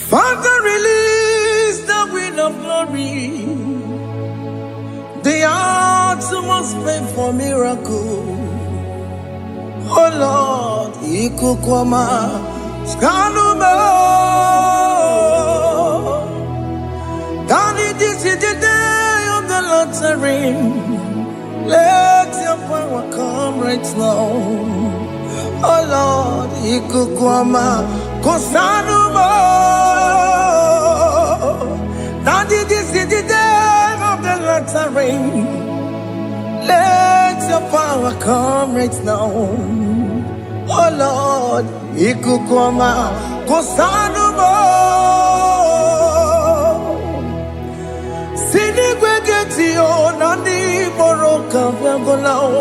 Father, release the wind of glory. The heart must pay for miracle. Oh Lord, Ikukwama, Skanuma. Daddy, this is the day of the lottery. Let your power come right now. Oh Lord, Ikukwama, Kosanuma. Daddy, this is the day of the lottery. Let your power come right now. Oh Lord, Ikukwama, Kosanuma. Sinigwegetio, Nandi Boroka, Viagolao.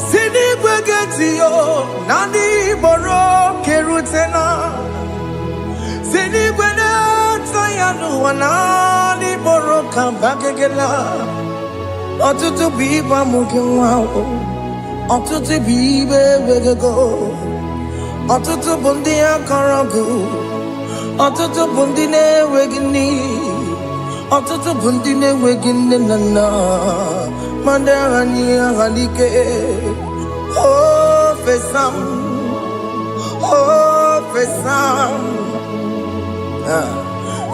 Sinigwegetio, Nandi Boroke Rutena. Sinigwena, Tayanu, Nandi Boroka, Bagagela. Otutu biba mukiwao, otutu bibe wegego, otutu bundi akaragu, otutu bundi ne wegini, otutu bundi ne wegini nana, mandarani halike, oh fesam,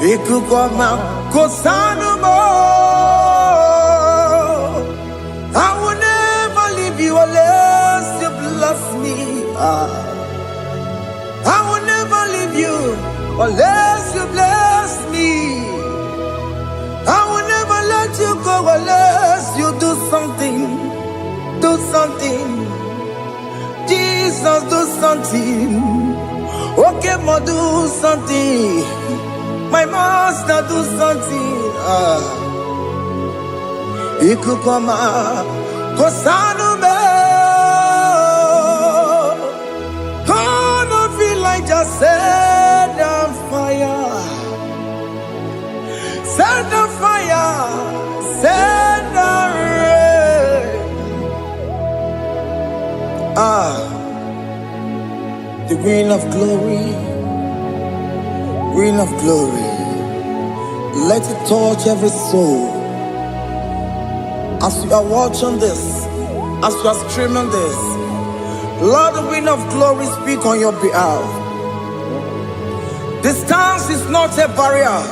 Ikukwama kosanuma. I will never leave you unless you bless me. I will never leave you unless you bless me. I will never let you go unless you do something. Do something. Jesus, do something. Okay, ma, do something. My master, do something. Ikukwama, Kosanume. Gonna feel like just set on fire. Set on fire. Set on rain. The wind of glory. Wind of glory. Let it touch every soul. As you are watching this, as you are streaming this, Lord, the wind of glory speak on your behalf. Distance is not a barrier.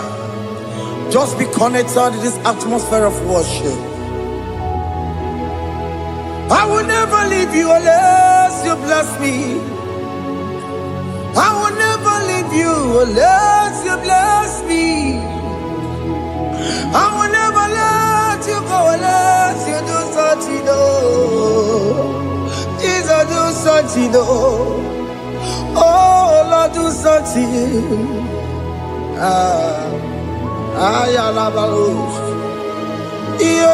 Just be connected to this atmosphere of worship. I will never leave you unless you bless me. I will never leave you unless you bless me. I will never let you go unless you do something. Jesus, do something. Oh Lord, do something. Ayalabalush. Yo.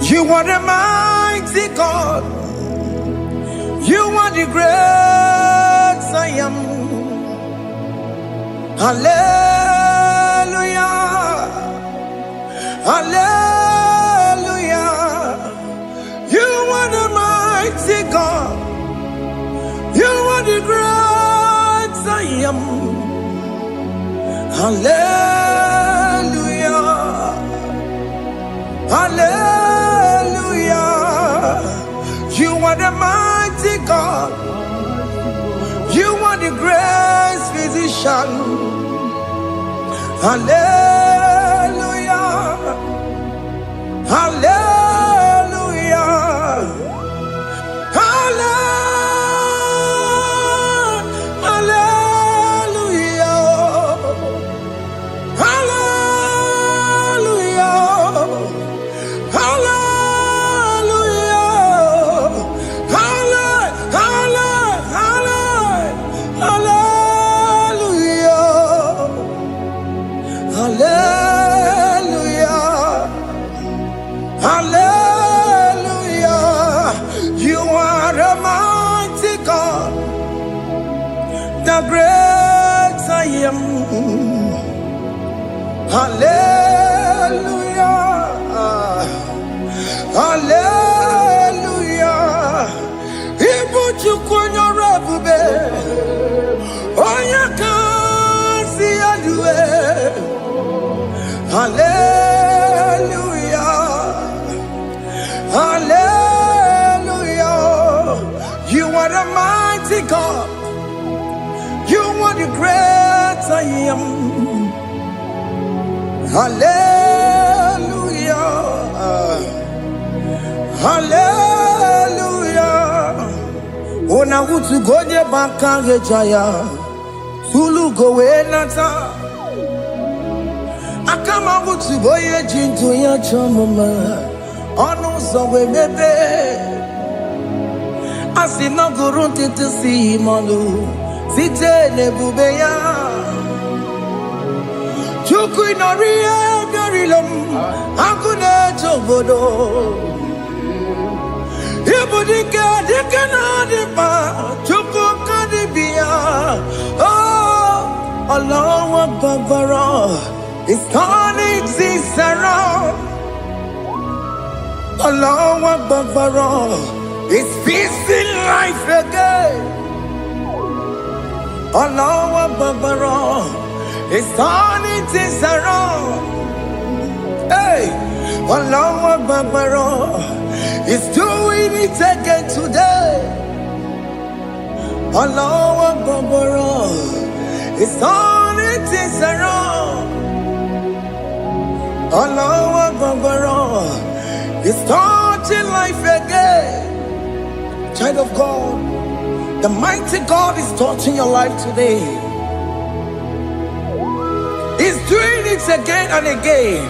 You are the mighty God. You are the great I am. Hallelujah. Hallelujah. You are the mighty God. You are the great I am. Hallelujah. Hallelujah. You are the mighty God. You are the great physician. Hallelujah. Hallelujah. The great I am. Hallelujah. Hallelujah. God. You are the great I am. Hallelujah. Hallelujah. Ona utu gonye bakange jaya. Zulu gowe nata. Akama utu boye jinto ya chomoma. Ono zowe mebe. Asina gurunti to see manu. Site nebubeya. Chuku inoria garilum. Akune chobodo. Ibudika dikana dipa. Chuku kadibia. Oh, Allah Babara is turning things around. Allah Babara is fixing life again. Allah Babara is turning things around. Hey, Allah Babara is doing it again today. Allah Babara is turning things around. Allah Babara is starting life again. Child of God, the mighty God is touching your life today. He's doing it again and again.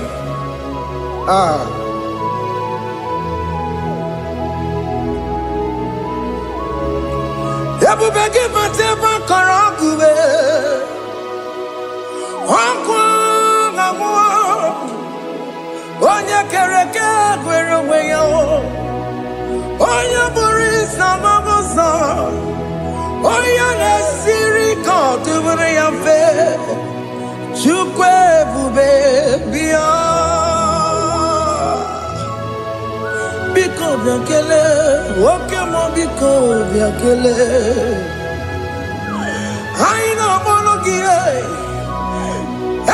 Ebubege mateba karagube. Wankwa ngawa. Onya kereke gwerewe yo. Onya burisa mabosa. Onya nesiri kotubure yamfe. Chukwe bube biya. Biko biakele. Woke mo biko biakele. Aina monogie.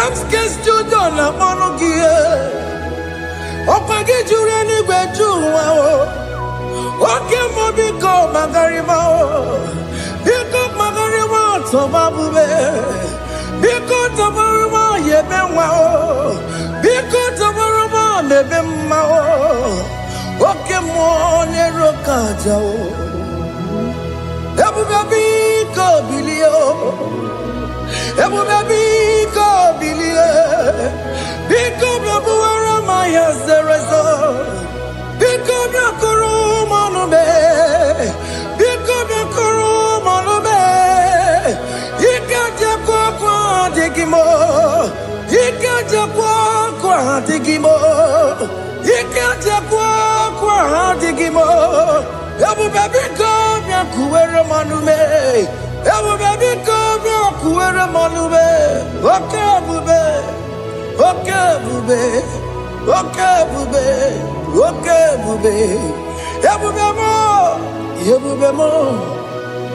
Emske studio na monogie. Opage jure ni gwejuwa o. Oke mo biko magarima o. Biko magarima tobabube. Biko tobarima yebenwa o. Biko tobarima mebemma o. Oke mo nero kaja o. Ebube biko bilio. Ebube biko bilie. Biko bebuwara maya zerezo. Biko biakuru manube. Biko biakuru manube. Ikaja kwa digimo. Ikaja kwa digimo. Ikaja kwa digimo. Ebube biko biakuwere manume. Ebube biko biakuwere manube. Oke bube. Oke bube. Oke bube. Oke bube. Ebube mo. Ebube mo.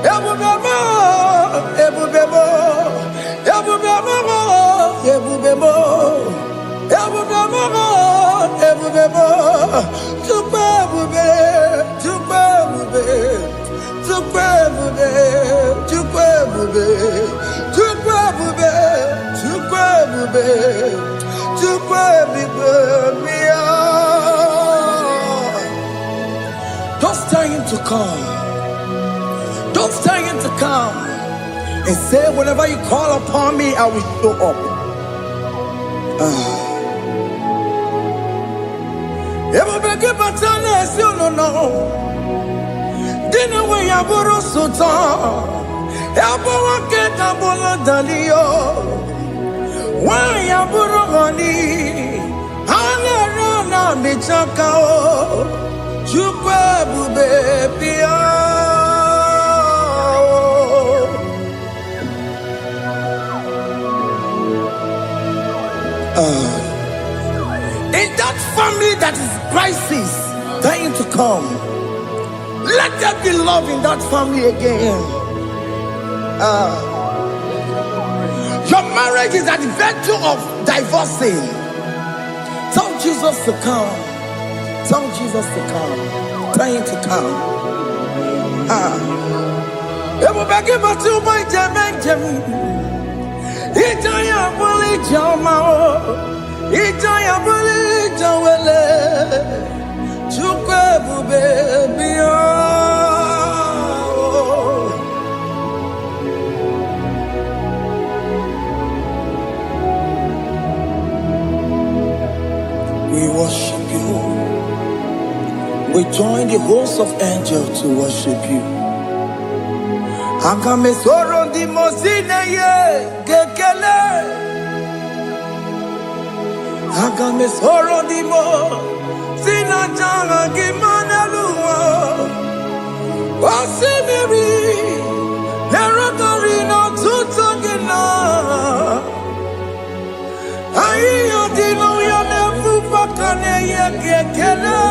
Ebube mo. Ebube mo. Ebube mo. Ebube mo. Ebube mo. Ebube mo. Tukwe bube. Tukwe bube. Tukwe bube. Tukwe bube. Tukwe bube. Tukwe bube. Tukwe bube. Don't stay him to come. Don't stay him to come. And say, whenever you call upon me, I will show up. Ebubege batane si no. Dina we yaburo sultan. Ebo wake kabolo dalio. Wa yaburo gani. Anera na michaka o. Chukwe bube pia. In that family that is crisis, dying to come, let there be love in that family again. Your marriage is at the verge of divorcing. Tell Jesus to come. Tell Jesus to come. Tell him to come. Ebu bagi batu my jam. Itaya buli jamao. Itaya buli jawele. Chukwe baby. We worship you. We join the host of angels to worship you. Akame soro di mosine ye gekele. Akame soro di mo sina janga gimana luwa. Wasimiri nerotori no tutogina. Ayo di no ya nefu fakane ye gekele.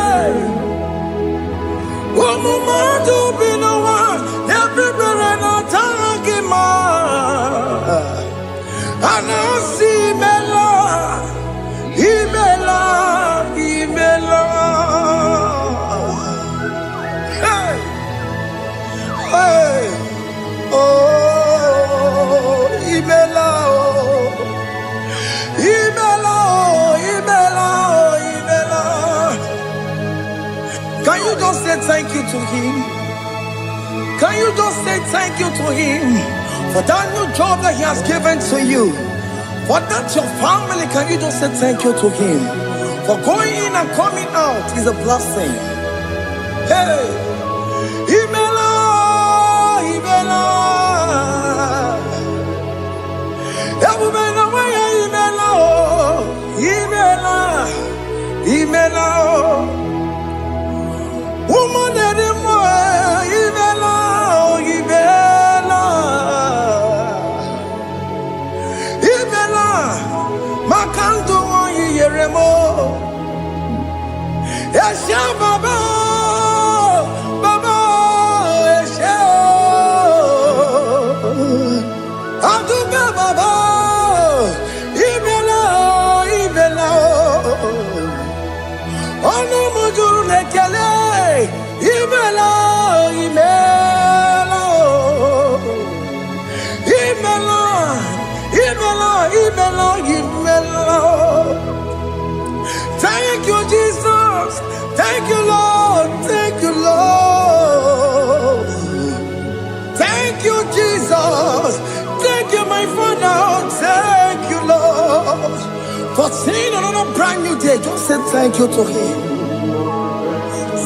Omumadu binowa everywhere no tangima. Anasi mela, imela, imela. Hey, hey, oh, imela, oh, imela, oh, imela, oh, imela. Can you just say thank you to him? Can you just say thank you to him for that new job that he has given to you? For that your family, can you just say thank you to him? For going in and coming out is a blessing. Hey, Imela, Imela, Imela, Imela, Imela, woman anymore, Imela, Imela, Imela, Makanto Yeremo, Esha Baba, Baba, Esha, Adube Baba, Imela, Imela. Ono mujuru lekele, imela, imela, imela, imela, imela, imela. Thank you, Jesus. Thank you, Lord. Thank you, Lord. Thank you, Jesus. Thank you, my Father. Thank you, Lord. For seeing another brand new day, just say thank you to him.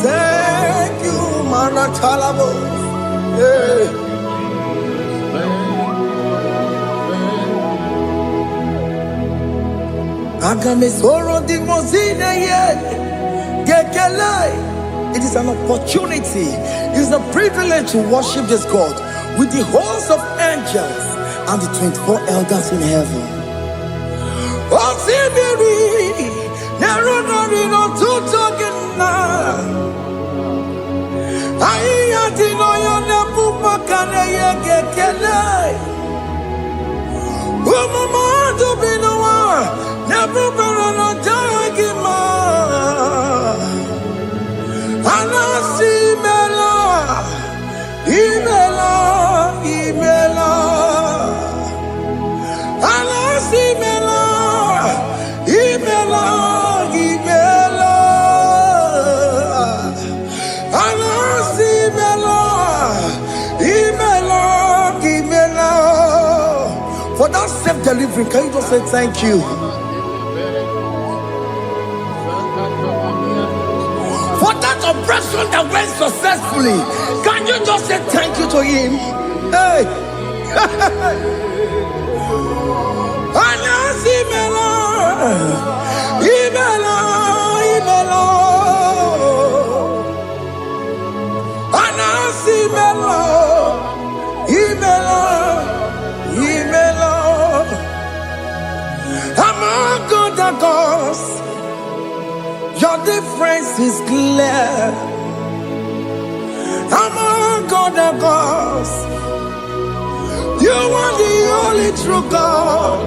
Thank you, Maratalabo. Hey. Agamesoro di mozine ye gekele. It is an opportunity, it is a privilege to worship this God with the host of angels and the 24 elders in heaven. Osimiri, nerunari no tutogina. Ayati no yone pupakane ye gekele. Umamadu binowa, nebubera no jagima. Anasi mela, imela, imela. Anasi mela. Imela, Imela, Anasi Imela, Imela, Imela. For that safe delivery, can you just say thank you? For that operation that went successfully, can you just say thank you to him? Hey. Anasi Imela. Imela, Imela, Anasi Imela, Imela, Imela. Among other gods, your difference is clear. Among other gods, you are the only true God.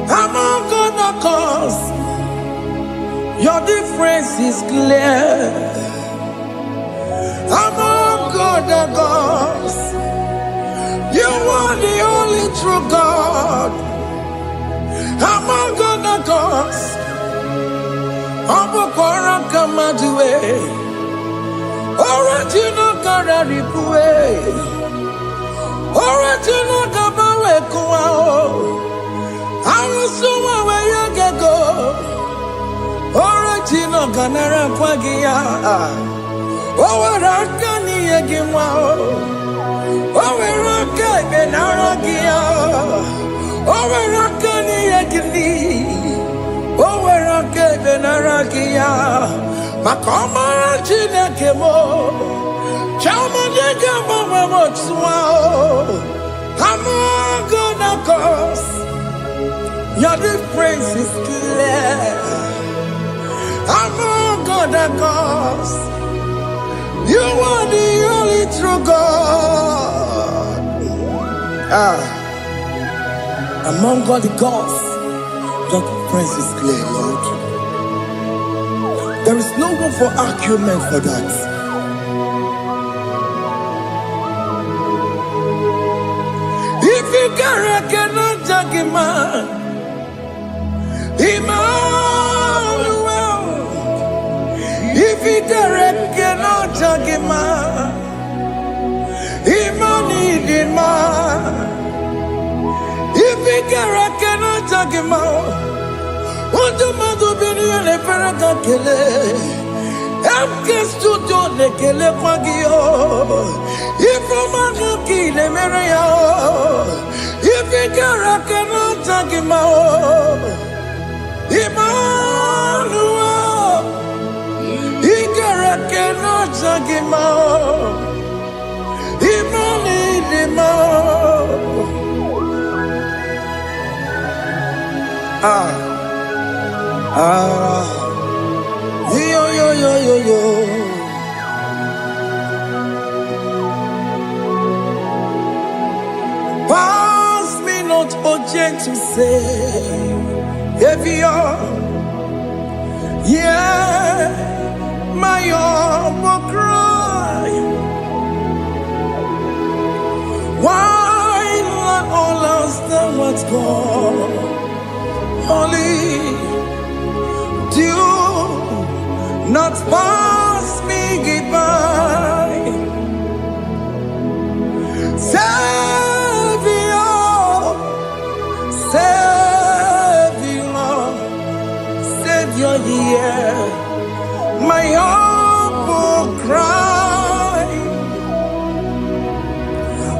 Among other gods, your difference is clear. Among other gods. You are the only true God. Among other gods, Abukora Kamadue, original Kararipue, original Kabawe Kuao, Arusuma where you go, original Ganara Kwagia, Owarakani Yagimao, Owaraka Benaragia, Owarakani Yagini. Owerake benarakia, makoma chinekemo, chama dega mama motswao. Among other gods, your difference is clear. Among other gods, you are the only true God. Among all the gods, your difference is clear, Lord. There is no room for argument for that. If you cannot judge him, Emmanuel. If you cannot judge him, Emmanuel. If you cannot judge him, what do you do? Le Paracakele, Studio Nekele Pagio, if Romaki le Merea, if you cannot take him out, Emmanuel, he cannot take him out, Yo. Pass me not, oh gentle Savior. Yeah, my humble cry. Why not all else than what's gone? Only do not pass me goodbye, Savior, hear my humble cry.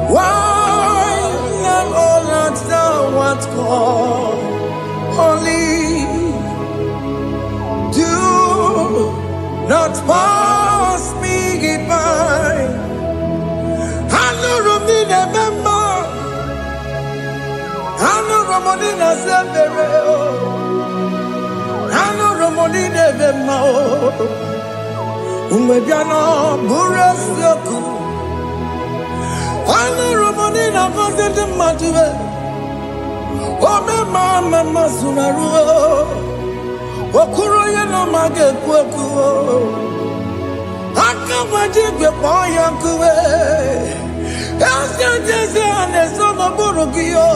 Why not all that thou art called? Only do not pass me by. I know Romina Member, I know Romonina Zembero, I know Romonina Vemo, Umebiano Burasioku, I know Romonina Vazende Matue, Ome Mama Sunaru. Wakuro yeno mage kwekuo Akawajigwe poyankuwe Jeze anesono burugio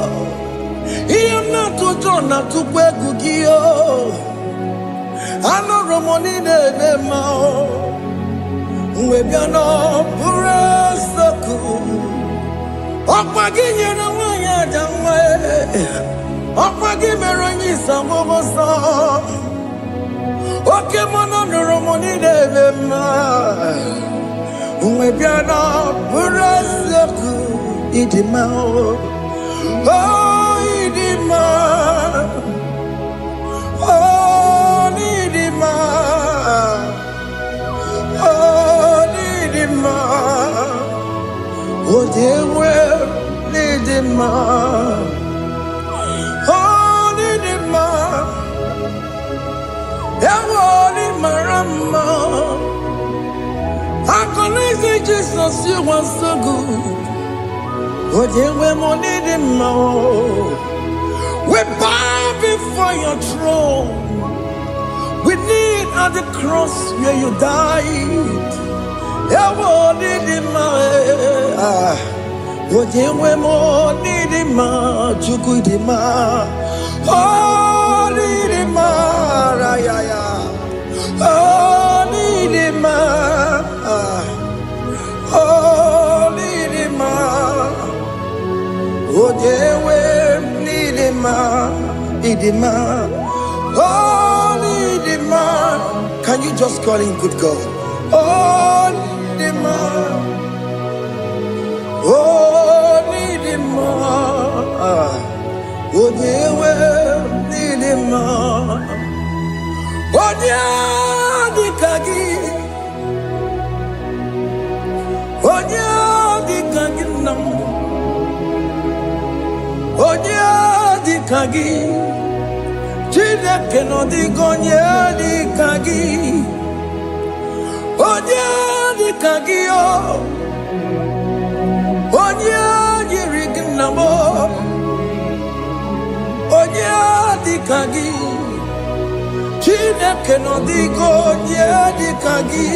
Iyemna tutona tukwegugio Ano romonine nemao Mwebiano buresoku Okwaginye na wanya jamwe Okwagimeronyi samboboso Oke mono nuromoni devema Umebiana burasoku idimao Oh idima Oh nidima Oh nidima Oh dewe nidima Oh nidima Yawani marama I can say Jesus, you are so good. Oh, yeah, we need him more. We bow before your throne. We need at the cross where you died. Ewo nidima, ojewe mo nidima, chukudima, oh nidima, rayaya, oh nidima, oh nidima, ojewe nidima, idima, oh nidima. Can you just call him good God? Oh nidima, oh nidima, ojewe nidima, onya dikagi, onya dikagi nam, onya dikagi, Chineke no digonye dikagi, onya dikagi o, onya yirignamo, onya dikagi, Chineke no digonye dikagi,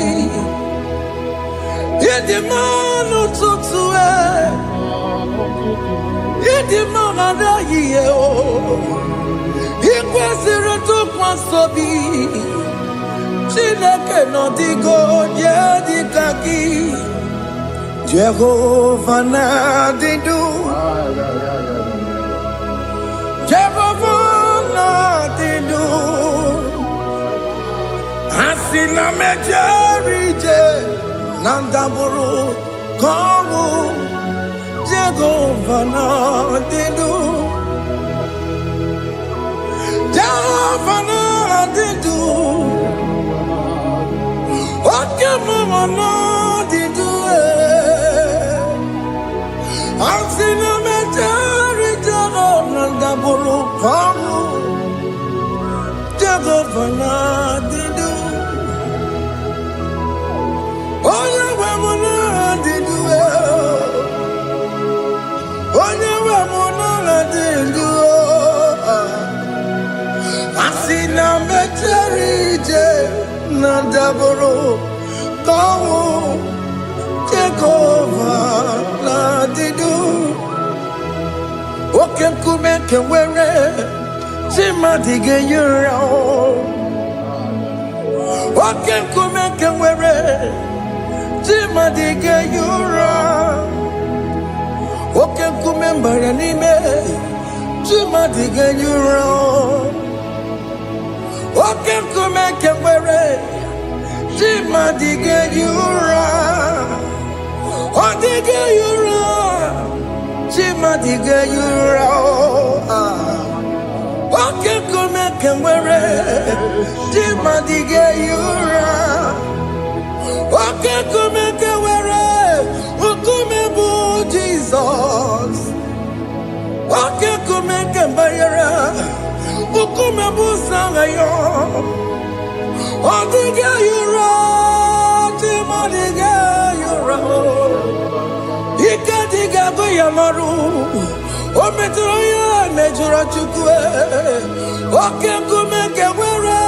idimanu tutue, idimana yiye o. Ikwesịrị ntụkwasị obi, Chineke nọdịgo nye dịka gị. Jehova na-adị ndụ, Jehova na-adị ndụ. Asị na mejere ije na ndagwurugwu ka ọnwụ, Jehova na-adị ndụ. Jehova na-adị ndụ, oke mmụọ na-adị ndụ, asị na mejere Jehova na ndagwurugwu ka ọnwụ, Jehova na-adị ndụ. Onye nwe m na-adị ndụ, onye nwe m na-adị ndụ. Asị na mejere ije na ndagwurugwu ka ọnwụ, Jehova na-adị ndụ. Oke nkume nke nwere chi mmadụ ga-eyi ụra, oke nkume nke nwere chi mmadụ ga-eyi ụra, oke nkume mbara n'ime chi mmadụ ga-eyi ụra. Oke nkume nke nwere chi mmadụ ga-eyi ụra, ọ dịghị eyi ụra, chi mmadụ ga-eyi ụra. Oke nkume nke nwere chi mmadụ ga-eyi ụra, oke nkume nke nwere nkume bụ Jizọs, oke nkume nke mbara nkume bụ Sangaya, ọ dịghị eyi ụra, chi mmadụ ga-eyi ụra. Ike dịghị agụ ya n'ọrụ, o metụrụ ya mejọrọ Chukwu. Oke nkume nke nwere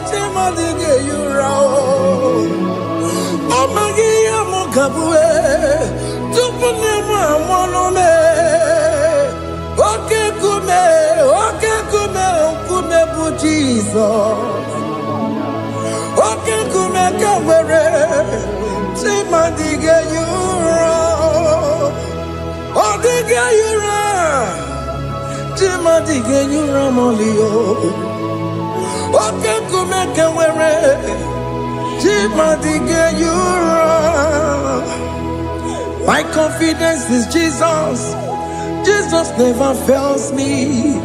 chi mmadụ ga-eyi ụra, ọ maghị ihe m ga-abụ tupu nne m amụọ m. Oke nkume, oke nkume, nkume bụ Jizọs, oke nkume nke nwere chi mmadụ ga-eyi ụra, ọ dịghị eyi ụra, chi mmadụ ga-eyi ụra ma ọlị. Oke nkume nke nwere chi mmadụ ga-eyi ụra. My confidence is Jesus, Jesus never fails me.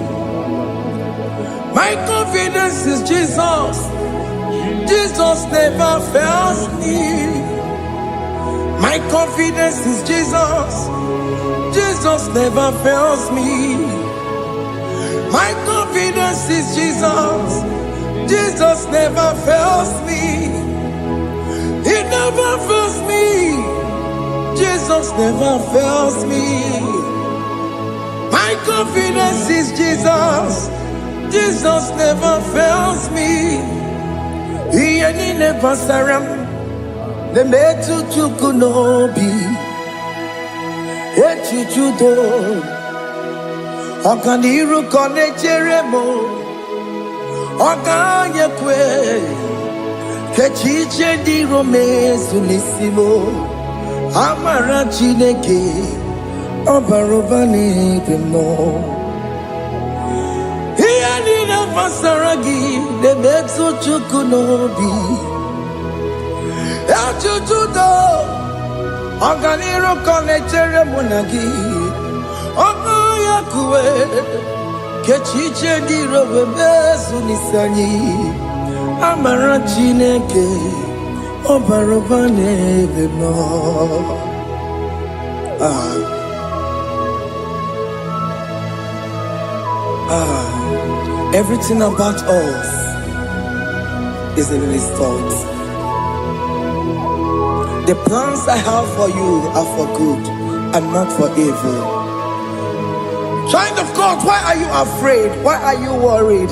My confidence is Jesus, Jesus never fails me. My confidence is Jesus, Jesus never fails me. My confidence is Jesus, Jesus never fails me. He never fails me, Jesus never fails me. My confidence is Jesus, Jesus never fails me. He never surrender. metu chukwu n'obi echiche udo ọganiru ka ọ na-echere m ọ gaghị ekwe ka echiche ndị iro m ezu n'isi m amara Chineke ọ bara ụba n'ebe m nọ ihe niile gbasara gị na-emetụ chukwu n'obi echiche udo ọganiru ka ọ na-echere mụ na gị ọ gaghị ekwe ka echiche ndị iro m ezu n'isi anyị amara Chineke ọ bara ụba n'ebe m nọ. Everything about us is in His thoughts. The plans I have for you are for good and not for evil. Child of God, why are you afraid? Why are you worried?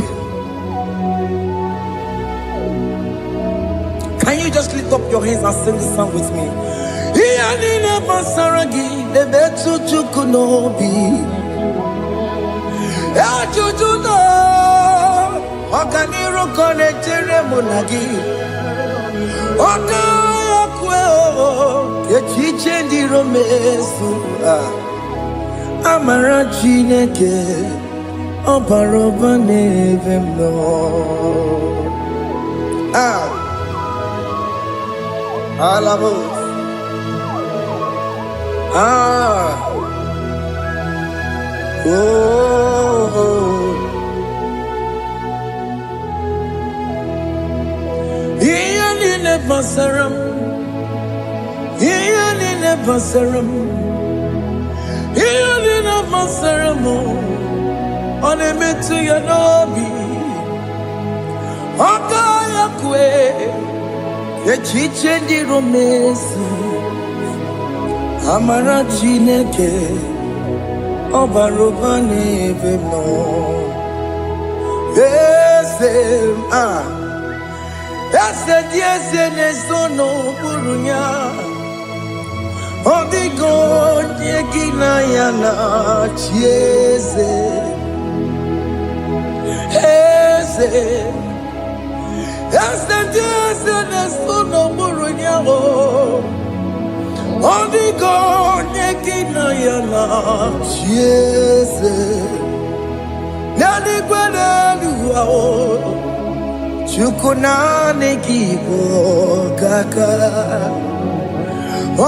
Can you just lift up your hands and sing this song with me? Ọganiru ka ọ na-echere mụ na gị ọ gaghị ekwe echiche ndị iro m ezu amara Chineke ọ bara ụba n'ebe m nọ. Alabos. Ihe niile gbasara m, ihe niile gbasara m, ihe niile gbasara m, ọ na-emetụ ya n'obi, ọ gaghị ekwe echiche ndị iro m ezu amara Chineke ọ bara ụba n'ebe m nọ. Eze dị eze na-eso n'okpuru ya ọ dịghị onye gị na ya na-achị eze dị eze na-eso n'okpuru ya ọ dịghị onye gị na ya na-achị eze n'eluigwe n'elu ahụ Chukwu naanị gị bụ ọkaka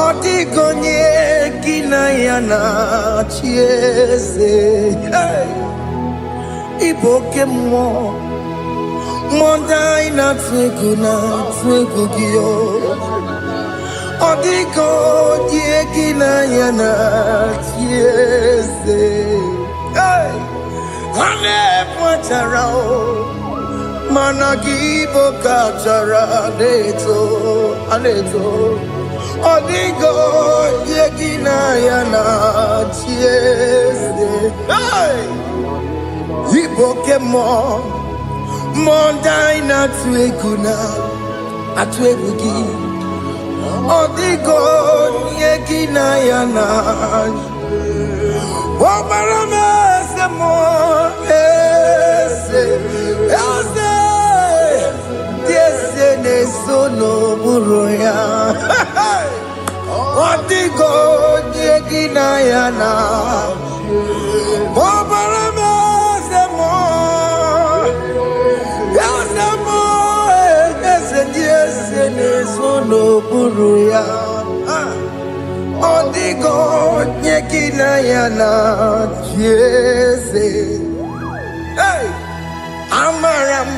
ọ dịghị onye gị na ya na-achị eze ịbụ oke mmụọ ndị anyị na-atụ egwu gị ọ dịghị onye gị na ya na-achị eze ha na-ebu achara mana gị bụ ka achara na-eto ọ dịghị onye gị na ya na-achị eze ịbụ oke mmụọ ndị anyị na-atụ egwu gị ọ dịghị onye gị na ya na-achị ọbara m eze mmụọ eze dị eze na-eso n'okpuru ya ọ dịghị onye gị na ya na-achị ọbara m eze mmụọ eze dị eze na-eso n'okpuru ya ọ dịghị onye gị na ya na-achị eze amara m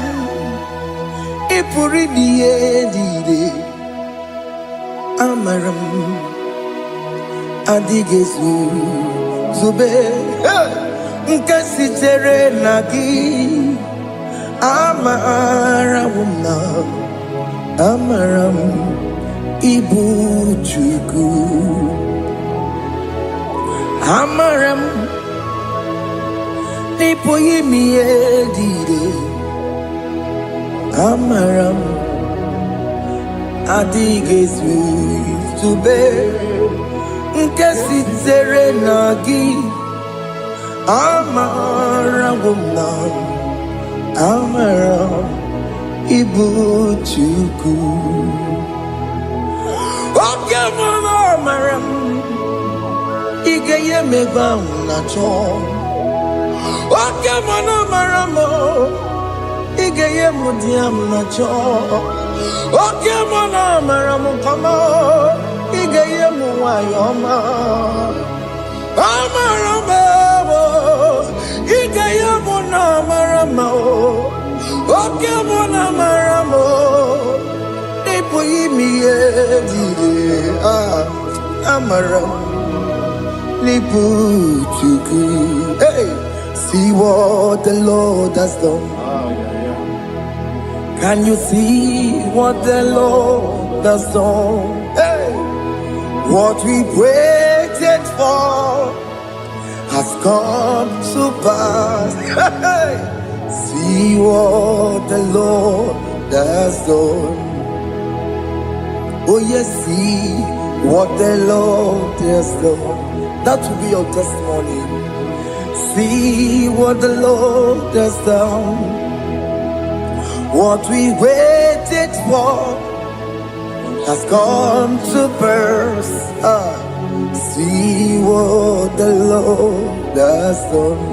ị pụrụ ime ihe niile amara m adịghị zube nke sitere na gị amara m ịbụ Chukwu amara m n'ịpụghị ime ihe niile amara m adịghị izube nke sitere na gị amara gwụna amara ibu Chukwu oke mara amara m ị ga-enye m ebe ahụ na chọọ oke mara amara m ị ga-enye m di ya m na chọọ oke mara amara m kama ị ga-enye m nwanyị ọma amara m ị ga-enye m na amara m oke mara amara m ịpụghị ime ihe dịrị amara m n'ịbụ Chukwu. Hey, see what the Lord has done. Can you see what the Lord has done? Hey, what we waited for has come to pass. Hey, see what the Lord has done. Oh yes, see what the Lord has done. That will be your testimony. See what the Lord has done. What we waited for has come to pass. See what the Lord has done.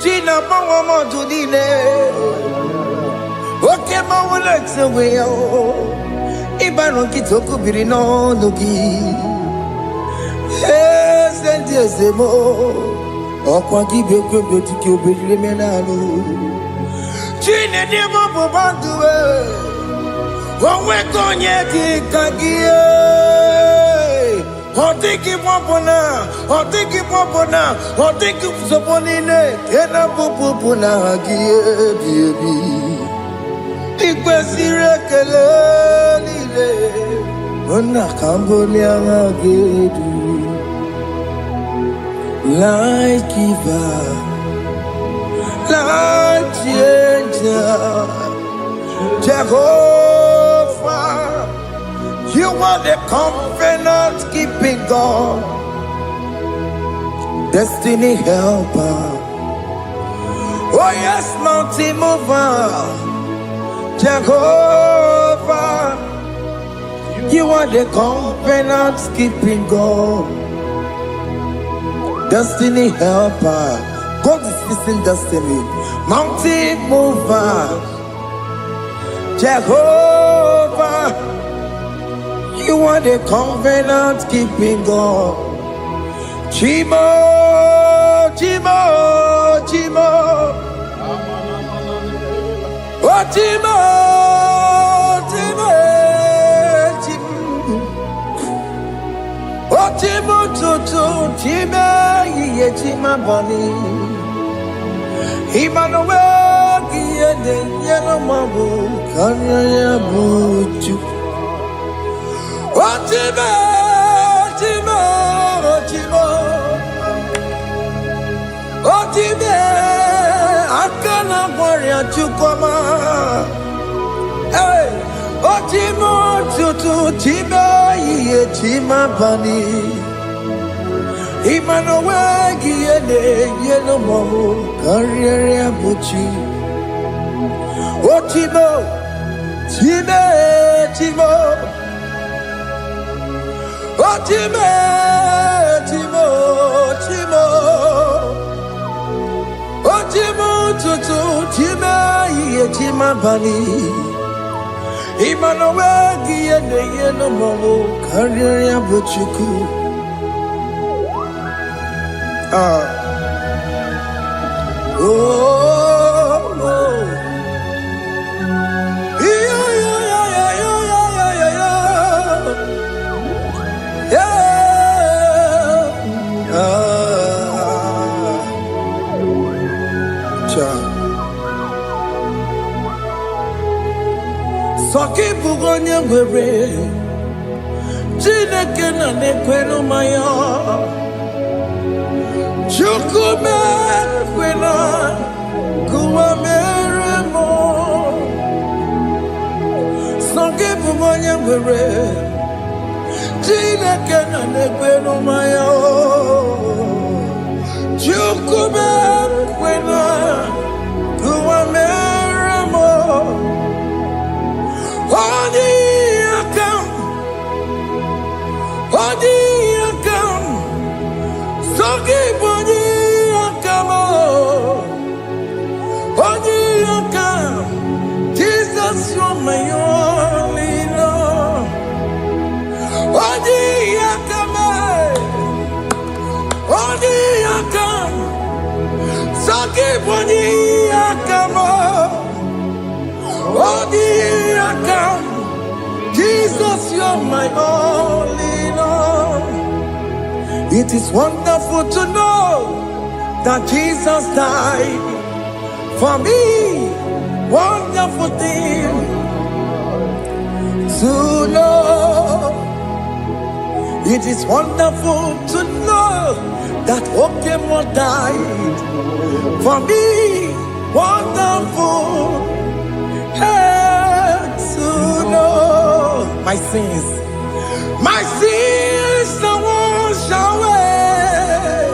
Gina Mama Judine. Okay, Mama, let's away. Ibano Kitoku Birino Nuki. Yes, and yes, the more. Okwangi beko botiki obedire menanu chine de mo banduwe onwe konye kikagie otiki popona otiki soponine kena popona gie biebi ikwesire kele lile ona kambonia agedu light giver, light changer, Jehovah, you are the covenant keeping God, destiny helper, oh yes, mountain mover, Jehovah, you are the covenant keeping God. Destiny helper, God is fixing destiny. Mountain mover, Jehovah, you are the covenant keeping God. Chimo, Chimo, Chimo, oh Chimo, Chimo, Chimo, oh Chimo, Chimo, Chimo. Yechima bani Emmanuel Giyende Yeno Mabu Kanya Yabuchu Ochime Ochime Ochime Ochime Akana Warrior Chukoma Hey Ochime Tutu Chime Yechima bani Emmanuel Giyende Yeno Mamu Karriere Buchi Otimo Time Timo Otime Timo Timo Otimo Tutu Time Yetima Bani Emmanuel Giyende Yeno Mamu Karriere Buchi oh, oh, yeah, yeah, yeah, yeah, yeah, yeah, yeah. Soki bugonye gwere, Chineke na nekwenu maya. Chukume kwena kuwa mere mo onye nwere Chineke na n'ekwe n'ụmaya Chukwu kwena kuwa mere mo Odi akam Soki boni akamo Odi akam Jesus you're my only Lord Odi akam Soki boni akamo Odi akam Jesus you're my only Lord. It is wonderful to know that Jesus died for me. Wonderful thing to know. It is wonderful to know that Okemo died for me. Wonderful to know. My sins are washed away.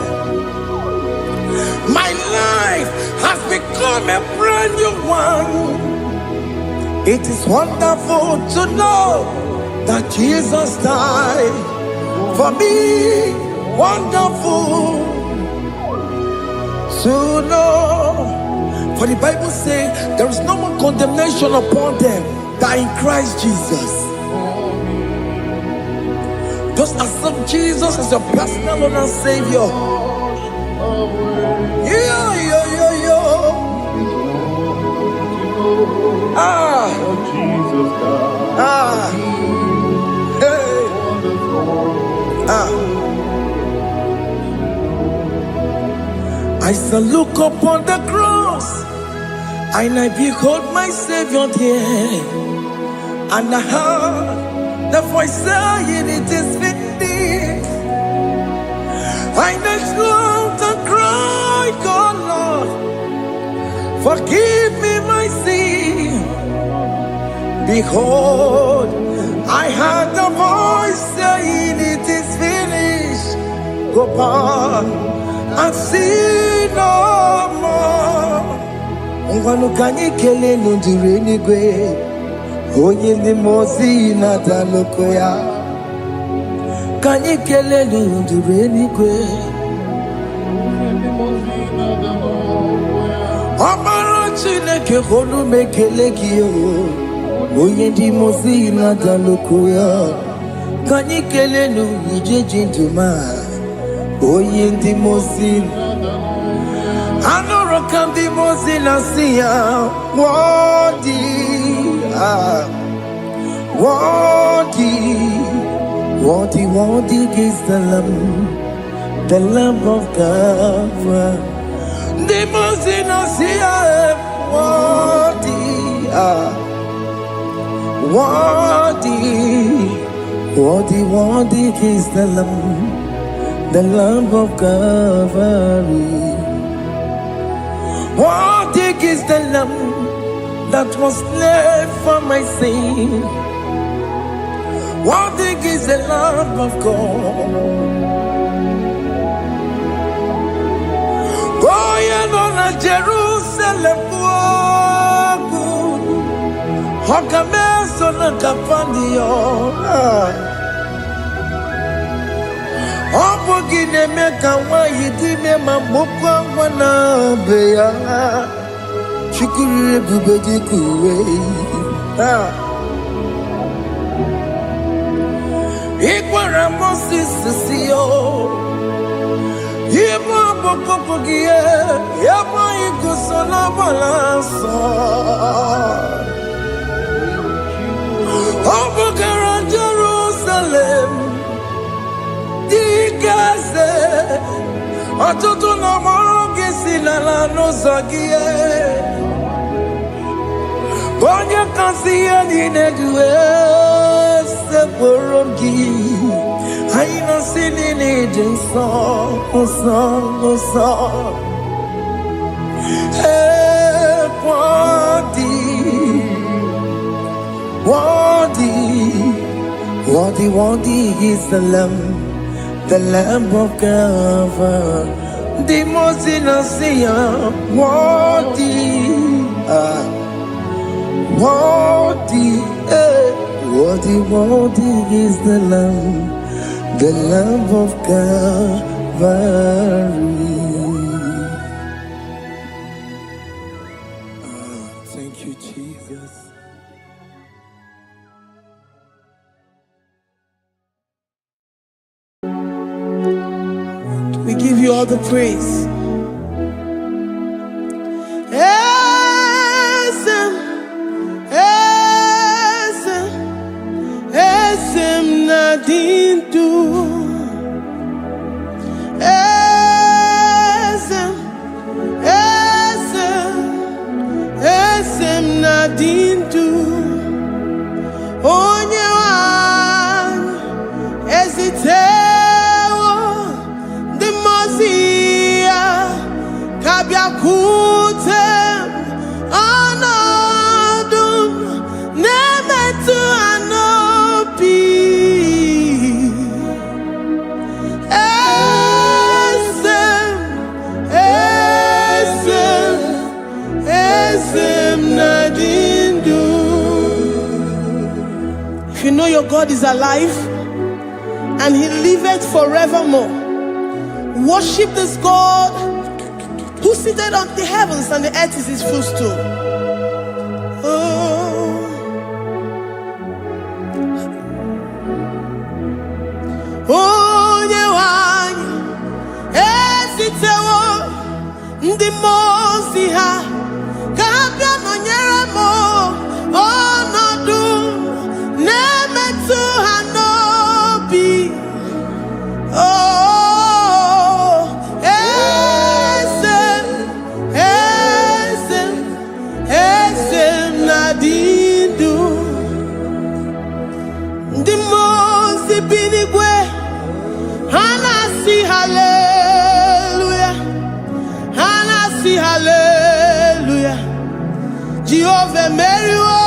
My life has become a brand new one. It is wonderful to know that Jesus died for me. Wonderful to know. For the Bible says there is no more condemnation upon them that in Christ Jesus. Just accept Jesus as your personal Lord and Savior. Yeah. Hey. I shall look upon the cross, and I behold my Savior there, and I heard the voice saying, "It is finished." I knelt and cried, "God, Lord, forgive me my sin." Behold, I heard the voice saying, "It is finished." Go back and sin no more. Ungwanu kanyi kele nundure nigwe. Onye ndi mozi na taloko ya. Kanyi kele nundure nigwe. Amara Chineke honu mekele kiyo. Onye ndi mozi na taloko ya. Kanyi kele nundure jintuma. Onye ndi mozi Anoro kandi mozi na siya Wadi is the Lamb of God. The mozi na siya Wadi is the Lamb of Calvary. Worthy is the Lamb that was slain for my sin. Worthy is the Lamb of God. Going on a Jerusalem walk. Hokameso na kapandio. Opogine meka wa yidime mamokwa wana beya Chukuru bubeji kuwe Ikwara Moses siyo Yema bokopogie Yema ikusola balanso Opogara Jerusalem Dikaze Atutu na morogi sinala no zagie Bonya kansiya ninegwe Seporogi Haina sinini jinso Oso Wadi worthy is the Lamb of God. The most innocent, worthy, worthy is the Lamb of God. Thank you, Jesus. We give you all the praise. Esem nadintu. Esem nadintu. Onye wan ezitewo the mozia kabia kutem anadum nemetu anopi. Esem nadindu. If you know your God is alive and he liveth forevermore, worship this God who seated on the heavens and the earth is his footstool. Oh, nyewanyi esitewo ndi mozi ha kabia nonyere mo onodu nemetu hanobi. Oh, esem nadindu. Ndi mozi binigwe hanasi hallelujah, hanasi hallelujah. Jehovah Meriwo,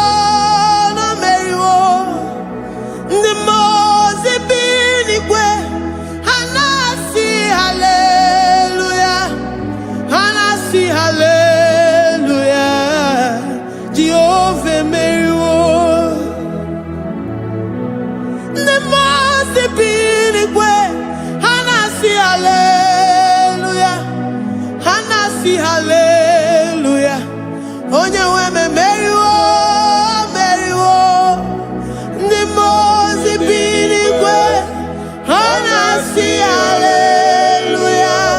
no Meriwo. Ndi mozi binigwe hanasi hallelujah, hanasi hallelujah. Jehovah Meriwo. Ndi mozi binigwe hanasi hallelujah, hanasi hallelujah. Onye weme Meriwo, Meriwo. Ndi mozi binigwe hanasi hallelujah,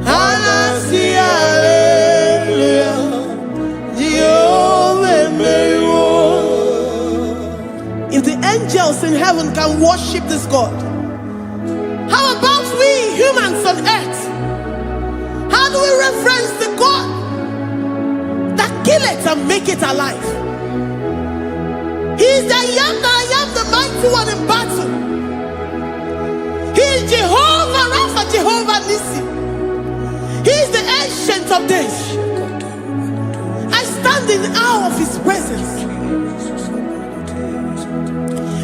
hanasi hallelujah. Jehovah Meriwo. If the angels in heaven can worship this God, how about we humans on earth? How do we reference the God that kill it and make it alive? He is the I am, the mighty one in battle. He is Jehovah Rapha, Jehovah Nissi. He is the ancient of days. I stand in awe of his presence.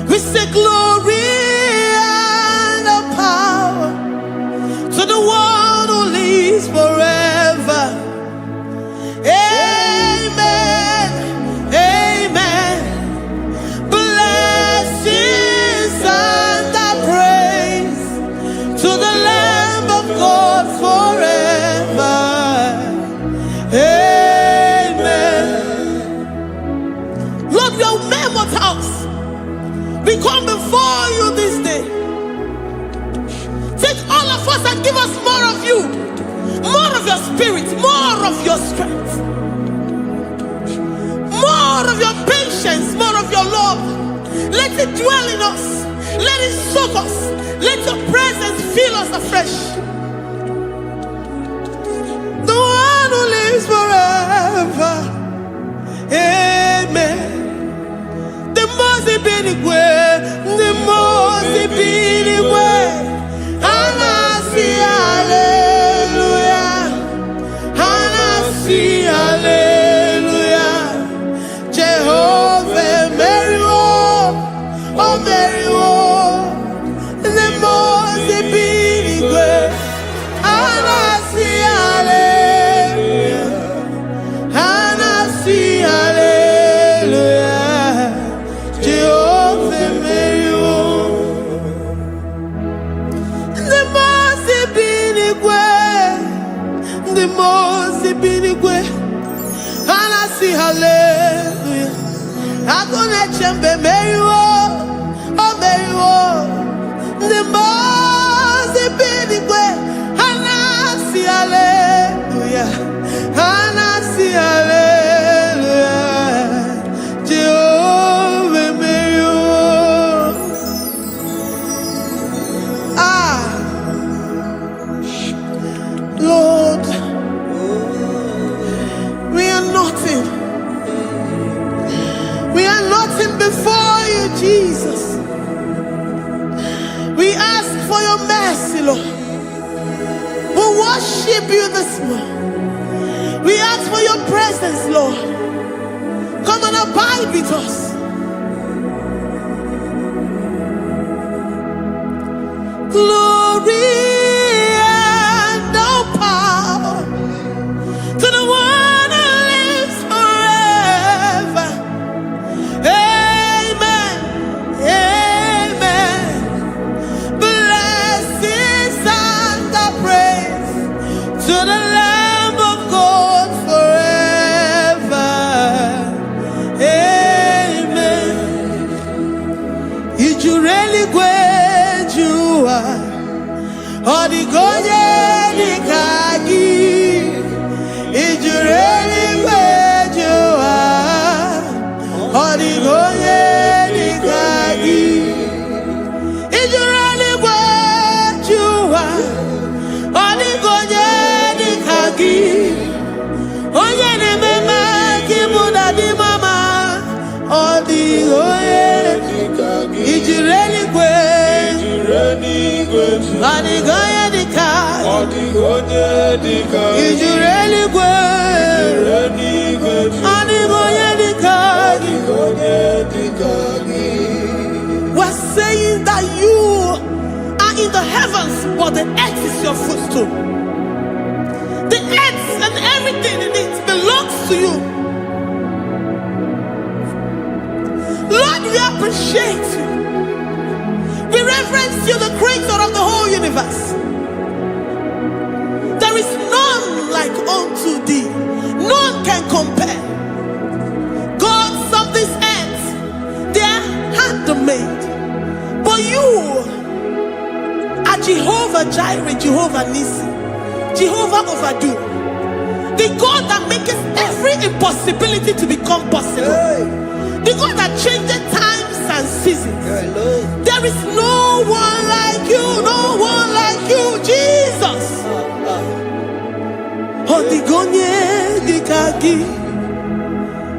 We say glory and power to the one who lives forever. Amen, amen. Blessings and praise to the Lamb of God forever. Amen. Lord, your mammoth house, we come before you this day. Take all of us and give us more of you, more of your spirit, more of your strength, more of your patience, more of your love. Let it dwell in us. Let it soak us. Let your presence fill us afresh. The one who lives forever. Amen. The most binigwe, the most binigwe. Hanasi hallelujah, hanasi hallelujah. Jehovah Meriwo, oh Meriwo. see hallelujah. I'm gonna chamber Mayo, oh Mayo. The most big way, and I see hallelujah. And I see hallelujah. Jehovah Mayo. Lord, we are nothing. We are nothing before you, Jesus. We ask for your mercy, Lord. We worship you this morning. We ask for your presence, Lord. Come and abide with us. Glory and all power to the one who lives forever. Amen. Amen. Blessings and the praise to the Lamb of God forever. Amen. If you really great you are, all the good you kagi. If you really great you are, all the good you kagi. If you really great you are, all the good you kagi. Oh yeah, the mama, kimuda di mama, all the good you kagi. If you really great. Adigoye dika, is you really good? Adigoye dika, we're saying that you are in the heavens, but the earth is your footstool. The earth and everything in it belongs to you. Lord, we appreciate you. We reverence you, the creator of the whole universe. There is none like unto thee. None can compare. Gods of this earth, they are handmade. But you are Jehovah Jireh, Jehovah Nissi, Jehovah Overdo. The God that makes every impossibility to become possible. The God that changes times and seasons. There is no one like you, no one like you, Jesus. Odigonye dikagi,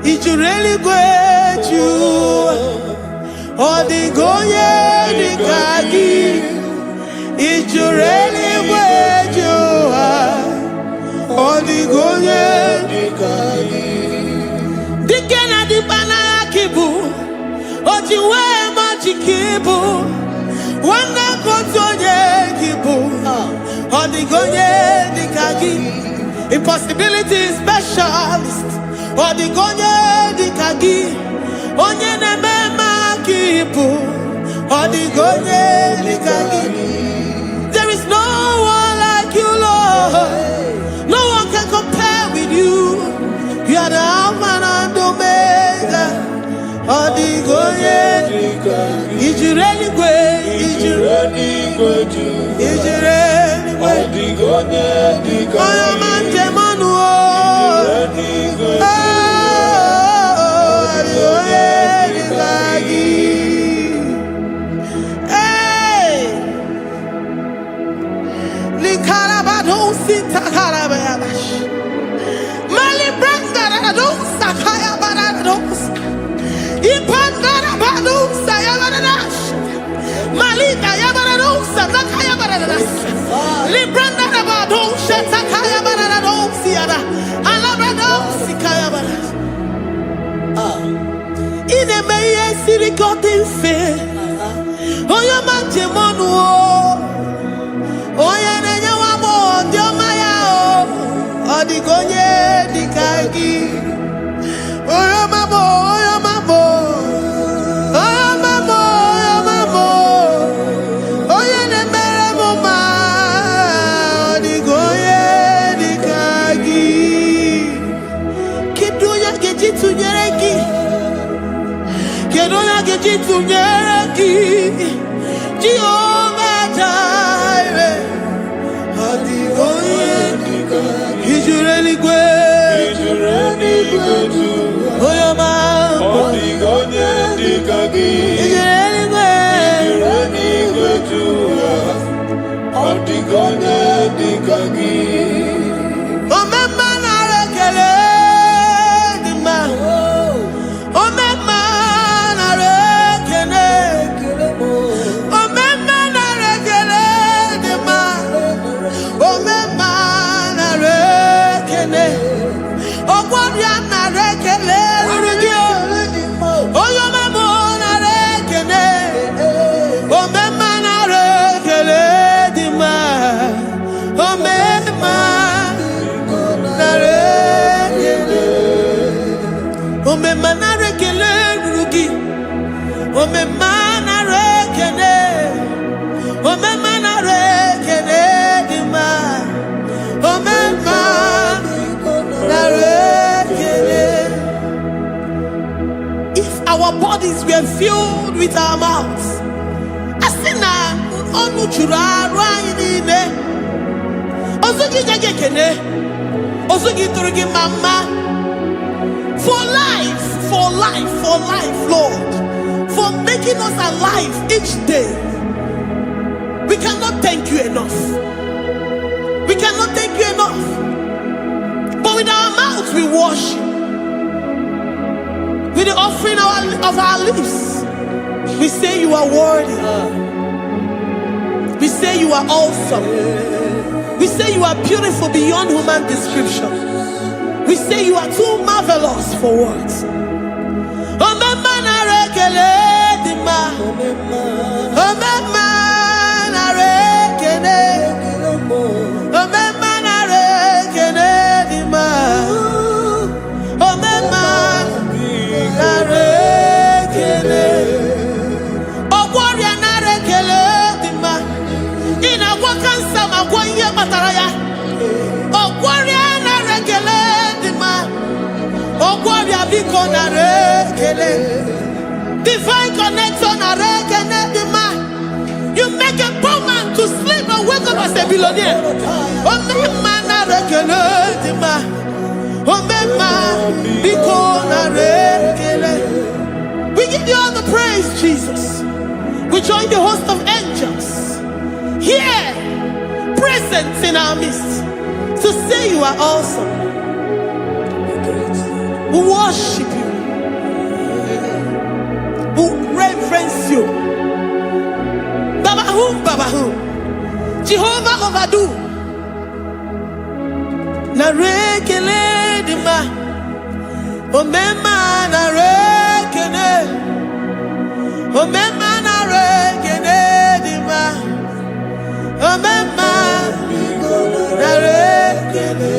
it's really great you. Odigonye dikagi, it's really great you. Odigonye dikagi, dikena dibana kibu. Ojiwe majikibu, wana kotoye kibu. Odigonye dikagi, impossibility specialist. Odigonye dikagi, onye nemema kibu. Odigonye dikagi. There is no one like you, Lord. No one can compare with you. You are the Alpha and Omega. Odigonye, is you really great? Is you really great? Is you really great? Odigonye, I am Antemanu. Hey, Likarabado Sita Karabayabash. Mali Branda Rados Sakaya Barados. Malika Yabaradosa, Nakaya Baradas, Libranda Rabadosha, Takaya Baradosiana, Alabradosi Kayabaras. In a May City Cotton Fair, Oya Mantemonu, Oya Nanyawamo, Diomaya, Odigonye, Dikagi, Oya Mamo, Oya Mamo. ga-eji tụnyere gị? Kedu onye a ga-eji tụnyere gị? Jehovah Jireh, ọ dịghị onye dịka gị. Ijuru eluigwe, onye ọma, ọ dịghị onye dịka gị. Ijuru eluigwe, ọ dịghị onye dịka gị. Omemma nara ekele dị mma. Omemma nara ekele. Omemma nara ekele dị mma. Omemma nara ekele. Ogwọrịa nara ekele ruru gị. Onye ọmụmụ nara ekele. Omemma nara ekele dị mma. Omemma nara ekele. Omemma nara ekele ruru gị. Omemma nara ekele. Omemma nara ekele dị mma. Omemma nara ekele. If our bodies were filled with our mouths, asị na ọnụ juru arụ anyị niile, ozu gị nye gị ekele, ozu gị tụrụ gị mama. For life, for life, for life, Lord, for making us alive each day. We cannot thank you enough. We cannot thank you enough. But with our mouths we worship. With the offering of our lips, we say you are worthy. We say you are awesome. We say you are beautiful beyond human description. We say you are too marvelous for words. Omemma nara ekele dị mma. Omemma nara ekele. Omemma nara ekele dị mma. Omemma nara ekele. Ogwọrịa nara ekele dị mma. Ị na-agwọ kansa ma gwọ ihe kpatara ya. Ogwọrịa nara ekele dị mma. Ogwọrịa biko nara ekele. Divine connector nara ekele dị mma. You make a poor man to sleep and wake up as a billionaire. Omemma nara ekele dị mma. Omemma biko nara ekele. We give you all the praise, Jesus. We join the host of angels here, present in our midst, to say you are awesome. We worship you. We reverence you. Babahum, Babahum. Jehovah Ovadu. Narekele dima. Omemma narekele. Omemma narekele dima. Omemma narekele.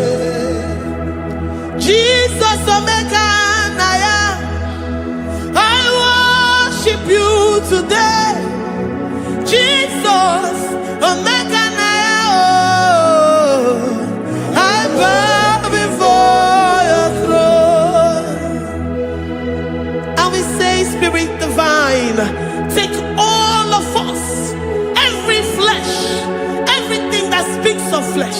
Jesus Omega Naya, I worship you today. Jesus Omega Naya, oh, I bow before your throne. And we say, Spirit Divine, take all of us, every flesh, everything that speaks of flesh.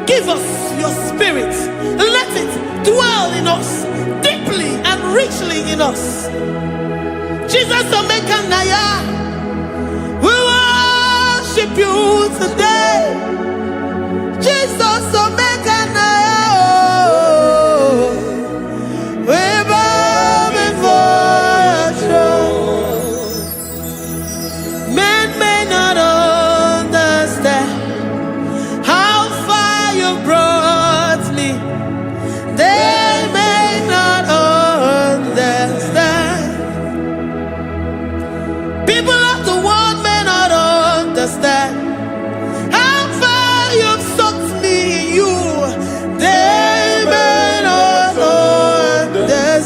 Give us your spirit. Let it dwell in us, deeply and richly in us. Jesus Omega Naya, we worship you today. Jesus Omega Naya, oh, we bow before your throne. Men may not understand how far you brought me. They may not understand. People of the world may not understand how far you've sucked me in you. They may not understand.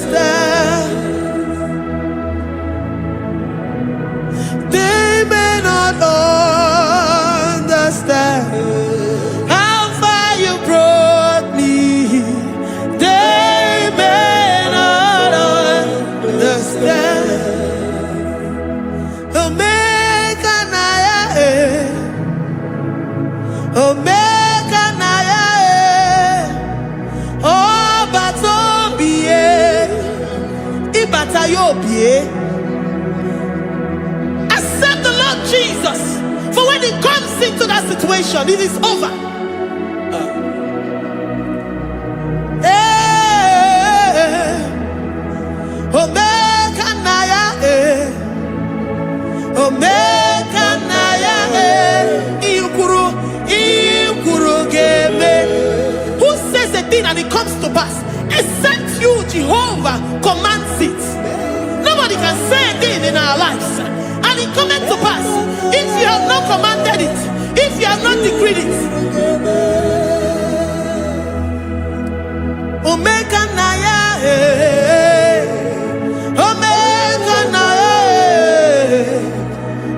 jesus-obata-obie. Accept the Lord Jesus, for when He comes into that situation, it is over. Who says a thing and it comes to pass? Except you, Jehovah, commands it. Nobody can say a thing in our lives and it comes to pass if you have not commanded it, if you have not decreed it. Omega Naya, Omega Naya,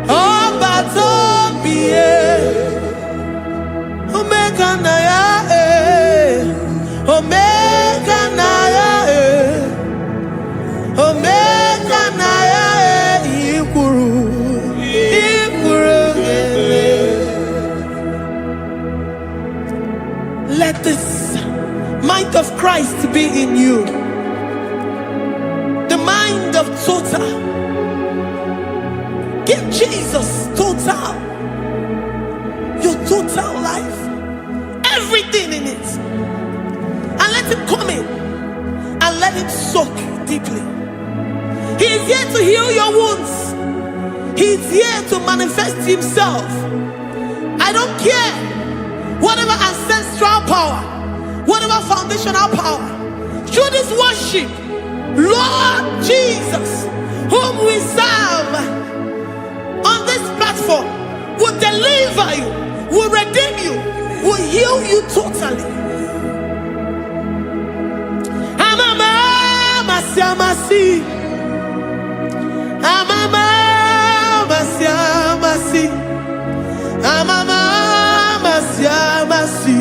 Obata-obie, Omega Naya, Omega Naya, Omega Naya, Ikuru, let this mind of Christ be in you, the mind of total. Give Jesus total, your total life, everything in it, and let Him come in and let Him soak deeply. He is here to heal your wounds. He is here to manifest Himself. I don't care whatever ancestral power, whatever foundational power, through this worship, Lord Jesus, whom we serve on this platform, will deliver you, will redeem you, will heal you totally. Amama masiamasi, amama masiamasi, amama masiamasi.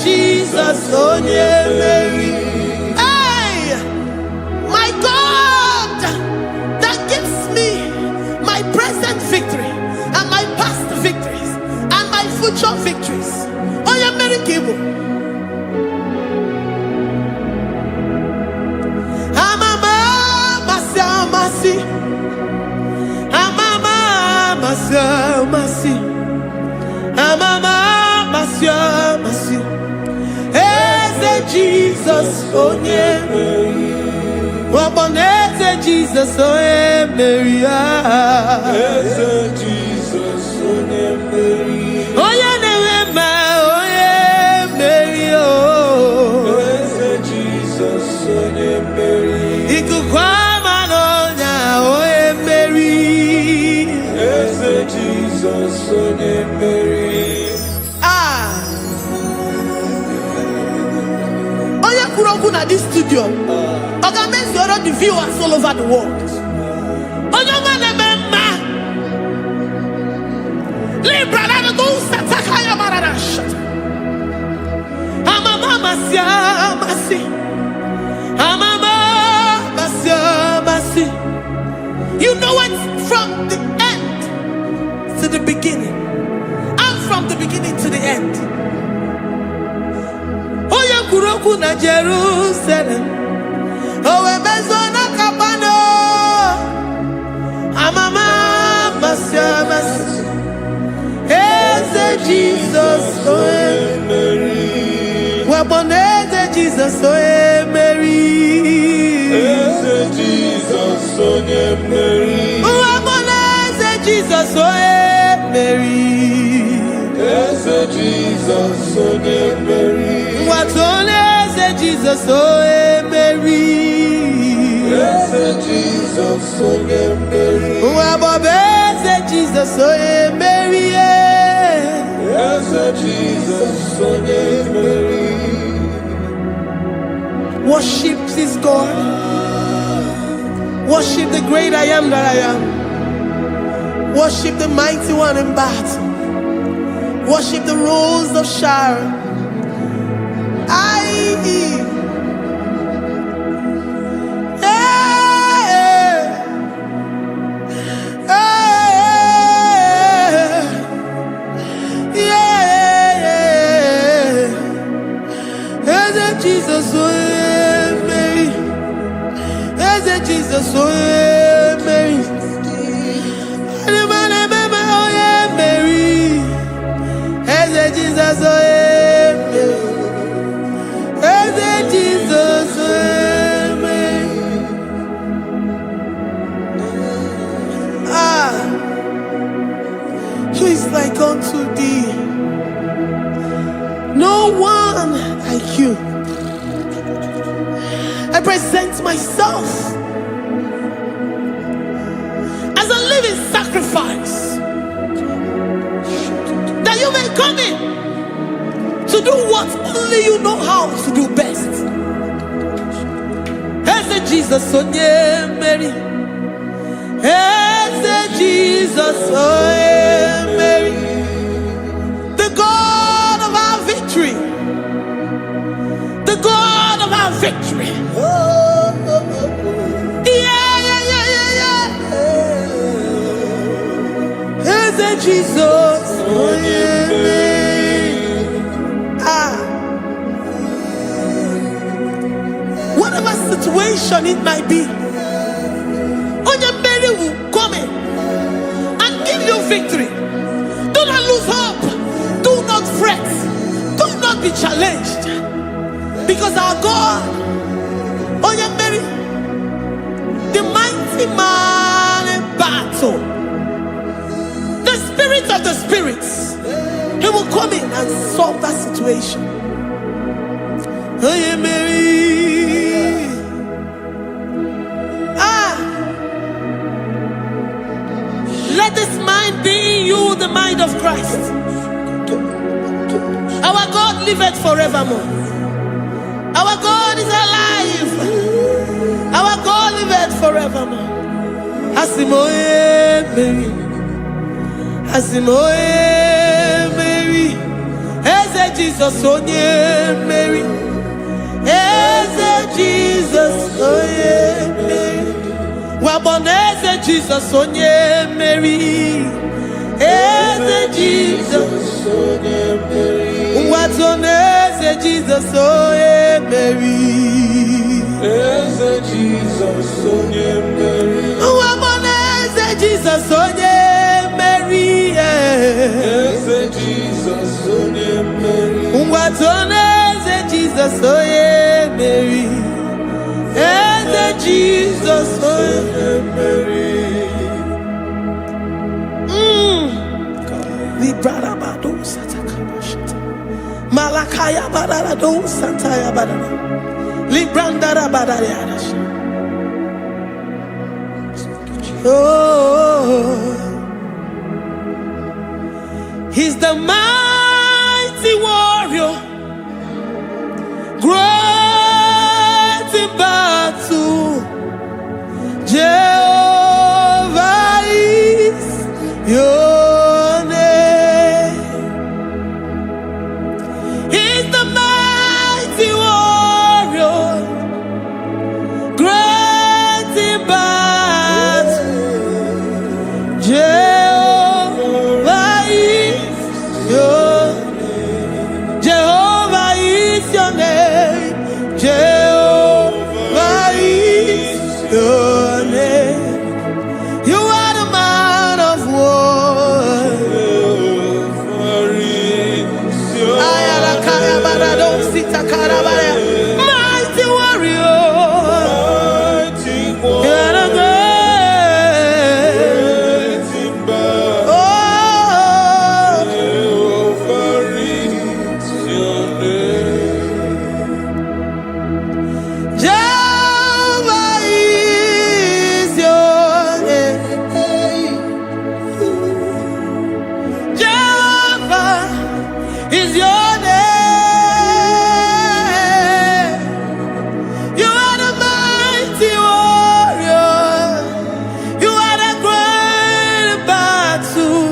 Jesus, oh yeah, Mary. Hey, my God, that gives me my present victory and my past victories and my future victories. Oh yeah, Mary Igbo. Amama masiamasi, amama masiamasi, amama masiamasi. Jesus, oh yeah, Mary. Jesus, oh yeah, Mary. Jesus, oh yeah, Mary. Oh yeah, Mary. Oh, Jesus, oh yeah, Mary. Ikukwamano oh yeah, Mary. Jesus, oh yeah, Mary. At this studio, organize the viewers all over the world. You know it from the end to the beginning, and from the beginning to the end. Kuroku na Jerusalem, oh ebezona kapano, amama masiamas, eze Jesus, oh Mary, waboneze Jesus, oh Mary, eze Jesus, oh Mary, waboneze Jesus, oh Mary, eze Jesus, oh Mary. What on is Jesus, oh Mary? Yes, Jesus, oh Mary. What is Jesus, oh Mary? Yes, Jesus, oh Mary. Worship this God. Worship the great I am that I am. Worship the mighty one in battle. Worship the rose of Sharon. Jesus, oh Mary. Jesus, oh yeah, Mary. Oh yeah, Mary. Jesus, oh yeah, Mary. Jesus, oh yeah, Mary. Who is like unto thee? No one like you. I present myself as a living sacrifice, that you may come in to do what only you know how to do best. Hey, Jesus, oh yeah, Mary. Hey, Jesus, oh yeah, Mary. The God of our victory. The God of our victory. Hey, Jesus, oh yeah, Mary. Whatever situation it might be, Mary will come in and give you victory. Do not lose hope. Do not fret. Do not be challenged. Because our God, Mary, the mighty man in battle, the spirit of the spirits, he will come in and solve that situation. Mary. Let this mind be in you, the mind of Christ. Our God liveth forevermore. Our God is alive. Our God liveth forevermore. Asimoye Mary. Asimoye Mary. Eze Jesus onye Mary. Eze Jesus onye Mary. Waboneze Jesus onye Mary. Eze Jesus onye Mary. Watoneze Jesus onye Mary. Eze Jesus onye Mary. Waboneze Jesus onye Mary. Eze Jesus onye Mary. Watoneze Jesus onye Mary. Eze Jesus onye Mary. Librarabado satakabashita. Malakaya bararado santaya barara. Librandara barara. Oh, he's the mighty warrior, great in battle. Jehovah is your name. He's the mighty warrior, great in battle. Jehovah is your name. Jehovah is your name. Jehovah is your name. You are the man of war. Mighty warrior. You are the great. Oh, Jehovah is your name. Jehovah is your name. Jehovah is your name. You are the mighty warrior. You are the great battle.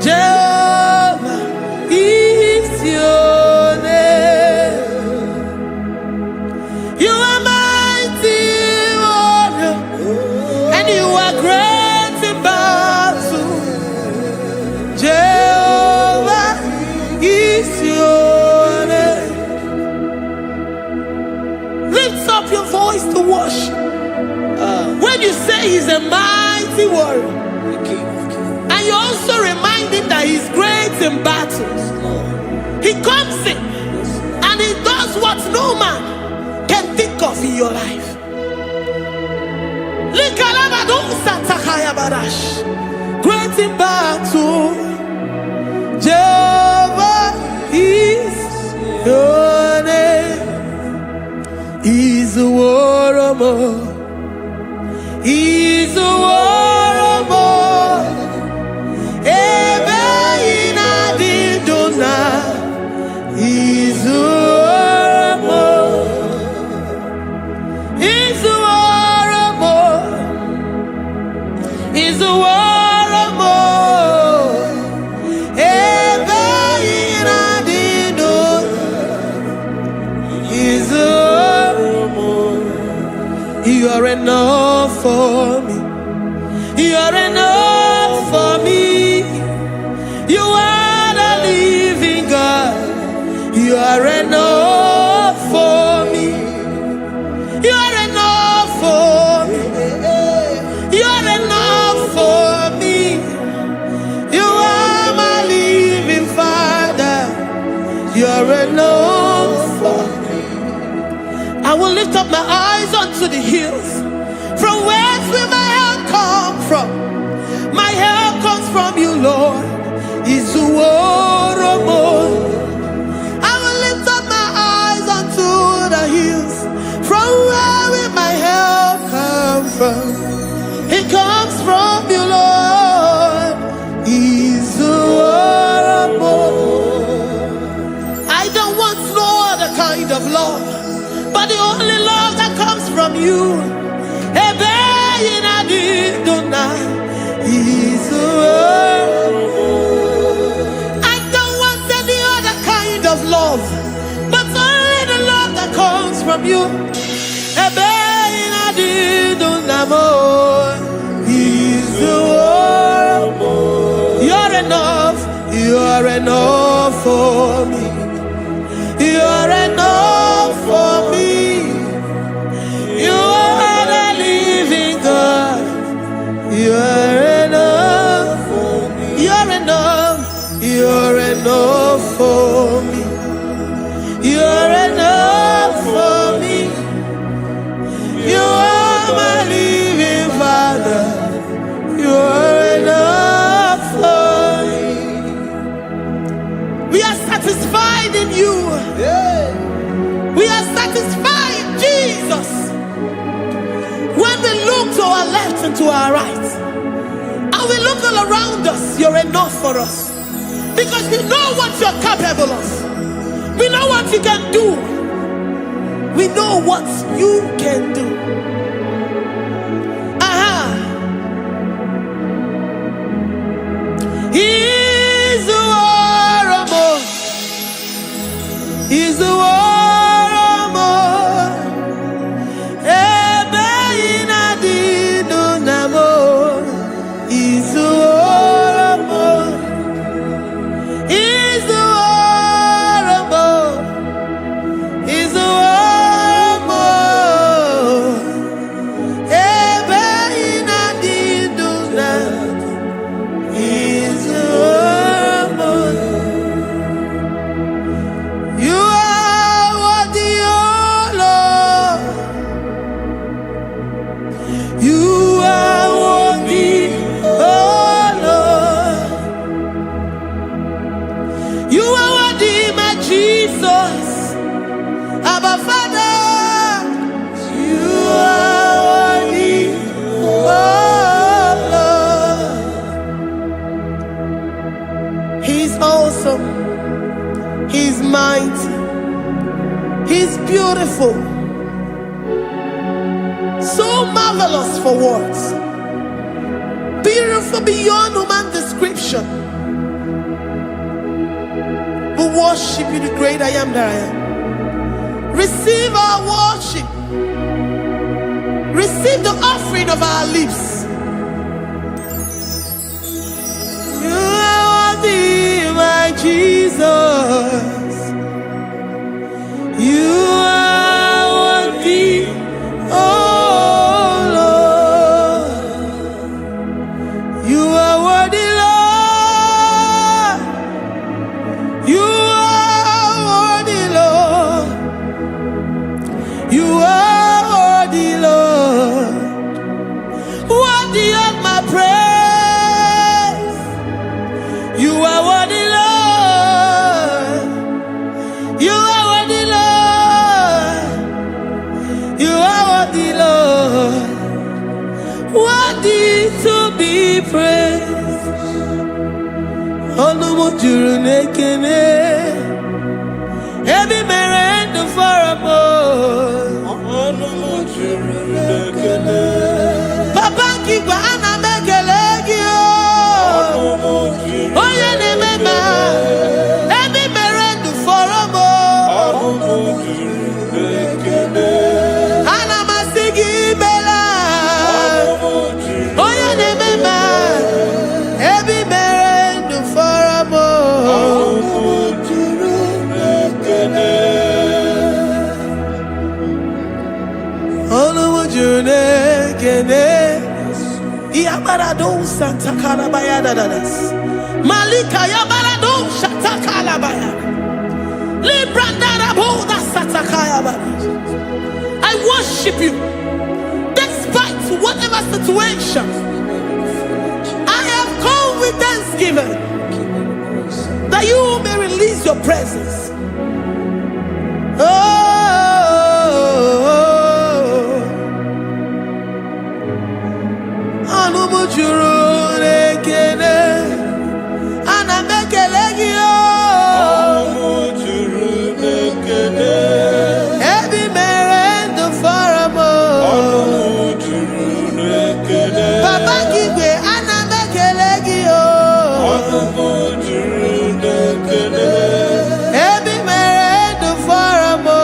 Jehovah is your name. You are mighty warrior, and you are great in battle. Jehovah is your name. Lift up your voice to worship. When you say he's a mighty warrior, and you also remind him that he's great in battles, he comes in and he does what no man can think of in your life. Great in battle, Jehovah is your name. He's a warrior. He's a warrior. Ebe ina di dona. He's a warrior. He's a warrior. He's a warrior. Ebe ina di dona. He's a warrior. You are enough for me. You are enough for me. You are the living God. You are enough for me. You are enough for me. You are enough for me. You are my living Father. You are enough for me. I will lift up my eyes unto the hills. From whence will my help come from? My help comes from you, Lord. Is the word of God. I will lift up my eyes unto the hills. From where will my help come from? It comes from you, Lord. Is the word of God. I don't want no other kind of love, but the only love that comes from you. I don't want any other kind of love, but only the love that comes from you. You're enough. You're enough for me. You're enough for me. You are the living God. You are enough for me. You're enough. You're enough for me. You're enough for me. You are my living Father. You are enough for me. We are satisfied in you. We are satisfied in Jesus. When we look to our left and to our right, and we look all around us, you're enough for us. Because we know what you're capable of. We know what you can do. We know what you can do. He's the warrior. He's the warrior. He's mighty. He's beautiful. So marvelous for words. Beautiful beyond human description. We worship you, the great I am that I am. Receive our worship. Receive the offering of our lips. You are worthy, my Jesus. You are worthy, oh You are worthy, Lord, worthy of my praise. You are worthy, Lord. You are worthy, Lord. You are worthy, Lord, worthy to be praised. Onumu juru nekene, ebi mere ndu faramo. Onumu juru nekene, Papa kigwa ana mekelegi o. Onumu juru, oye ne mema, ebi mere ndu faramo. Onumu juru nekene, ana masigi bela. Onumu juru, oye ne mema, ebi mere ndu faramo. Onumu juru nekene, Onumu juru nekene. Yabarado Santa Calabaya dadas. Malika Yabarado Santa Calabaya. Librandara Boda Santa Calabaya. I worship you despite whatever situation. I have come with thanksgiving that you may release your presence. Onumu juru nekene, ana mekelegi o. Onumu juru nekene, ebi mere ndu faramo. Onumu juru nekene, Papa kigwe ana mekelegi o. Onumu juru nekene, ebi mere ndu faramo.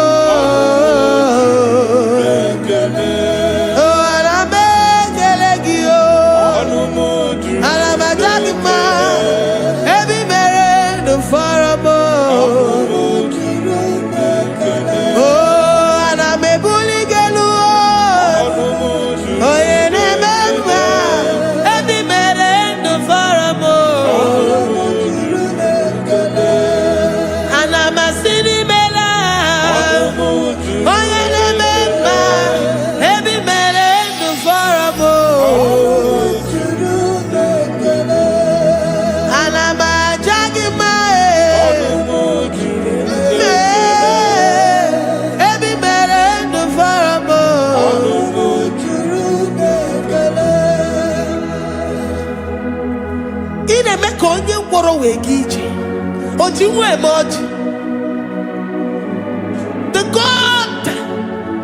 The God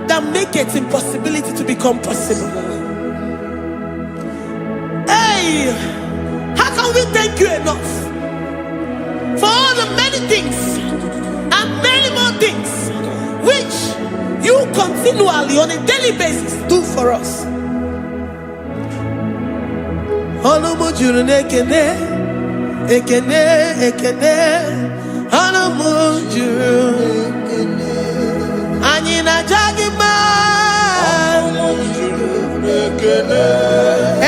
that makes impossibility to become possible. Hey, how can we thank you enough for all the many things and many more things which you continually on a daily basis do for us? Onumu juru nekene, ekene, ekene, Onumu juru nekene, anyina jagima. Onumu juru nekene,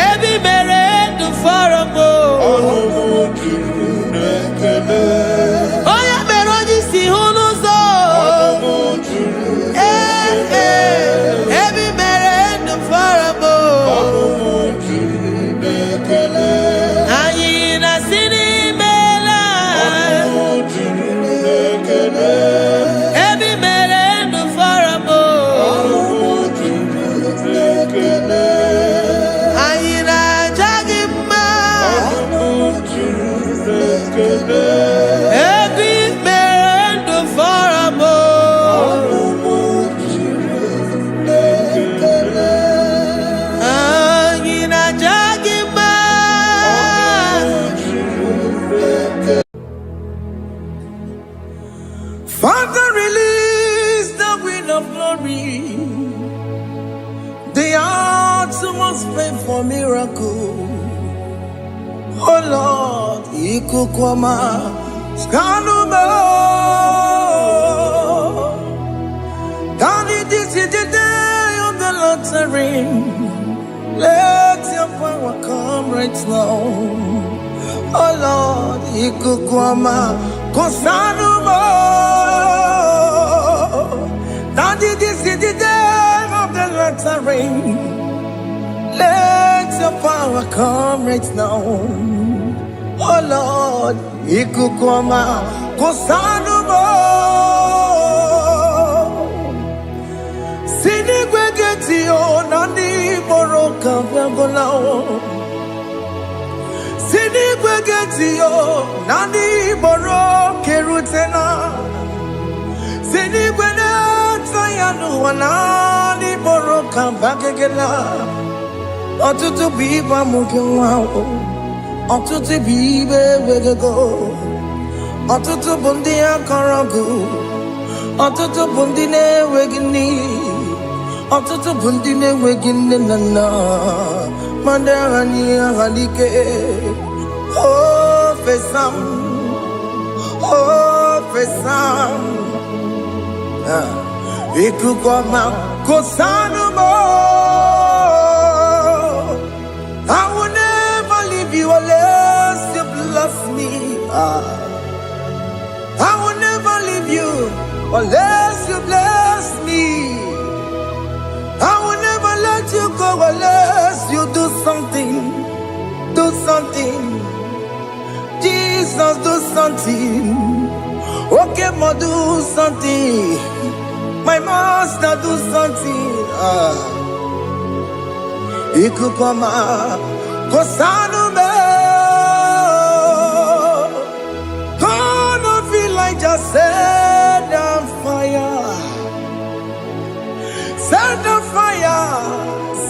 ebi mere ndu faramo. Onumu juru nekene, oya mere oji si hunuzo. Onumu juru nekene, ebi mere ndu faramo. Onumu juru nekene, anyina sini. Father, release the wind of glory. The hearts must pray for miracle. Oh Lord, Ikukwama, Skanuba. Daddy, this is the day of the Lord's ring. Let your power come right now. Oh Lord, Ikukwama, Kosanuba. Daddy, this is the day rain. Let your power come right now. Oh Lord, ikukoma kosanumo. Sinigwegetio nani boroka vangolao. Sinigwegetio nani boroke rutena. Sinigwena tayanu wanani boroka vangegela. Otutu biba mukiwao. Otutu bibe wegego. Otutu bundi akaragu. Otutu bundi ne wegini. Otutu bundi ne wegini nana. Mandahani halike. Oh fesam. Oh fesam. Ikukoma kosanumo. I will never leave you unless you bless me. I will never leave you unless you bless me. I will never let you go unless you do something. Do something. Jesus, do something. Okay, ma, do something. My master, do something. Ikukoma kosanume. Gonna feel like just set on fire. Set on fire.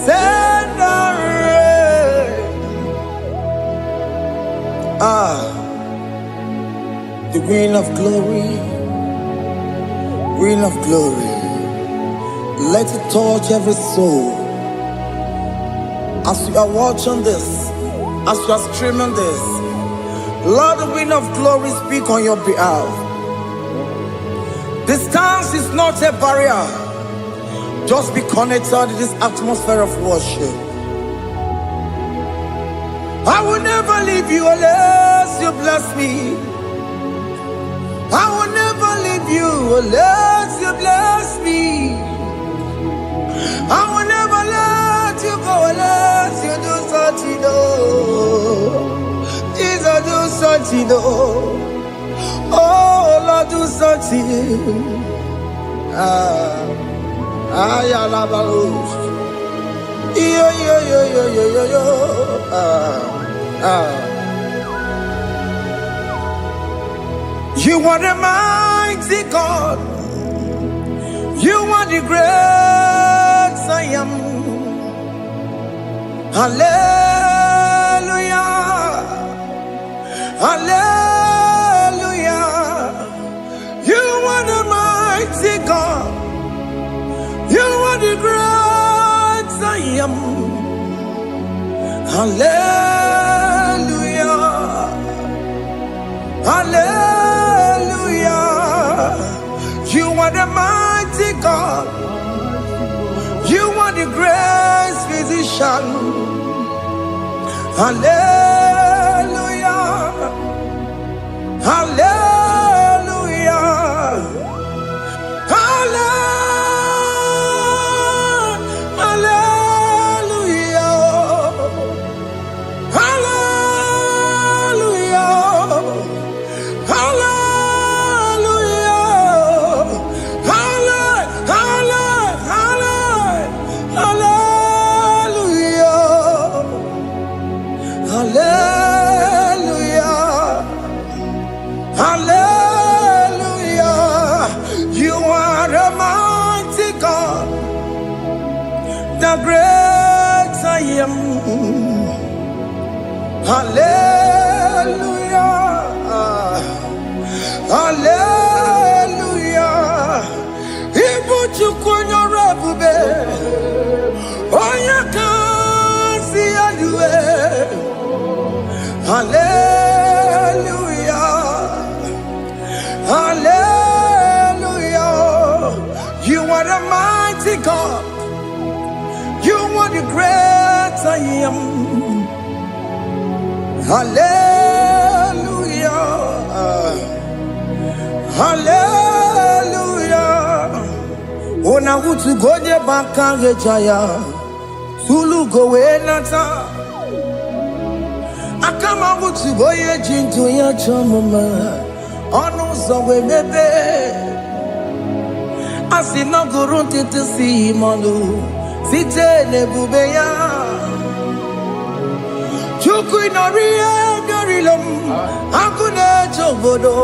Set on rain. The wind of glory. Wind of glory. Let it touch every soul. As you are watching this, as you are streaming this, Lord, the wind of glory speak on your behalf. Distance is not a barrier. Just be connected to this atmosphere of worship. I will never leave you unless you bless me. I will never leave you unless you bless me. I will never let you go unless you do something. Jesus, do something. Oh Lord, do something. Ayalabalos. Yo. You are the mighty God. You are the great I am. Hallelujah. Hallelujah. You are the mighty God. You are the great I am. Hallelujah. Hallelujah. You are the mighty God. You are the great physician. Hallelujah. Hallelujah. Hallelujah. The great I am. Hallelujah. Hallelujah. Ibu chukwanya rabube. Oya kasi aluwe. Hallelujah. Hallelujah. You are the mighty God. You are the great I am. Hallelujah. Hallelujah. na utu gonye baka rejaya Sulu gowe nata Akama utu goye jinto ya chamama Ono zowe mebe Asina gurunti tisi malu Site nebube ya Chuku inoriya garilom Akune chobodo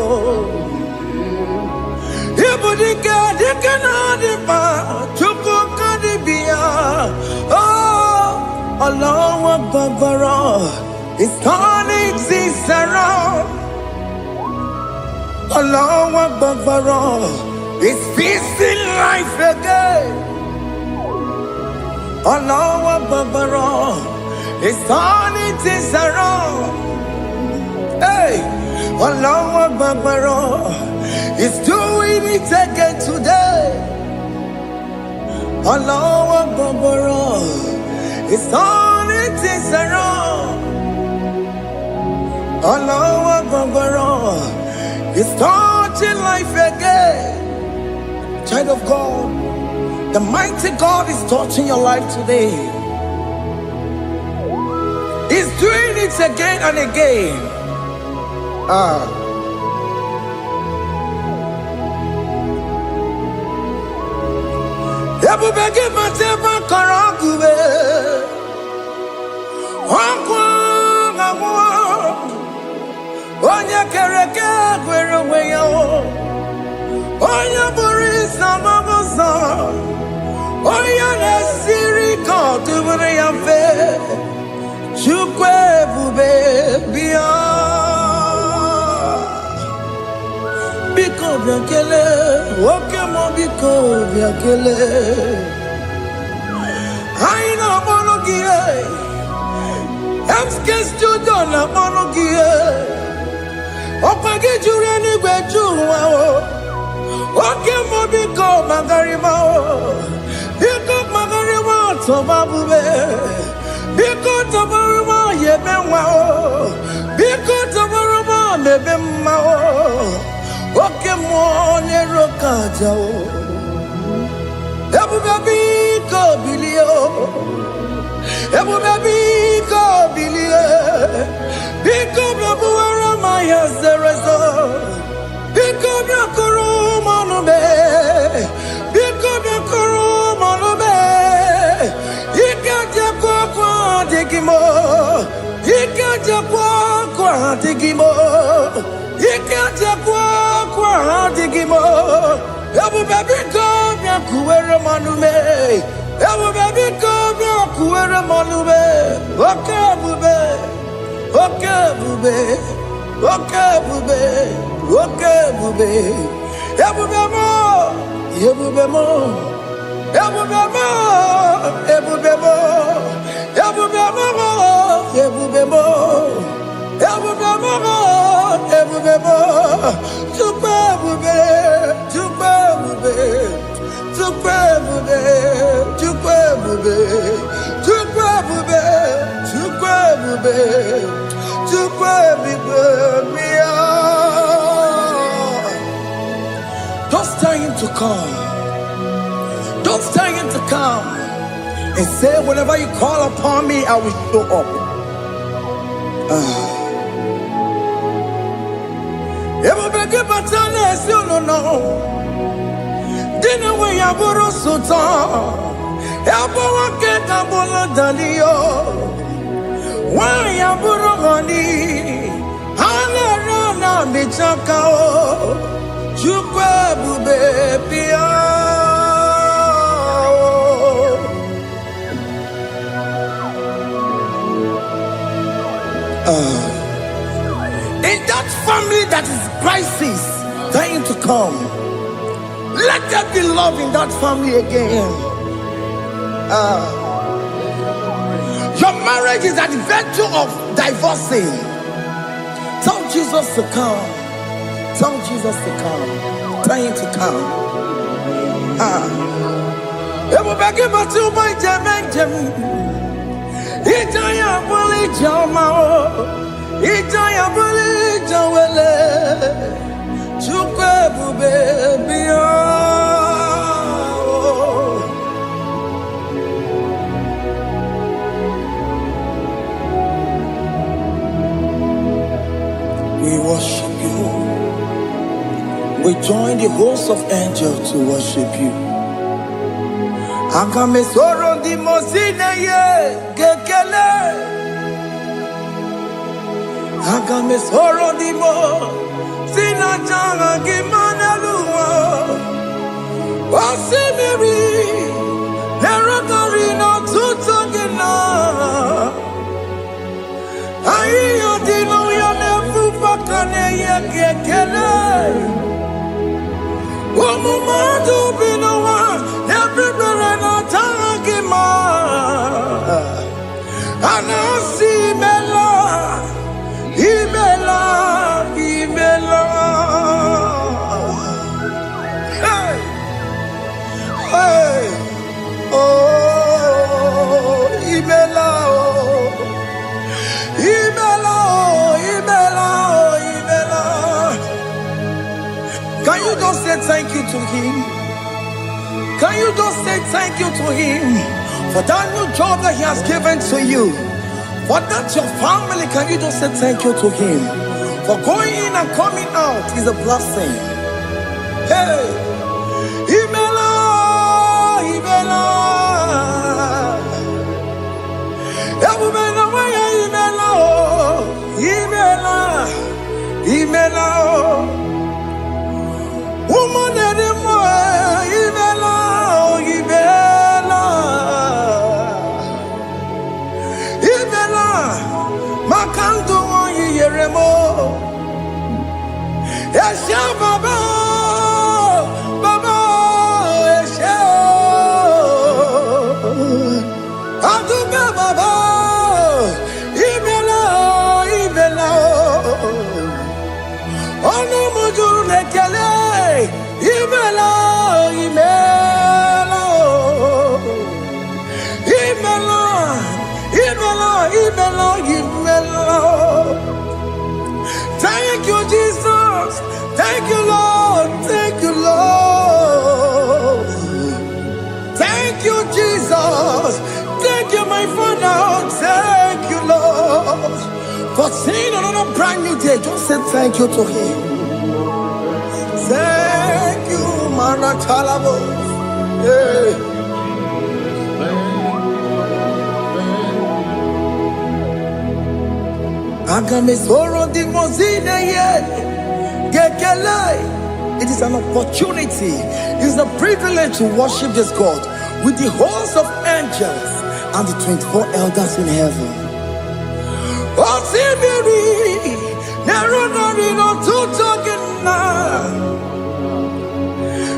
Ibudika dikana dipa Chuku kadibia Oh Allah Akbar It's turning things around Allah Akbar It's feasting life again Allah Akbar It's turning things around Hey Allah Akbar It's doing it again today Allah Akbar It's turning things around Allah Akbar It's touching life again Child of God, the mighty God is touching your life today. He's doing it again and again. Ebubege mateba karagube. Onye kereke gwere onwe ya Onye buri samabosa Onye nesiri kotubure ya mfe Chukwu ebube bia Biko biakele Oke mo biko biakele Aina monogie Emske studio na monogie Opage jure ni gbejuwa Oke mo biko magarima Biko magarima tobabube Biko tobarima yebenwa Biko tobarima mebemma Oke mo neroka jao Ebube biko bilio Ebube biko bilie Biko bebuwara maya zerezo Biko biakuru manube Biko biakuru manube Ikaja kwa digimo Ikaja kwa digimo Ikaja kwa digimo Ebube biko biakuwere manube Ebube biko biakuwere manube Oke bube Oke bube Oke bube Oke bube Ebube mo Ebube mo Ebube mo Ebube mo Ebube mo Ebube mo Ebube mo Ebube mo Tukwe bube Tukwe bube Tukwe bube Tukwe bube Tukwe bube Tukwe bube Tukwe bube Don't stay him to come. Don't stay him to come. And say, whenever you call upon me, I will show up. Everybody but you no. Dinner way I borrow sultan. Elbow get a bullet dalio. Why I borrow money? I never know me chakao. Chukwe bube pia In that family that is crisis trying to come, let there be love in that family again. Your marriage is at the verge of divorcing. Tell Jesus to come. Tell Jesus to come. Tell him to come. It will beg him to my Jemen. Itaya bully Jamao. Itaya bully Jawele. Chukwe baby. We join the host of angels to worship you. Agame soro di mosine ye gekele. Agame soro di mo sina janga gimana luwa. Wasimiri nerokari no tutogina. Ayo dino ya nefu fakane ye gekele. Omumadu binowa everywhere na tagima. Anasi mela, imela, imela. Hey, hey, oh, imela, oh, imela, oh, imela, oh, imela. Can you just say thank you to him? Can you just say thank you to him for that new job that he has given to you? For that your family, can you just say thank you to him? For going in and coming out is a blessing. Hey, Imela, Imela, Imela, Imela, woman anymore, Imela, Imela, Imela, Makanto Yeremo, Esha Baba, Baba, Esha, Aduba Baba, Imela, Imela, Ono Mujur Nekele. Imela, Imela, Imela, Imela, Imela, Imela. Thank you, Jesus. Thank you, Lord. Thank you, Lord. Thank you, Jesus. Thank you, my Father. Thank you, Lord. For seeing another brand new day, just say thank you to him. Thank you, Manatalabo. Yeah. Agame soro di mozine ye gekele. It is an opportunity. It is a privilege to worship this God with the host of angels and the 24 elders in heaven. Osimiri nerunari no tutogina.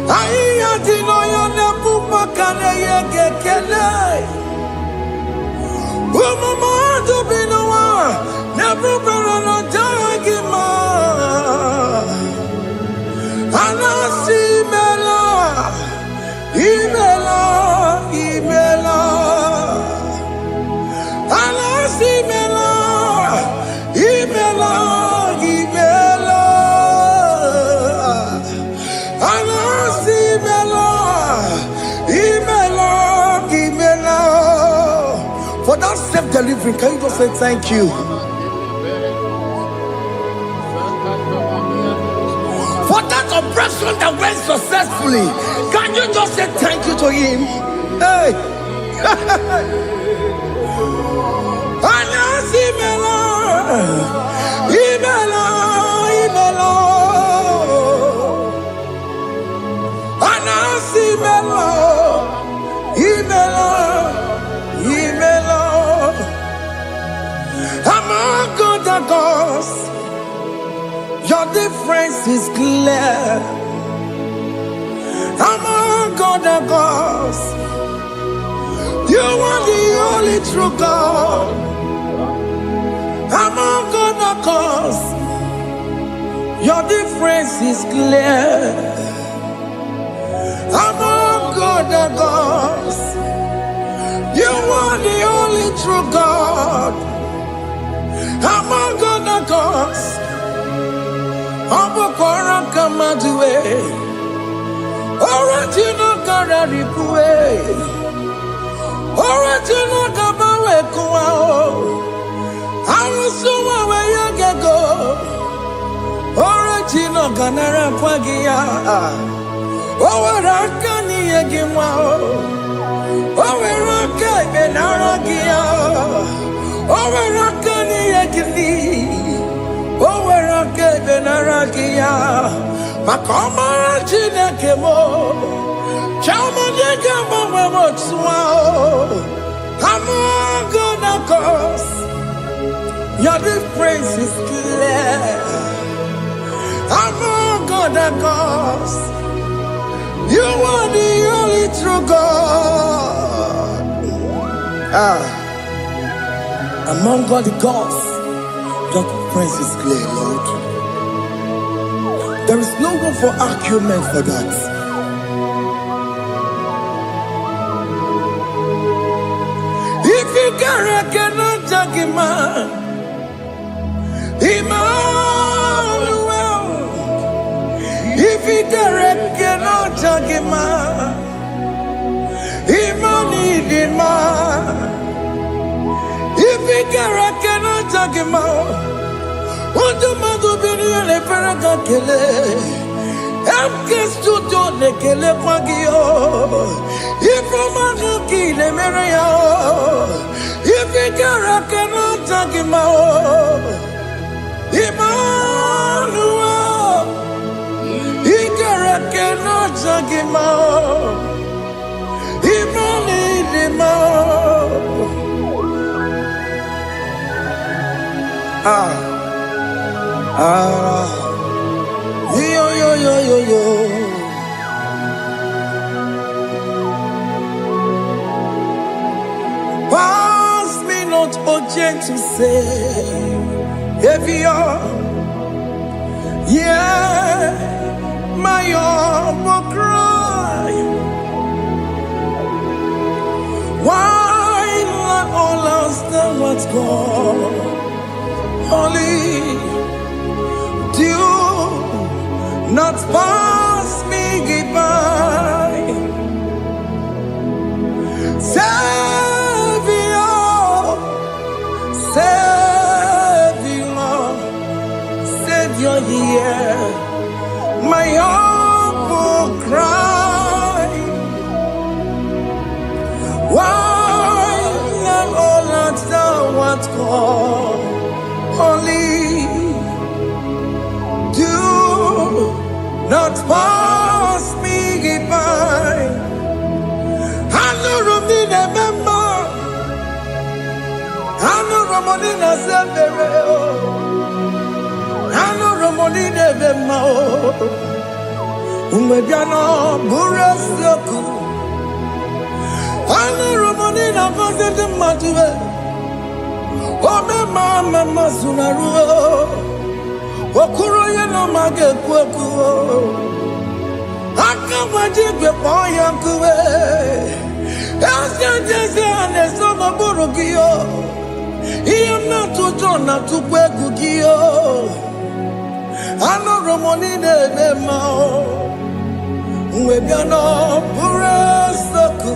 Aiya dino ya nefu makane ye gekele. Umamadu binowa nefu berano jagima. Anasi mela, imela, imela. Anasi mela, imela, imela. Anasi mela, imela, imela. For that self-delivery, can you just say thank you? For that operation that went successfully, can you just say thank you to him? Hey! Anasi mela, imela, imela. Anasi mela, imela, imela. Among other gods, your difference is clear. Among other gods, you are the only true God. Among other gods, your difference is clear. Among other gods, you are the only true God. Among other gods, Abokora Kamadue, original Kararipue, original Kabawe Kuao, Arusuma where you go, original benara kwagia. Oweraka ni egimwa. Oweraka benara gia. Oweraka ni egili. Oweraka benara gia. Makoma Chineke mo. Chama nega mo motswa. I'm all gonna cause. Your praise is clear. I'm all gonna cause. You are the only true God. Among all the gods, your praise is clear, Lord. There is no room for argument for that. If you cannot judge him, Emmanuel. If you cannot judge him, Emmanuel. If you cannot judge him, what do you do? Le paraga kele, emkestu do le kele pagio. Ifromaga kile mereya. Ifikara cannot take him out. Emmanuel. Ikara cannot take him out. Yo. Pass me not, oh gentle Savior. Yeah, my humble cry. Why not all else than what's gone? Only do not pass me by. Savior, hear my humble cry. Why not all that thou art called? Only do not pass me by. I know Romina member. I know Romonina Severo. I know Romonina Bemao. Umebiano Burasoku. I know Romonina Vaset Matue. Oh, Mama Sunaru. Okuro yeno mage kweku. Akawaji gwe poya kuwe. Jese anesono burugiyo. Iyo na tujona tukweku giyo. Ano romoni nebe mao. Uwebiano pure soku.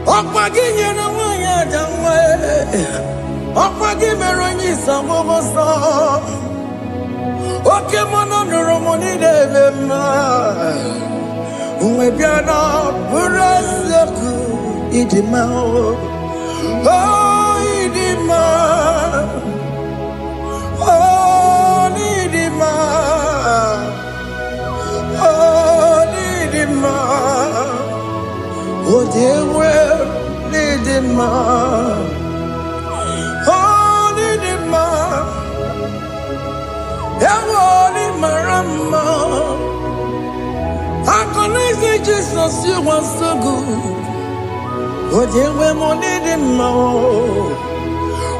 Okpagi nyena wanya jamwe. Okpagi meronyi samomoso. Oke mono romoni nebe mao. Uwebiano pure soku. Idimao. Oh, idima. Oh, idima. Oh, idima. Oh, dewe, idima. Oh, idima. Ewo imarama. I connect Jesus, you are so good. Oh, dewe, idima.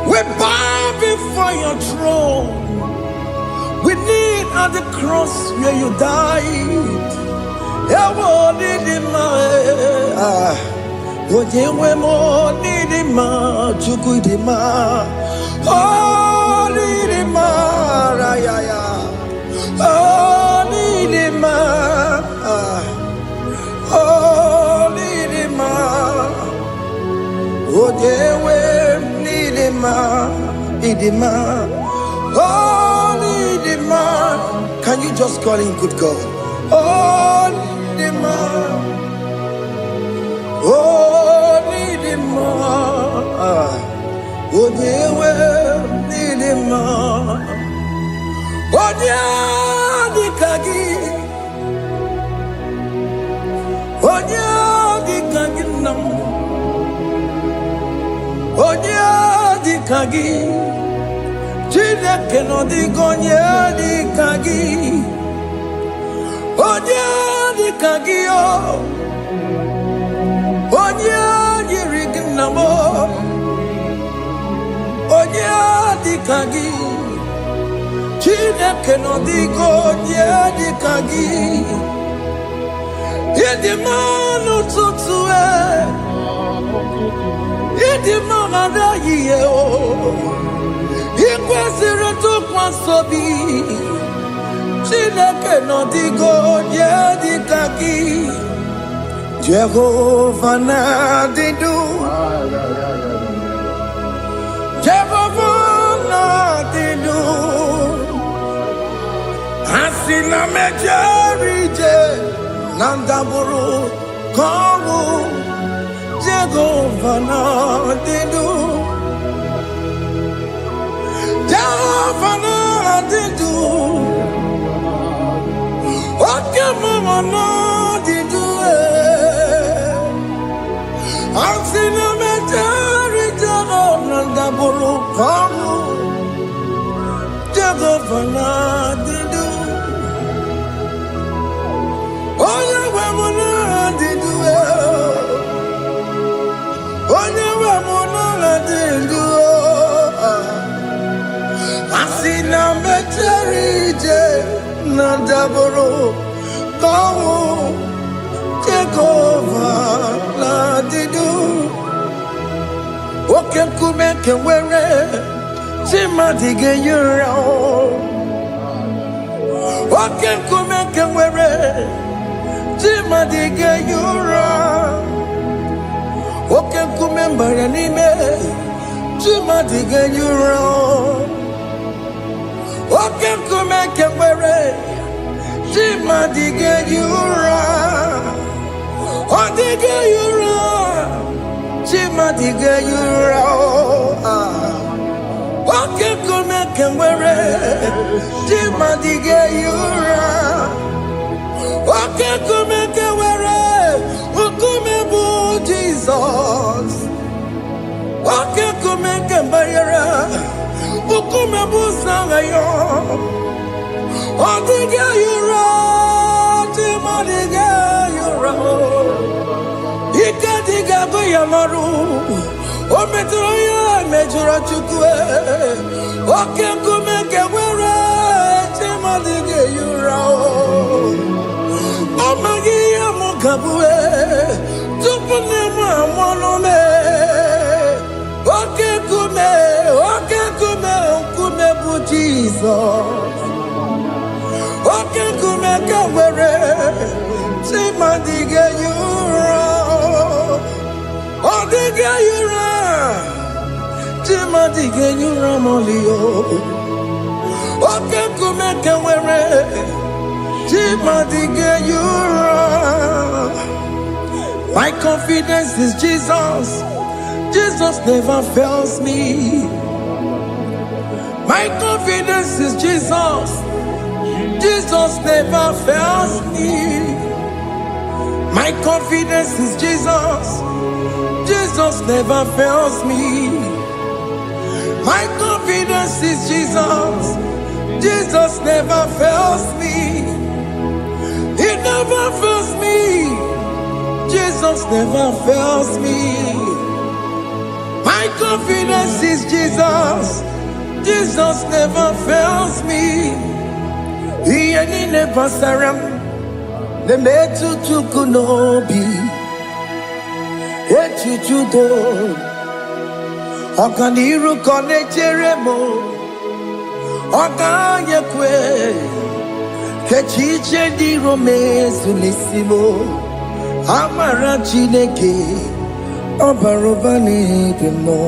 We bow before your throne. We need at the cross where you died. Ewo idima. Ojewe mo nidima, chukudima. Oh, nidima, rayaya. Oh, nidima. Oh, nidima. Ojewe nidima, idima. Oh, nidima. Can you just call him good God? Oh, Nidima. Oh, Nidima. Oh, Dewe, Nidima. Oh, Dikagi. Oh, Dikagi nam. Oh, Dikagi. Chineke no digonye Dikagi. Onye Dikagi o. Onye yiri gị nna m. Onye Dikagi. Chineke no digonye Dikagi. Ịdị mma n'ụtụtụ ịdị mma n'ehihie o. Ikwesịrị ntụkwasị obi. Chineke nọ dịgo onye dịka gị. Jehova na-adịdu. Jehova na-adịdu. Asị na mejere ije na ndagwurugwu ka ọnwụ. Jehova na-adịdu. Jehova na-adịdu. Oke mama na-adịdu. Asị na mejere ije na ndagwurugwu ka ọnwụ. Jehova na-adịdu. Onye nwe m na-adịdu. Onye nwe m na-adịdu. Asị na mejere ije na ndagwurugwu ka ọnwụ. Jehova na-adịdu. Oke nkume nke nwere chi mmadụ ga-eyi ụra. Oke nkume nke nwere chi mmadụ ga-eyi ụra. Oke nkume mbara n'ime chi mmadụ ga-eyi ụra. Oke nkume nke nwere chi mmadụ ga-eyi ụra. Ọ dịghị eyi ụra chi mmadụ ga-eyi ụra. Oke nkume nke nwere chi mmadụ ga-eyi ụra. Oke nkume nke nwere nkume bụ Jizọs. Oke nkume nke mbara nkume bụ Sanga ya. Ọ dịghị eyi ụra chi mmadụ ga-eyi ụra. Ike dịghị agụ ya n'ọrụ. O metụrụ ya mejọrọ Chukwu. Oke nkume nke nwere chi mmadụ ga-eyi ụra. Ọ maghị ihe m ga-abụ tupu nne m amụọ m. Oke nkume nkume bụ Jizọs. Oke nkume nke nwere chi mmadụ ga-eyi ụra. Ọ dịghị eyi ụra chi mmadụ ga-eyi ụra ma ọlị. Oke nkume nke nwere chi mmadụ ga-eyi ụra. My confidence is Jesus. Jesus never fails me. My confidence is Jesus. Jesus never fails me. My confidence is Jesus. Jesus never fails me. My confidence is Jesus. Jesus never fails me. He never fails me. Jesus never fails me. My confidence is Jesus. Jesus never fails me. He ain't never saram. The metu tukunobi. Echuchudo. Okaniru konecheremo. Okanyekwe. Kechiche di romezu nisimo. Amara Chineke. Obarobani demo.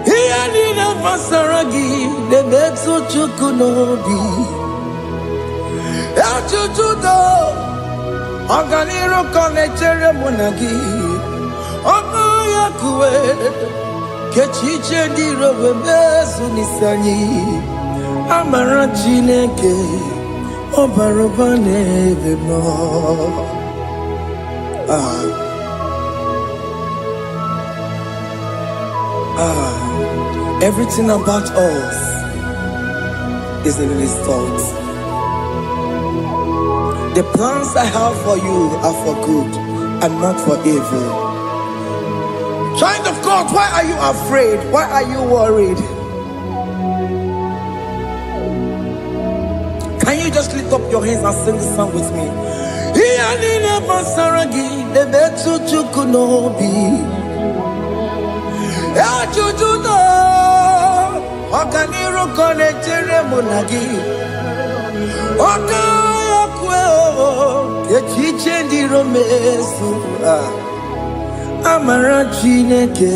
He ain't pasaragi de metsu chukunobi. Achuchudo Oganiro konechere monagi. Oya kuwe kechiche dirowe besu nisani. Amara Chineke obaroba neve no. Everything about us is in His thoughts. The plans I have for you are for good and not for evil. Child of God, why are you afraid? Why are you worried? Can you just lift up your hands and sing this song with me? Oganiro konechere monagi. Okaya kweo kechiche ndiro mesu. Amara Chineke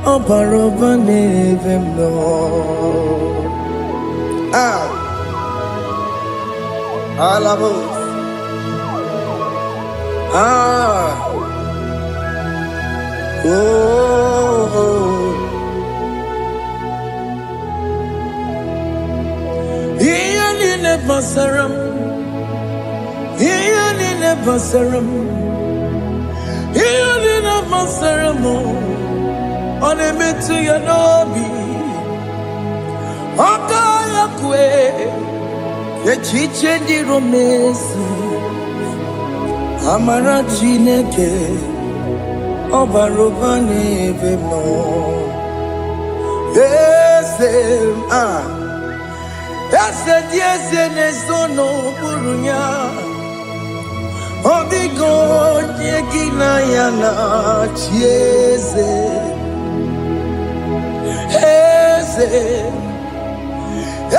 obaroba neve no. Alamos. Basaram, Ianina Basaram, Ianina Basaramo, on a metu yanobi, Okayakwe, Kechiche di Romesu, Amara Chineke, Obarobane Vemo, yes, Ese dieze ne sono burunya. Odigo nyegina yana chieze.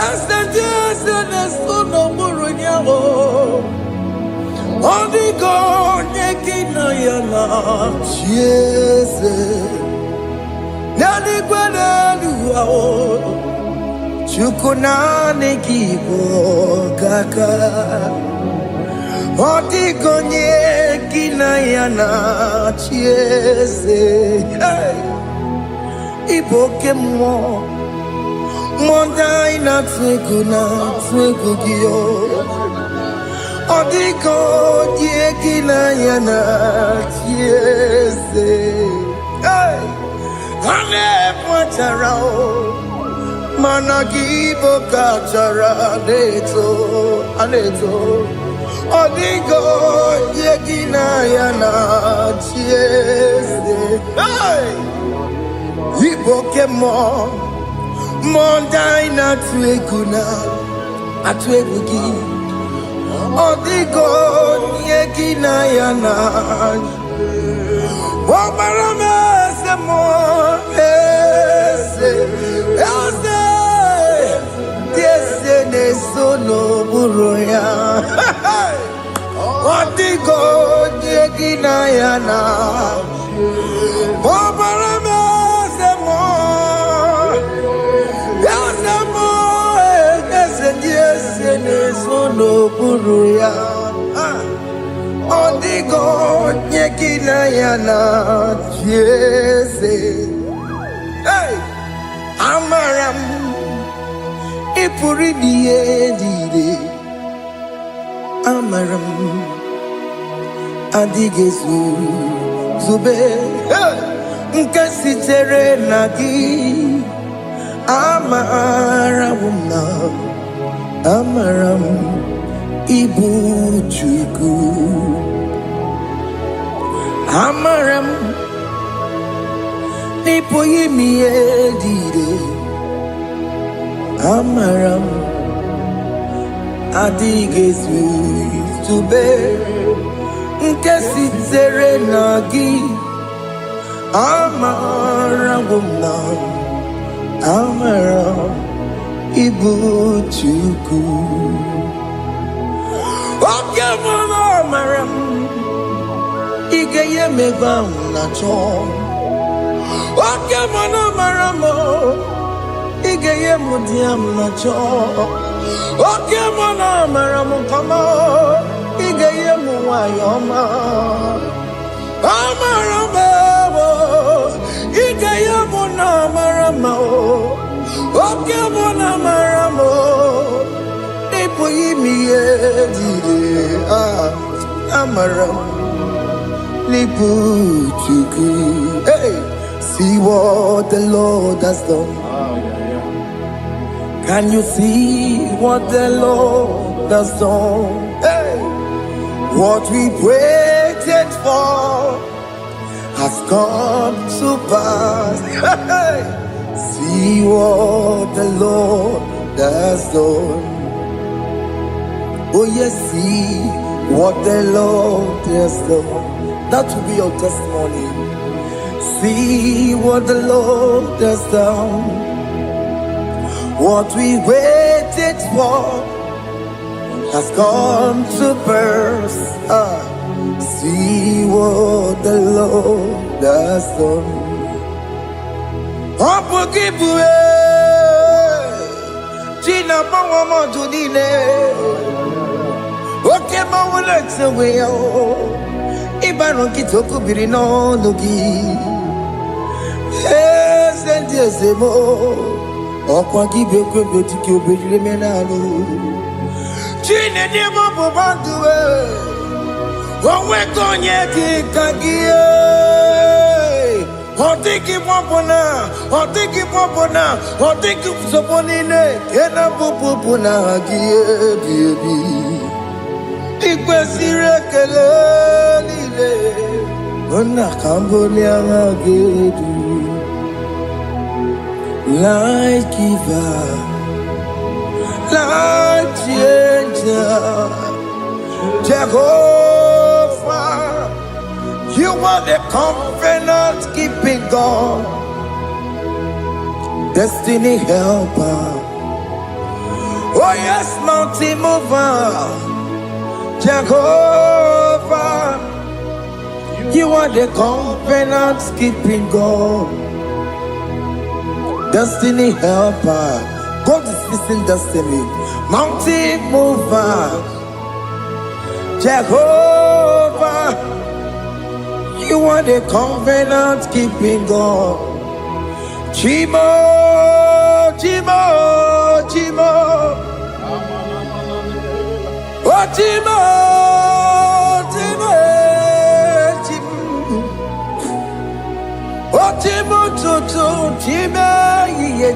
Ese dieze ne sono burunya. Odigo nyegina yana chieze. Nani kwene luwa. Chukunane kibo kaka. Odigonye kinayana chiese. Iboke mo. Monda ina tweguna twegugio. Odigonye kinayana chiese. Ane patarao. Managibo kachara aneto Odigo yegina yana chiese. Iboke mo Mondai na tweguna atwegugi. Odigo yegina yana Wabarame se mo sono buroya. Odigo yegina yana. Obarame semo. Yasemo yesene sono buroya. Odigo yegina yana chiese. Amaram Ipuri diye Amaram Adigezu Zube Nkasitere nagi Amaramuna Amaram Ibu Chuku Amaram Nipoyi miedide Amaram Adigezu Zube Nkasitere nagi Amaramuna Amaram Ibu Chuku Okemana Amaram Igeye megba na cho Okemana Maramo Igeye mudiam na cho. Oke mona maramu kama. Igeye muwayoma. Amarama. Igeye mona marama. Oke mona maramo. Nipo yimiye dide. Amaram. Nipo chuku. Hey. See what the Lord has done. Can you see what the Lord has done? Hey, what we waited for has come to pass. Hey, see what the Lord has done. Oh yes, see what the Lord has done. That will be your testimony. See what the Lord has done. What we waited for has come to pass. See what the Lord has done. Gina Bawa Judine. Okay, Mawalex away. Ibano Kitoku Birino Nogi. Yes, and yes, more. Okwa gibe kwebe tiki obedile menalo. Chine ni mobo banduwe. Onwe konye kikagie. Otiki popona, otiki popona, otiki soponine. Kena popona agie biebi. Ikwe sirekele lile. Ona kambole agedu. Light giver, light changer, Jehovah, you are the covenant keeping God, destiny helper. Oh yes, mountain mover, Jehovah, you are the covenant keeping God. Destiny helper, God is fixing destiny. Mountain mover, Jehovah, you are the covenant keeping God. Chimo, Chimo, Chimo, oh Chimo, Chimo, Chimo, oh Chimo, Chimo, Chimo.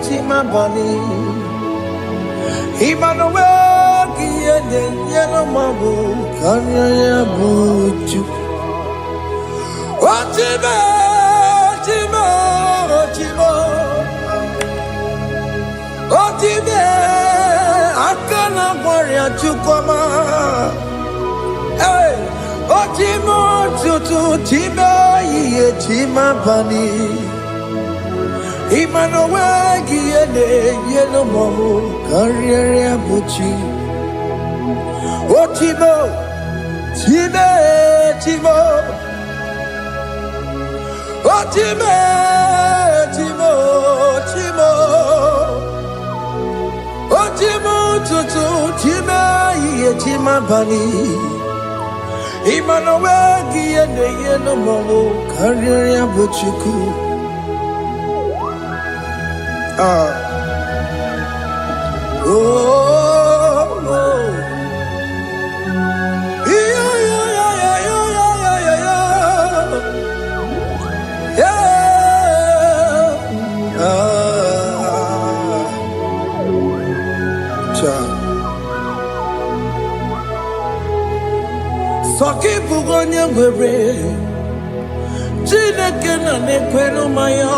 Chima bani Emmanuel kiyende yeno mabu kanya ya buchu. Chima, Chima, Chima, Chima, akana warrior chukoma. Hey, Chima, Chuchu, Chima, ye Chima bani. Emmanuel Giene Yeno Momo Carriere Buchi. Oh Timo, Time, Timo. Oh Time, Timo, Timo. Oh Timo, Tutu, Time, Ye Tima Bani. Emmanuel Giene Yeno Momo Carriere Buchiku. Oh, oh, yeah, yeah, yeah, yeah, yeah, yeah, yeah, Soki bugonye wewe, jine kena nekweno maya.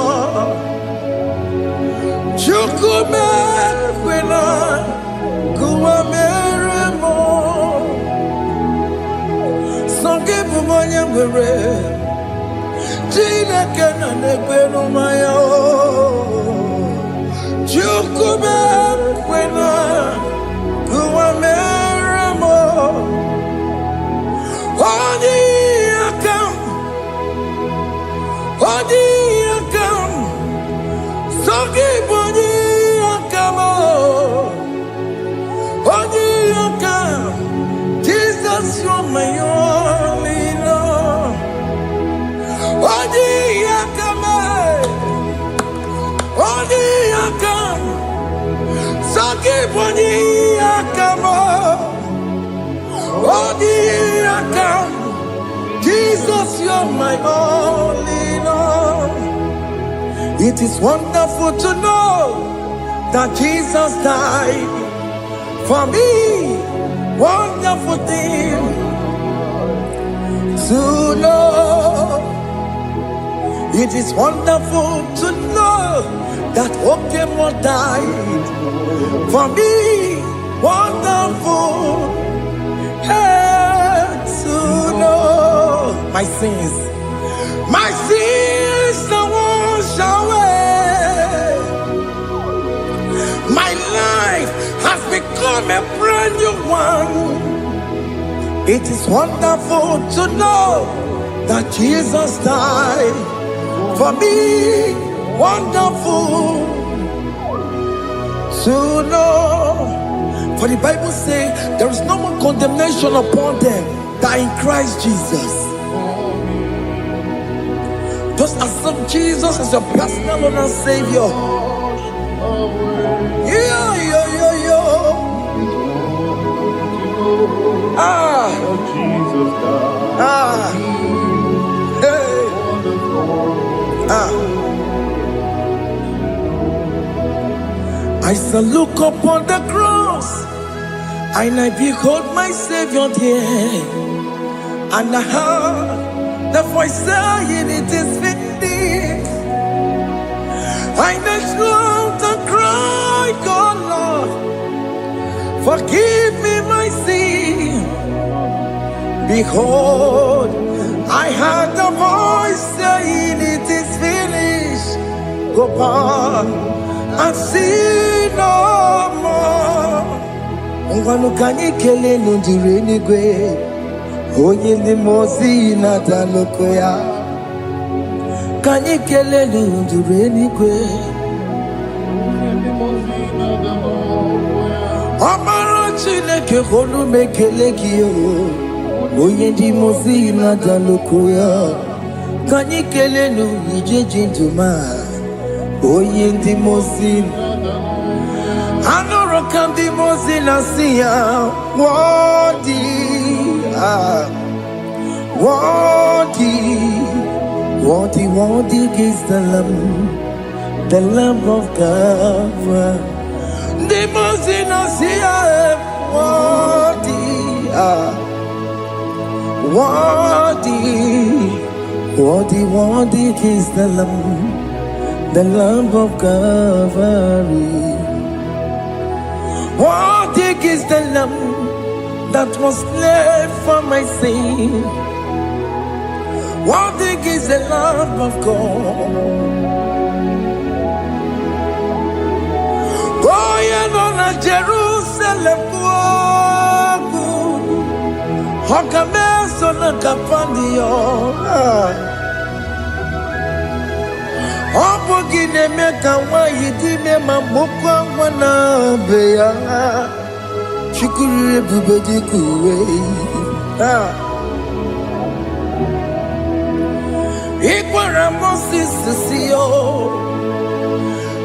Chukume kwena kuwa meremo. Songe bumonya mwere jine kena nekweno maya. Chukume kwena kuwa meremo. Odi akam, Songe boni Only I can. Jesus, you're my all in all. It is wonderful to know that Jesus died for me. Wonderful thing to know. It is wonderful to know that Okemo died for me. Wonderful to know my sins are washed away. My life has become a brand new one. It is wonderful to know that Jesus died for me. Wonderful to know. For the Bible says there is no more condemnation upon them that are in Christ Jesus. Just accept Jesus as your personal Lord and Savior. I shall look upon the cross, and I behold my Savior there, and I heard the voice saying, "It is finished." I knelt and cried, "God, Lord, forgive me my sin." Behold, I heard the voice saying, "It is finished. Go back and sin no more." Ngwanu kanyi kele nundure nigwe, onye ndi mozi na taloko ya. Kanyi kele nundure nigwe, Amara Chineke honu mekele kiyo, onye ndi mozi na taloko ya. Kanyi kele nundure jintuma, onye ndi mozi. Anoro kandi mozi na siya, worthy, worthy is the Lamb of God. The mozi na siya, worthy is the Lamb of Calvary. Worthy is the Lamb that was slain for my sin. Worthy is the Lamb of God. Going on a Jerusalem, Hokameso na kapandio. Opogine meka wa yidime mamukwa wana beya. Chukuru bubedi kuwe. Ikwara Moses siyo.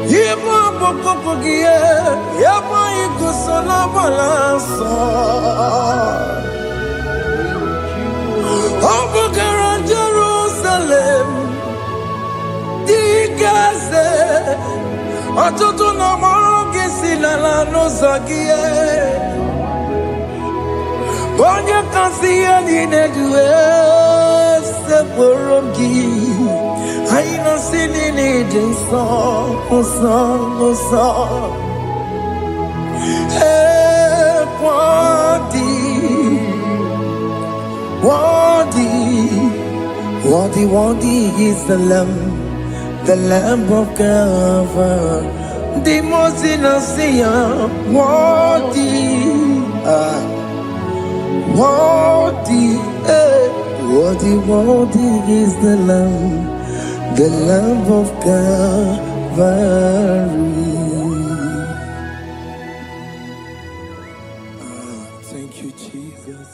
Yema bokopogie. Yema igusola balanso. Opogara Jerusalem. Dikaze Atutu na morongi silala no zagie Bonye kansiya nine duwe Se porongi Haina sinini jinson Osan Worthy is the Lamb of God. The most innocent, worthy is the Lamb of God. Thank you, Jesus.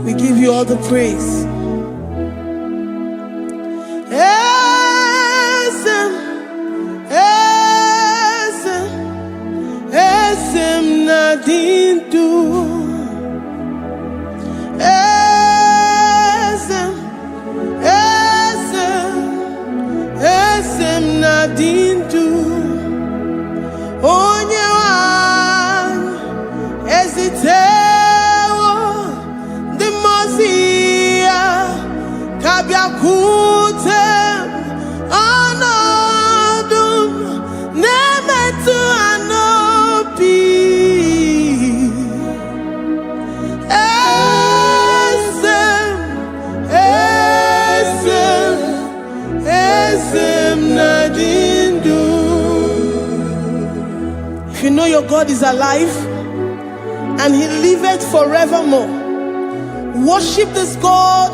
We give you all the praise. Yes, Ezitewo the Mozia Kabiakutem Anodum Nemetu Anopi Esem Nadindu. If you know your God is alive and he liveth forevermore, worship this God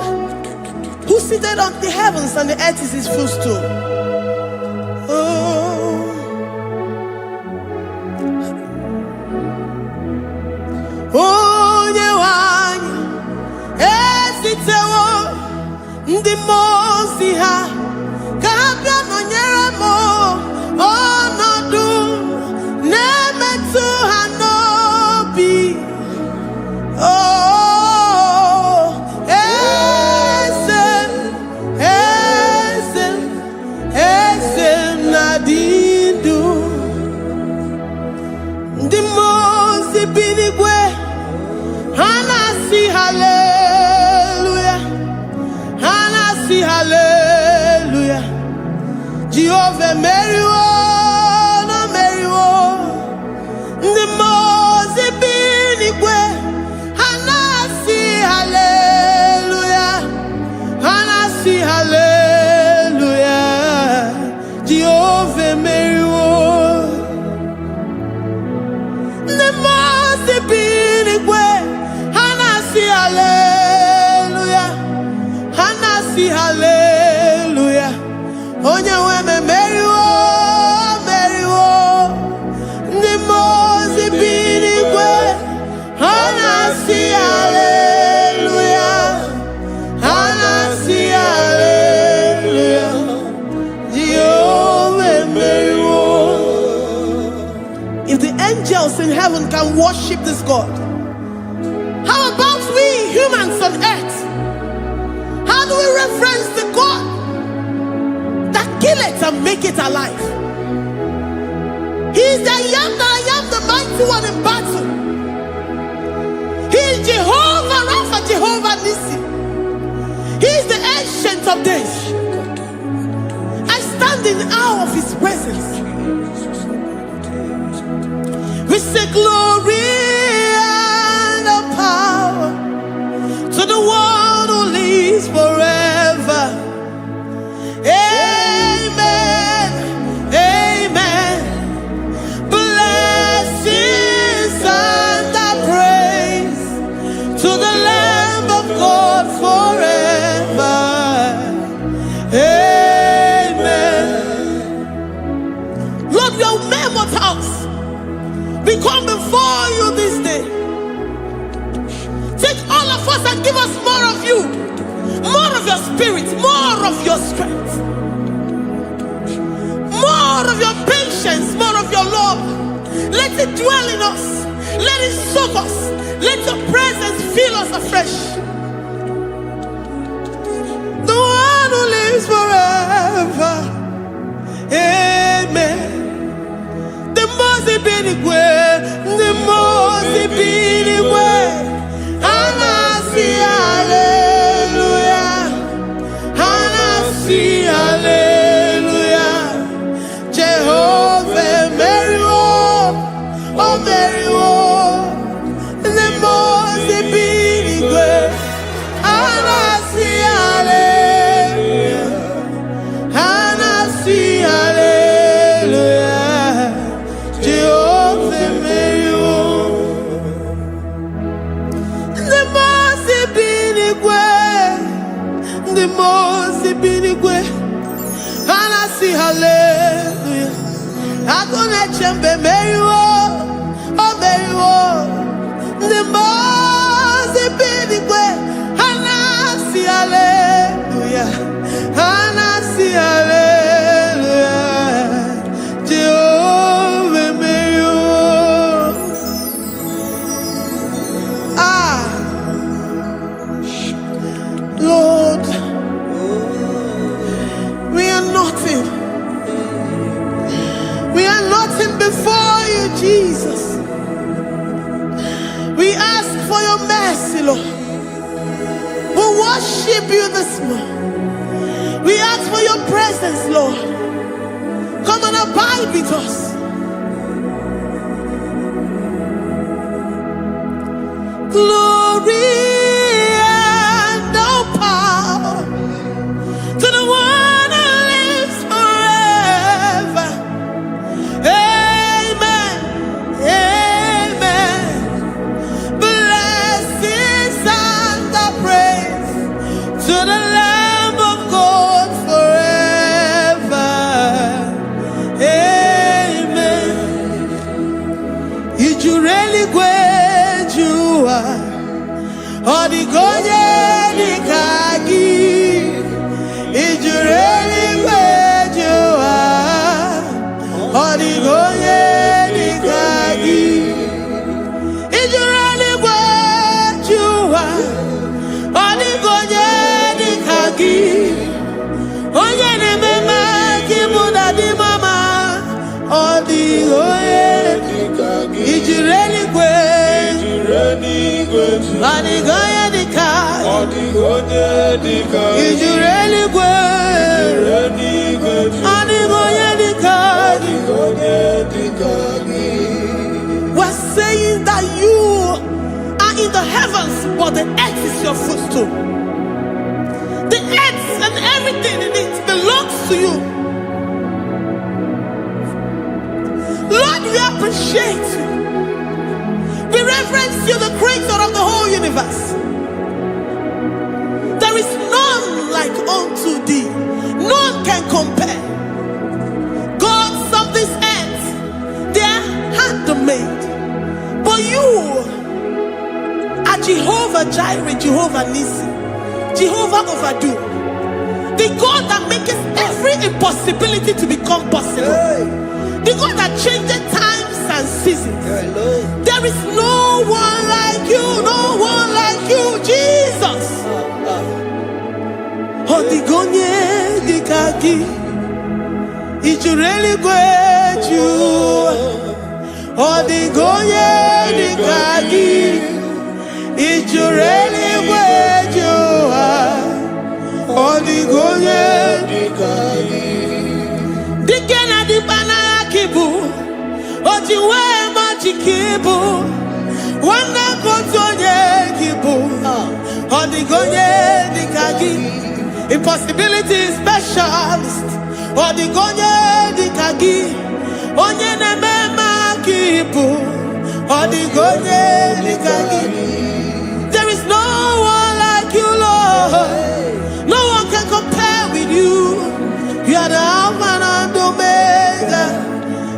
who seated on the heavens and the earth is his footstool. Oh, Nyewanya, Ezitewo, Ndi Mozi ha, Kabia Nonyere mo, Onodu, Nemetu Hanobi. Oh, Esem Nadindu. Ndi Mozi binigwe, Hanasi hallelujah, Hanasi hallelujah. Jehovah Meriwo, no Meriwo. Ndi Mozi binigwe, Hanasi hallelujah, Hanasi hallelujah. Jehovah Meriwo. Ndi Mozi binigwe, Hanasi hallelujah, Hanasi hallelujah. Onye weme Meriwo, Meriwo. Ndi Mozi binigwe, Hanasi hallelujah, Hanasi hallelujah. Jehovah Meriwo. If the angels in heaven can worship this God, how about we humans on earth? How do we reference the God that kill it and make it alive? He is the I am, the mighty one in battle. He is Jehovah Rapha, Jehovah Nissi. He is the ancient of days. I stand in awe of his presence. We say glory and power to the one who lives forever. Amen, amen. Blessings and praise to the Lamb of God forever. Amen. Lord, your mammoth house, we come before you this day. Take all of us and give us more of you, more of your spirit, more of your strength, more of your patience, more of your love. Let it dwell in us. Let it soak us. Let your presence fill us afresh. The one who lives forever. Amen. The Mozi binigwe, the Mozi binigwe. Hanasi hallelujah, Hanasi hallelujah. Jehovah Meriwo, oh Meriwo. The Mozi binigwe, Hanasi hallelujah, Hanasi hallelujah. Jehovah Meriwo. The Mozi binigwe, the Mozi binigwe. Hanasi hallelujah. Agone chembe Meriwo, oh Meriwo. The Mozi binigwe, Hanasi hallelujah, Hanasi hallelujah. Jehovah Meriwo. Lord, we are nothing. We are nothing before you, Jesus. We ask for your mercy, Lord. We worship you this morning. We ask for your presence, Lord. Come and abide with us. Glory and all power to the one who lives forever. Amen. Amen. Blessings and the praise to the Lamb of God forever. Amen. Did you really go? Odigonye nikagi, ijureli wejoa. Odigonye nikagi, ijureli wejoa. Odigonye nikagi, onye nemema kimuda di mama. Odigonye nikagi, ijureli wejoa. Odigonye nikagi, odigonye nikagi, ijureli wejoa. Odigonye nikagi, odigonye nikagi. We're saying that you are in the heavens, but the earth is your footstool. The earth and everything in it belongs to you. Lord, we appreciate you. We reverence you, the creator of the whole universe. There is none like unto thee. None can compare. Gods of this earth, they are handmade. But you are Jehovah Jireh, Jehovah Nissi, Jehovah Overdo. The God that makes every impossibility to become possible. The God that changes times and seasons. There is no one like you, no one like you, Jesus. Odigonye nikagi, ijureli wejoa. Odigonye nikagi, ijureli wejoa. Odigonye nikagi. Dikena dibana kibu, ojiwe majikibu. Wana kotonye kibu, odigonye nikagi. Impossibility specialist, odigonye nikagi. Onye nemema kibu, odigonye nikagi. There is no one like you, Lord. No one can compare with you. You are the Alpha and Omega.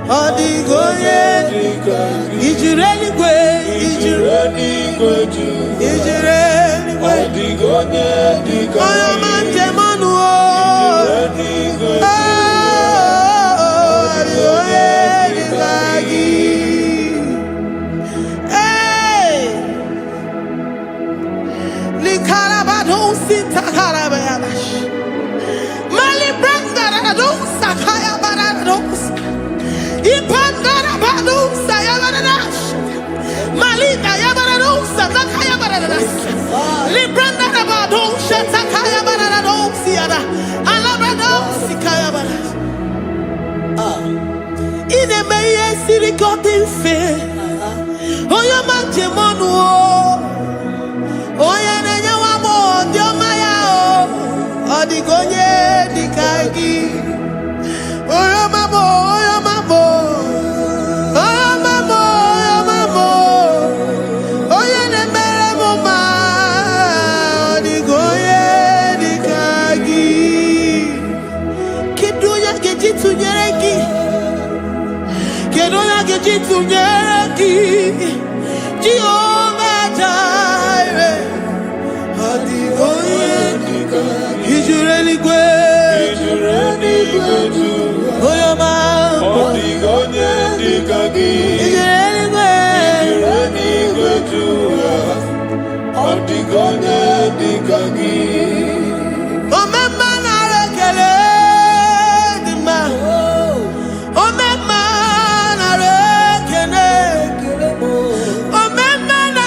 Odigonye nikagi. Ijureli ijureli odigonye nikagi. Oyomanje manuo. Odigonye nikagi. Hey, likarabado sitakarabayabash. Mali branga radon sakaya barados. Ipangarabado sayabaradas. Malita yabaradosa nakaya baradas. Libranda rabado shatakaya barados yada. Alabrados kaya baradas. Ine meye sirikotin fe. Oya manje monuo. Oya nenya wamo ndio maya o. Odigonye nikagi. Oya mamo, oya mamo. Oya mamo, oya mamo. Oya nemere moma. Odigonye nikagi. Kedoya gejitu nyereki. Kedoya gejitu nyereki. Jehovah Jireh. Odigonye nikagi. Ijureli wejoa. Oyoma. Odigonye nikagi. Ijureli wejoa. Odigonye nikagi. Omema na rekele dima. Omema na rekele. Omema na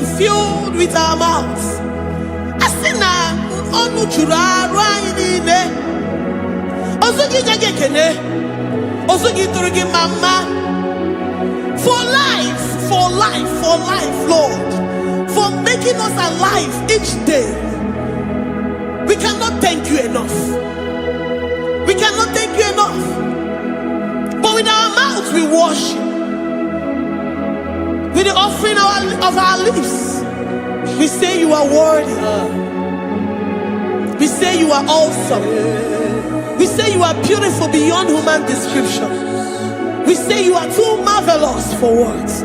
and filled with our mouths. Asina onu chura ruaine. Osugi jagekene. Osugi turugi mama. For life, Lord. For making us alive each day. We cannot thank you enough. We cannot thank you enough. But with our mouths we worship. With the offering of our lips, we say you are worthy. We say you are awesome. We say you are beautiful beyond human description. We say you are too marvelous for words.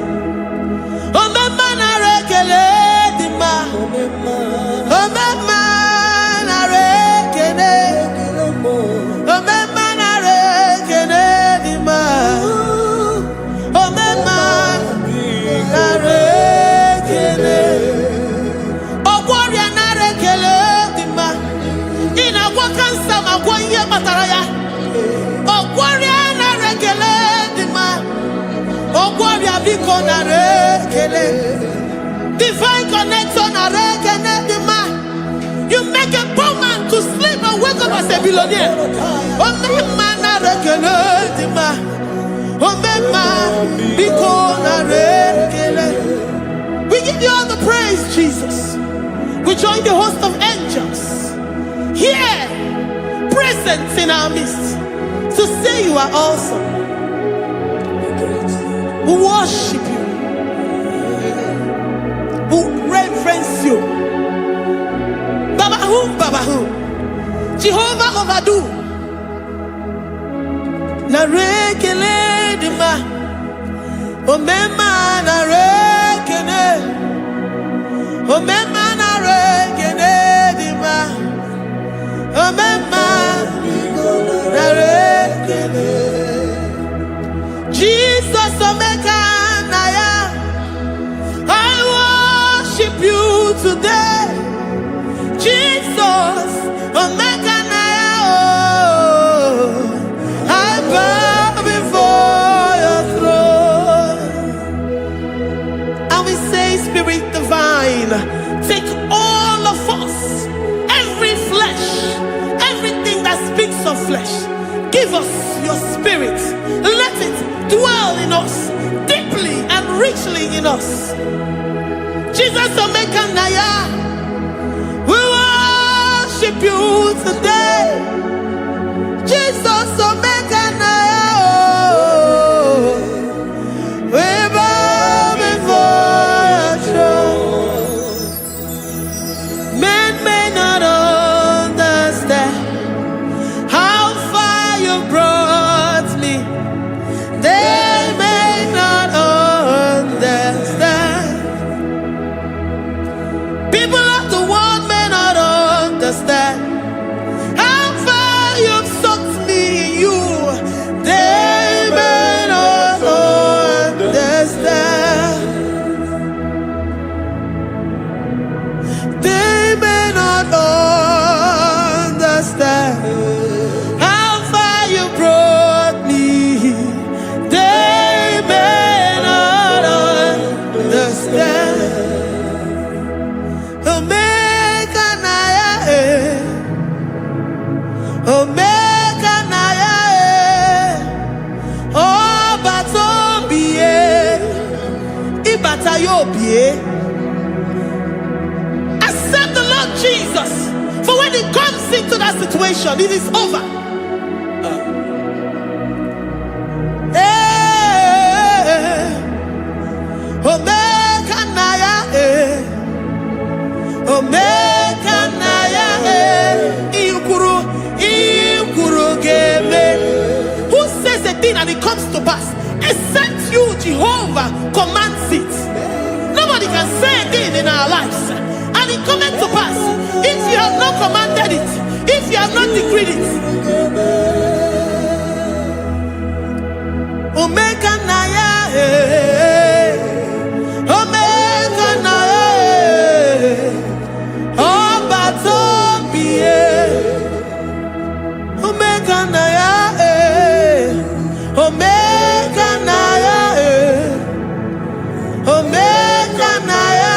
Divine connection. You make a poor man to sleep and wake up as a billionaire. We give you all the praise, Jesus. We join the host of angels here, present in our midst, to say you are awesome. We worship you. We reverence you. Baba who? Jehovah overdo. Narekele dima. Omema narekele. Omema narekele dima. Omema narekele. Jesus omeka naya. I worship you today. Jesus omeka naya. I bow before your throne. And we say, Spirit divine, take all of us, every flesh, everything that speaks of flesh. Give us your spirit. Let it dwell in us, deeply and richly in us. Jesus omeka naya. We worship you today. Jesus omeka naya. We bow before your throne. Men may not understand how far you brought me. They may not understand. People of the world may not understand how far you've sucked me in you. They may not understand. They may not understand how far you brought me. They may not understand. Omeka naya, omeka naya, obata-obie, ibata-obie. Accept the Lord Jesus, for when He comes into that situation, it is over. Omeka naya, omeka naya, ikuru geme. Who says a thing and it comes to pass? Except you, Jehovah, commands it. Nobody can say a thing in our lives and it comes to pass if you have not commanded it, if you have not decreed it. Omeka naya, omeka naya, obata-obie, omeka naya, omeka naya, omeka naya.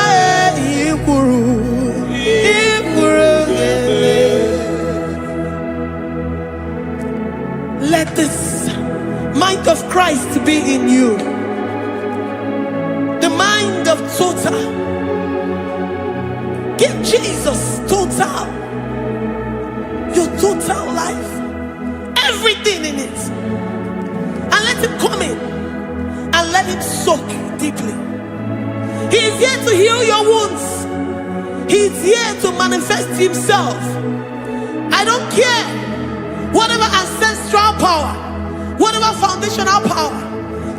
to be in you. The mind of total. Give Jesus total. Your total life. Everything in it. And let him come in. And let him soak deeply. He is here to heal your wounds. He is here to manifest himself. I don't care. Whatever ancestral power, whatever foundational power,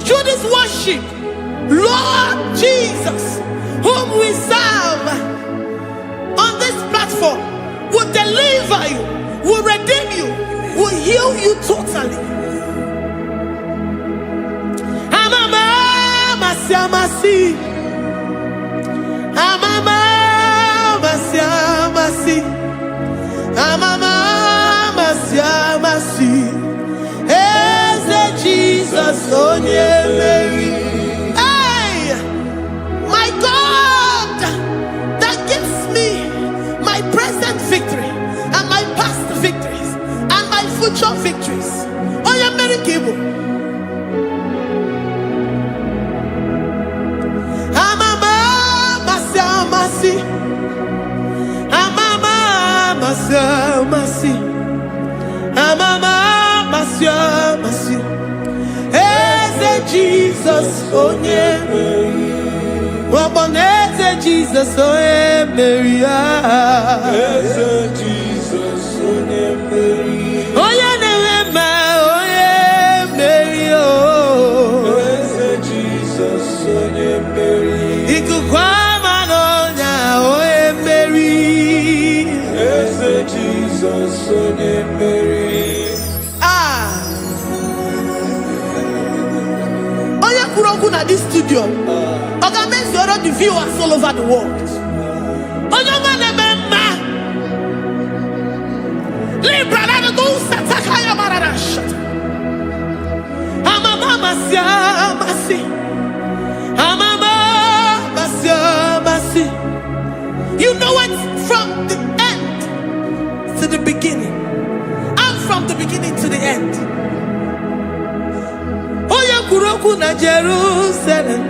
through this worship, Lord Jesus, whom we serve on this platform, will deliver you, will redeem you, will heal you totally. Jesus, hey, my God, that gives me my present victory and my past victories and my future victories. Oh, yeah, very Igbo. Jesus, oh yeah, Jesus, oh yeah, Mary, Jesus, oh yeah, Mary, oh yeah, Mary, oh Jesus, oh yeah, Mary, Jesus, oh yeah, Mary. At this studio, organize all the viewers all over the world. You know it from the end to the beginning, and from the beginning to the end. Kuroku na Jerusalem,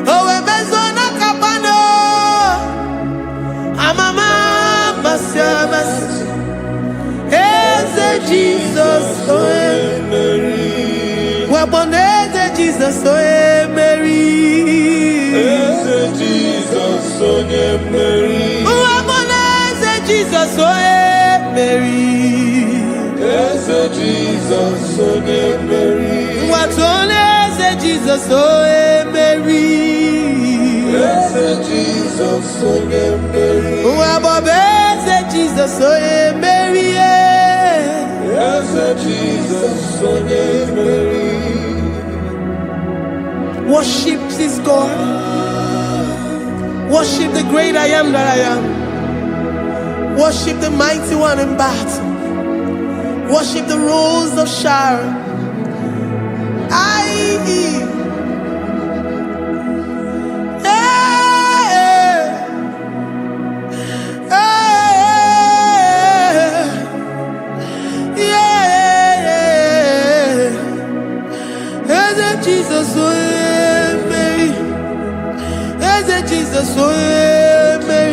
oh ebezona kapano, amama masiamas, eze Jesus, oh Mary, waboneze Jesus, oh Mary, eze Jesus, oh Mary, waboneze Jesus, oh Mary, eze Jesus, oh Mary. Jesus, oh Mary, yes, Jesus, oh Mary, Jesus, oh Mary, yes, Jesus, oh Mary. Worship this God. Worship the great I am that I am. Worship the mighty one in battle. Worship the rose of Sharon. Jesus, oh Mary, Jesus, oh Mary,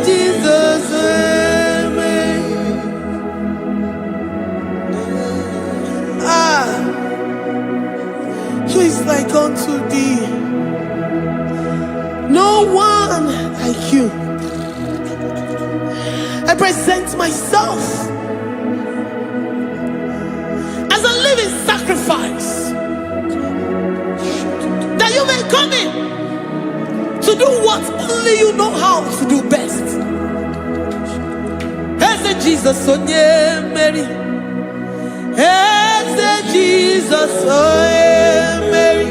Jesus, oh Jesus, who is like unto thee? No one like you. I present myself as a living sacrifice, that you may come in to do what only you know how to do best. Jesus, oh yeah, Mary. Jesus, oh yeah, Mary.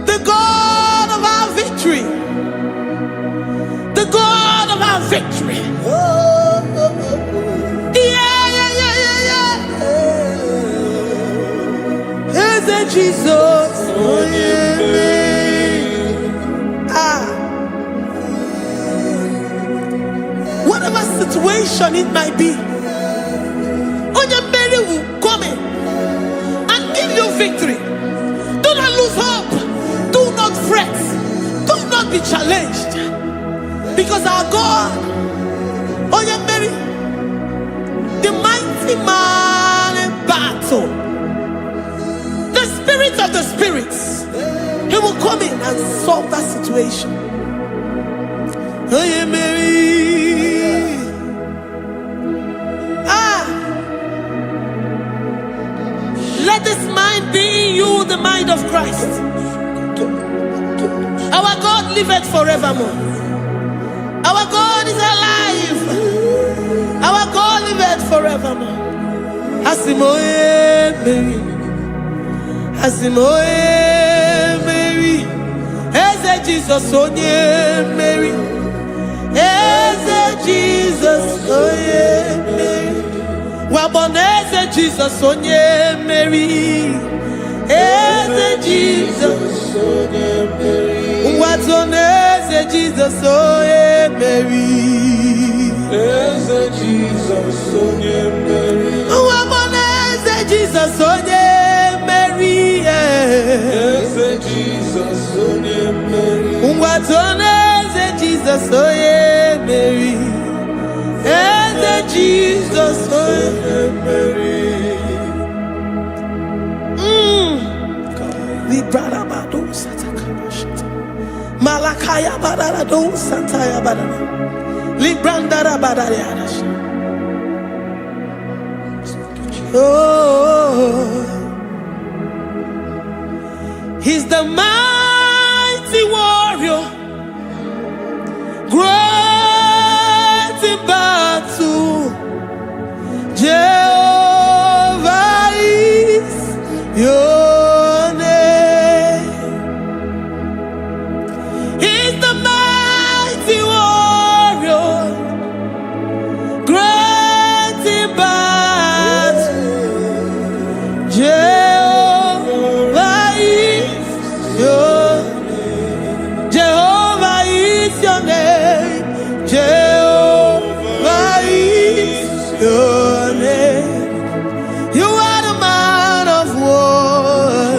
The God of our victory. The God of our victory. Jesus, oh yeah, Mary. situation it might be, Onye Mary will come in and give you victory. Do not lose hope. Do not fret. Do not be challenged. Because our God, Onye Mary, the mighty man in battle, the spirit of the spirits, he will come in and solve that situation. Onye Mary, let this mind be in you, the mind of Christ. Our God liveth forevermore. Our God is alive. Our God liveth forevermore. Asimoye Mary, Asimoye Mary, Eze Jesus onye Mary, Eze Jesus onye Mary, Waboneze Jesus onye Mary, Eze Jesus onye Mary, Watoneze Jesus onye Mary, Eze Jesus onye Mary, Waboneze Jesus onye Mary, Eze Jesus onye Mary, Watoneze Jesus onye Mary, Eze Jesus onye Mary. Librada bado satakabashita. Malakaya badara do santaya badara. Librandara badara yadash. Oh, he's the mighty warrior, great in battle. Jehovah is your name. He's the mighty warrior, great in battle. Jehovah is your name. Jehovah is your name. Jehovah is your name. You are the man of war.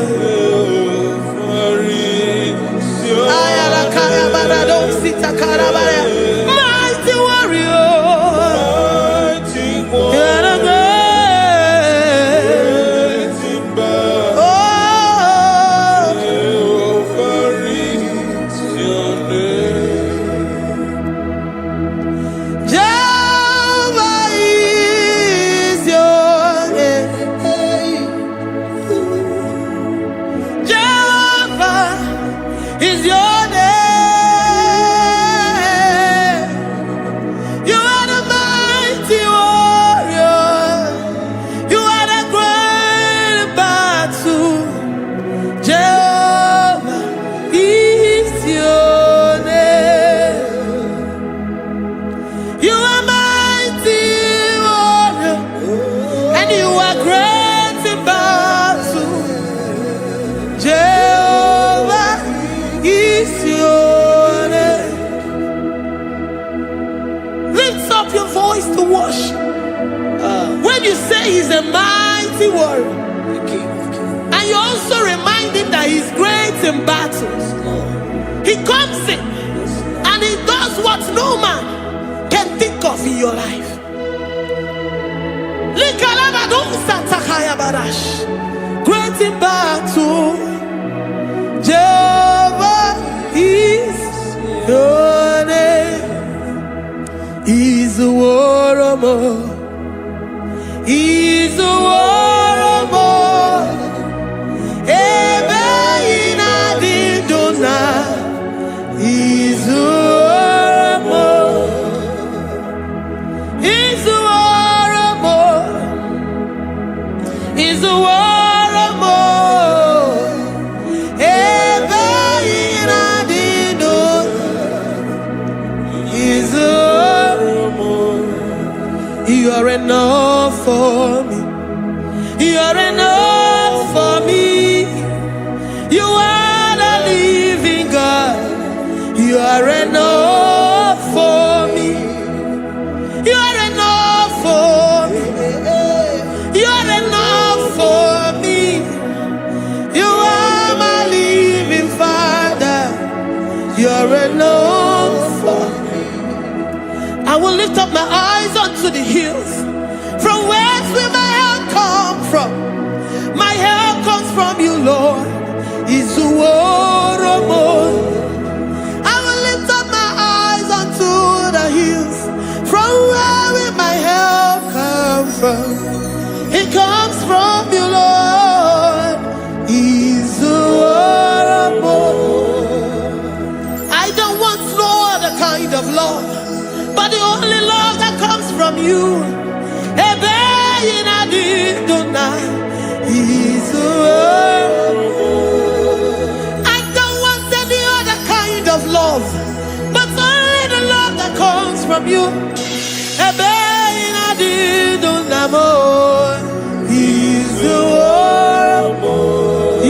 Ayalakaya barado sita karabaya. Mighty warrior. You are the great. Oh, Jehovah is your name. Jehovah is your name. Jehovah is your name. You are the mighty warrior. You are the great battle. Jehovah is your name. You are mighty warrior, and you are great in battle. Jehovah is your name. Lift up your voice to worship. When you say he's a mighty warrior, and you also remind him that he's great in battles, he comes in and he does what no man can think of in your life. Great in battle, Jehovah is your name. He's a warrior. He's a warrior. Ebe inadidona. He's a warrior. He's a warrior. He's a warrior. Ebe inadidona. He's a warrior. You up my eyes unto the hills. From whence will my help come from? My help comes from you, Lord. Is the word of God. I will lift up my eyes unto the hills. From where will my help come from? It comes from you, Lord. Is the word of God. I don't want no other kind of love, but the only love that comes from you. I don't want any other kind of love, but only the love that comes from you.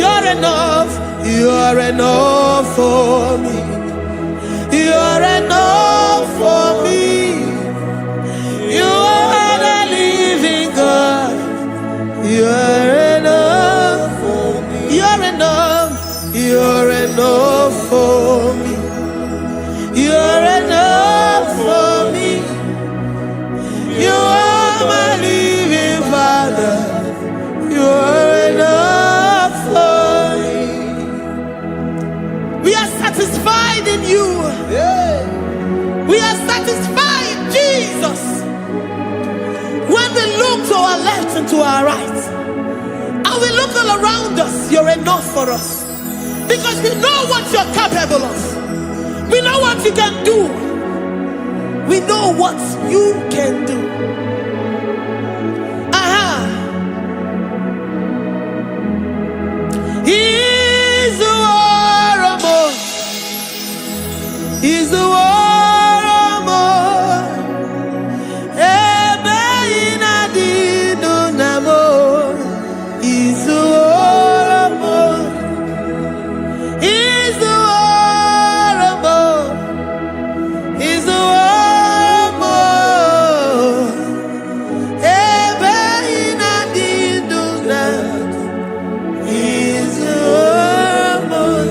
You're enough, you're enough for me. You're enough for me. You are the living God. You're enough for me. You're enough. You're enough for me. You're enough for me. You are my living Father. You're enough for me. We are satisfied in you. We are satisfied, Jesus. When we look to our left and to our right, and we look all around us, you're enough for us. Because we know what you're capable of. We know what you can do. We know what you can do. He's the war of more. He's the war of more. He's the war of more. He's the war of more. He's the war of more. He's the war of more.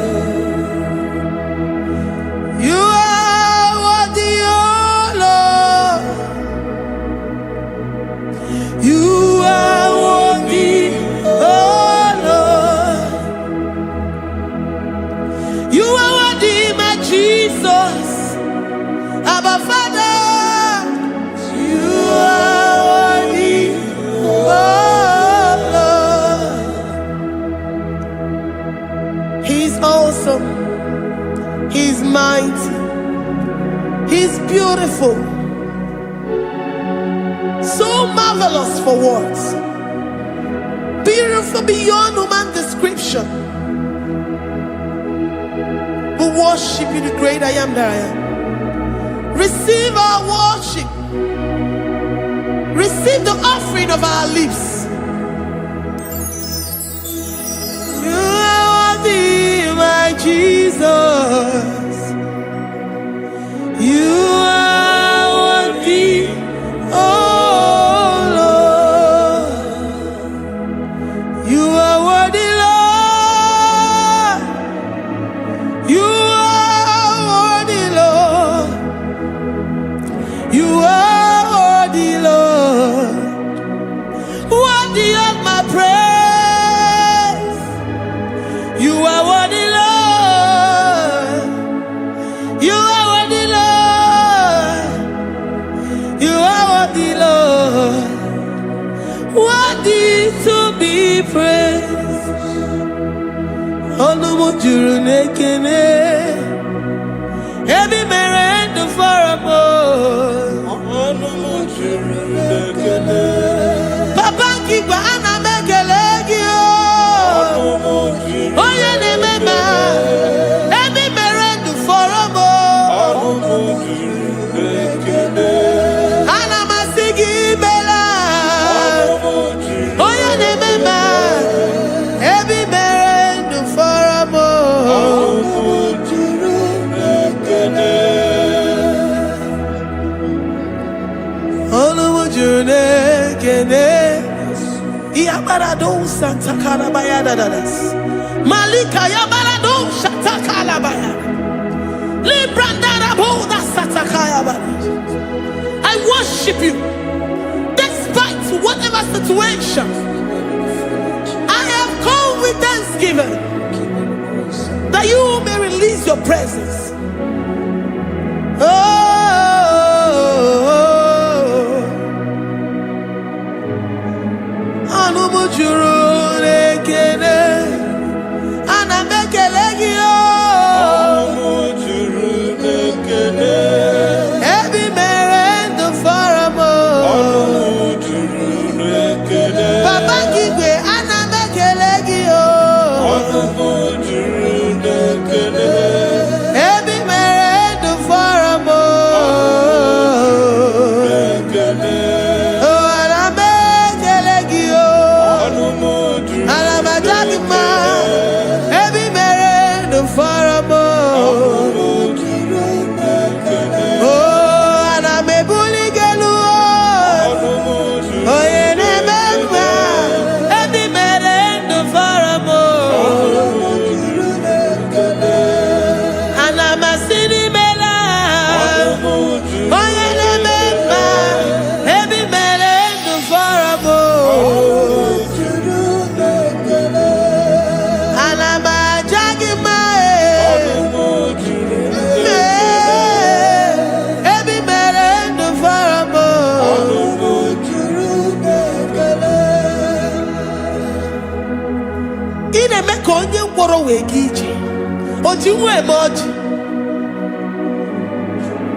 You are worthy, oh Lord. You are worthy, oh Lord. You are worthy, my Jesus. Abba Father, you are worthy, oh Lord. He's awesome. He's mighty. He's beautiful. So marvelous for words. Beautiful beyond human description. We worship you, the great I am that I am. Receive our worship. Receive the offering of our lips. You are worthy, my Jesus. You are worthy, oh Lord. You are worthy, Lord. You are worthy, Lord. You are worthy, Lord. Worthy of my praise. You are worthy, Lord. You are worthy, Lord. You are worthy, Lord. Worthy to be praised. Onu mujuru nekene. Ebi merendo faramo. Onu mujuru nekene. Papa kigwa ana mekelegi o. Onu mujuru. Oye ne mema. Ebi merendo faramo. Onu mujuru nekene. Ana masigi bela. Onu mujuru. Oye ne mema. Ebi merendo faramo. Onu mujuru nekene. Onu mujuru nekene. Yabarado Santa Carabaya dadas. Malika Yabarado Santa Carabaya. Librandara Boda Santa Carabaya. I worship worship you despite whatever situation. I have come with thanksgiving that you may release your presence.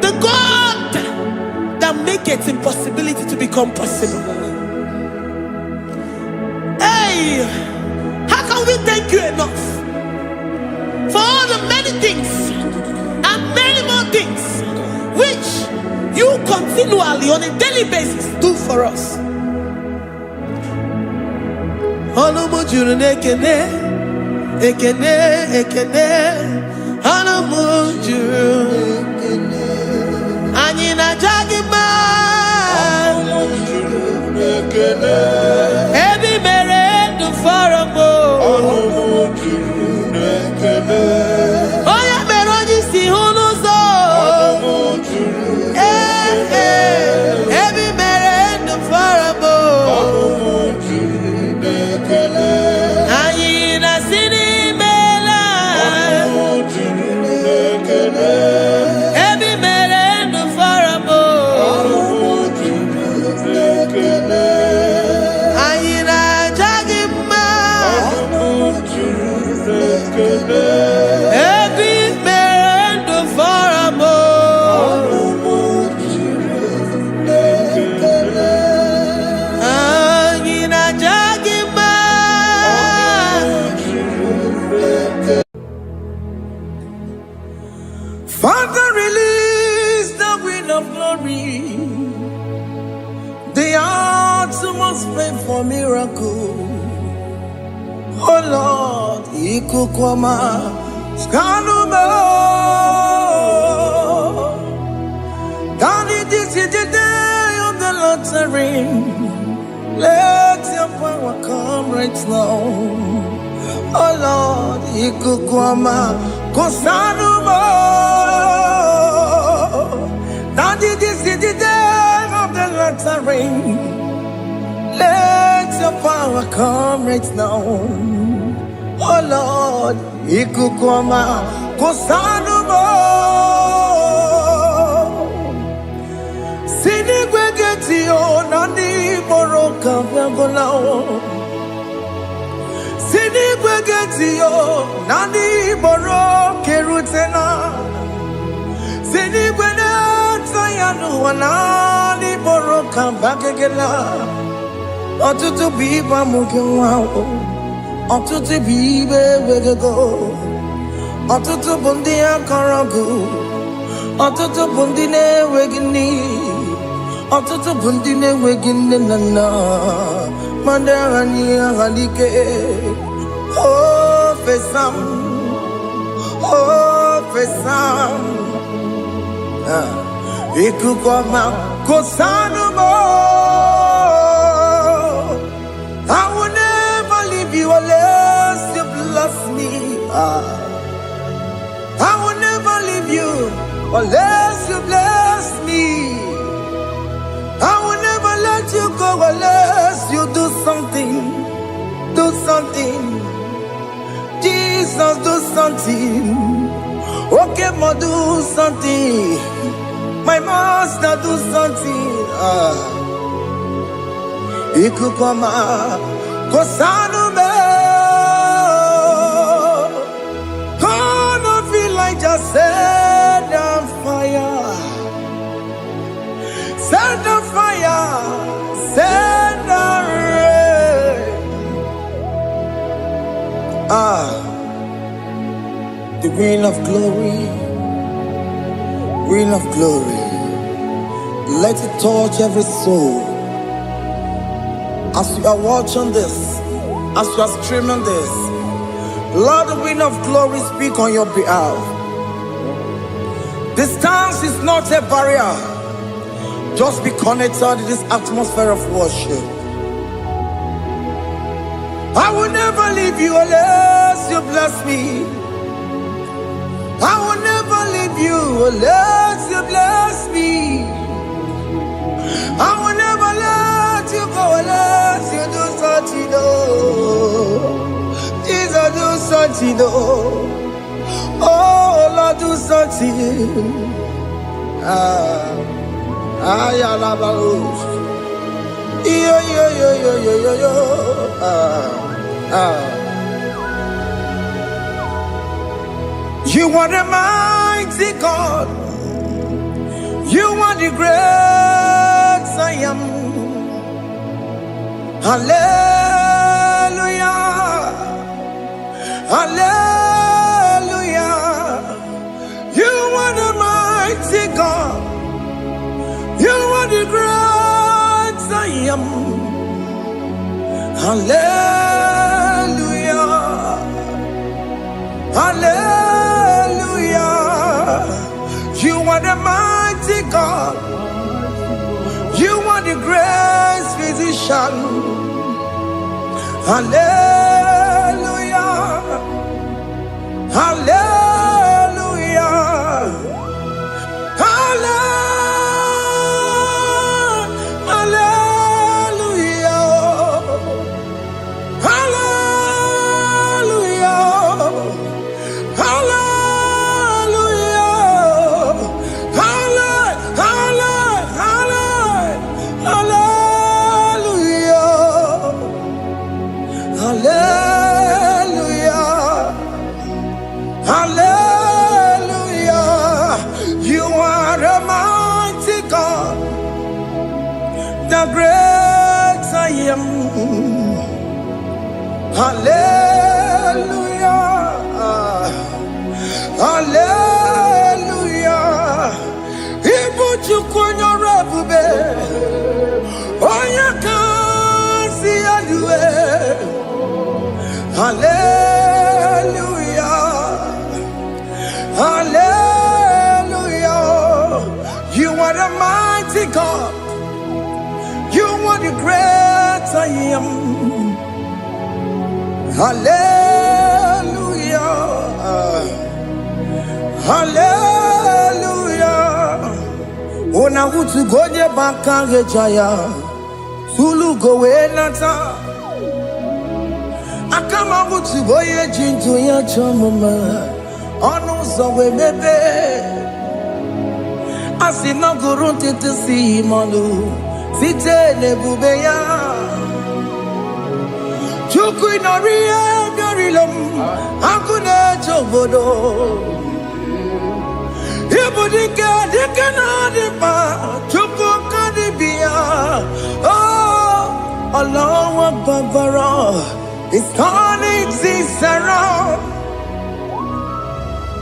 The God that maketh impossibility to become possible. Hey, how can we thank you enough for all the many things and many more things which you continually on a daily basis do for us? Ekene, ekene, anamujuru. Anyina jagima, ebi mere du farabo. Oya meroji si hunuzo, ebi mere du farabo. Anyina sini. Father, release the wind of glory. The hearts must pray for miracle. Oh Lord, Ikukwama, Skanuma. Daddy, this is the day of the lottery. Let your power come right now. Oh Lord, Ikukwama, Kosanuma. Daddy, this is the day of the lottery. Let your power come right now. Oh Lord, Ikukwama, Kosanuma. Sini gwegeti o nani boroka vyangolao. Sini gwegeti o nani boroke rutena. Sini gwena tayanu wanani boroka bagegela. Otutu biba mukewao. Otutu bibe wegego. Otutu bundi akaragu. Otutu bundi ne wegini. Otutu bundi ne wegini nana. Mandarani ahalike. Oh fesam. Oh fesam. Ikukwama kosanumo. I will never leave you unless you bless me. I will never leave you unless you bless me. I go unless you do something. Do something. Jesus, do something. Okay, ma, do something. My master, do something. Ikukoma, Kosanu me. Gonna feel like just set on fire. Set on fire. Set on rain. The wind of glory. Wind of glory. Let it touch every soul. As you are watching this, as you are streaming this, Lord, the wind of glory speak on your behalf. Distance is not a barrier. Just be connected to this atmosphere of worship. I will never leave you unless you bless me. I will never leave you unless you bless me. I will never let you go unless you do something. Jesus, do something. Oh, Lord, do something. You are the mighty God. You are the great I am. Hallelujah. Hallelujah. You are the mighty God. You are the great I am. Hallelujah. Hallelujah. You are the mighty God. You are the great physician. Hallelujah. Hallelujah. Great I am. Hallelujah. Hallelujah. Ibu chukunyo rebube. Oya kasi alue. Hallelujah. Hallelujah. You are the mighty God. You are the great I am. Hallelujah. Hallelujah. Ona utu goje bakange jaya. Sulu gowe nata. Akama utu goye jinto ya chomoma. Onu zowe bebe. Asina gurunti tisi manu. Site nebubeya Chuku inorie garilom Akune chobodo Ibudike dike na dipa Chuku kadibia Oh Allah Akbar It's turning things around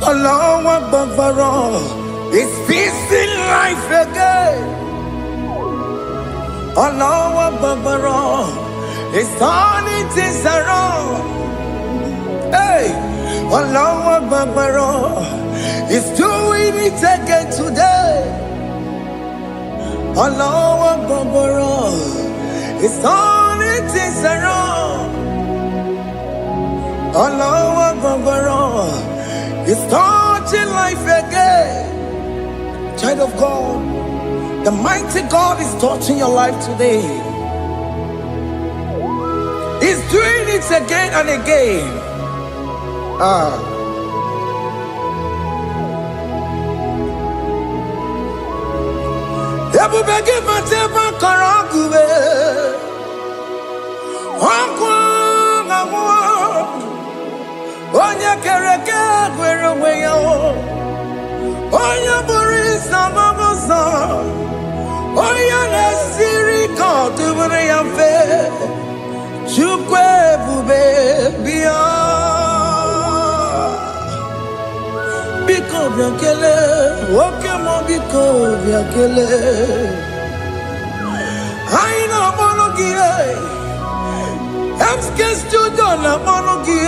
Allah Akbar It's peace in life again Allah Akbar, it's turning things around. Hey, Allah Akbar, it's doing it again today. Allah Akbar, it's turning things around. Allah Akbar, it's touching life again. Child of God, the mighty God is touching your life today. He's doing it again and again. Ebubegi mateba karagube. Onye kereke gwere onwe ya. Onye bụrụ ịsa mabuza. Onye na-esiri ka ọ dịbụrụ ya mfe. Chukwu ebube bịa. Biko bịa kelee, oke mọ biko bịa kelee. Anyị na-akpọrọ gị MSK studio na-akpọrọ gị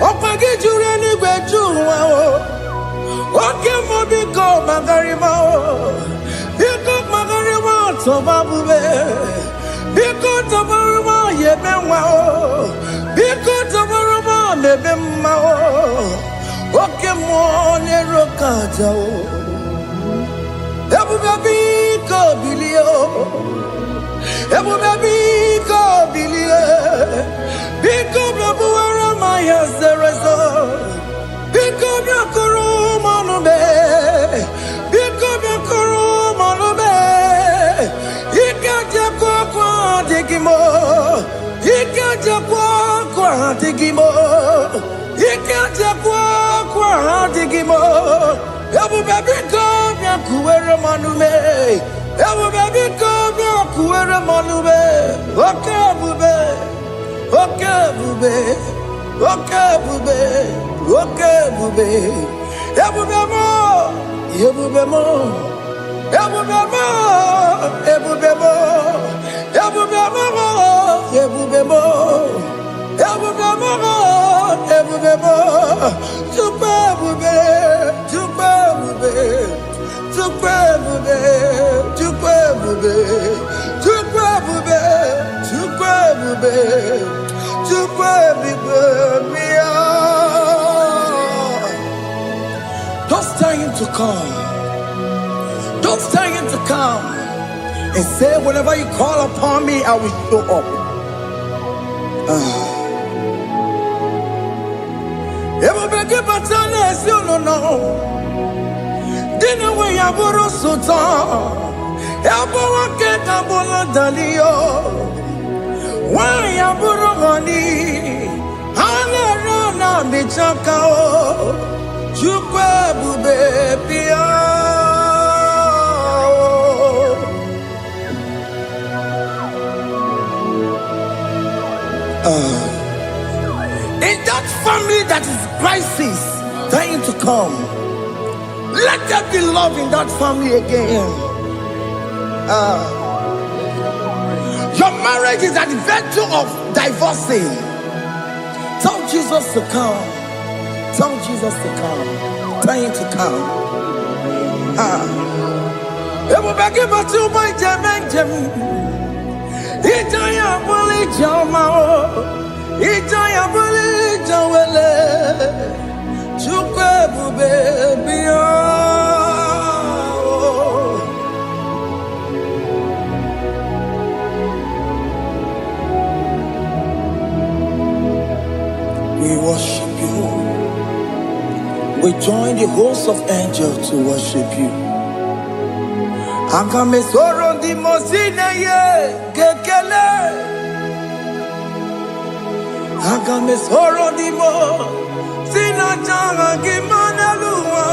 ọkwa gị juru eluigwe ju ụwa oke mọ biko magarịma biko magarịma tọba bube biko tọbarịma yebe nwa biko tọbarịma mebe mma oke mọ n'ero kaja ebube biko bilie ebube biko bilie biko bịabuwara ma ya zerezo biko bịakọrọ manube biko bịakọrọ manube ike jekwa kwa adịghị mo ike jekwa kwa adịghị mo ike jekwa kwa adịghị mo ebube biko bịakuwere manume ebube biko bịakuwere manume oke ebube oke ebube oke ebube oke ebube ebube mo ebube mo ebube mo ebube mo ebube mo ebube mo ebube mo ebube mo Chukwu ebube Chukwu ebube Chukwu ebube Chukwu ebube Chukwu ebube Chukwu ebube Chukwu ebube bịa. Just tell him to come. Just tell him to come and say, whenever you call upon me, I will show up. Everybody but tell us you no. Didn't we have a sultan? Everyone get a bola dalio. Why have a money? Hana bichakao. Chukwu ebube bịa. In that family that is crisis, trying to come, let there be love in that family again. Your marriage is at the verge of divorcing. Tell Jesus to come. Tell Jesus to come. Tell him to come. Everybody but you my Jemen. Ijaya buli jamao. Ijaya buli jawele. Chukwu ebube bịa. We worship you. We join the host of angels to worship you. Agame soro di mosine ye kekele. Agame soro di mo sina janga gimaneluwa.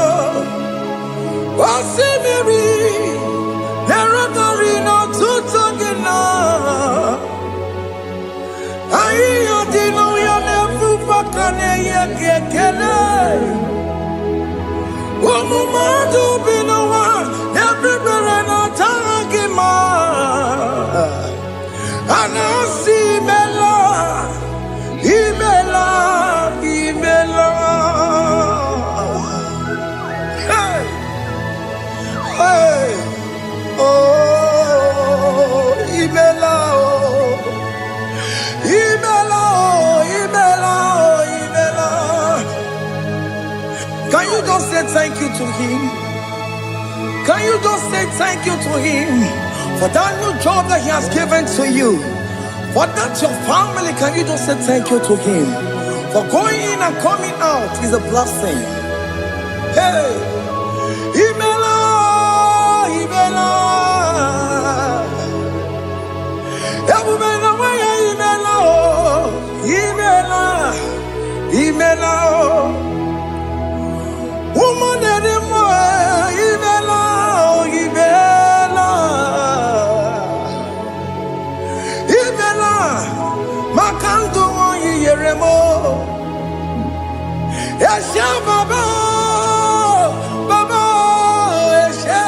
Wasimiri nerotari no tutogina. Ayo dino ya nefu fakane ye kekele. Umumadu binowa everywhere na tangima. Anasi mela, imela, imela. Hey, hey, oh, imela, oh, imela, oh, imela, oh, imela. Can you just say thank you to him? Can you just say thank you to him for that new job that he has given to you? For that your family, can you just say thank you to him? For going in and coming out is a blessing. Hey, Imela, Imela, Imela, Imela, Imela, woman anymore, Imela, Imela, Imela, Makanto Yeremo, Yasha Baba, Baba, Yasha,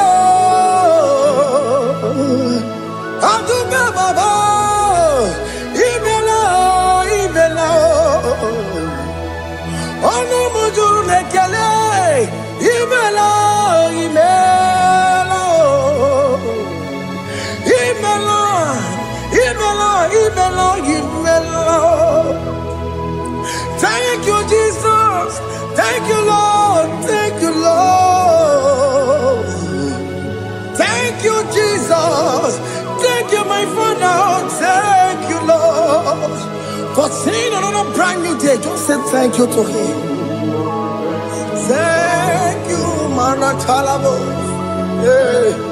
Aduba Baba, Imela, Imela, Ono Mujuru Lekele, Imela, Imela, Imela, Imela, Imela, Imela. Thank you, Jesus. Thank you, Lord. Thank you, Lord. Thank you, Jesus. Thank you, my Father. Thank you, Lord. For seeing another brand new day, just say thank you to him. Thank you, Manatalabo. Yeah.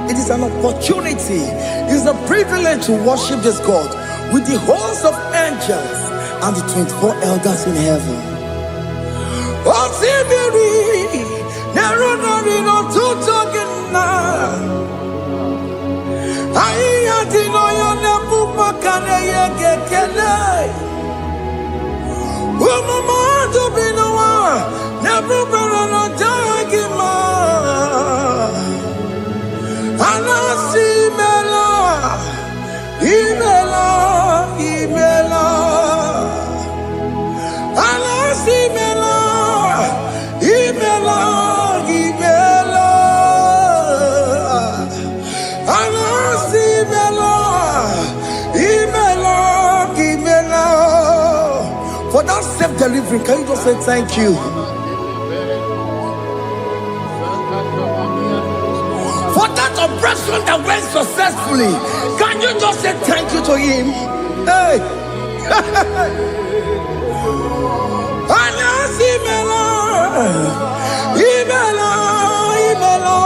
It is an opportunity, it is a privilege to worship this God with the host of angels and the 24 elders in heaven. Never better Dagima Anasimela Imela Imela Anasimela Imela Imela Anasimela Imela Imela. For that self-delivery, can you just say thank you? For that operation that went successfully, can you just say thank you to him? Hey! Anasimela, Imela, Imela,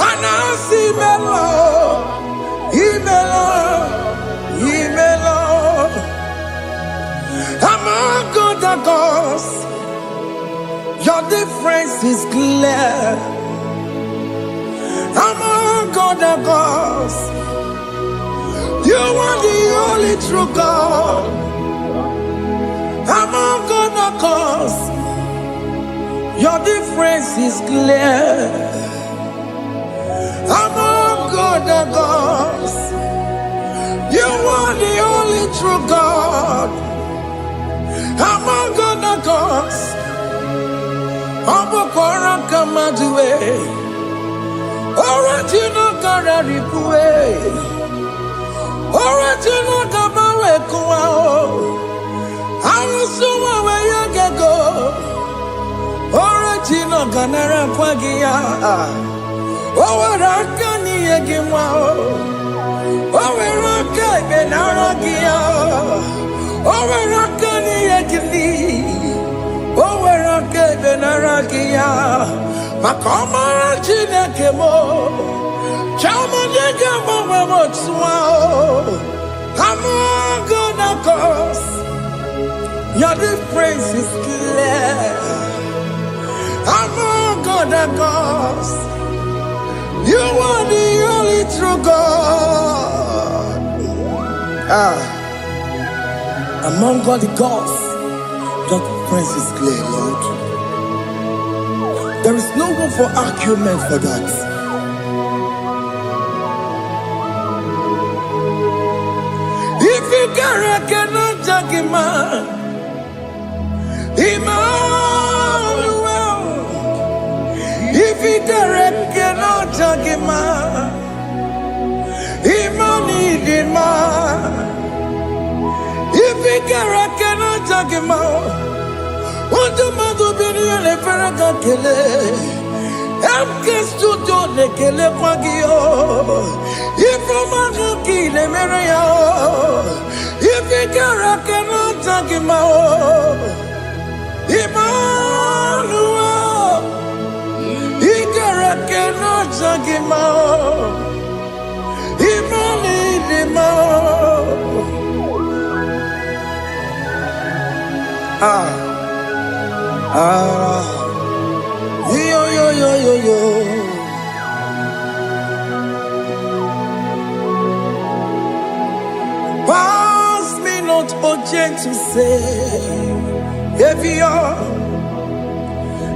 Anasimela, Imela, Imela. Among other gods, your difference is clear. Among other gods, you are the only true God. Among other gods, your difference is clear. Among other gods, you are the only true God. Among other gods, Abokora Kamadue, Original Kararipue, Original Kabawe Kuao, Arusuma Wayagego, Original Ganara Kwagia, Owarakani Yagimao, Owaraka Benaragia, Owarakani Yagili. Owerake benarakia, makoma chine kemo, chama nega mama motswao. Among other gods, your difference is clear. Among other gods, you are the only true God. Among all the gods, your difference is clear, Lord. There is no room for argument for that. If you cannot judge him, Emmanuel. If you cannot judge him, Emmanuel. If you jagima. Unto madu bini le feraka kele. Emke studio le kele kwagio. Ifoma ki le mereya. Ifikara kena jagima. Emmanuel, Ikara kena jagima. Yo. Pass me not, O gentle Savior,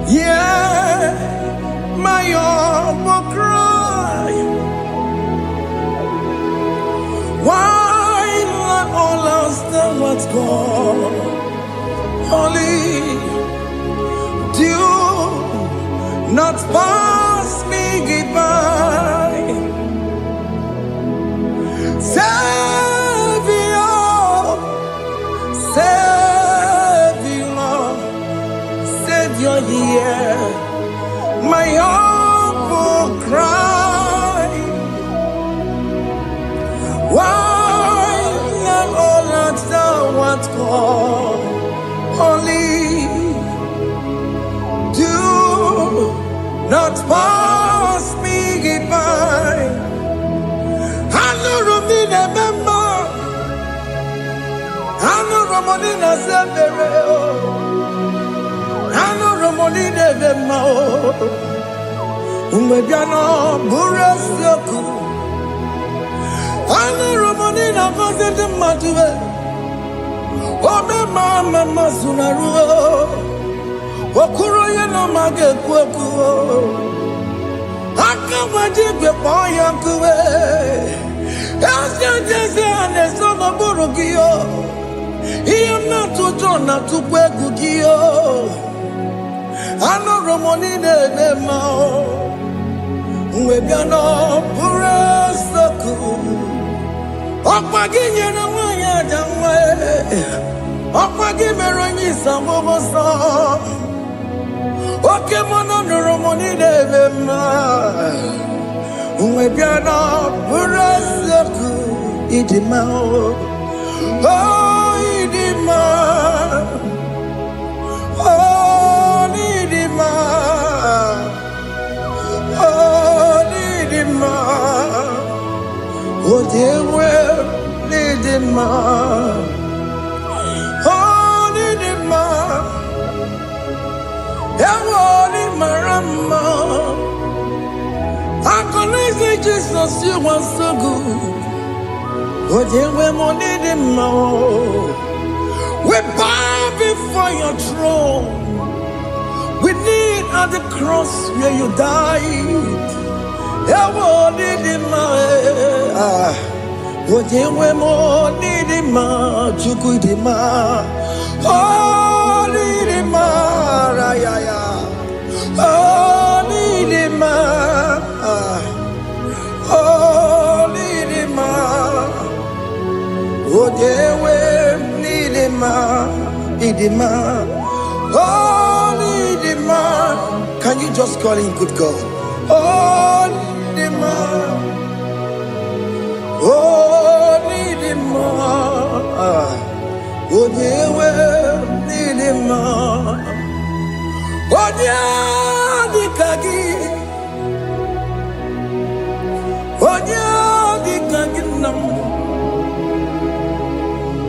yeah, my humble cry. Why let all else than what's gone? Only do not pass me by. Savior, hear my humble cry. Why not all that thou art called? Only do not pass me by. I know Romina member. I know Romonina Severo. I know Romonina Vemo. Umbebiano Burasyoku. I know Romonina Vaset Matue. Ome mama masunaru, okuro yeno mage kweku, akamajigwe poyankuwe, jese anesono burugiyo, iyo natujona tupwegugiyo, ano romoni nebemao, webiano burasoku, okwaginye na mwanya jamwe. Okwagi meronyi sambobosa. Oke mono nuromoni devema. Umwebiana buraseku idima. Oh idima. Oh idima. Oh idima. Oh dewe idima. I can say Jesus, you are so good. But you will need him more. We bow before your throne. We need at the cross where you died. You will need him more. But you will need him more. You could him more. Oh, need him more. Oh, need him more. Oh, need him more. Oh, they will need him more. Need him more. Oh, need him more. Can you just call him good God? Oh, need him more. Oh, need him more. Oh, they will need him more. Onya dikagi nam.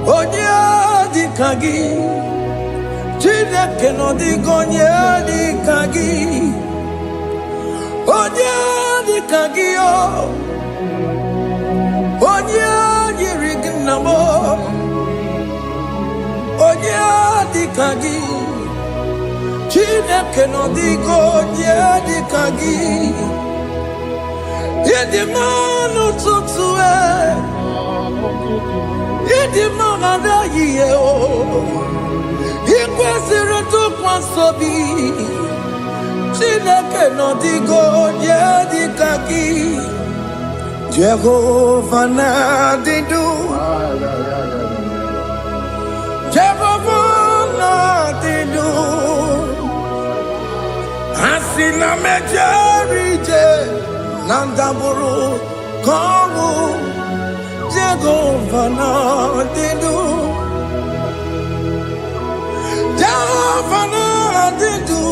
Onya dikagi Jina keno digonya dikagi. Onya dikagi o. Onya yirignamo. Onya dikagi Chineke no digo di kagi. Yedi manu tutue. Yedi mana ye o. Ikwesiri tukwa sobi. Chineke no digo di kagi. Jehovah na didu. Jehovah Asina mejerije nandaburu kongu Jehovah na didu Jehovah na didu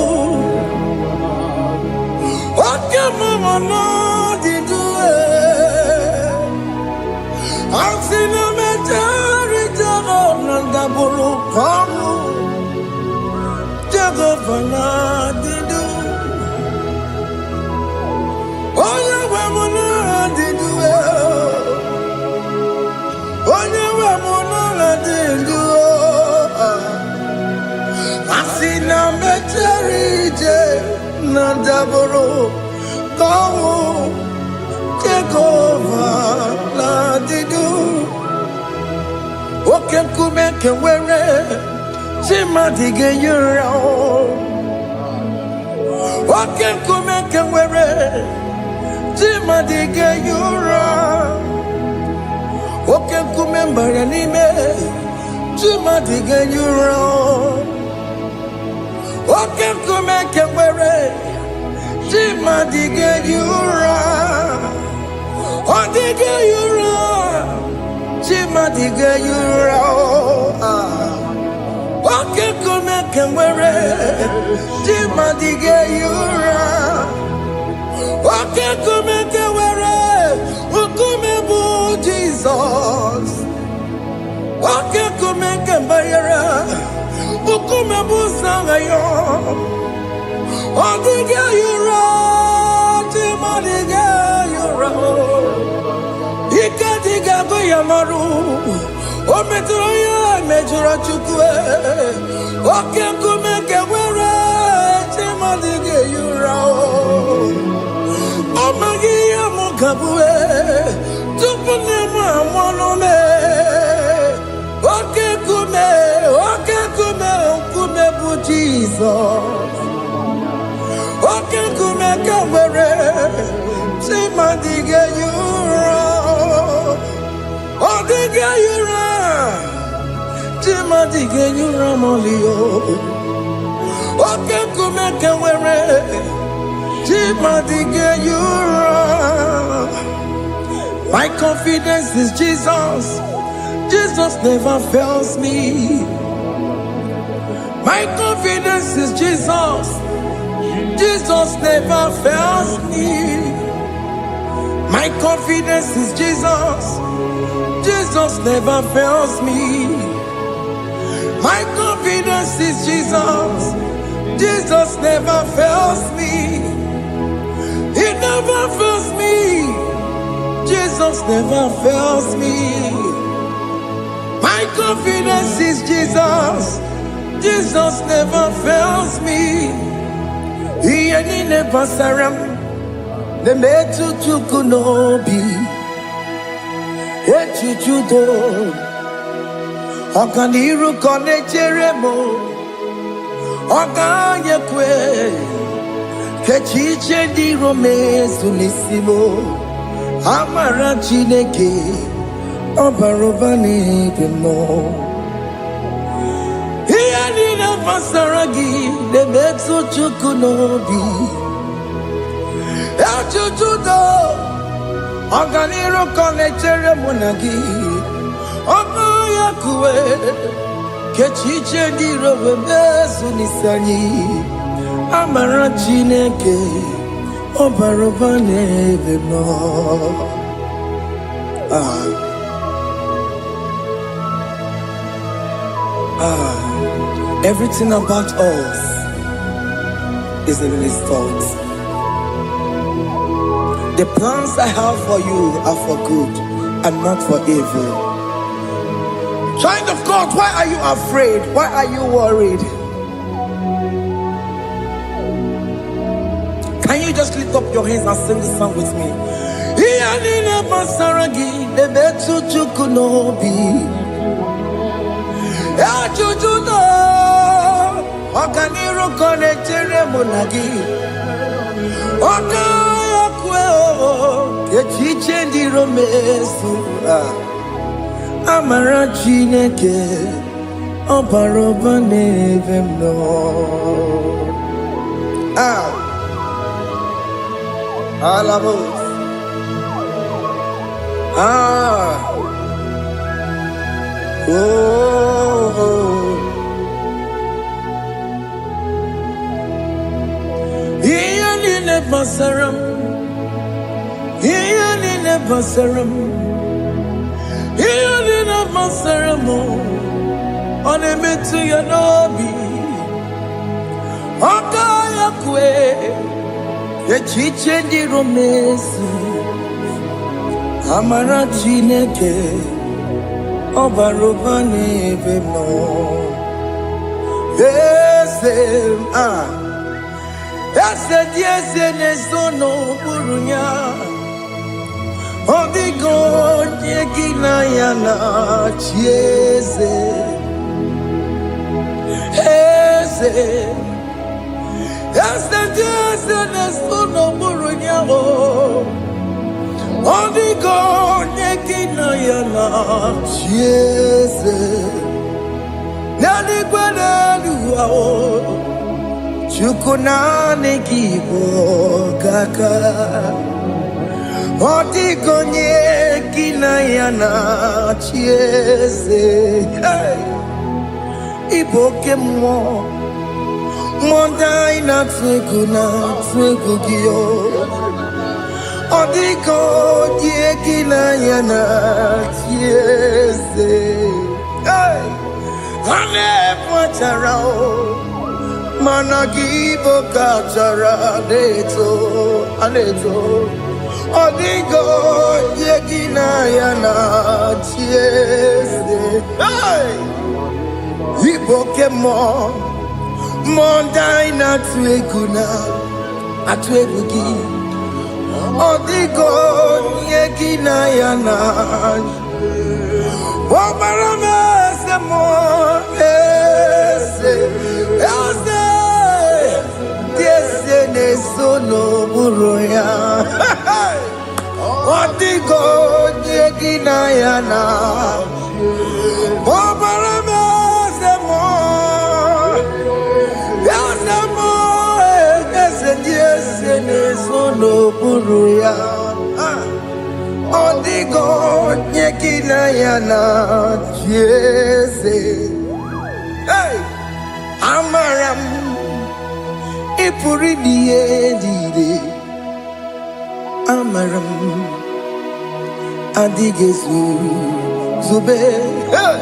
Okemama na didu Asina mejerije nandaburu kongu Jehovah na didu Onye we mo na didu Onye we mo na didu Asina mecherije na daboro Kowo Jehovah na didu Oke kume kewere Chimadige yura Oke kume kewere Chimadige yura Oke kume mbaranime Chimadige yura Oke kume kewere Chimadige yura Odige yura Chimadige yura Oke kume kewere Chimadige yura Oke kume kewere Ukume bu Jesus Oke kume kembayera Ukume bu sangayo Odige yura Chimadige yura Ika diga goyamaru Ometroya mejura chukwe Oke kume kewere Chimadige yura Omagiya mukabwe Tupune mwamonome Oke kume bu Jesus Oke kume kewere Chimadige yura Odige yura Chimadige yura molio Oke kume kewere Chimadige yura My confidence is Jesus Jesus never fails me My confidence is Jesus Jesus never fails me My confidence is Jesus Jesus never fails me My confidence is Jesus Jesus never fails me He never fails me Jesus never fails me My confidence is Jesus Jesus never fails me He never saram The metu tukunobi Echuchudo Okaniru kone cheremo Okanye kwe Kechiche di romezu nisimo Amara chineke Obarobani demo Iyani na masaragi The metu tukunobi Echuchudo Oganiru kone cheremo nagi Okanye kwe Kechiche di romezu nisani Amara chineke Obarobani demo Everything about us is in His thoughts. The plans I have for you are for good and not for evil. Child of God, why are you afraid? Why are you worried? Can you just lift up your hands and sing this song with me? Iyanina masaragi nebetu chukunobi Echuchudo Okaniru kone cheremo nagi Okaya kweo Kechiche ndi romesu Amara chineke Obaroba nevemno Alamos. Ah. Oh. Ian in a basaram. Ian in a basaram. Ian in a basaram. On a metu yanobi. Okaya kwe. Ye chiche di romesi. Amara chineke. Obarobane vemo. Yes, yes, nesono burunya. Odigo nyekina yana chiese. Yes, yes, nesono burunya. Odigo nyekina yana chiese. Nani kwanaluwa chukunane kibo kaka. Odigo nyekina yana chiese. Iboke mo mondai na twegu giyo. Odigo nyekina yana chiese. Ane pacharao managibo kachara aneto. Odigo yegina yana chiese. Iboke mo mondai na atwegugi. Odigo yegina yana Omarame semo ese nesono buroya. Odigo yegina yana. Omarame semo ese nesono buroya. Odigo nyekina yana chiese. Hey, amaram ipuri diye. Amaram adigezu zube. Hey,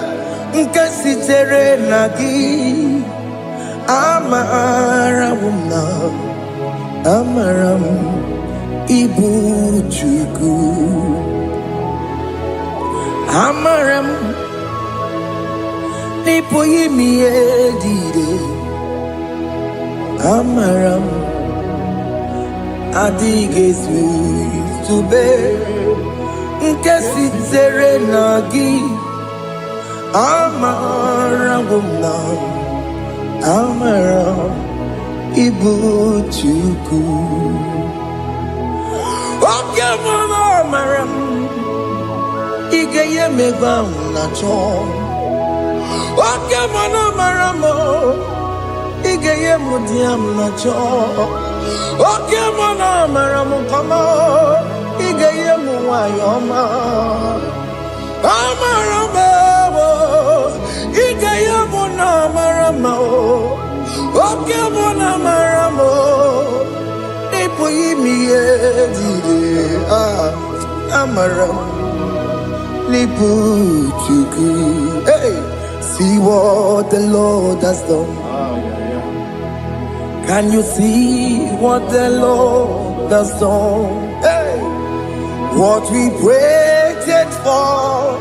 nkasitere nagi. Amaram Ibu Chuku. Amaram Nipo yimi edide. Amaram Adigezu Zube. Nkesi tere nagi. Amaram Ibu Chuku. Okay, mama, maram. Igeye meba unacho. Okay, mama, maramo. Igeye mudiam nacho. Okay, mama, maramo kama. Igeye muwayoma. Amaramo. Igeye muna maramo. Okay, mama, maramo. Amaram Lipu Chuku. Hey, see what the Lord has done. Can you see what the Lord has done? Hey, what we waited for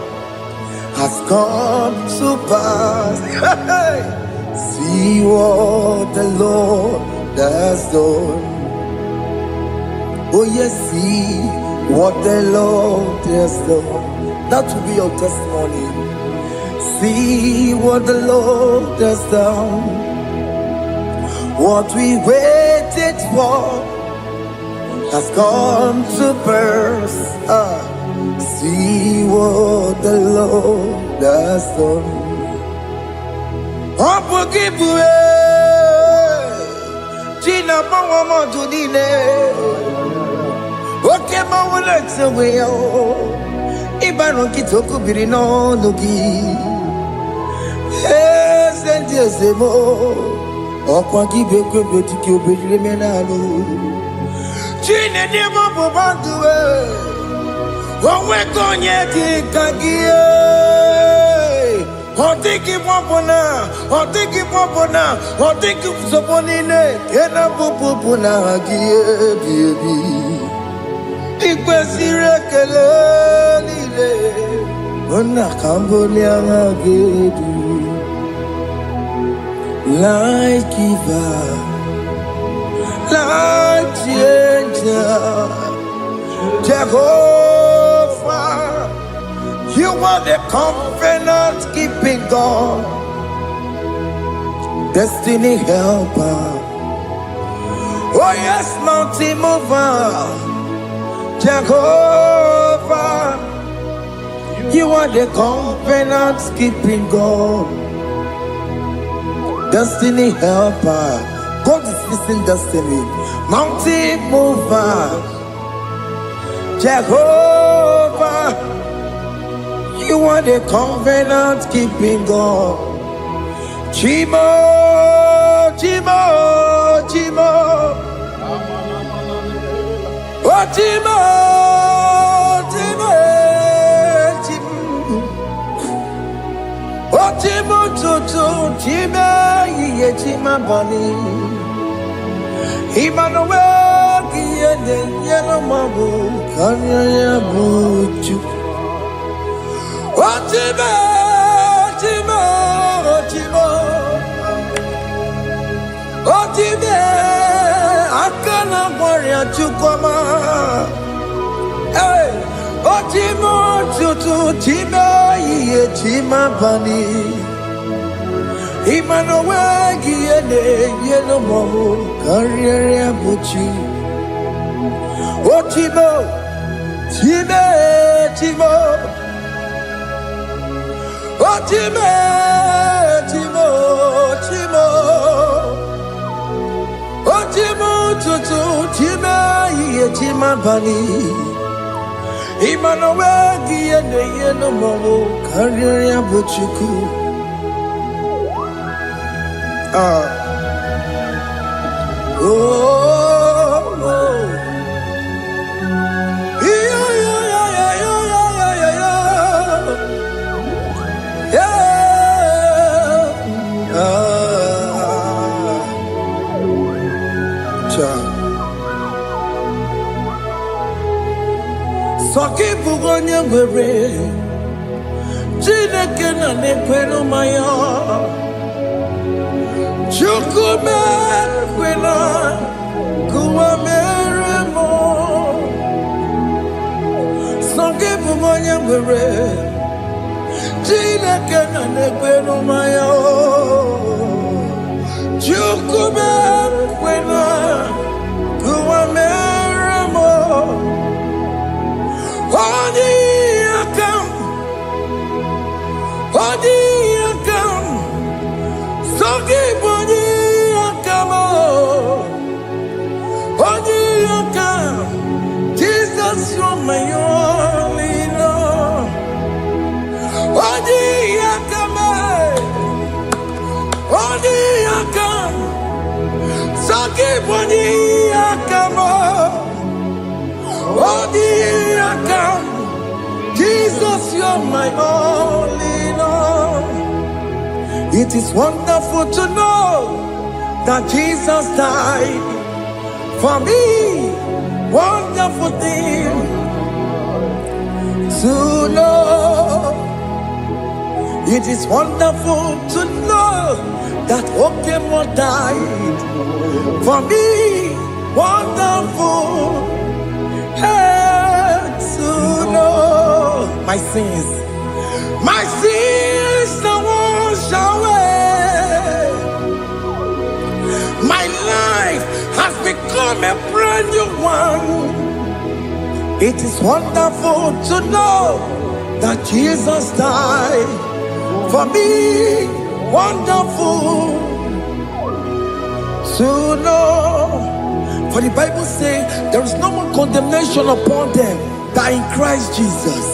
has come to pass. Hey, see what the Lord has done. Oh yes, see what the Lord has done. That will be your testimony. See what the Lord has done. What we waited for has come to pass. See what the Lord has done. Gina Pawamo Judine. Okay, my legs away. Ibano kitoko birino nogi. Yes, and yes, mo. Okwa gibe kwebe tiki obejile menalo. Chine demo bobanduwe. Onwe konye kikagie. Otiki popona, otiki soponine. Kena popona agie biebi. Ikwesire kelelile. Ona kamboni angagedu. Light giver, light changer, Jehovah, you are the covenant keeping God, destiny helper. Oh yes, mountain mover, Jehovah, you are the covenant keeping God. Destiny helper, God is listening. Destiny, mountain mover, Jehovah, you are the covenant keeping God. Chimo, Chimo, Chimo, oh Chimo, Chimo, Chimo. Otimo tutu time ye tima bani Emmanuel kiende yeno mabu kanya ya buchu Otimo Otimo Otimo Otimo akana warrior chukoma hey Otimo tutu time ye tima bani Emmanuel kiende yeno mabu kanya ya buchu Otimo Time Timo Otimo Timo Timo Otimo tutu time ye tima bani Emmanuel kiende yeno mabu kanya ya buchu oh, Soki bugonye mwere Chineke na nekweno maya Chukume kwena Kuwa meremo Soki bugonye mwere Chineke na nekweno maya Chukume kwena Kuwa meremo Odi akam, sogi bodi akam, odi akam. Jesus, you're my only Lord. Odi akam, sogi bodi akam, odi akam. Jesus, you're my only Lord. It is wonderful to know that Jesus died for me. Wonderful thing to know. It is wonderful to know that Okemo died for me. Wonderful. To know my sins are washed away. My life has become a brand new one. It is wonderful to know that Jesus died for me. Wonderful to know. For the Bible says there is no more condemnation upon them that in Christ Jesus.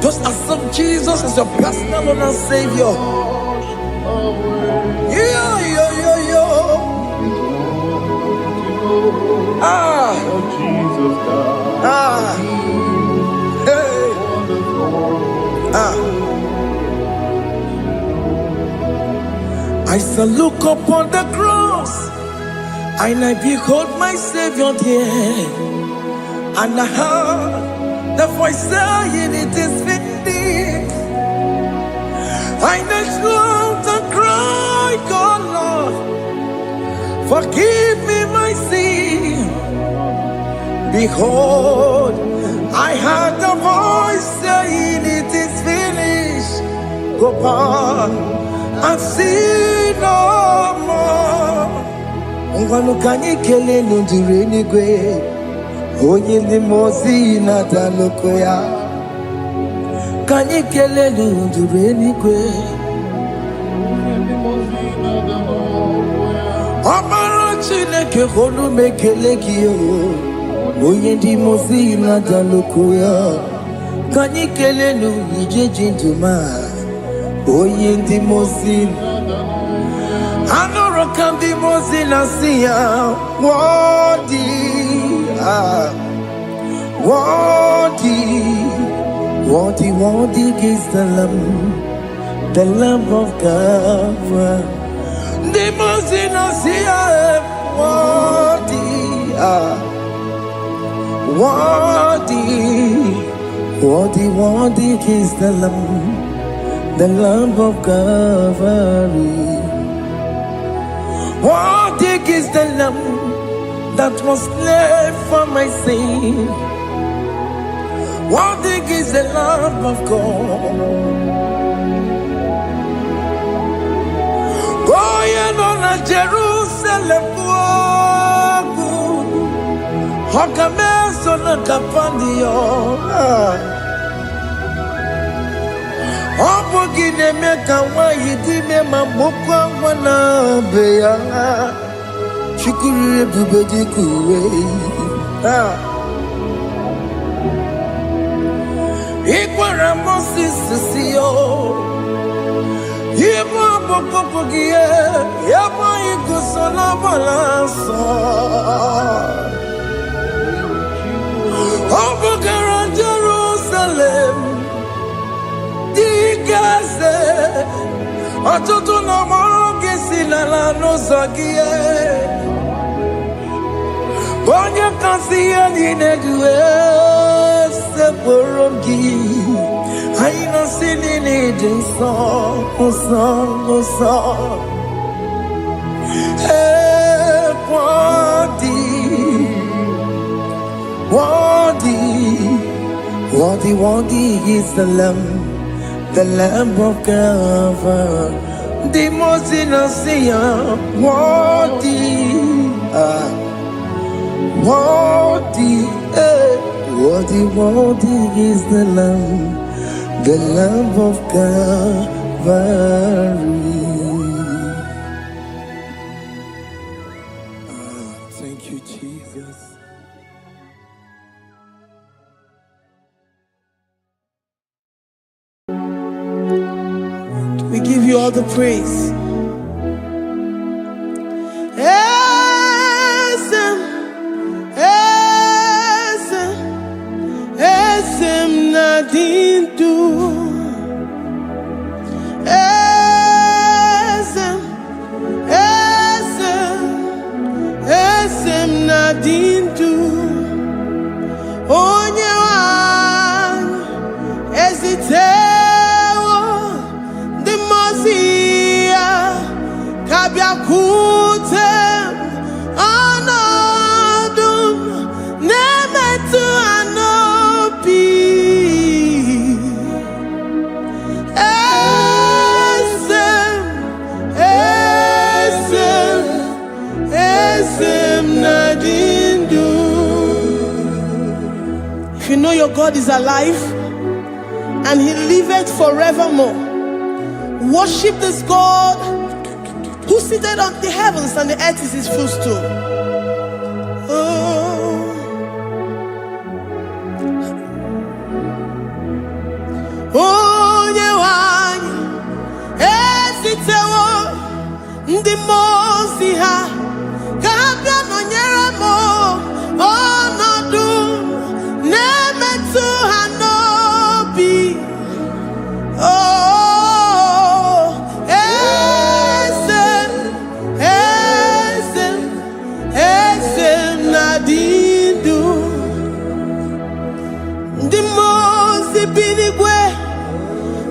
Just accept Jesus as your personal Lord and Savior. Yeah. Jesus Ah. Hey. Ah. I shall look upon the cross, and I behold my Savior there, and I heard the voice saying, "It is finished." I knelt down and cried, "God, Lord, forgive me my sin." Behold, I heard the voice saying, "It is finished. Go back and sin no more." Ngwanu kanyi kele nundure nigwe, onye ndi mozi na daloko ya. Kanyi kele nundure nigwe, Amara Chineke honu mekele kiyo, onye ndi mozi na daloko ya. Kanyi kele nu ije jinduma, onye ndi mozi. Anoro kandi mozi na siya, worthy, worthy is the Lamb of God. The mozi na siya, worthy is the Lamb of Calvary. Worthy is the Lamb that was slain for my sin. Worthy is the Lamb of God. Going on a Jerusalem walk, Hakames on a Capandio. Opogine meka wa yidime mamokwa wana beya. Shukuru ebubedi kuwe. Ikwara Moses siyo. Yebo popogie, yebo igusola balanso. Opogara Jerusalem. Digase, atutu na moge silala no zagie. Bonye kansiya ninedue se porongi. Aina sinini dinso, osa. Worthy is the Lamb of God. The most innocent, worthy is the Lamb of Calvary. Thank you, Jesus. We give you all the praise. Esem nadindu. Esem nadindu. Onye wan ezitewo the Mosiah kabiakute anadum nemetu anopi. Esem nadindu. If you know your God is alive and he liveth forevermore, worship this God who seated on the heavens and the earth is his footstool. Onye wanyi esitewo ndị mozi ha ka ha bịa nọnyere m ọnọdụ na-emetụ ha n'obi. Eze na-adịdu ndị mozi bi n'igwe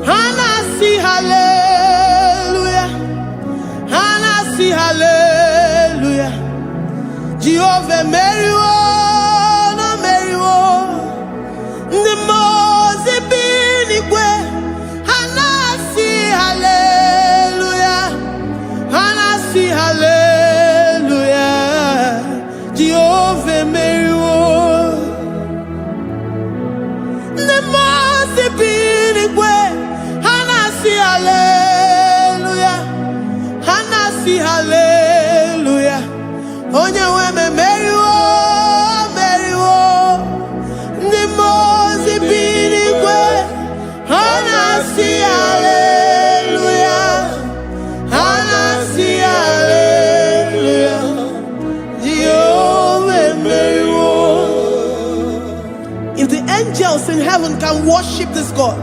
ha na-asị haleluya, ha na-asị haleluya. Jehova emeriwo, na meriwo. Ndị mozi bi n'igwe ha na-asị haleluya, ha na-asị haleluya. Jehova emeriwo. Ndị mozi bi n'igwe ha na-asị haleluya, ha na-asị haleluya. Onye nwe m emeriwo, emeriwo. Ndị mozi bi n'igwe ha na-asị haleluya, ha na-asị haleluya. Jehovah emeriwo. If the angels in heaven can worship this God,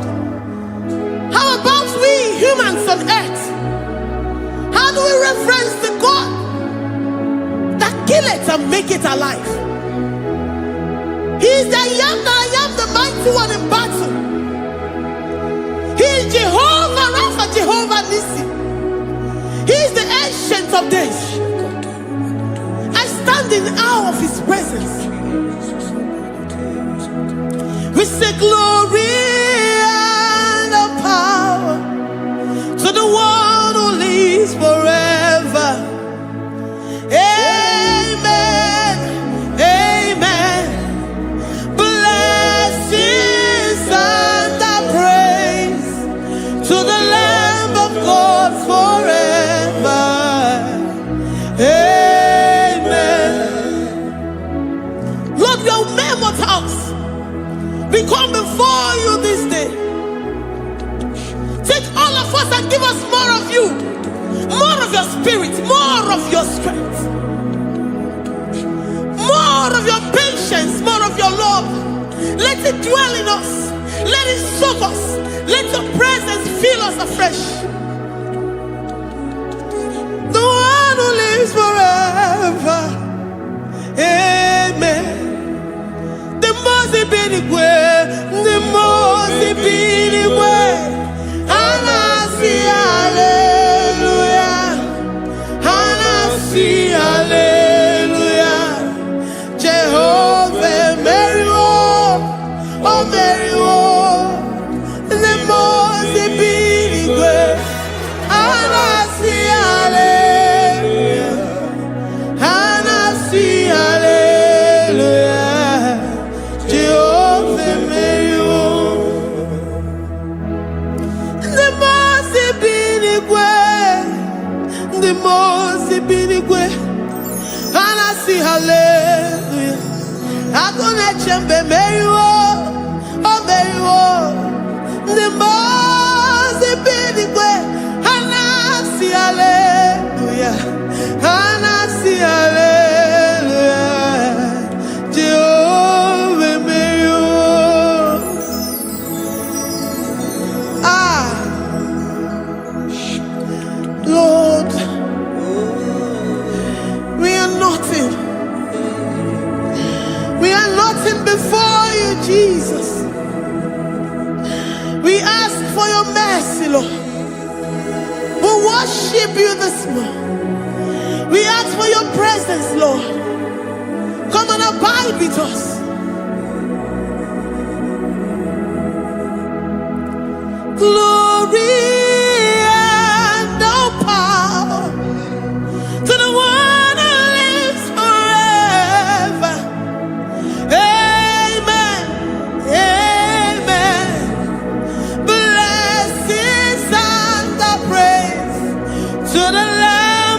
how about we humans on earth? How do we reference the God that kill it and make it alive? He is the I am that I am, the mighty one in battle. He is Jehovah Rapha, Jehovah Nissi. He is the ancient of days. I stand in awe of his presence. We say glory and the power to the one who lives forever. Amen, amen. Blessings and the praise to the Lamb of God forever. Amen. Lord, your mammoth house, we come before you this day. Take all of us and give us more of you, more of your spirit, more of your strength, more of your patience, more of your love. Let it dwell in us. Let it soak us. Let your presence fill us afresh. The one who lives forever. Amen. The most beautiful, the most beautiful. Hanasi hallelujah, Hanasi hallelujah. Jehovah meriwo, oh meriwo. The most beautiful. Hanasi hallelujah, Hanasi hallelujah. Jehovah meriwo. The most binigwe, Hanasi hallelujah. Agone chembe meriwo, oh meriwo. The most binigwe, Hanasi hallelujah, Hanasi hallelujah. Jehovah meriwo. Lord, we are nothing. We are nothing before you, Jesus. We ask for your mercy, Lord. We worship you this morning. We ask for your presence, Lord. Come and abide with us. Glory and no power to the one who lives forever. Amen, amen. Blessings and the praise to the Lamb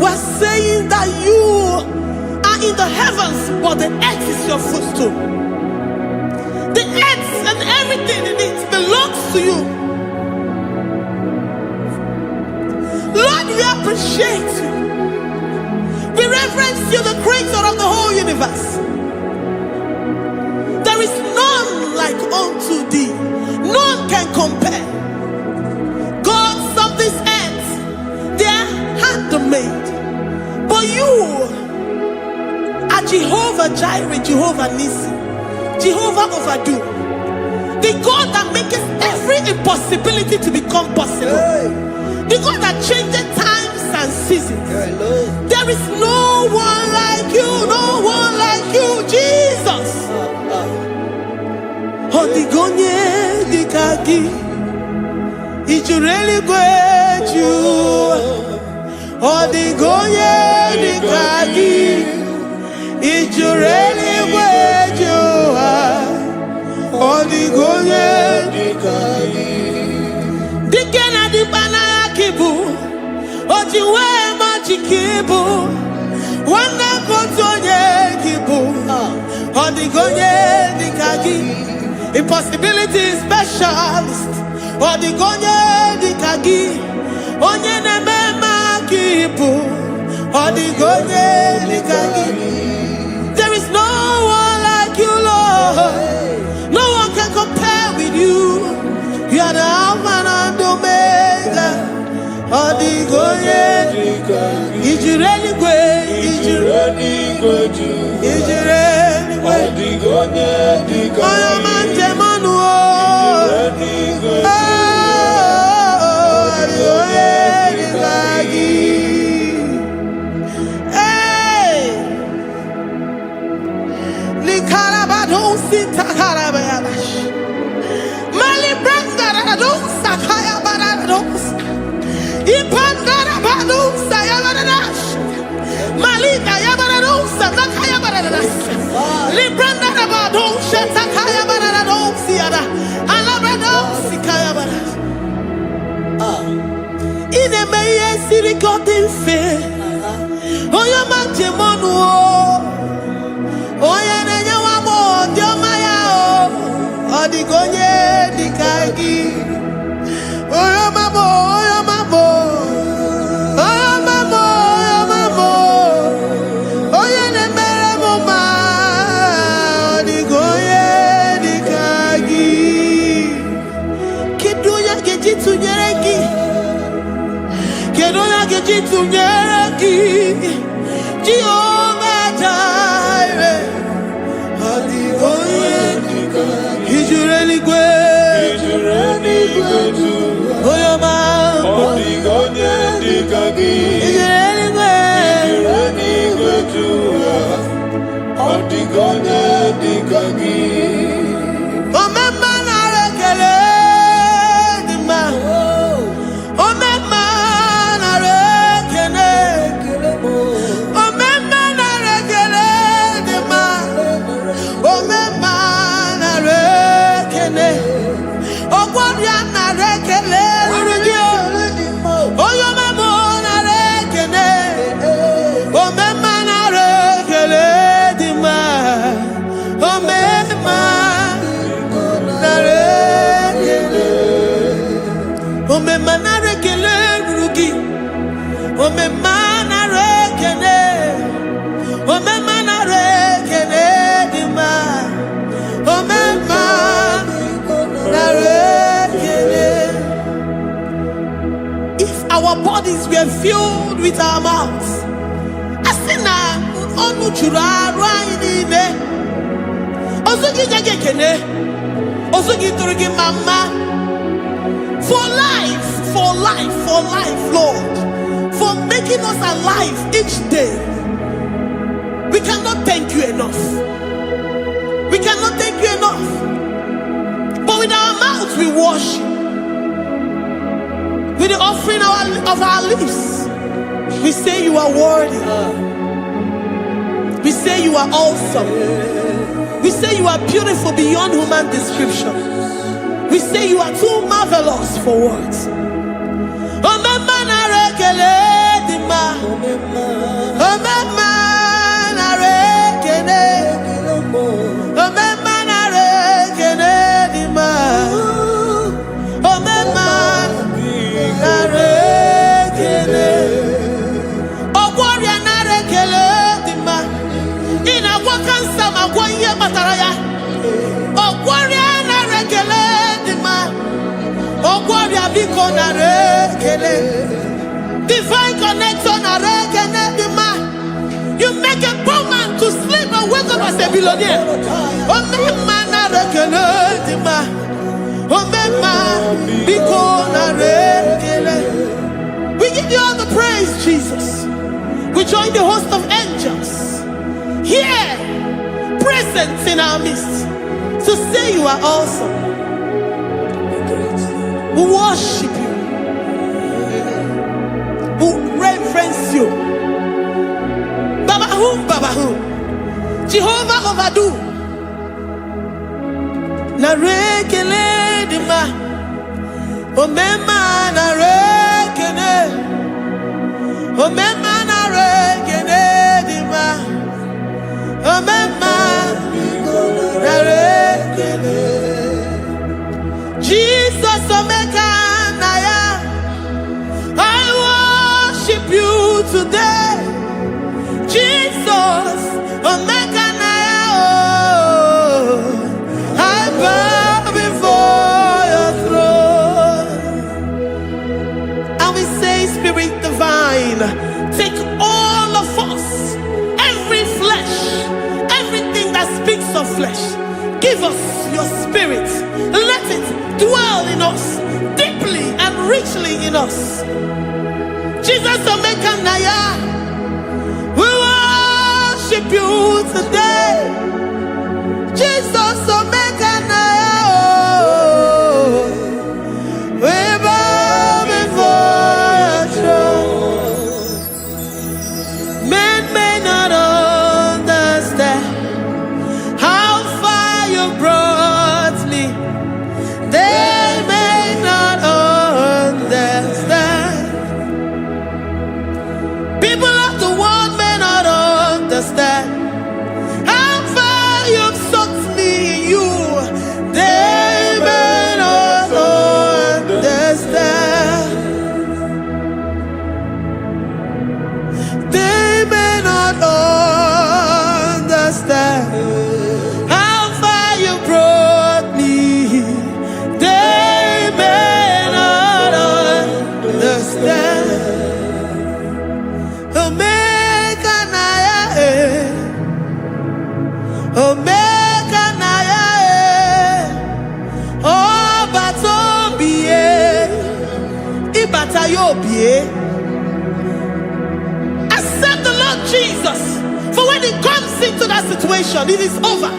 We're saying that you are in the heavens, but the earth is your footstool. The earth and everything in it belongs to you. Lord, we appreciate you. We reverence you, the creator of the whole universe. There is none like unto thee. None can compare. Gods of this earth, they are handmade. But you are Jehovah Jireh, Jehovah Nissi, Jehovah Overdo. The God that makes every impossibility to become possible. The God that changes times and seasons. There is no one like you, no one like you, Jesus. Odigonye dikagi, ijureli gweju. Odigonye dikagi, ijureli gweju. Odigonye dikagi. Dikena dibana kibu, ojiwe majikibu. Wana kotonye kibu, odigonye dikagi. Impossibility specialist. Odigonye dikagi. Onye nemema kibu. Odigonye dikagi. There is no one like you, Lord. No one can compare with you. You are the Alpha and Omega. Odigonye dikagi. Ijureli gwe. Ijureli gwe. Ijureli gwe. Odigonye dikagi. Godin fe, oya majemonu o, oya nenya wamo diomaya o, odigonye dikagi, oya mamo, oya mamo, oya mamo, oya mamo, oya nemere moma, odigonye dikagi, kidunya gejitu nyeregi. Kedoya gejitu nyereki, Jehovah Jireh, Odigonye dikagi, Ijureli gwe, Oyoma, Odigonye dikagi, Ijureli gwe, Odigonye dikagi. Omema na rekele dima, Omema. Our bodies were filled with our mouths. Asina onu chura rainine. Osugi jagekene. Osugi turugi mama. For life, Lord. For making us alive each day. We cannot thank you enough. We cannot thank you enough. But with our mouths we worship. With the offering of our lips, we say you are worthy. We say you are awesome. We say you are beautiful beyond human description. We say you are too marvelous for words. Divine connection. You make a poor man to sleep and wake up as a billionaire. We give you all the praise, Jesus. We join the host of angels here, present in our midst, to say you are awesome. We worship you. We reverence you. Baba who? Jehovah overdo. Na rekele dima. Omema na rekele. Omema na rekele dima. Omema na rekele. Jesus omeka naya. I worship you today. Jesus omeka naya. I bow before your throne. And we say, Spirit divine, take all of us, every flesh, everything that speaks of flesh. Give us your spirit. Let it dwell in us, deeply and richly in us. Jesus omeka naya. We worship you today. Jesus omeka naya. We bow before your throne. Men may not understand how far you brought me. They may not understand. People of the world may not understand how far you've sucked me in you. They may not understand. They may not understand how far you brought me. They may not understand. Omeka naya, Omeka naya, obata-obie, ibata-obie. Accept the Lord Jesus, for when He comes into that situation, it is over.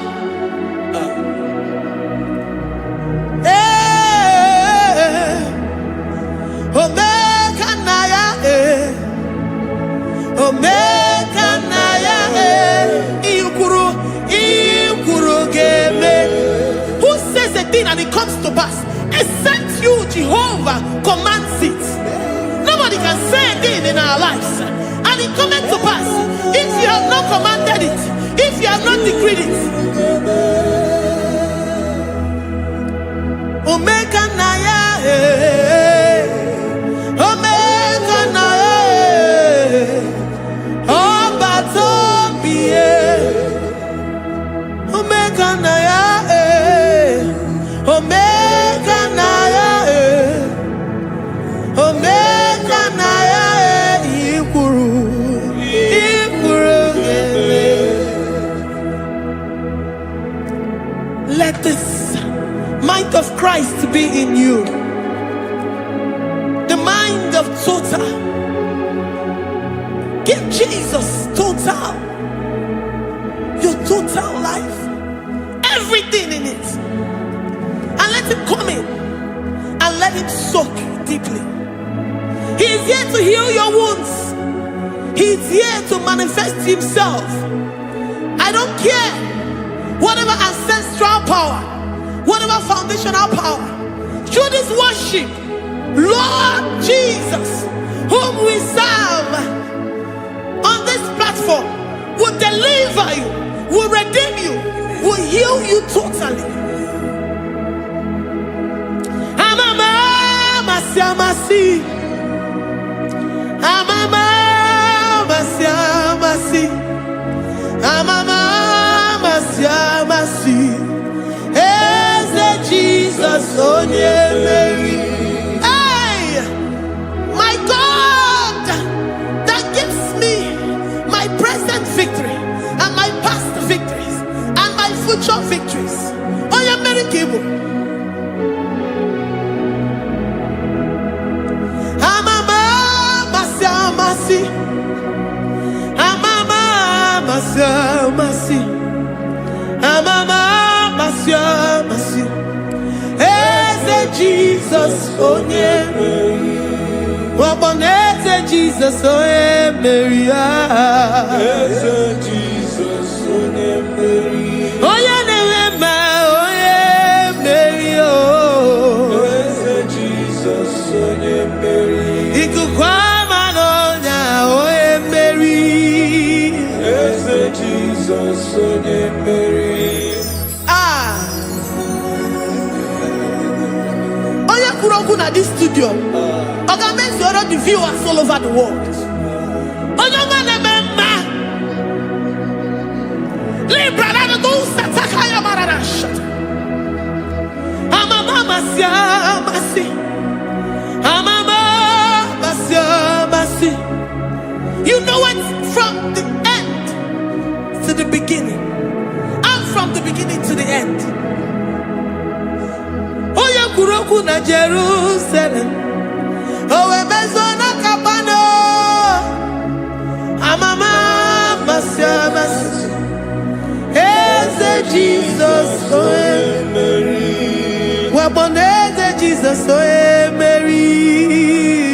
Omeka naya, Omeka naya, Ikuru geme. Who says a thing and it comes to pass? Except you, Jehovah, commands it. Nobody can say a thing in our lives and it comes to pass. If you have not commanded it, if you have not decreed it. Omeka naya, Omeka naya, obata-obie, Omeka naya, Omeka naya, Omeka naya, Ikuru gele. Let this mind of Christ be in you. The mind of total. Give Jesus total. Your total life. Everything in it. And let let him come in and let him soak deeply. He is here to heal your wounds. He is here to manifest himself. I don't care whatever ancestral power, whatever foundational power. Through this worship, Lord Jesus, whom we serve on this platform, will deliver you, will redeem you, will heal you totally. Amama siamasi, amama siamasi, amama siamasi. Eze Jesus onye Mary. Hey, my God, that gives me my present victory and my past victories and my future victories. Onye Mary Kibo. Amama masiamasi, amama masiamasi, amama masiamasi. Eze Jesus onye Mary. Waboneze Jesus onye Mary. Eze Jesus onye Mary. Onye na-eme onye Mary. Eze Jesus onye Mary. Ikuku ama n'ọnya onye Mary. Eze Jesus onye Mary. Onye kwuru okwu na this studio, ọ ga-emezuoro the viewers all over the world. Onye ọma na-eme mma. Libra na do sataka ya marara shata. Amama masi. Amama masi. You know it from the end to the beginning, and from the beginning to the end. Oya kuroku na Jerusalem, owe bezona kapano. Amama masi. Eze Jesus oe Mary. Waboneze Jesus oe Mary.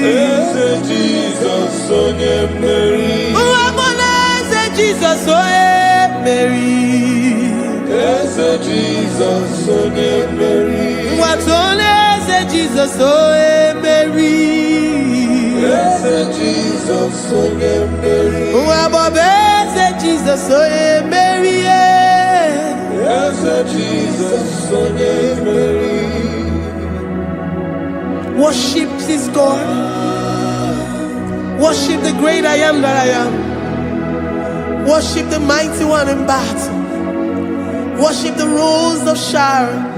Eze Jesus onye Mary. Waboneze Jesus oe Mary. Eze Jesus onye Mary. Watoneze Jesus oe Mary. Eze Jesus onye Mary. Wabobeze Jesus oe Mary. Eze Jesus onye Mary. Worship this God. Worship the great I am that I am. Worship the mighty one in battle. Worship the rose of Sharon.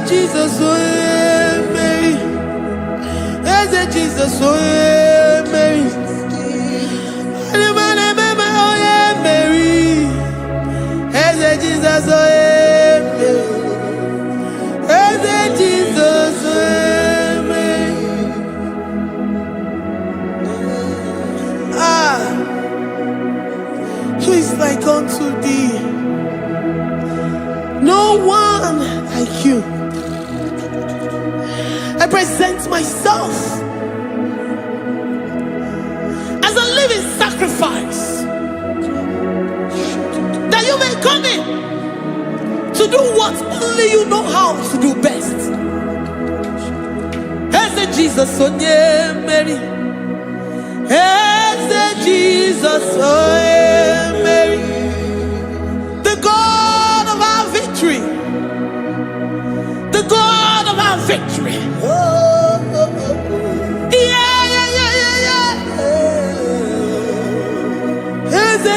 Jesus, oh Mary. Eze Jesus, oh Mary. Mary. Eze Jesus, oh Mary. Eze Jesus, oh Mary. Who is like unto thee? No one like you. I present myself as a living sacrifice, that you may come in to do what only you know how to do best. As a Jesus, oh yeah, Mary. As a Jesus, oh yeah, Mary. The God of our victory. The God of our victory.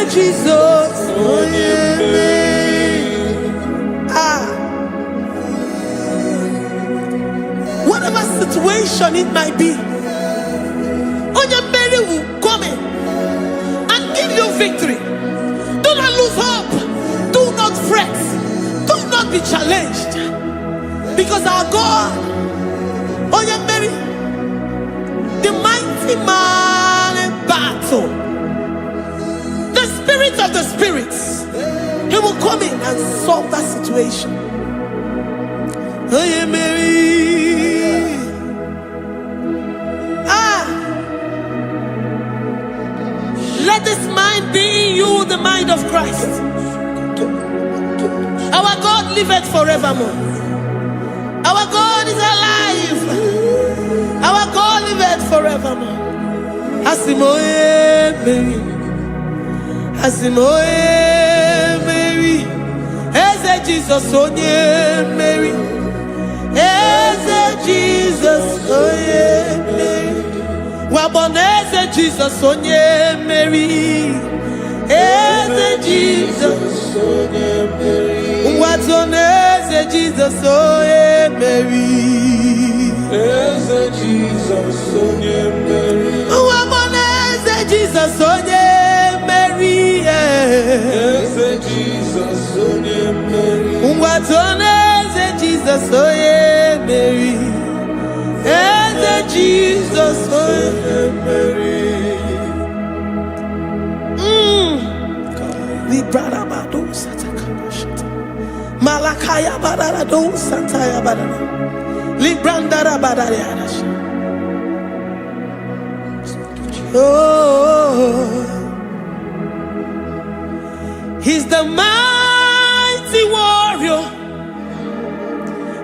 Jesus, oh yeah, whatever situation it might be, Onya Mary will come in and give you victory. Do not lose hope. Do not fret. Do not be challenged. Because our God, oh yeah, Mary, the mighty man in battle, the spirit of the spirits, he will come in and solve that situation. Oh yeah, Mary. Let this mind be in you, the mind of Christ. Our God liveth forevermore. Our God is alive. Our God liveth forevermore. Asimoye Mary. Asimoye Mary. Eze Jesus onye Mary. Eze Jesus onye Mary. Waboneze Jesus onye Mary. Eze Jesus onye Mary. Watoneze Jesus onye Mary. Eze Jesus onye Mary. Waboneze Jesus onye Mary. Eze Jesus onye Mary. Watoneze Jesus onye Mary. Eze Jesus onye Mary. Librada bado satakabashata. Malakaya badara do sataya badara. Librandara badara yadash. Oh, he's the mighty warrior,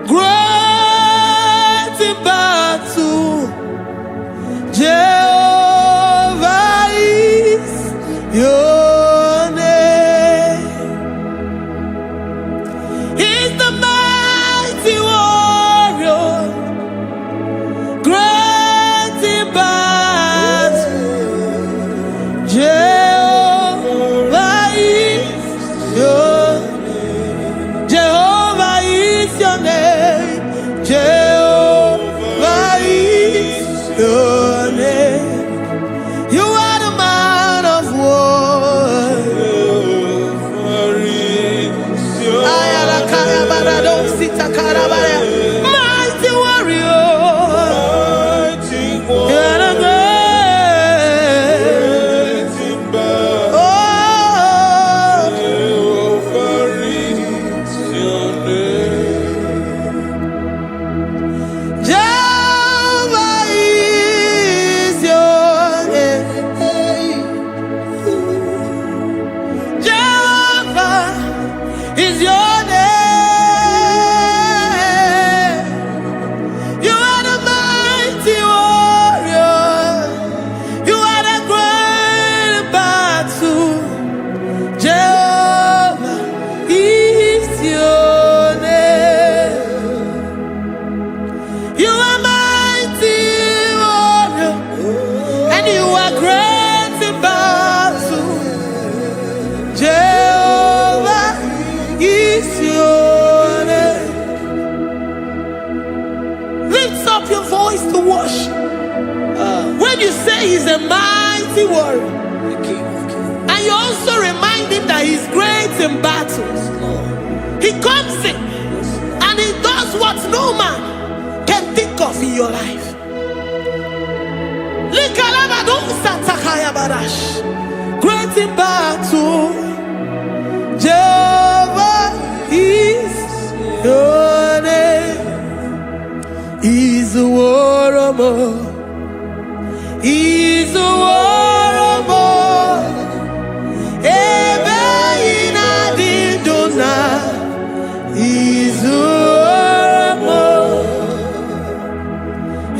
great in battle. Jehovah is your name. He's the mighty warrior, great in battle. Jehovah is your name. Jehovah is your name. Jehovah is your name. You are the man of war. Jehovah is your name. Mighty warrior. Mighty You are the great. great in battle. Oh, Jehovah is your name. Jehovah is your name. Jehovah is your name. You are the mighty warrior. You are the great battle. Jehovah is your name. You are mighty warrior, and you are great in battle. Jehovah is your name. Lift up your voice to worship. When you say he's a mighty warrior, and you also remind him that he's great in battles, he comes in and he does what no man can think of in your life. Great in battle, Jehovah is your name. He's a warrior. He's a warrior. Ebe inadidona. He's a warrior.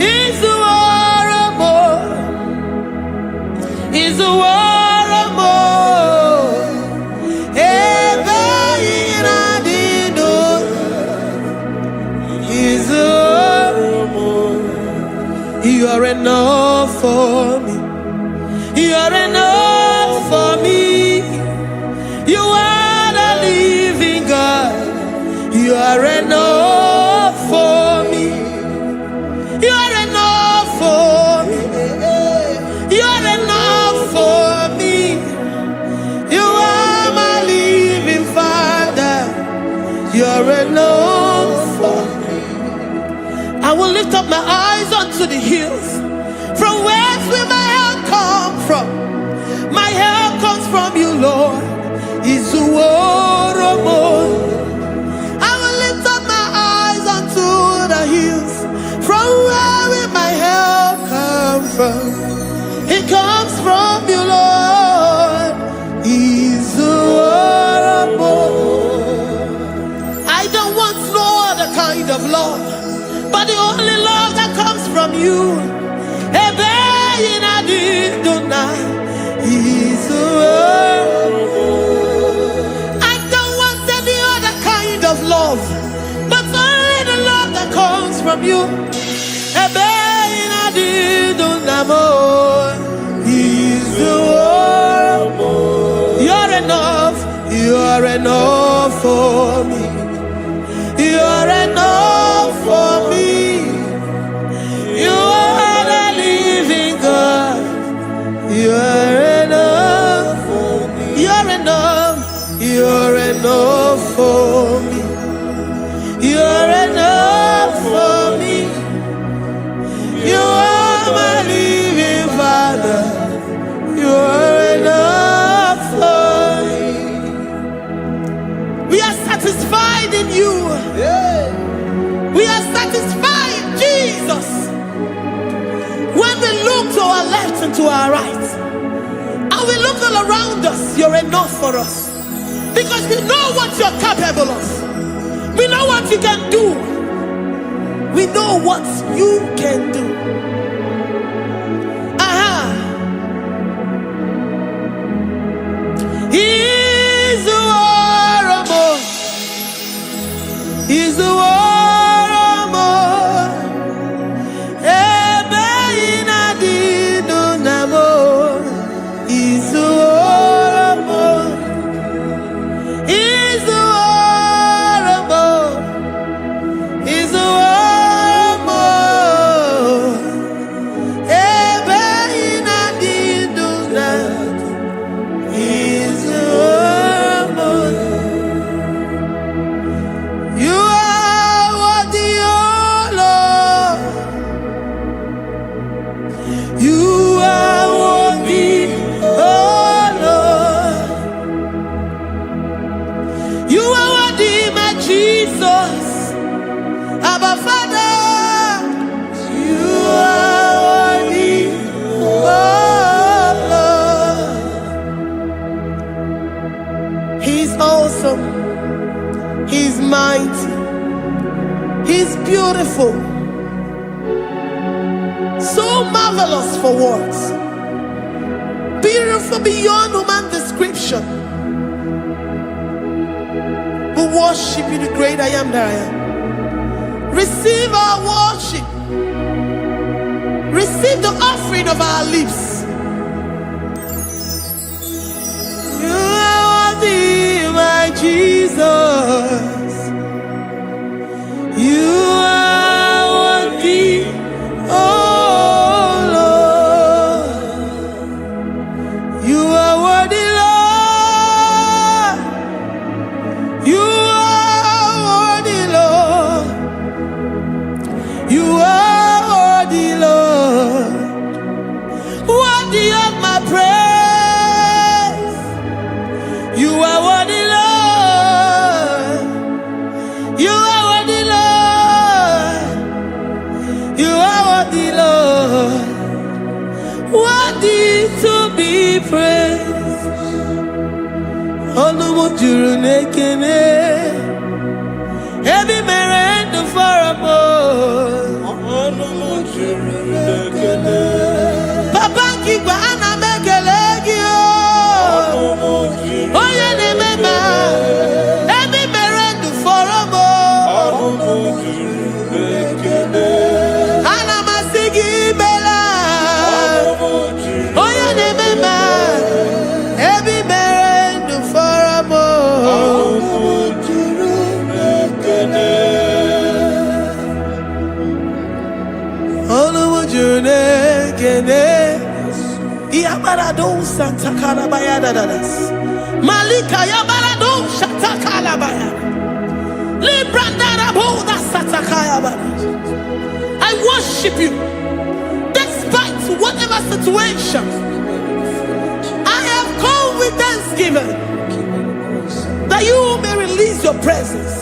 He's a warrior. He's a warrior. Ebe inadidona. He's a warrior. You are enough for me. You are enough for me. You are the living God. You are enough for me. You are enough for me. You are enough for me. You are my living Father. You are enough for me. I will lift up my eyes unto the hills. From whence will my help come from? My help comes from you, Lord. Is the word of God. I will lift up my eyes unto the hills. From where will my help come from? It comes from you, Lord. Is the word of God. I don't want no other kind of love, but the only love that comes from you. I don't want any other kind of love, but only the love that comes from you. You're enough, you're enough for me. You're enough for me. You are the living God. You're enough for me. You're enough. You're enough for me. You're enough for me. You are my living Father. You're enough for me. We are satisfied in you. We are satisfied in Jesus. When we look to our left and to our right, and we look all around us, you're enough for us. Because we know what you're capable of. We know what you can do. We know what you can do. He's the war of more. He's the war of more. He's the war of more. He's the war of more. He's the war of more. He's the war of more. You are worthy, oh Lord. You are worthy, oh Lord. You are worthy, my Jesus. Abba Father, you are worthy, oh Lord. He's awesome. He's mighty. He's beautiful. So marvelous for words. Beautiful beyond human description. We worship you, the great I am that I am. Receive our worship. Receive the offering of our lips. You are worthy, my Jesus. You are worthy, oh Lord. You are worthy, Lord. You are worthy, Lord. You are worthy, Lord. Worthy of my praise. You are worthy, Lord. You are worthy, Lord. You are worthy, Lord. Worthy to be praised. Olumujuru nekene. Every man the farabo. Papa kiba ana mekelegi o. Oye ne mema. Every man the farabo. Ana masigi bela. Oye ne mema. Every man the farabo. Yabarado Santa Calabaya dadas. Malika Yabarado Shata Calabaya. Libranda Raboda Satakaya. worship you. Despite whatever situation, I have come with thanksgiving that you may release your presence.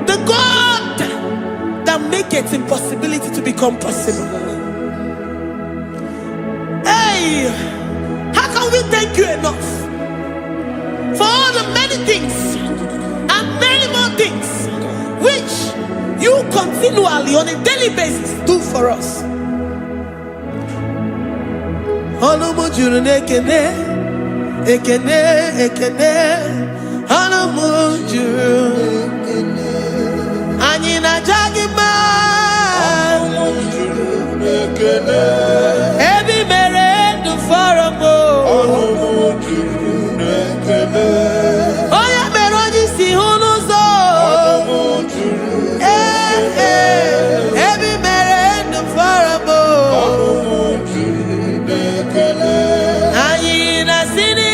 The God that maketh impossibility to become possible. Hey, how can we thank you enough for all the many things and many more things which you continually on a daily basis do for us? Ekene, Hanamujuru, Anina Jagima, Ebi Mere du Faramo, Oya Meroji si Hunuzo, Ebi Mere du Faramo, Anina Sini.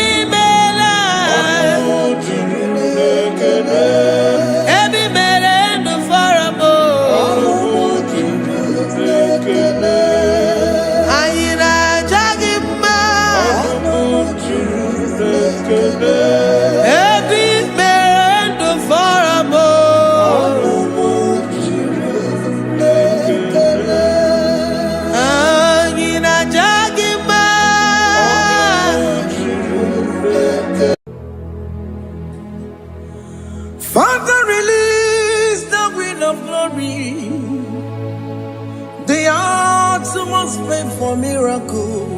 Father, release the wind of glory. The hearts must pray for miracle.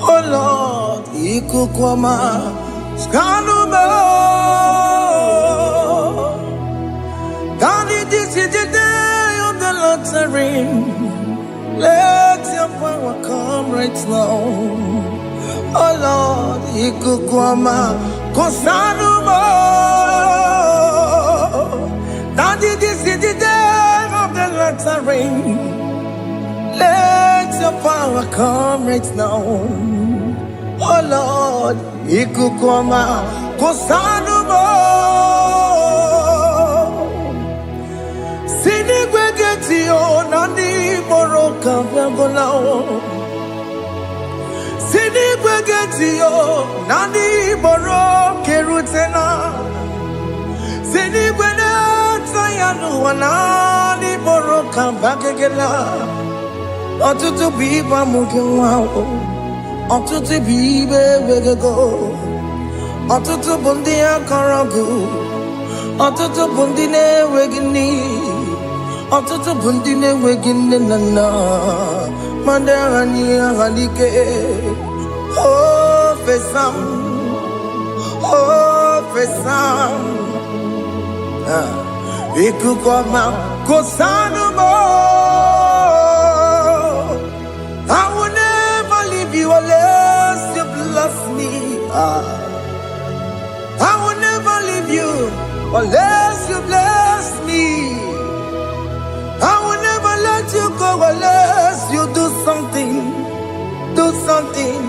Oh Lord, Ikukwama, Skanuma. Daddy, this is the day of the Lord's ring. Let your power come right now. Oh Lord, Ikukwama, Kosanuma. Daddy, this is the day of the Lord's ring. Let your power come right now. Oh Lord, Ikukwama, Kosanuma. Sinigwegetio, Nani Moroka, Vagolao. Sinigwegetio, Nani Moroke Rutena. Sinigwena, Tayanu, Nani Moroka, Vagela. Otutu biba mukiwao, otutu bibe wegego, otutu bundi akaragu, otutu bundi ne wegini, otutu bundi ne wegini nana, mandani halike, oh fesam, Ikukwama, Kosanuma. I will never leave you unless you bless me. I will never leave you unless you bless me. something.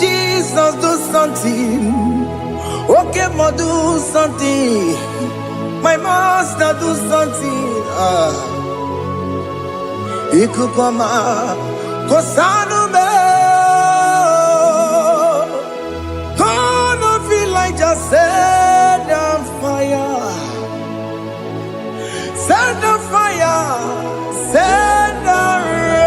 Jesus, do something. Okay, ma, do something. My master, do something. Ikukoma, kosanu me. Gonna feel like just set on fire. Set on fire. Set on rain.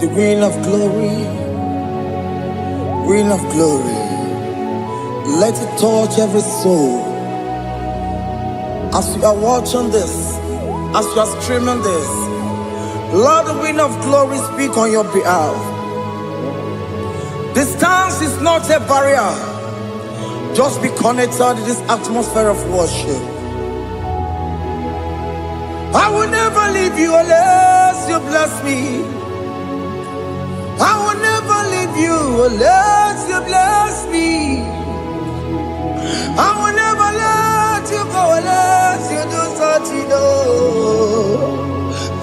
The green of glory. Green of glory. Let it touch every soul. As you are watching this, as you are streaming this, Lord, the wind of glory speak on your behalf. Distance is not a barrier. Just be connected to this atmosphere of worship. I will never leave you unless you bless me. I will never leave you unless you bless me. I will never let you go unless you do something.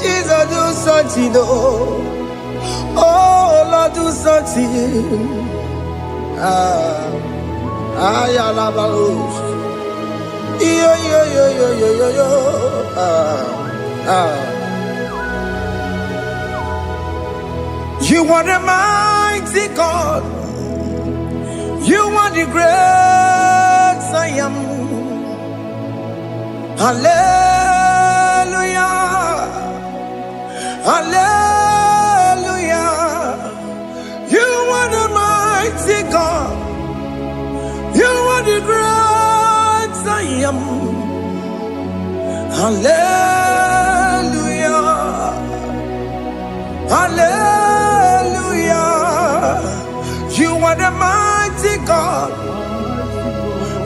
Jesus, do something. Oh, Lord, do something. You are the mighty God. You are the great I am. Hallelujah. Hallelujah. You are the mighty God. You are the great I am. Hallelujah. Hallelujah. You are the mighty God.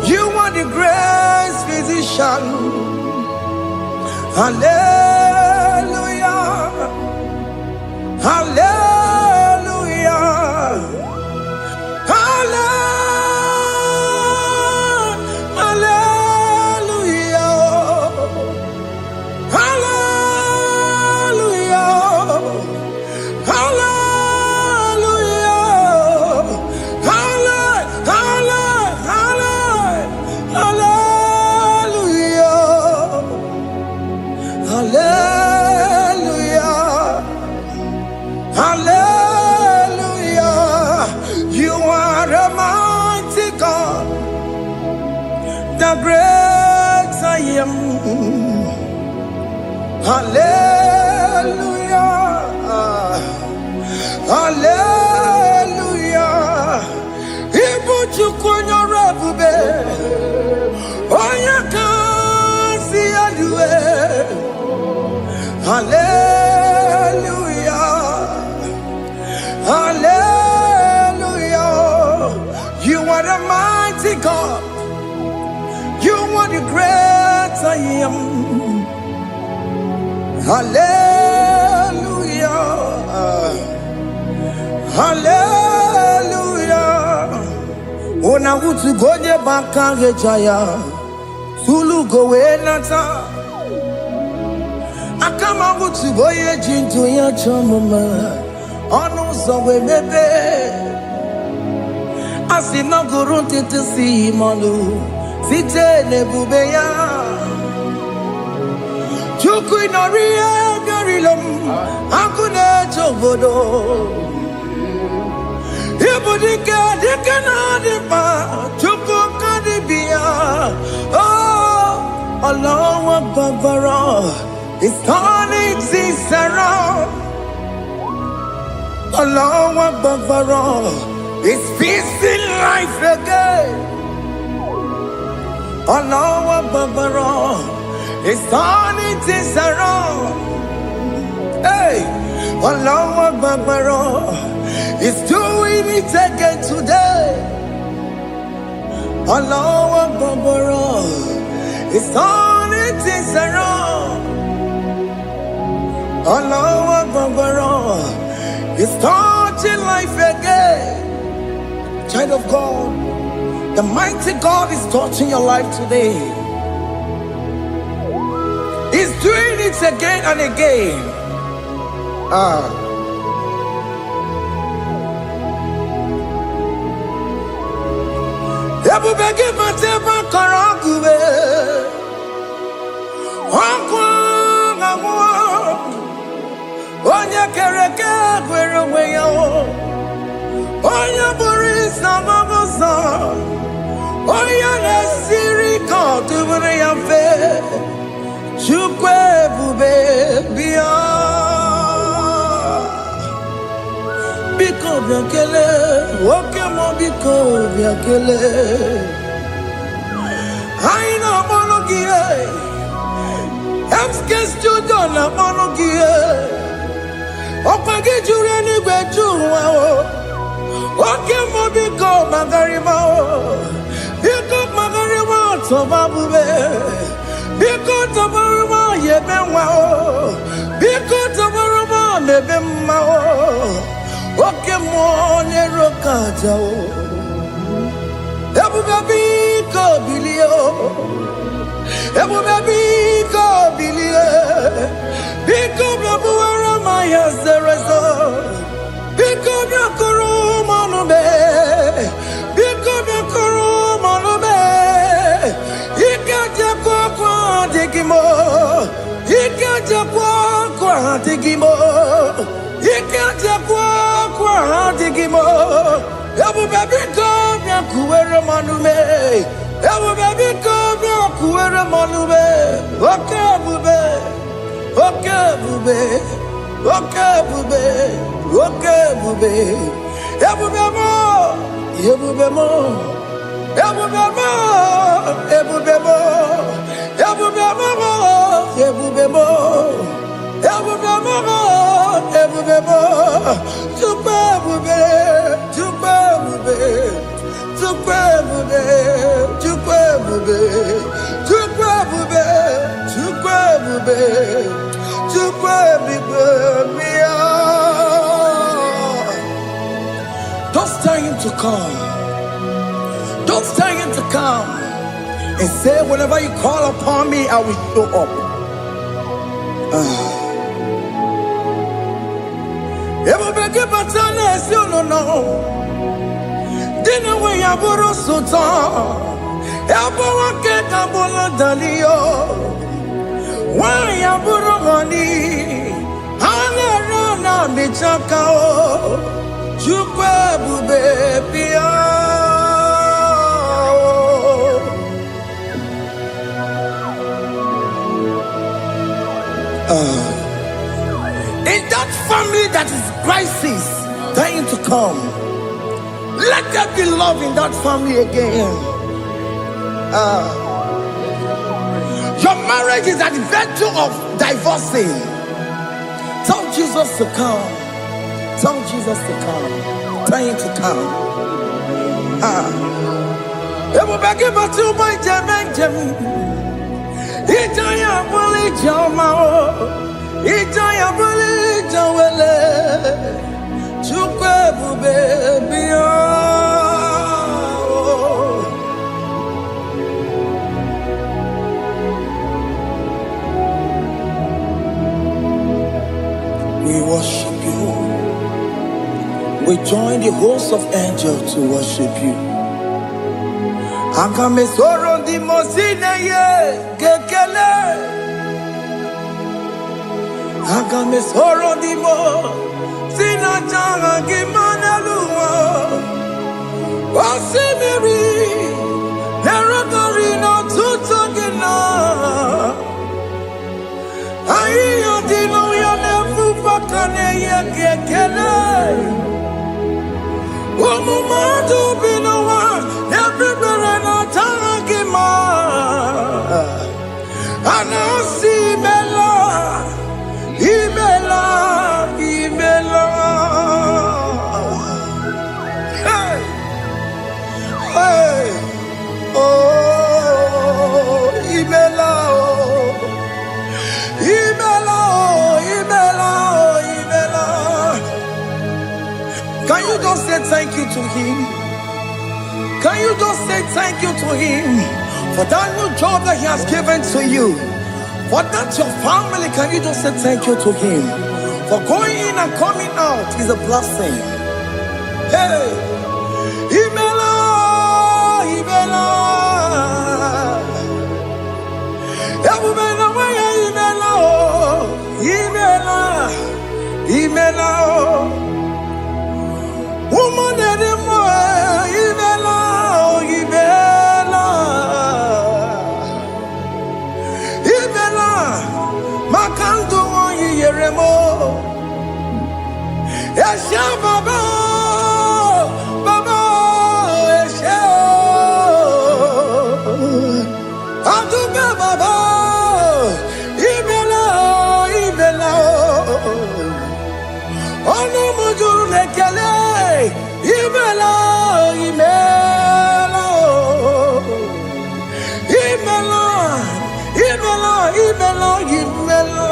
You are the great physician. Hallelujah. Hallelujah. The great I am. Hallelujah. Hallelujah. Ibu chukunyo rabube. Oya kasi alue. Hallelujah. Hallelujah. You are the mighty God. You are the great I am. Hallelujah. Hallelujah. Ona utu goje bakage jaya. Sulu gowe nata. Akama utu goye jinto ya chamama. Ono sowe mebe. Asina gurunti tisi malu. Site nebubeya Chuku inoria garilom Akune chobodo Ibudika dikana dipa Chuku kadibia Oh Allah Akbar It's turning things around Allah Akbar It's peace in life again Allah Akbar, it's turning things around. Hey, Allah Akbar, it's doing it again today. Allah Akbar, it's turning things around. Allah Akbar, it's touching life again. Child of God, the mighty God is touching your life today. He's doing it again and again. Ebubegi mateba karangube. Onye kereke gwere weyo. Onye boris na mabosa. Onye nesiri kotubure ya fe. Chukwe bube biya. Biko biakele, woke mo biko biakele. Aina monogie, emske studio na monogie. Opagi jure ni gwejuwa o. Woke mo biko magariba o. Biko magariba toba bube. Biko toba yebenwa o. Biko toba mebemma o. Oke mo ne rokaja o. Ebube ko bilio. Ebube ko bilie. Biko bebuara maya zerezo. Biko bekuru manube. Biko bekuru manube. Ikaja kwa digimo. Ikaja kwa digimo. Ikaja kwa digimo. Ebube ko bekuere manume. Ebube ko bekuere manume. Oke bube. Oke bube. Oke bube. Oke bube. Ebube mo. Ebube mo. Ebube mo. Ebube mo. Ebube mo. Ebube mo. Ebube mo. Ebube mo. Tukwe bube. Tukwe bube. Tukwe bube. Tukwe bube. Tukwe bube. Tukwe bube. Tukwe bube. Don't tell him to come. Don't tell him to come. And say, whenever you call upon me, I will show up. Ebubeke batane you no know. Dina we yaburo sultan. Ebo wake kabula dalio. Wa yaburo mani. Hane rana michaka o. Chukwe bube pia. In that family that is crisis, dying to come, let there be love in that family again. Your marriage is at the verge of divorcing. Tell Jesus to come. Tell Jesus to come. Tell him to come. Ebubeke batu boy jemenjem. Ijaya buli jamao. Ijaya buli jawele. Chukwe bube biya. We worship you. We join the host of angels to worship you. Akame soro di mosine ye kekele. Akame soro di mo sina changa kimana luwa. Osimiri nerogori no tutogina. Ayo dino ya nefu fakane ye kekele. Omumadu binowa everybody no tangima. Anasi bela, ibela, ibela. Hey, hey, oh, ibela, oh, ibela, oh, ibela, oh, ibela. Can you just say thank you to him? Can you just say thank you to him for that new job that he has given to you? For that your family, can you just say thank you to him? For going in and coming out is a blessing. Hey, Imela, Imela, Imela, Imela, Imela, woman anymore, Imela, Imela, Imela, Makandu Yeremo, Esha Baba, Baba, Esha, Aduba Baba, Imela, Imela, Ono Mujur Lekele, Imela, Imela, Imela, Imela, Imela, Imela.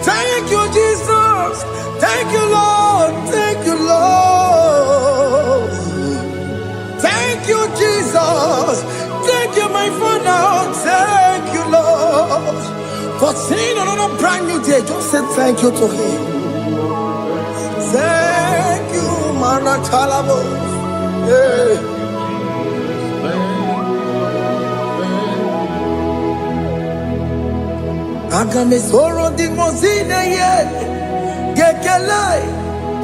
Thank you, Jesus. Thank you, Lord. Thank you, Lord. Thank you, Jesus. Thank you, my Father. Thank you, Lord. For seeing another brand new day, just say thank you to him. Thank you, Manatalabo. Yeah.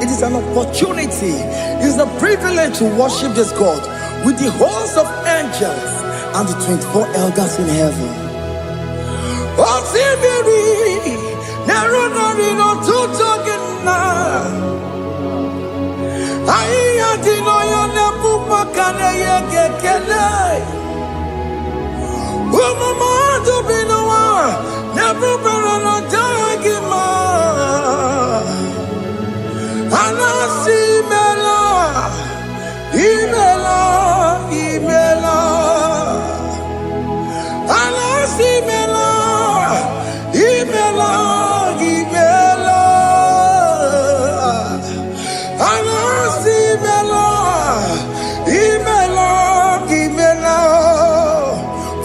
It is an opportunity, it is a privilege to worship this God with the host of angels and the 24 elders in heaven.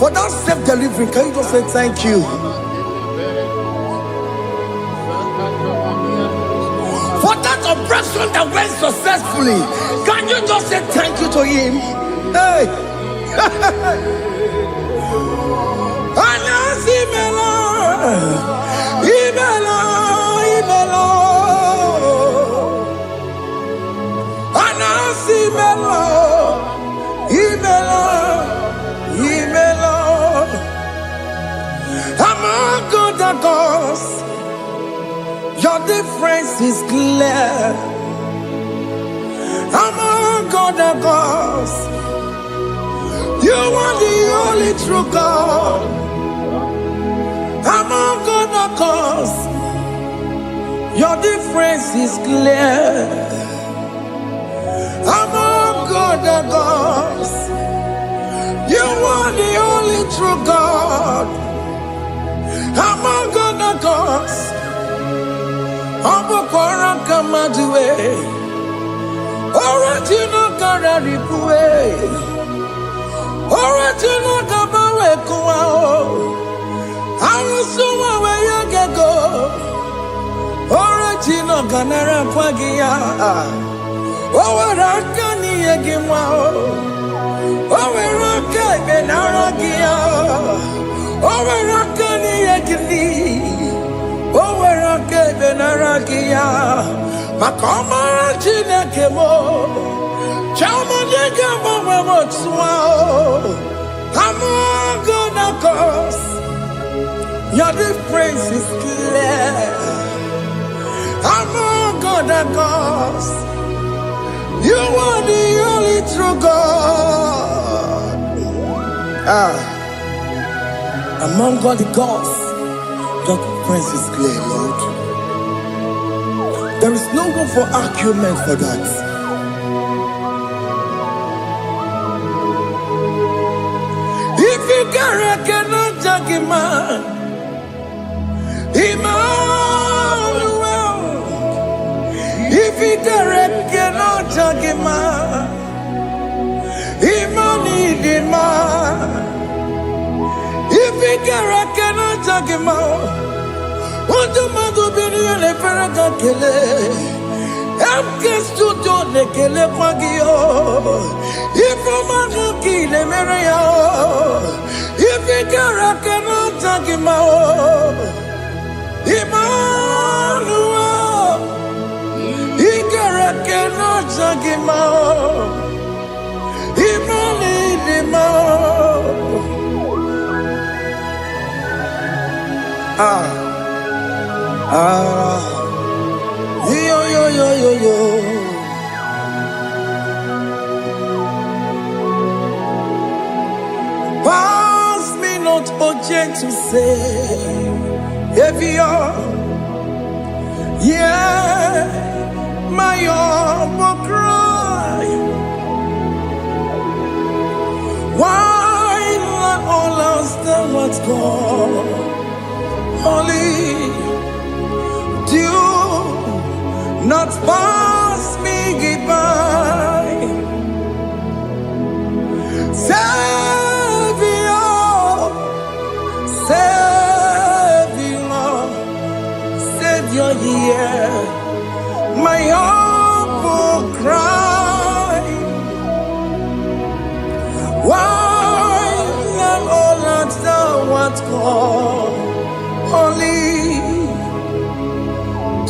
For that self-delivery, can you just say thank you? For that operation that went successfully, can you just say thank you to him? Hey! Among other gods, your difference is clear. Among other gods, you are the only true God. Among other gods, your difference is clear. Among other gods, you are the only true God. Among other gods, Abukora Kamadue, original Kararipue, original Kabawe Kuao, Arusuma where you get go, original Ganara Kwagia, Owarakani Yagimao, Owaraka Benaragia. Owarakani yagini, owarake benaragia, makoma chinekemo, chama yegamo wemotswao. Among other gods, your difference is clear. Among other gods, you are the only true God. Among all the gods, your difference is clear, Lord. There is no room for argument for that. If you cannot judge him, Emmanuel. If you cannot judge him, Emmanuel. If it gara kana jagima. Undu madu bini le feraga kele. Emke studio le kele kwagio. Ifoma ki le mereya. Ifi gara kana jagima. Emmanuel. Igara kana jagima. Yo. Pass me not, O gentle Savior. Yeah, my humble cry. Why let all else than what's gone? Only do not pass me by. Savior, yeah, my humble cry. Why not all answer what's called? Only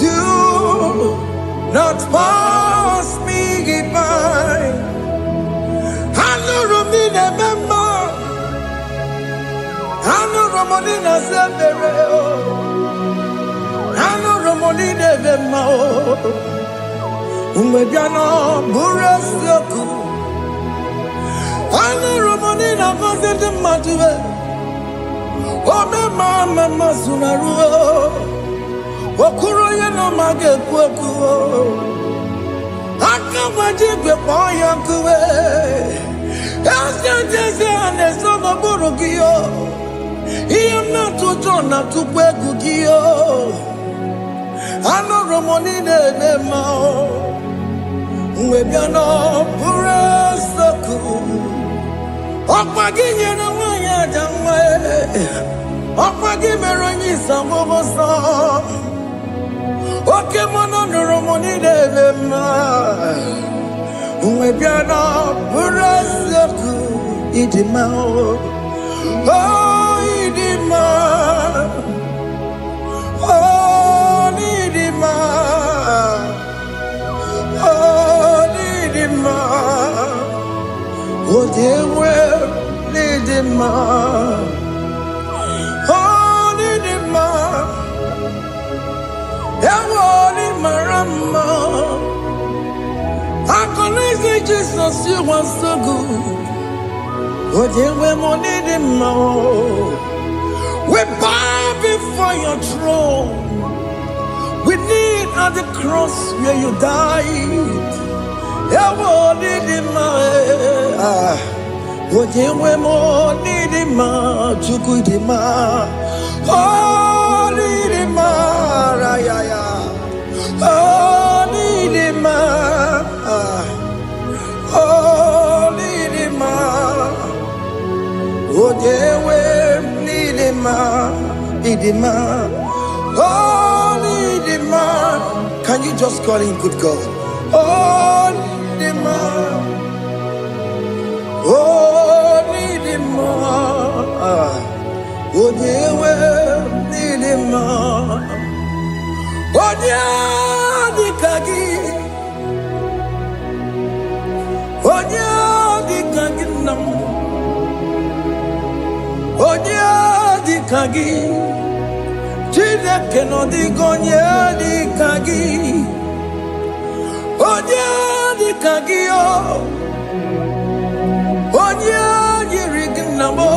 do not pass me by. I know Romina member. I know Romonina Zebere. I know Romonina member. Umediano Burasoku. I know Romonina Vazet Matue. Oh, mama Sunaru. Okuro no mage kweku. Akamaje gbe poyankuwe. Asante ane sono burugio. Iyam na tuto na tukwegu gio. Ano romonine mao. Mwebiano burasoku. Okwaginye na wanya jamwe. Okwagimeronyi sambobosa. Oke mono romoni devema. Mwebiano burasoku. Idima. Oh, idima. Oh, idima. Oh, idima. Oh, they will lead him on. Oh, lead him on. They will lead Marama. I can say Jesus, you are so good. Oh, they will lead him on. We bow before your throne. We kneel at the cross where you died. Ojewemo nidima chukudima oh nidima rayaya oh nidima ojewe nidima idima oh nidima. Can you just call him good God? Oh nidima. Oh, need him more. Oh, dear, need him more. Oh, dear, the kagi. Oh, dear, the kagi. Oh, dear, the kagi. Chile cannot go near the kagi. Oh, dear, the kagi. Onya yirignamo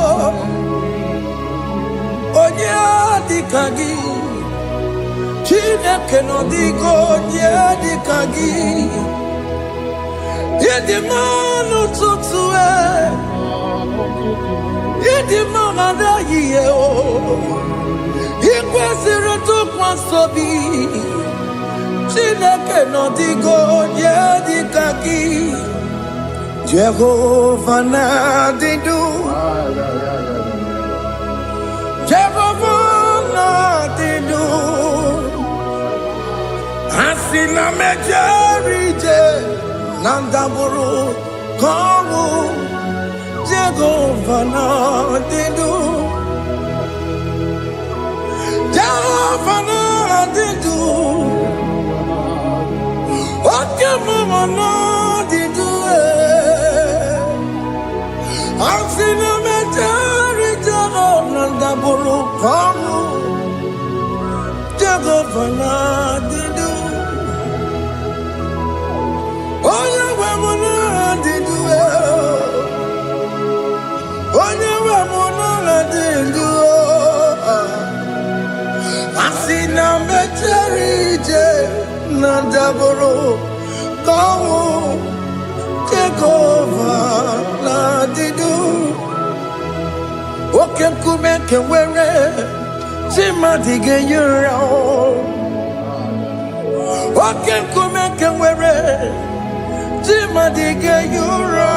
Onya dikagi Chine keno digo Onya dikagi Yedimano tutsue Yedimano da yeo Ikwesire tukwa sobi Chine keno digo Onya dikagi Jehovah Nadidu Asina mejerije nandaburu komu Jehovah na didu Jehovah na didu Okemama na didu Asina mejerije nandaburu komu Jehovah na didu Oya wemuna didu Oya wemuna didu Asina mecherije nandaburu komu Jehovah na didu Okem kumeke were Chimadige yura Okem kumeke were Chimadige yura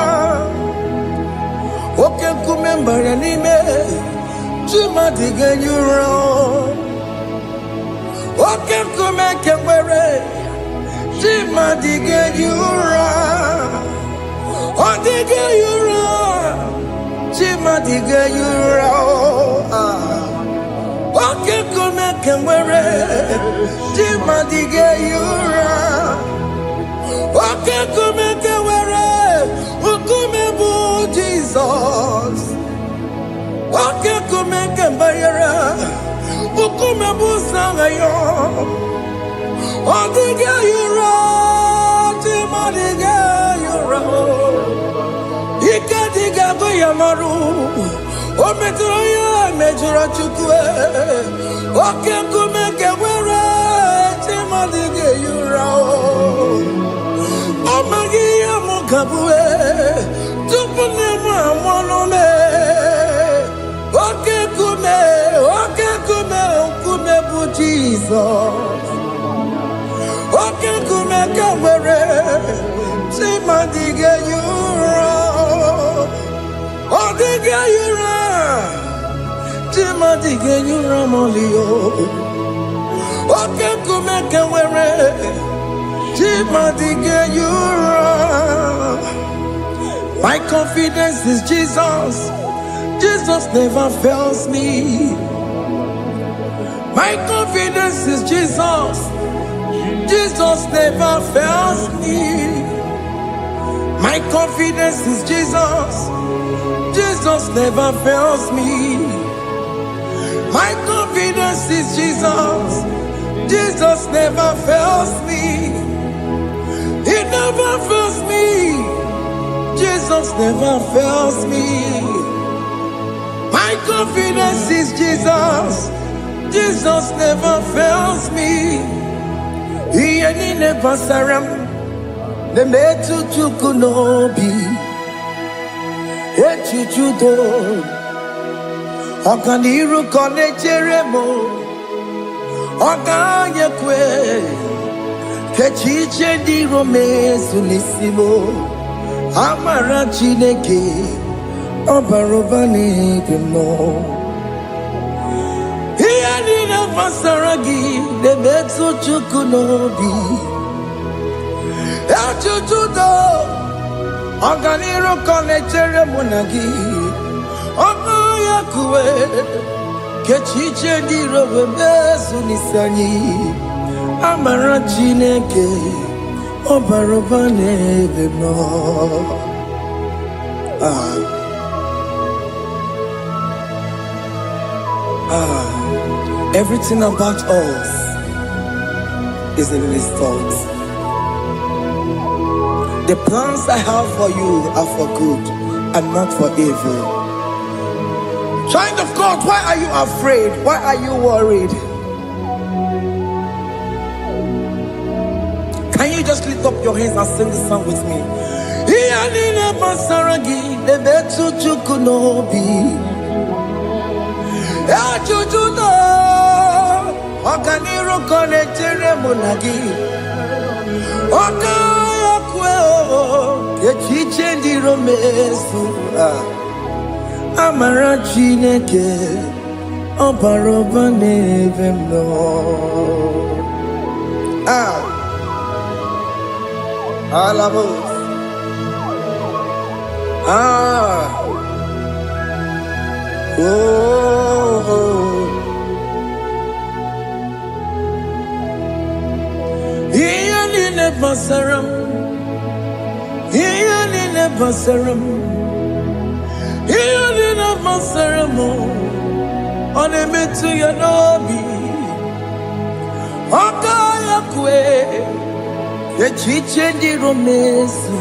Okem kumembara nime Chimadige yura Okem kumeke were Chimadige yura Odige yura Chimadige yura Oke kumeke were Chimadige yura Oke kumeke were Ukume bu Jesus Oke kumeke bayara Ukume bu sangayo Odige yura Chimadige yura Ika diga goyamaru Ometroya mejura chukwe Oke kumeke were Chimadige yura Omagiya mukabwe Tupune mwamonome Oke kume bu Jesus Oke kumeke were Chimadige yura Odige yura Chimadige yura molio Oke kumeke were Chimadige yura My confidence is Jesus Jesus never fails me My confidence is Jesus Jesus never fails me My confidence is Jesus Jesus never fails me. My confidence is Jesus. Jesus never fails me. He never fails me. Jesus never fails me. My confidence is Jesus. Jesus never fails me. He ain't never saram. The metu chukunobi. Echichudo Okaniru kone cheremo Okanyekwe Kechiche di rome sunisimo Amara chineke Obarobane demo Hiyanina masaragi Nemetsu chukunobi Echichudo Oganiru konechere munagi Oya kuwe Kechiche diro wemezu nisani Amara chineke Obarobane bemo Everything about us is in His thoughts. The plans I have for you are for good and not for evil. Child of God, why are you afraid? Why are you worried? Can you just lift up your hands and sing this song with me? Amara chineke obarobane vemno. Alamos. Ah. Oh. Iyani basaram. Iyani basaram. Iyani basaram. One metu ya nobi. Akaya kwe. Echiche ndi romesu.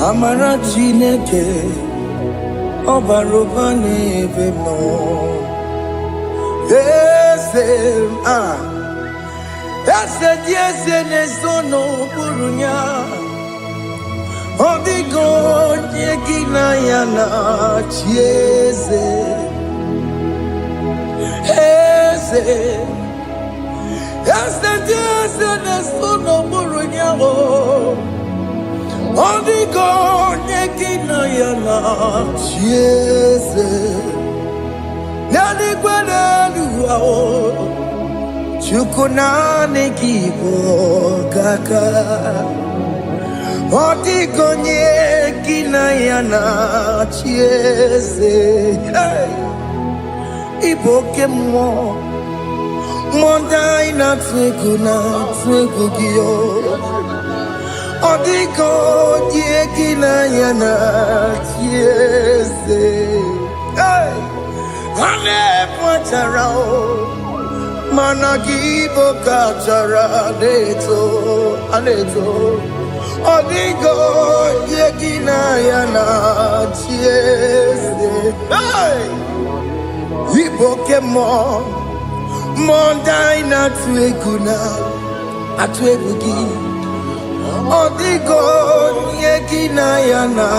Amara Chineke Obaroba neve no. Ese Ese nesono burunya. Odigo nyegina yana chiese. Ese nesono burunya. Odigo nyegina yana chiese. Nani kwenu ao. Chukuna nekibo kaka. Odigo nyegina yana chiese. Iboke mo. Mondai na twegugio. Odigo nyegina yana chiese. Ane pwatara Managibo kachara aneto. Odigo yegina yana chiese. Iboke mo mondai na atwegugi. Odigo yegina yana.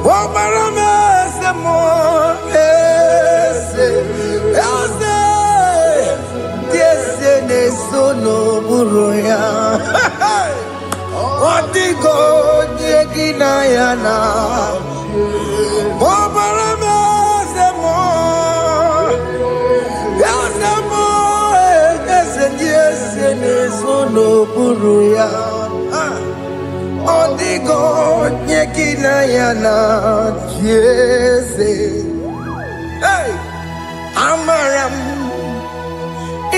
Omarame se mo ese nesono buruya. Odigo yegina yana. Omarame se mo ese nesono buruya. Odigo nyekina yana chiese. Amaram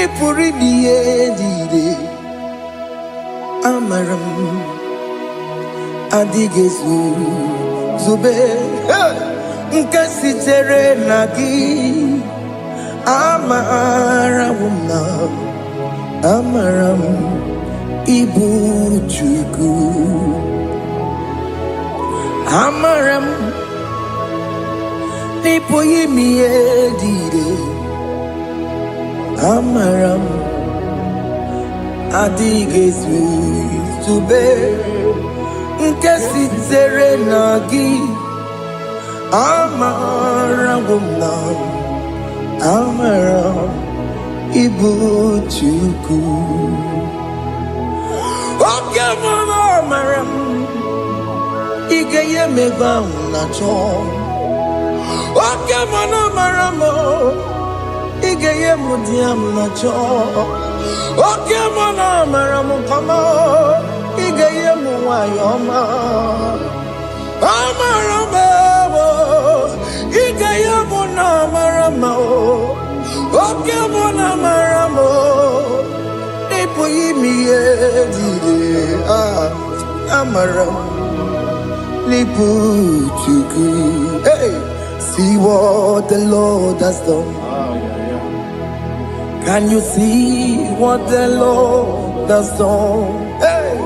ipuri diye. Amaram adigezu zube. Nkasitere nagi. Amaram Ibu Chuku. Amaram Nipo yimi edide. Amaram Adigezu Zube. Nkesitere nagi. Amaram Ibu Chuku. Oke mama amaram. Igeye meba unacho. Oke mama maramo. Igeye mudiam nacho. Oke mama maramo kama. Igeye muwayoma. Amaramo. Igeye muna maramo. Oke mama maramo. Nipo yimi edide. Amaram. Hey, see what the Lord has done. Can you see what the Lord has done? Hey,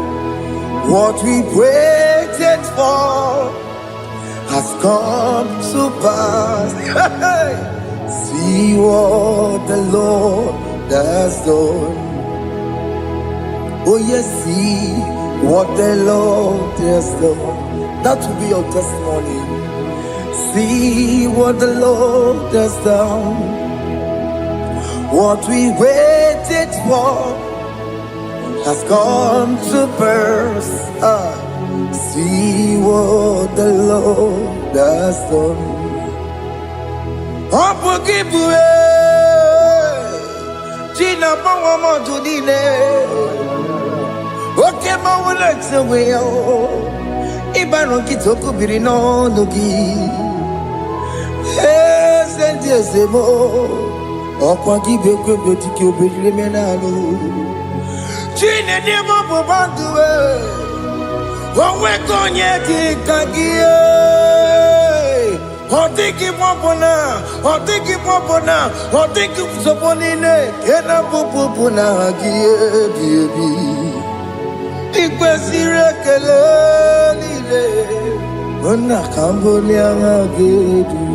what we waited for has come to pass. Hey, see what the Lord has done. Oh yes, see what the Lord has done. That will be your testimony. See what the Lord has done. What we waited for has come to pass. See what the Lord has done. Jina pawa mo judine. Okay, my legs away. Ibano kitoko biri no nogi. Yes, and yes, emo. Okwa gibe kwe tiki obiri menalo. Chine demo bobanduwe. Onwe konye tikagie. Otiki popona, otiki popona, otiki soponine. Kena popona gie baby. Ikwesire kelelile. Ona kambolia ngagedu.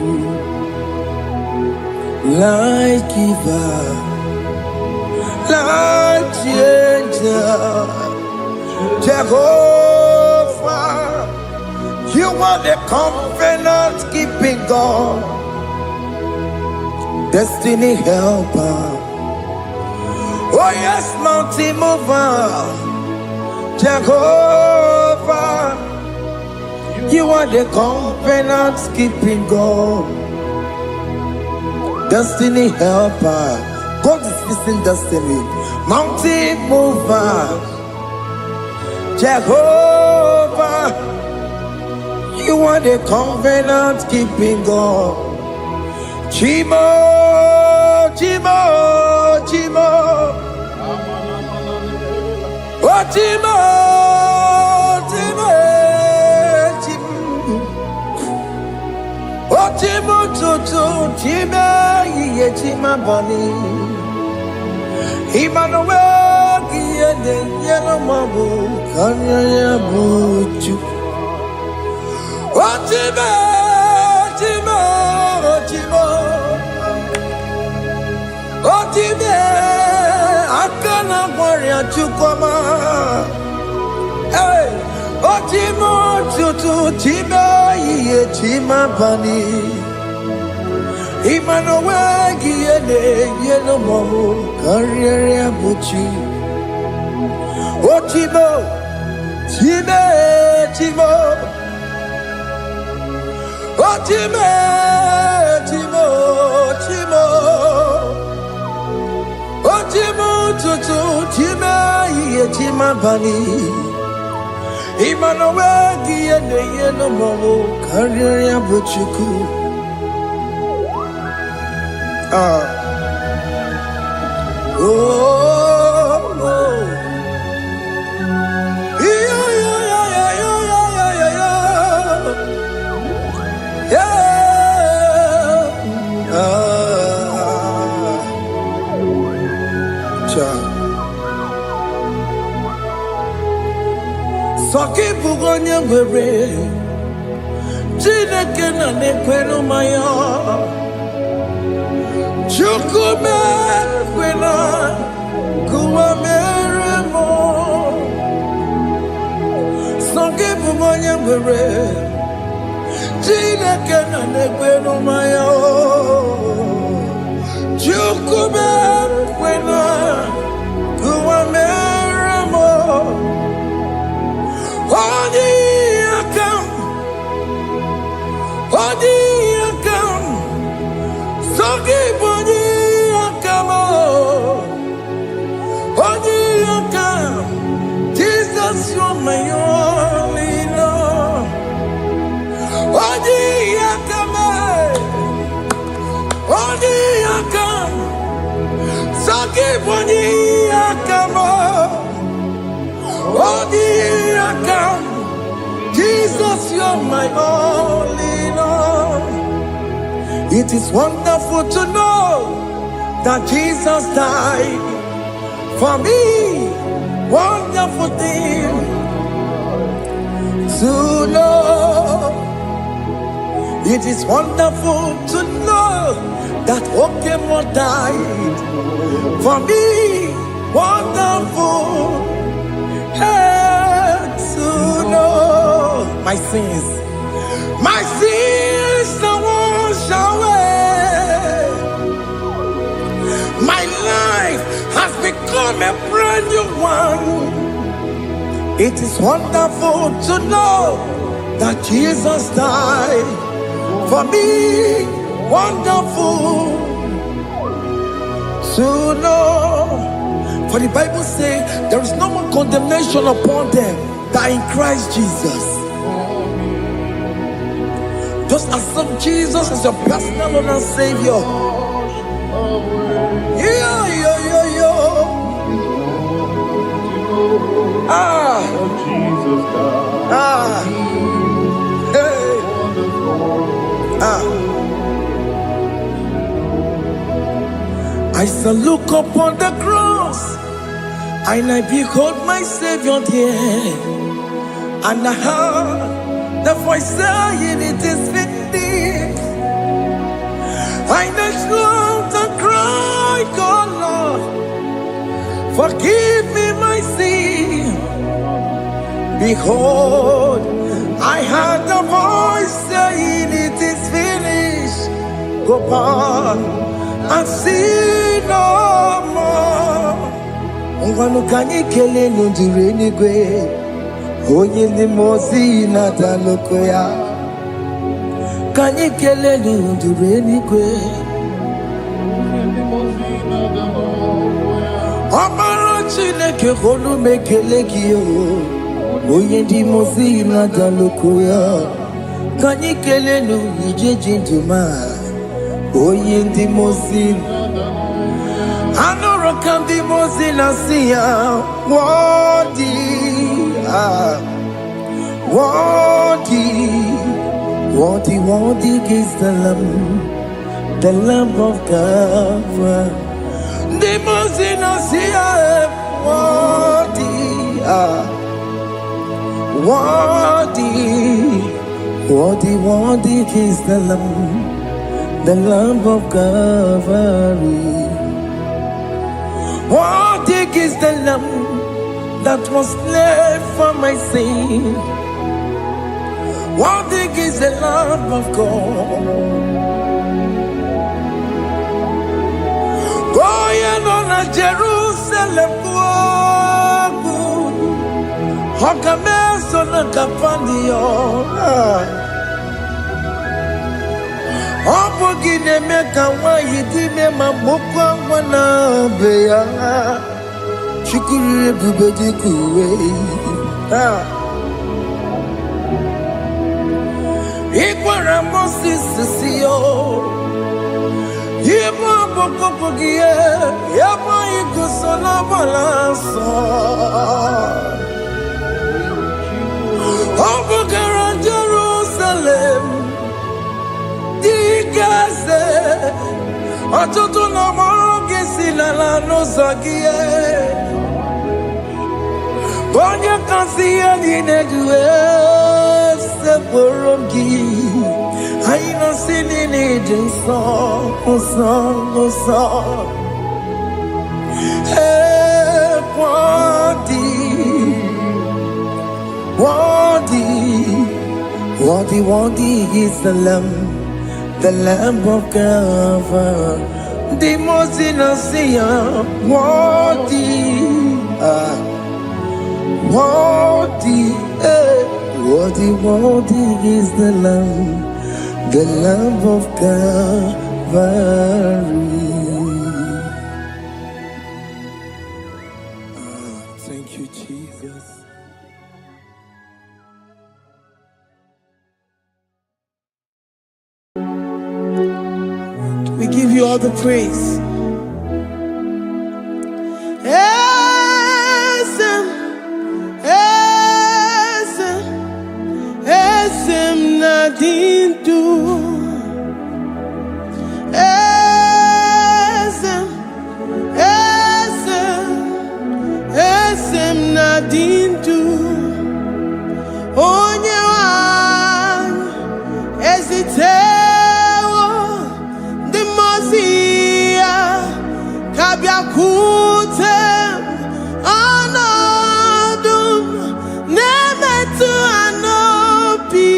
Light giver, light changer, Jehovah, you are the covenant keeping God, destiny helper. Oh yes, mountain mover, Jehovah, you are the covenant keeping God. Destiny helper, God is fixing destiny. Mountain mover, Jehovah, you are the covenant keeping God. Chimo, Chimo, Chimo, oh Chimo, Chimo, Chimo, oh Chimo, Chimo, Chimo. Chima bani, Emmanuel, Kiede, Yellow Mabu, Kanya Buchu. Oh, Chima, Chima, Chima, oh, Chima, Akana Warrior Chukoma. Hey, oh, Chimo, Chutu, Chima, Chima bani. Emmanuel, Kiede, Yellow Mabu, Kanya Buchu. Oh, Chimo, Chima, Chimo. Oh, Chimo, Chimo, Chimo. Oh, Chimo, Tutu, Chima, Chima Bani. Emmanuel, Kiede, Yellow Mabu, Kanya Buchu. Oh, oh, yeah, yeah, yeah, yeah, yeah, yeah, yeah, yeah. Soki bugonye were, Chineke na nekwenu maya. Chukume kwena kuwa meremo. Songe bumonye were Chineke na nekwenu maya. Chukume kwena kuwa meremo. Odi akam, odi akam. Songe boni akamo, odi akam. Jesus, you're my only love. Odi akame, odi akam. Songe boni akamo, odi akam. Jesus, you're my only love. It is wonderful to know that Jesus died for me. Wonderful thing to know. It is wonderful to know that Okemo died for me. Wonderful to know my sins are washed away. My life has become a brand new one. It is wonderful to know that Jesus died for me. Wonderful to know For the Bible says there is no more condemnation upon them that in Christ Jesus. Just accept Jesus as your personal Lord and Savior. Yeah. I shall look upon the cross, and I behold my Savior there, and I heard the voice saying, "It is finished." I knelt and cried, "God, Lord, forgive me my sin." Behold, I heard the voice saying, "It is finished. Go back and sin no more." Ungwanu kanyi kele nundure nigwe, onye ndi mozi na daloko ya. Kanyi kele nundure nigwe, Amara Chineke honu mekele kiyo, onye ndi mozi na daloko ya. Kanyi kele nu ije jinduma, onye ndi mozi. Anoro kandi mozi na siya, worthy, worthy is the Lamb of God. The mozi na siya, worthy is the Lamb of Calvary. Worthy is the Lamb that was slain for my sin. Worthy is the Lamb of God. Going on a Jerusalem, Hokameso na kapandio. Opogine meka wayidime mamukwa wana beya. Shukuri bubedi kuwe. Ikwara Moses siyo. Yema bokopogie. Yema ikusola balanso. Opogara Jerusalem. Digase. Atoto na moge silala no zagie. Bonya kansiya dinedue seporogi. Aina sinini jinso osa. Worthy is the Lamb of God. The most innocent, worthy is the Lamb of Calvary. Thank you, Jesus. We give you all the praise. Esem nadindu. Esem nadindu. Onye wan ezitewo the Mosiah kabia kutem anadum nemetu anopi.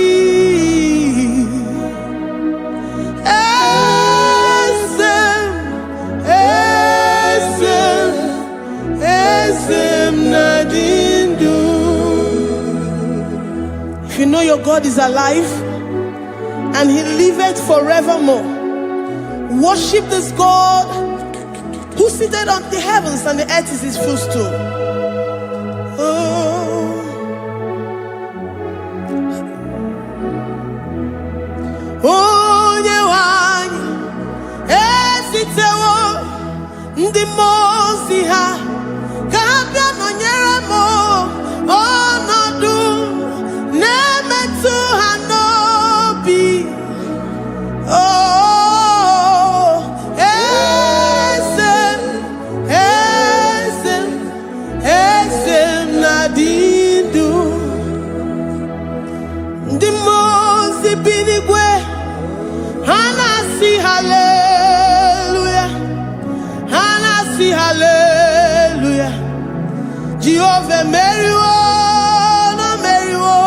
Esem nadindu. If you know your God is alive and he liveth forevermore, worship this God who seated on the heavens and the earth is his footstool. Onye wanyi esitewo ndị mmụọ ozi ha ka ha bịa nọnyere m ọnọdụ na-emetụ ha n'obi. Eze na-adị ndụ. Ndị mmụọ ozi bi n'igwe ha na-asị haleluya, ha na-asị haleluya. Jehova meriwo na meriwo.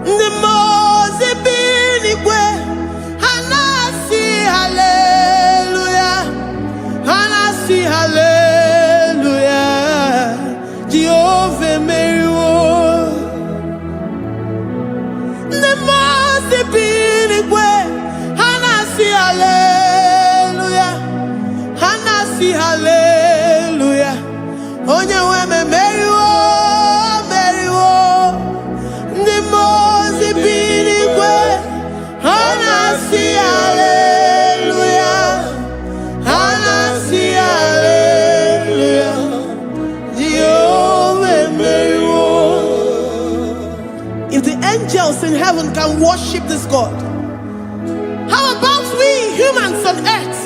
Ndị mmụọ ozi bi n'igwe ha na-asị haleluya, ha na-asị haleluya. Jehova meriwo. Ndị mmụọ ozi bi n'igwe ha na-asị haleluya, ha na-asị haleluya. Onye nwe m emeriwo, meriwo. Ndị mmụọ ozi bi n'igwe ha na-asị haleluya, ha na-asị haleluya. Jehovah emeriwo. If the angels in heaven can worship this God, how about we humans on earth?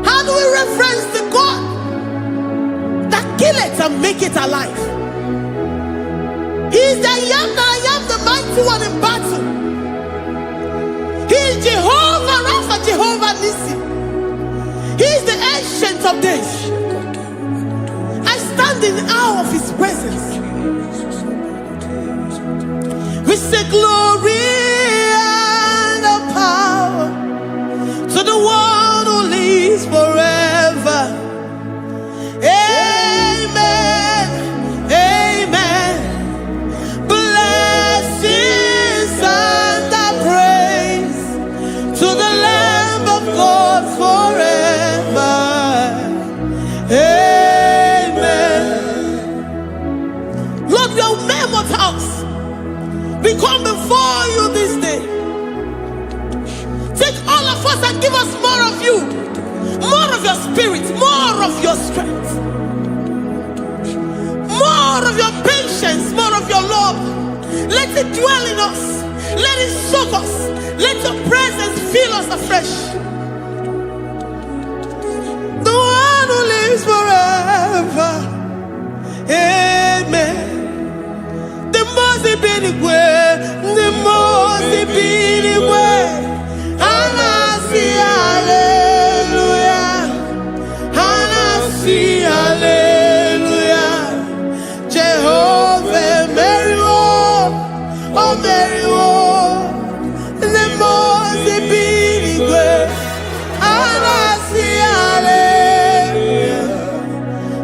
How do we reference the God that kill it and make it alive? He is the I am that I am, the mighty one in battle. He is Jehovah Rapha, Jehovah Nissi. He is the ancient of days. I stand in awe of his presence. We say glory and the power to the one who lives forever. Amen, amen. Blessings and the praise to the Lamb of God forever. Amen. Lord, we are mammoth house. We come before you this day. Take all of us and give us more of you, more of your spirit, more of your strength, more of your patience, more of your love. Let it dwell in us. Let it soak us. Let your presence fill us afresh. The one who lives forever. Amen. The most benigwe, the most benigwe. Anasi hallelujah, Anasi hallelujah. Jehovah meriwo, oh meriwo. The most benigwe, Anasi hallelujah,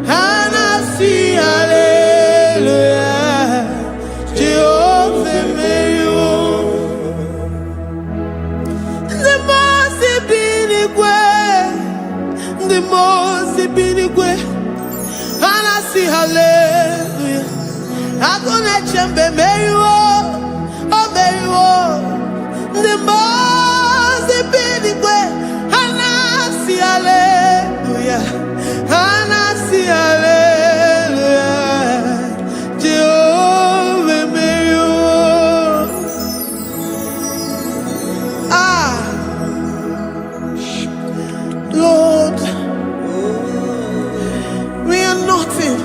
Anasi hallelujah. Jehovah meriwo. The most binigwe, Anasi hallelujah. Agone chembe meriwo, oh meriwo. The most binigwe, Anasi hallelujah, Anasi hallelujah. Jehovah meriwo. Lord, we are nothing.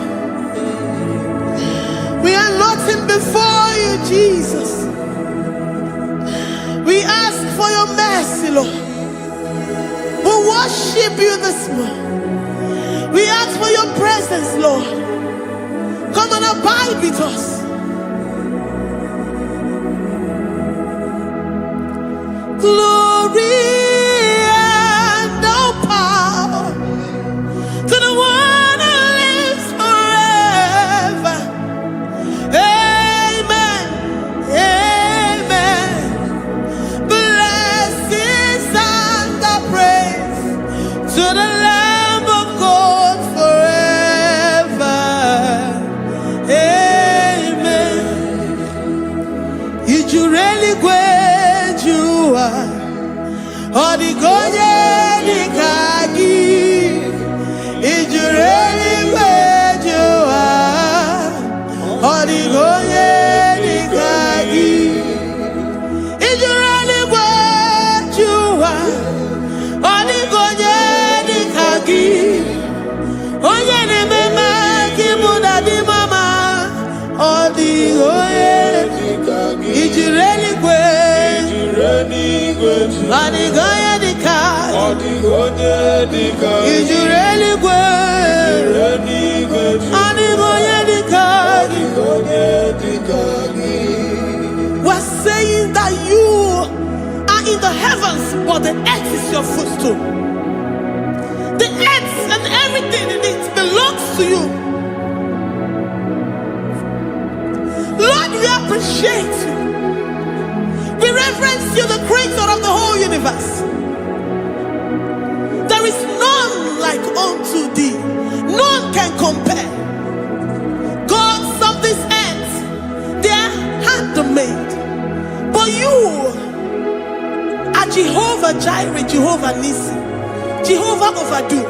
We are nothing before you, Jesus. We ask for your mercy, Lord. We worship you this morning. We ask for your presence, Lord. Come and abide with us. Glory and all power to the one who lives forever. Amen, amen. Blessings and the praise to the Lamb Odigonye dikagi ijureli bejua. Odigonye dikagi ijureli bejua. Odigonye dikagi onye nemema kimuda di mama. Odigonye ijureli bejua. Odigonye dikagi ijureli bejua. Odigonye dikagi. We're saying that you are in the heavens, but the earth is your footstool. The earth and everything in it belongs to you. Lord, we appreciate you. We reverence you, the creator of the whole universe. There is none like unto thee. None can compare. Gods of this earth, they are handmade. But you are Jehovah Jireh, Jehovah Nissi, Jehovah Overdo,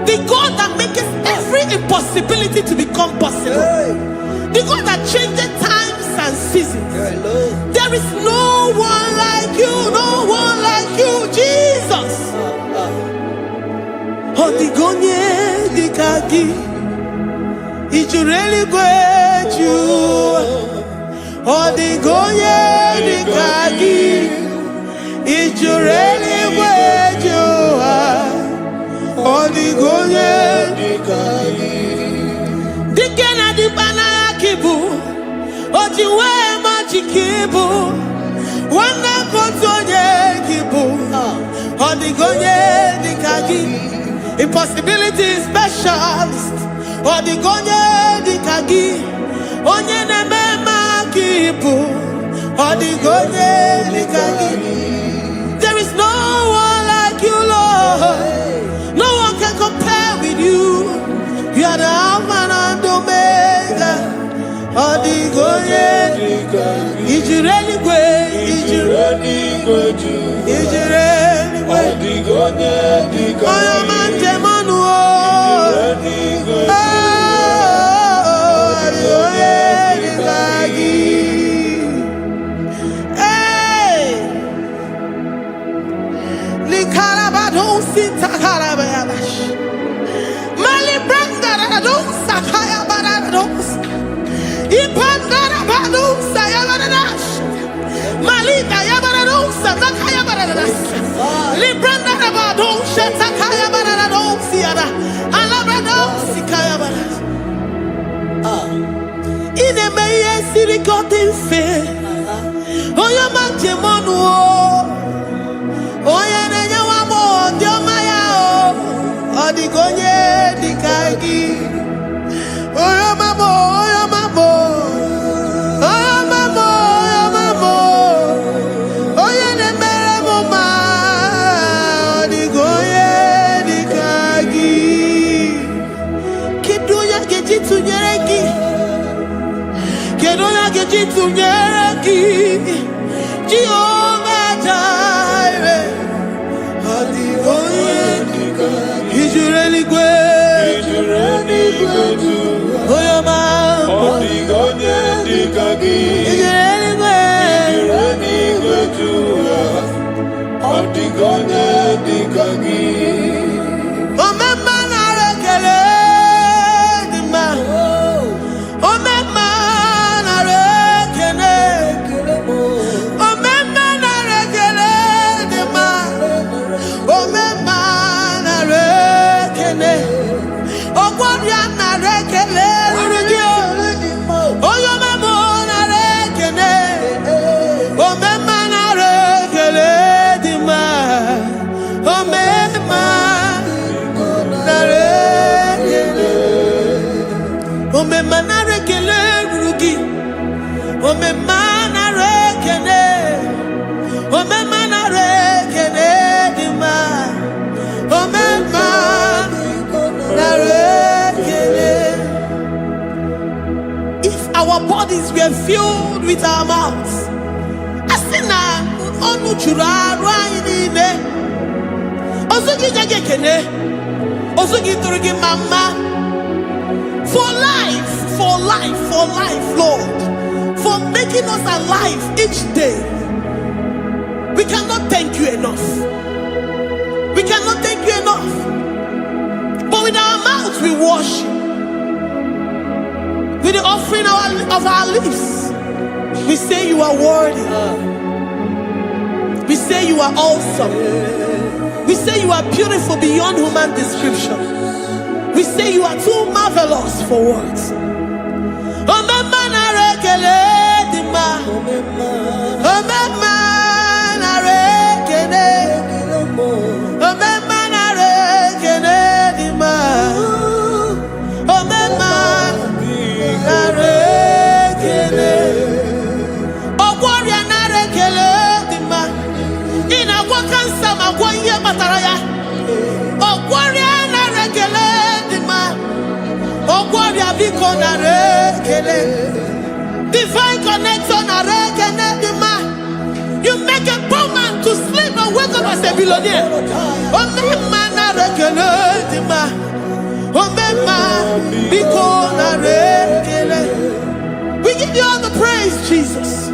the God that makes every impossibility to become possible, the God that changes times and seasons. There is no one like you, no one like you, Jesus. Odigonye dikagi ijureli bejua. Odigonye dikagi ijureli bejua. Odigonye dikagi dikena dibana kibu. Ojiwe majikibu. Wana kotonye kibu. Odigonye dikagi impossibility specialist. Odigonye dikagi onye nemema kibu. Odigonye dikagi. There is no one like you, Lord. No one can compare with you. You are the Alpha and Omega. Odigonye ijureli gwe ijureli gwe Odigonye dikagi oyamante manu Odigonye dikagi. Hey, likarabado sitakarabayabash malibranda radon sakaya barados ipandara bado sayabaradas malita yabarados sakaya baradas libranda bado shatakaya barados siada alabrados sikaya baradas. Ine meye sirikotin fe oya manjemonu oya nenya wamo ndiomaya Odigonye dikagi oya mamo oya mamo oya mamo oya mamo oya nemere mama. Odigonye dikagi kedoya gejitu nyereki kedoya gejitu nyereki Jehovah Jireh. Odigonye ijureli gwe oyoma. Odigonye dikagi Ijureli gwe Odigonye dikagi omema na rekele dima. Omema na rekele. Omema na rekele dima. Omema na rekele. Ogwabia na rekele rugio. Oyoma mo na rekele. Omema na rekele dima. Omema na rekele. Omema na rekele rugi. Omema na rekele. Omema na rekele dima. Omema na rekele. If our bodies were filled with our mouths, asina onu juru arụ anyị niile. Ozu gị nye gị ekele. Ozu gị tụrụ gị mama. For life, Lord. For making us alive each day. We cannot thank you enough. We cannot thank you enough. But with our mouths we worship. With the offering of our lips, we say you are worthy. We say you are awesome. We say you are beautiful beyond human description. We say you are too marvelous for words. Divine connection. You make a poor man to sleep and wake up as a billionaire. We give you all the praise, Jesus.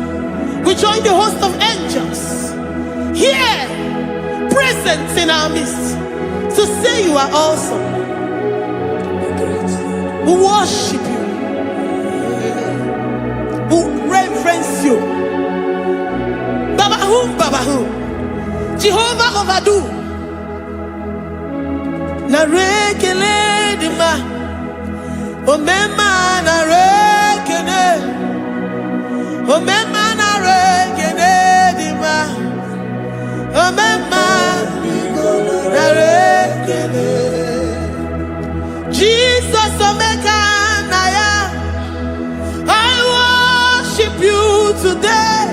We join the host of angels here, present in our midst, to say you are awesome. We worship you. We reverence you. Babahum. Jehovah overdo. Narekele dima. Omema narekele. Omema narekele dima. Omema narekele. Jesus omeka naya. I worship you today.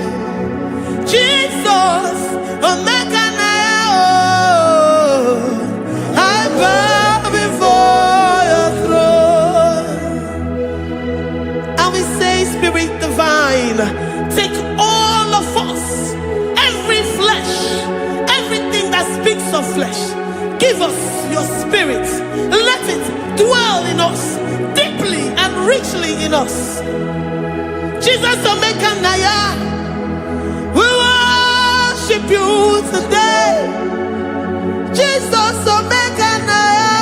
Jesus omeka naya. I bow before your throne. And we say, Spirit divine, take all of us, every flesh, everything that speaks of flesh. Give us your spirit. Let it dwell in us, deeply and richly in us. Jesus omeka naya. We worship you today. Jesus omeka naya.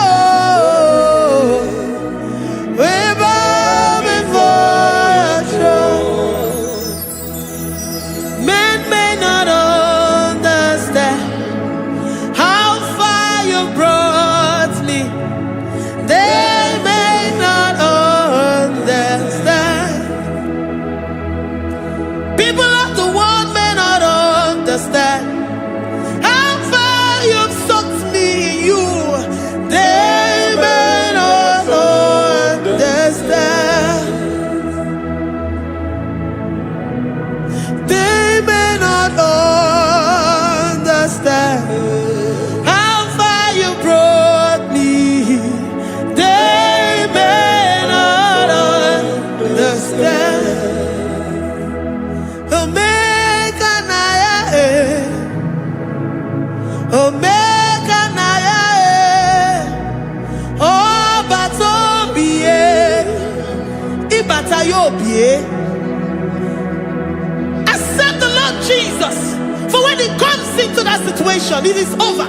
We bow before your throne. Men may not understand how far you brought me. They may not understand. People of the world may not understand how far you've sucked me in you. They may not understand. They may not understand how far you brought me. They may not understand. Omeka naya, obata-obie. Accept the Lord Jesus, for when He comes into that situation, it is over.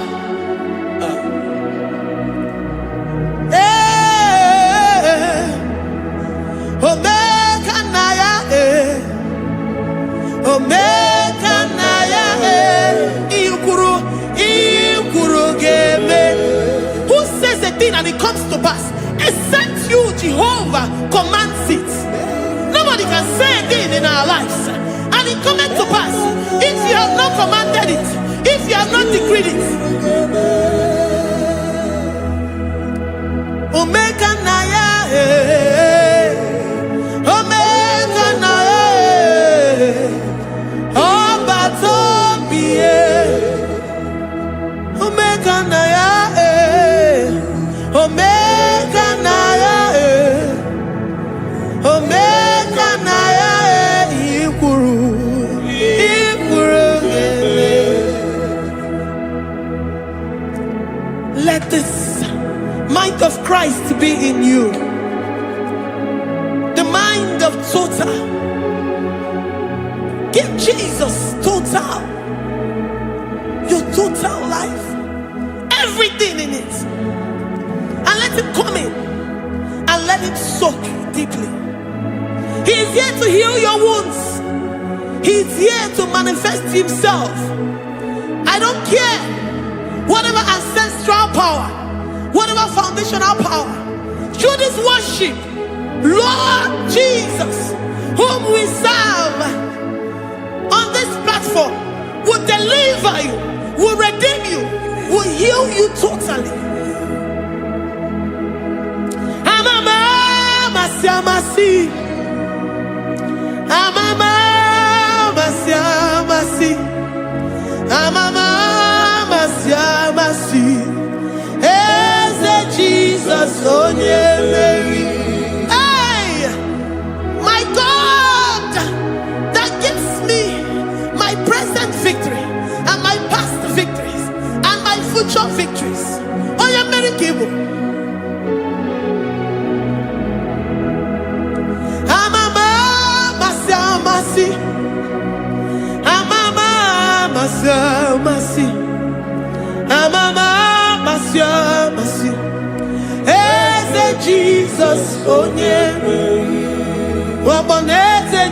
Omeka naya, omeka naya, ikuru geme. Who says a thing and it comes to pass? Except you, Jehovah, commands it. Nobody can say a thing in our lives and it cometh to pass if you have not commanded it, if you have not decreed it. Omeka naya, omeka naya, obata-obie. Omeka naya, omeka naya, omeka naya, ikuru Christ to be in you. The mind of total. Give Jesus total. Your total life. Everything in it. And let him come in. And let him soak deeply. He is here to heal your wounds. He is here to manifest himself. I don't care. Whatever ancestral power, whatever foundational power, through this worship, Lord Jesus, whom we serve on this platform, will deliver you, will redeem you, will heal you totally. Jesus, hey, my God, that gives me my present victory and my past victories and my future victories. Oh, you're very Igbo. Jesus, oh yeah,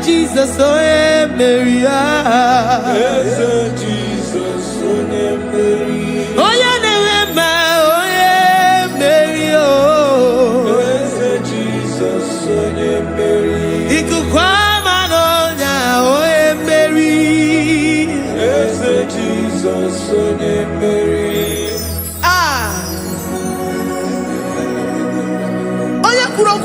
Jesus, oh yeah, Mary, Jesus, oh yeah, Mary. Oh yeah, Mary, oh Jesus, oh yeah, Mary. Jesus, oh yeah, Mary.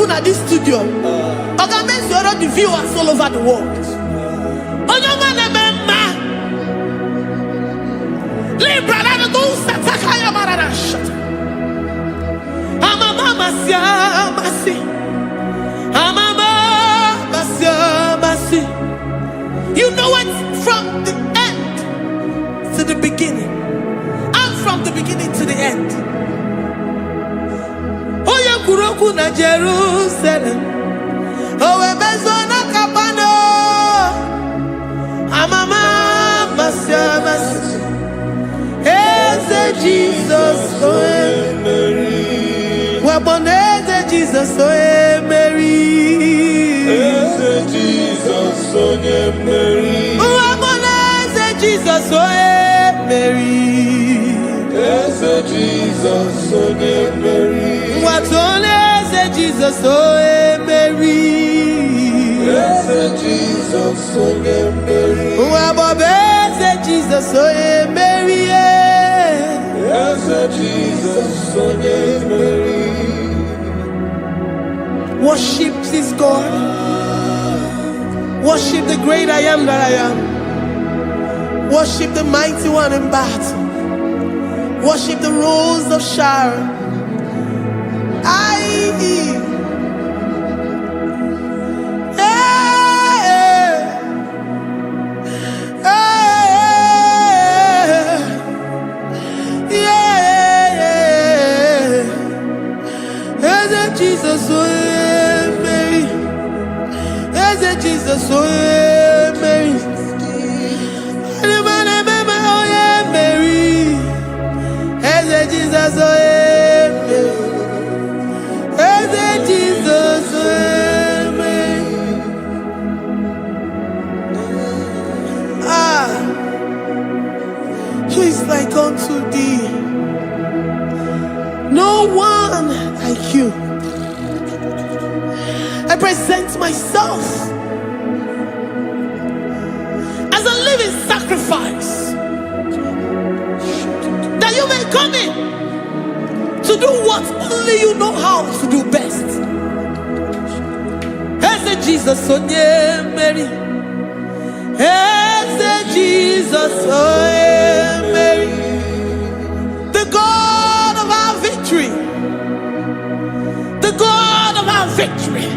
At this studio, organize the viewers all over the world. You know it from the end to the beginning, and from the beginning to the end. Kuroku na Jerusalem, oh ebezona kapano, amama masiamas, eze Jesus oh Mary, waboneze Jesus oh Mary, eze Jesus oh Mary, waboneze Jesus oh Mary, eze Jesus oh Mary. What on is Jesus, oh Mary? Yes, Jesus, oh Mary. What is Jesus, oh Mary? Yes, Jesus, oh Mary. Worship this God. Worship the great I am that I am. Worship the mighty one in battle. Worship the rose of Sharon. Jesus, oh Mary, Jesus, oh Mary, Mary, Jesus, oh Jesus, who is like unto thee? No one like you. I present myself as a living sacrifice, that you may come in to do what only you know how to do best. Jesus, oh yeah, Mary. Jesus, oh yeah, Mary. The God of our victory. The God of our victory.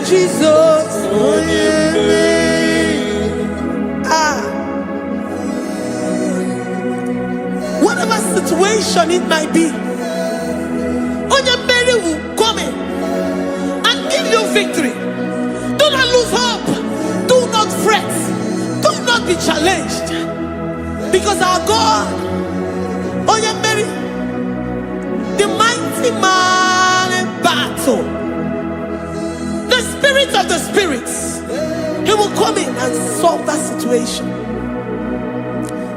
Jesus, oh yeah, Mary. situation it might be, Onyemeri will come in and give you victory. Do not lose hope. Do not fret. Do not be challenged. Because our God, Onyemeri, the mighty man in battle, the spirit of the spirits, he will come in and solve that situation.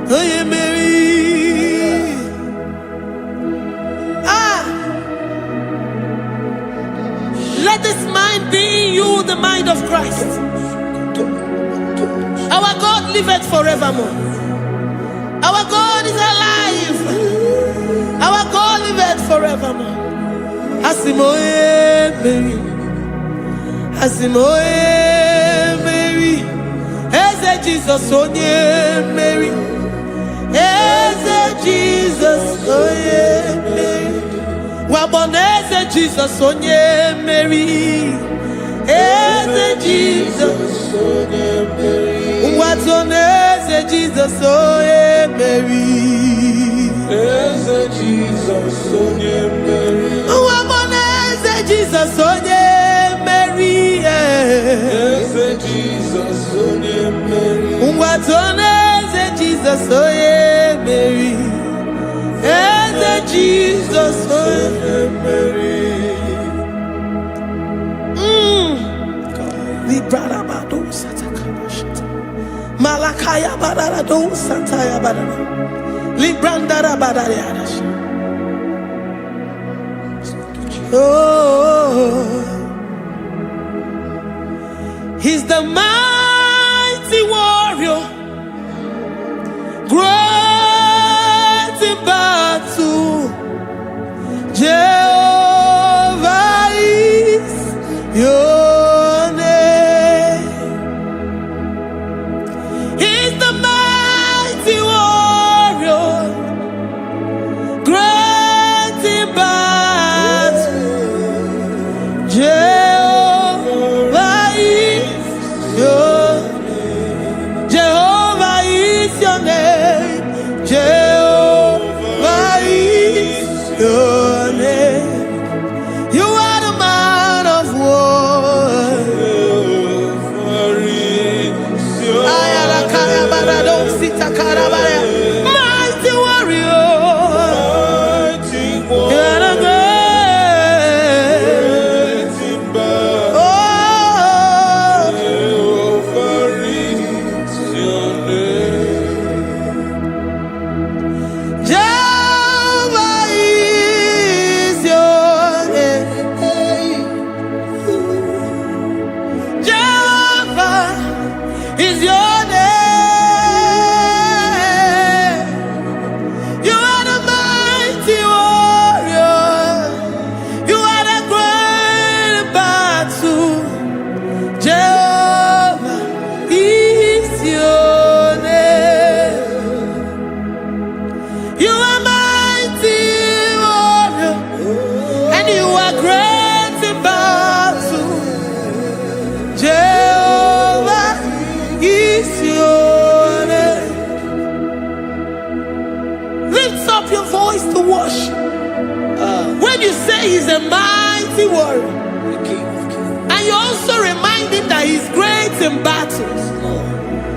Onyemeri. Let this mind be in you, the mind of Christ. Our God liveth forevermore. Our God is alive. Our God liveth forevermore. Asimoye Mary. Asimoye Mary. Eze Jesus onye Mary. Eze Jesus onye Mary. Waboneze Jesus onye Mary. Eze Jesus onye Mary. Watoneze Jesus onye Mary. Eze Jesus onye Mary. Waboneze Jesus onye Mary. Eze Jesus onye Mary. Watoneze Jesus onye Mary. Eze Jesus onye Mary. Librarabado satakabashata. Malakaya bararado santaya barara. Librandara barariadash. Oh, he's the mighty warrior, great in battle. Jehovah is your name. He's the mighty warrior, great in battle. Jehovah is your name. Jehovah is your name. Jehovah is your name. You are the man of war. Jehovah is your name. Mighty warrior. Mighty You are the great. great in battle. Oh, Jehovah is your name. Jehovah is your name. Jehovah is your name. You are the mighty warrior. You are the great battle. Jehovah is your name. You are mighty warrior, and you are great in battle. Jehovah is your name. Lift up your voice to worship. When you say he's a mighty warrior, and you also remind him that he's great in battles,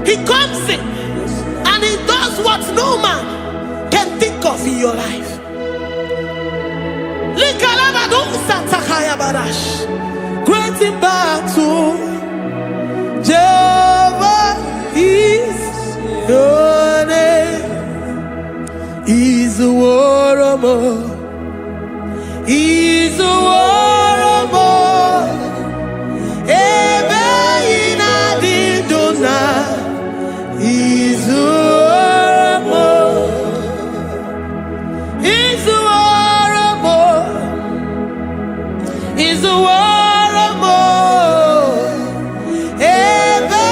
he comes in and he does what no man can think of in your life. Great in battle, Jehovah is your name. He's a warrior. He's a warrior. Ebe ina didona. He's a warrior. He's a warrior. He's a warrior. Ebe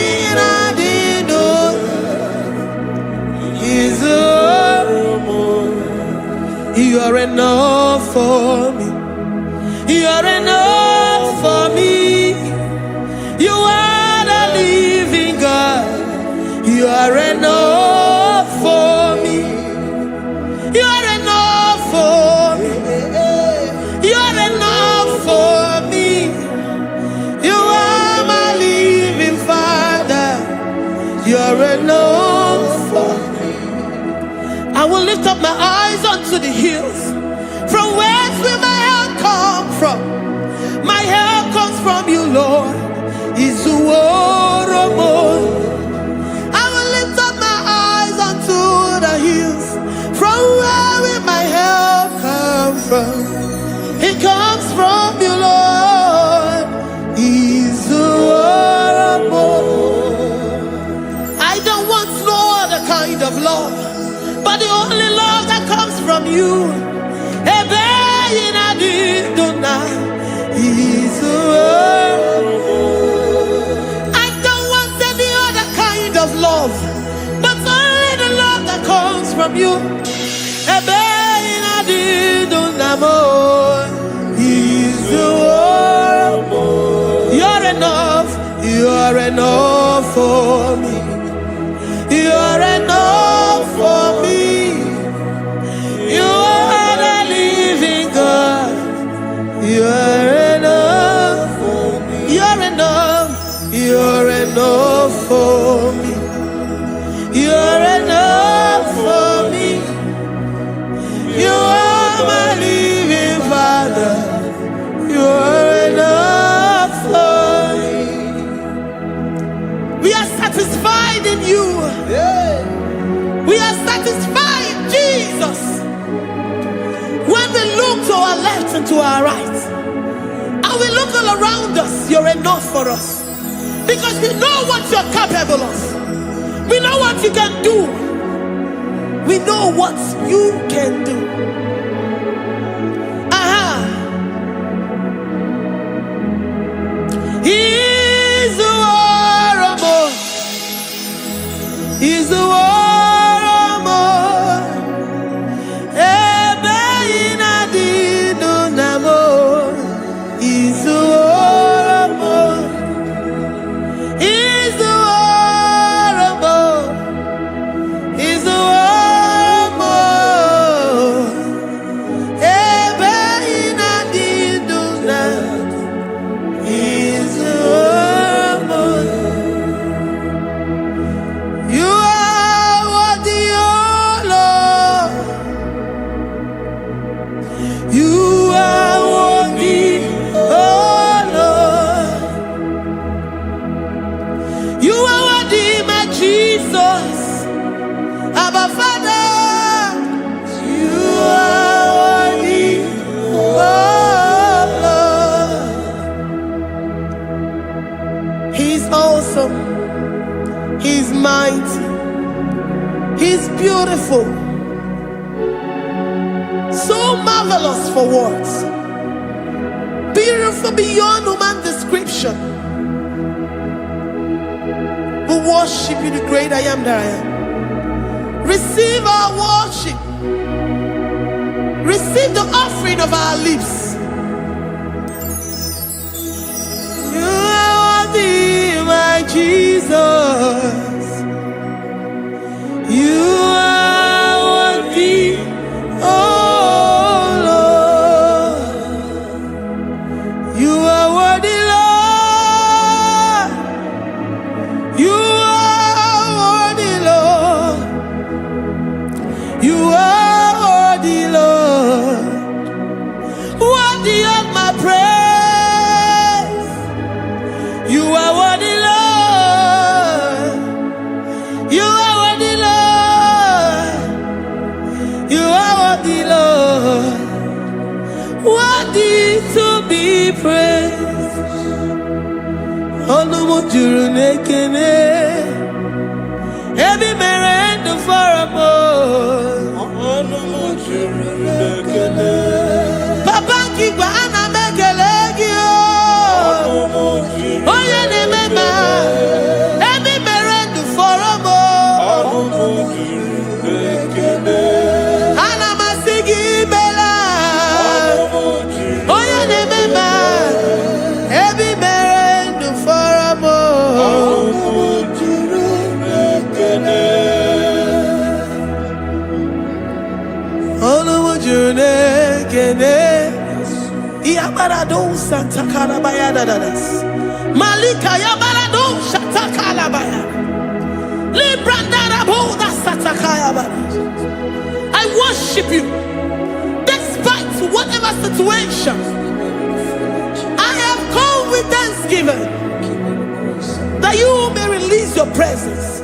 ina didona. He's a warrior. You are enough for are enough for me. I will lift up my eyes unto the hills. From whence will my help come from? My help comes from you, Lord. Is the word of God. I will lift up my eyes unto the hills. From where will my help come from? It comes from you, Lord. Is the word of God. I don't want no other kind of love, but the only love that comes from you. Is the word. I don't want any other kind of love, but only the love that comes from you. Is the word. You're enough. You're enough for me. You're enough for me. You are the living God. You're enough for me. You're enough. You're enough for me. You're enough for me. You are my living Father. You're enough for me. We are satisfied in you. We are satisfied in Jesus. When we look to our left and to our right, and we look all around us, you're enough for us. Because we know what you're capable of. We know what you can do. We know what you can do. He's the war of more. He's the war of more. He's the war of more. He's the war of more. He's the war of more. He's the war of more. You are worthy, oh Lord. You are worthy, oh Lord. You are worthy, my Jesus, Abba Father. You are worthy, oh Lord. He's awesome. He's mighty. He's beautiful. So marvelous for words. Beautiful beyond human description. We worship you, the great I am that I am. Receive our worship. Receive the offering of our lips. You are worthy, my Jesus. You are worthy, oh Lord. You are worthy, Lord. You are worthy, Lord. You are worthy, Lord. Worthy of my praise. You are worthy, Lord. You are worthy, Lord. You are worthy, Lord. Worthy to be praised. Onumujuru nekene. Ebi merendo for a Onumujuru nekene. Papa kigba ana mekelegi o. Oye ne mema. Ebi merendo for a Onumujuru nekene. Ana masigi bela. Oye ne mema. Ebi merendo for a Onumujuru nekene. Onumujuru nekene. Iabarado Santa Calabaya dadas. Malika Yabarado Shata Calabaya. I worship you despite whatever situation. I have come with thanksgiving that you may release your presence.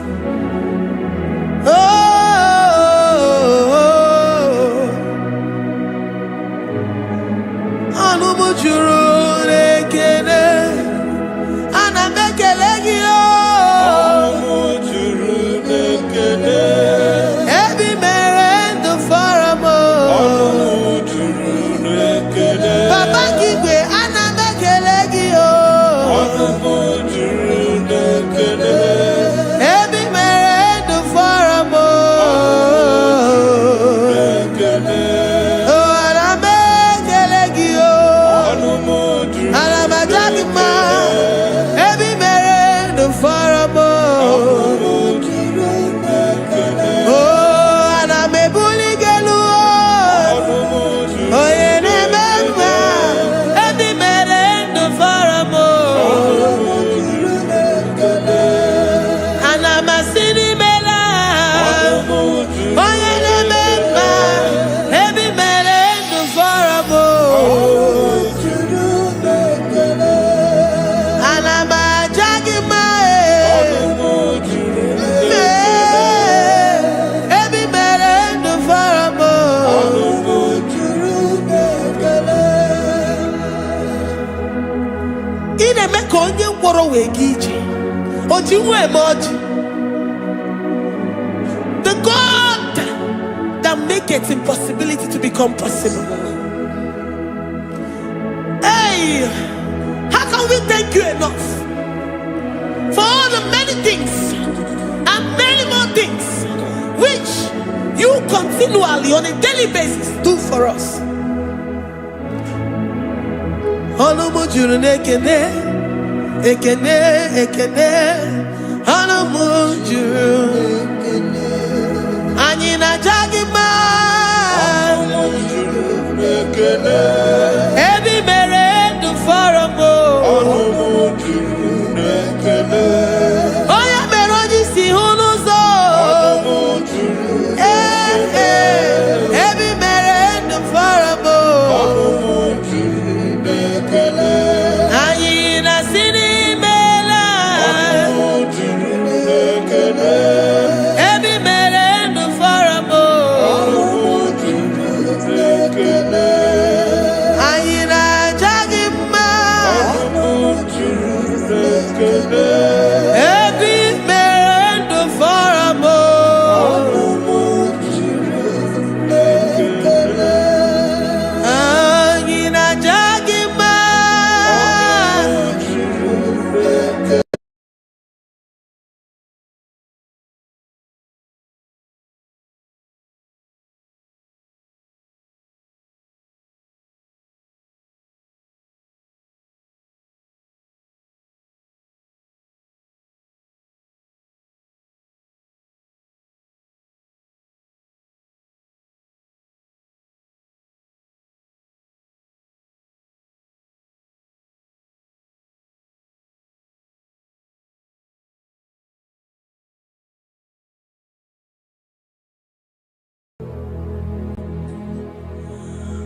The God that makes impossibility to become possible. Hey, how can we thank you enough for all the many things and many more things which you continually on a daily basis do for us? Ekene, Hanamujuru, Anina Jagima, Ebi Merendo Faramo, Oya Meroji Sihunuzo, Ebi Merendo Faramo, Anina Sini.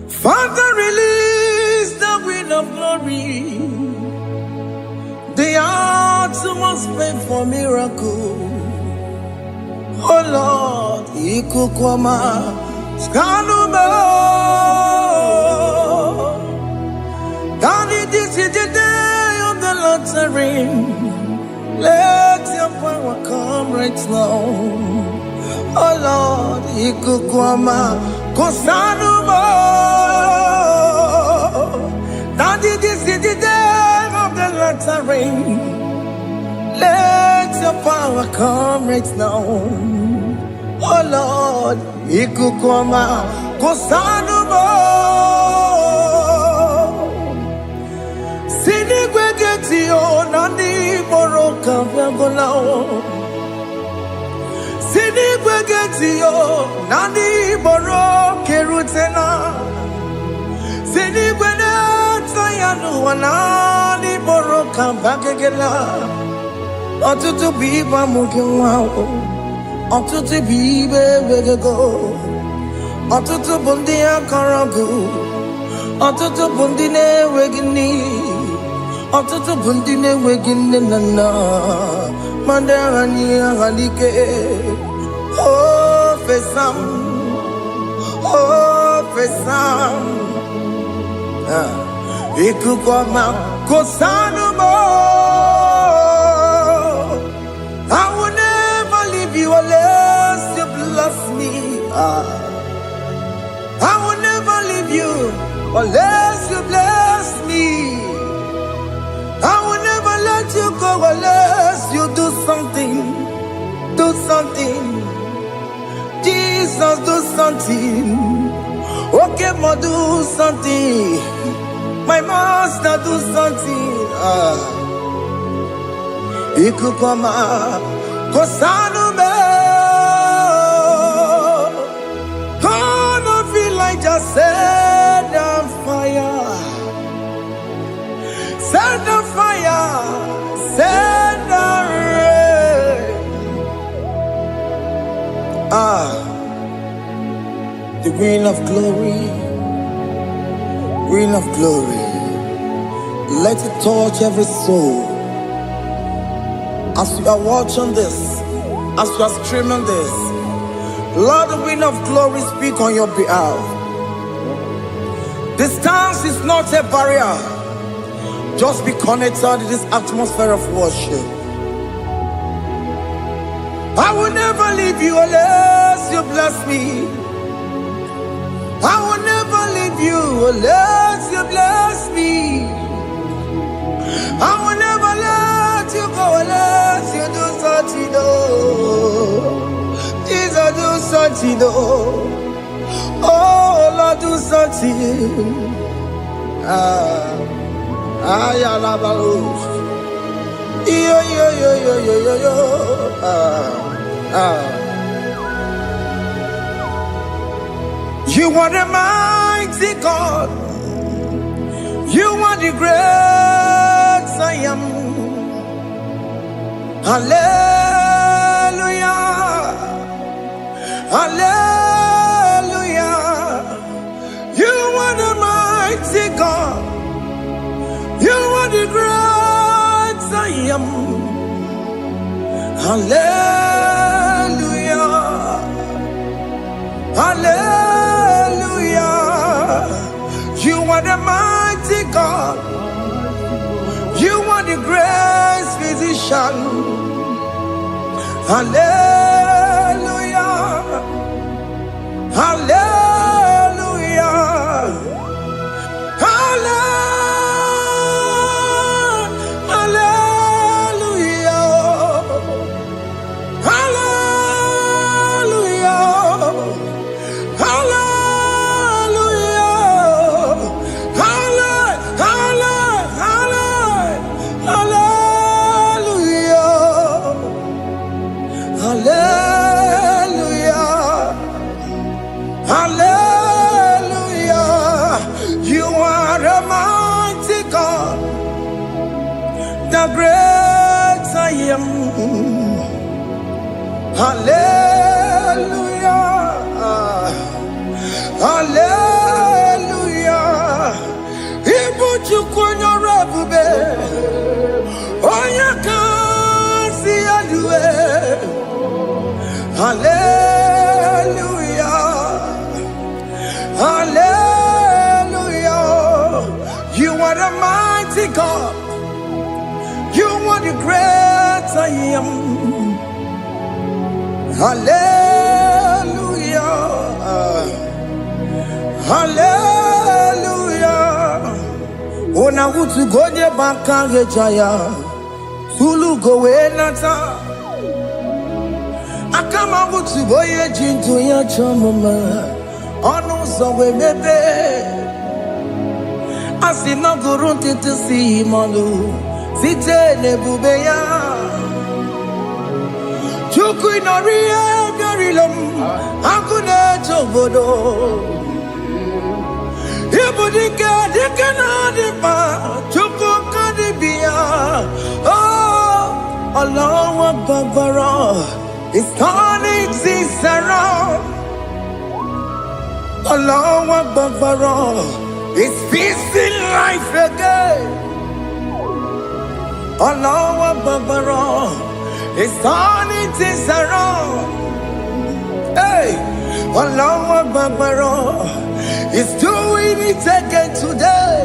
Father, release the wind of glory. The hearts must pray for miracle. Oh Lord, Ikukwama, Skanuma. Daddy, this is the day of the Lord's ring. Let your power come right now. Oh Lord, Ikukwama, Kosanuma. Daddy, this is the day of the Lord's ring. Let your power come right now. Oh Lord, Ikukwama, Kosanuma. Sini kweketi o nani boroka vyangolao. Sini kweketi o nani boroke rutena. Sini kwene tayanu wanani boroka vakegela. Ọtụtụ bụ ibe amụghị nwa o. Ọtụtụ bụ ibe enweghị ego. Ọtụtụ bụ ndị akọrọ gị. Ọtụtụ bụ ndị na-enweghị nne. Ọtụtụ bụ ndị na-enweghị nne na nna. Ma ndị agha n'ihe agha n'ike. O fesam. O fesam. Ikuku ọma kosanu mo. I will never leave you unless you bless me. I will never leave you unless you bless me. I will never let you go unless you do something. Do something. Jesus, do something. Okay, ma, do something. My master, do something. Ikukoma kosanu me. Gonna feel like just set on fire. Set on fire. Set on rain. The Queen of Glory. Queen of Glory. Let it touch every soul. As you are watching this, as you are streaming this, Lord, the Queen of Glory, speak on your behalf. Distance is not a barrier. Just be connected to this atmosphere of worship. I will never leave you unless you bless me. I will never leave you unless you bless me. I will never let you go unless you do something. Jesus, do something. Oh, Lord, do something. You are the mighty God. You are the great I am. Hallelujah. Hallelujah. You are the mighty God. You are the great I am. Hallelujah. Hallelujah. You are the mighty God. You are the great physician. Hallelujah. Hallelujah. Great I am. Hallelujah. Hallelujah. Ibu chukwenyo rebube. Onya kasi adue. Hallelujah. Hallelujah. You are the mighty God. You are the great I am. Hallelujah. Hallelujah. Ona utu gonye bakange jaya. Sulu gowe nata. Akama utu boye jintu ya chamama. Onu sowe mebe. Asina gurunti tisi manu. Site nebubeya Chuku inorie garilom Akune chobodo Ibudike dike na dipa Chuku kadibia Oh Allah is turning things around. Allah Akbar is fixing life again. Allah Akbar is turning things around. Hey, Allah Akbar is doing it again today.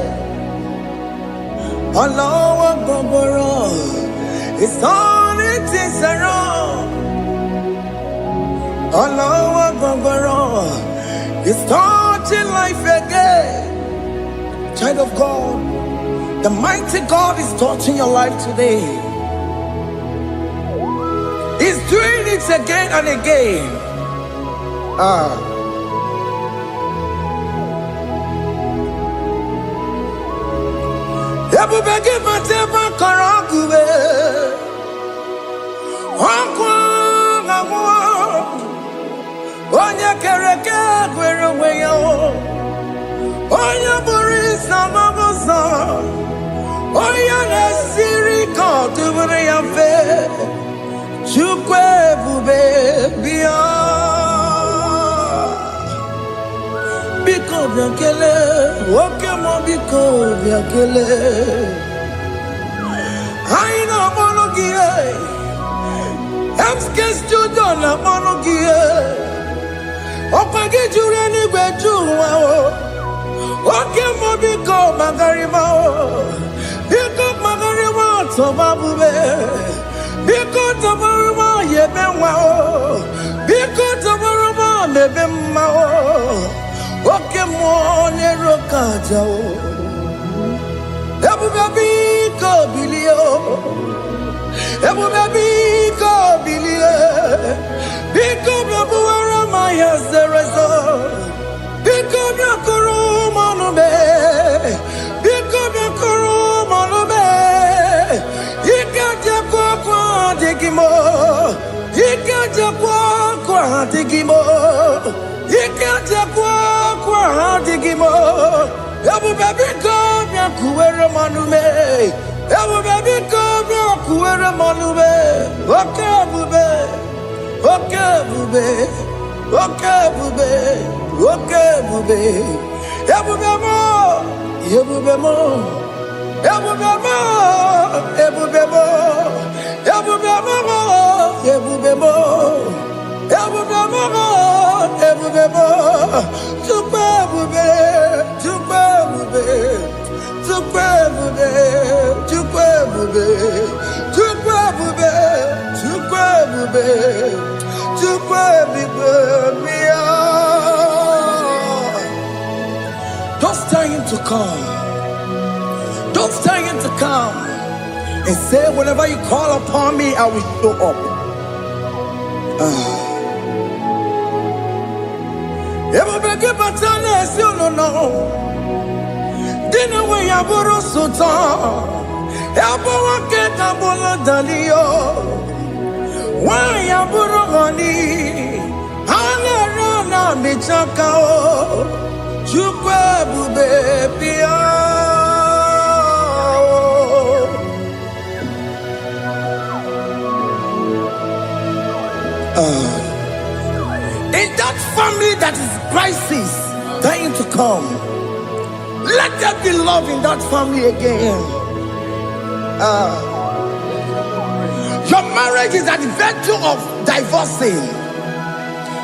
Allah Akbar is turning things around. Allah Akbar is touching life again. Child of God, the mighty God is touching your life today. He's doing it again and again. Ebubege mateba karagube. Onye kereke gwere onwe ya, onye bụrụ isi amabuzo, onye na-esiri ka ọ dịbụrụ ya mfe. Chukwu ebube bịa, biko bịa kelee, nwoke m biko bịa kelee. Anyị na-akpọrọ gị Emske studio na-akpọrọ gị ọkwa gị juru eluigwe ju ụwa nwoke m biko magarịma biko magarịma tọba bube biko tọbarịma yebe nwa biko tọbarịma mebe mma nwoke m na-ero ka aja ebube biko bilie ebube biko bilie biko bịabuwara ma ya zerezo biko bịakọrọ manube biko bịakọrọ manube ike jekwa kwa adịghị m ike jekwa kwa adịghị m ike jekwa kwa adịghị m ebube biko bịakuwere manube ebube biko bịakuwere manube oke ebube oke ebube oke ebube oke ebube ebube mo ebube mo ebube mo ebube mo ebube mo ebube mo ebube mo ebube mo Chukwu ebube Chukwu ebube Chukwu ebube Chukwu ebube Chukwu ebube Chukwu ebube Chukwu ebube bịa. Don't tell him to come. Don't tell him to come. And say, whenever you call upon me, I will show up. Ebube gị bata na-esi ụlọ dị na nwe ya bụrụ sultan ebe nwoke ga-abụrụ dalio nwanyị abụrụ honey ha na-ere na mechaka Chukwu ebube bịa. In that family that is crisis dying to come, let there be love in that family again. Your marriage is at the verge of divorcing.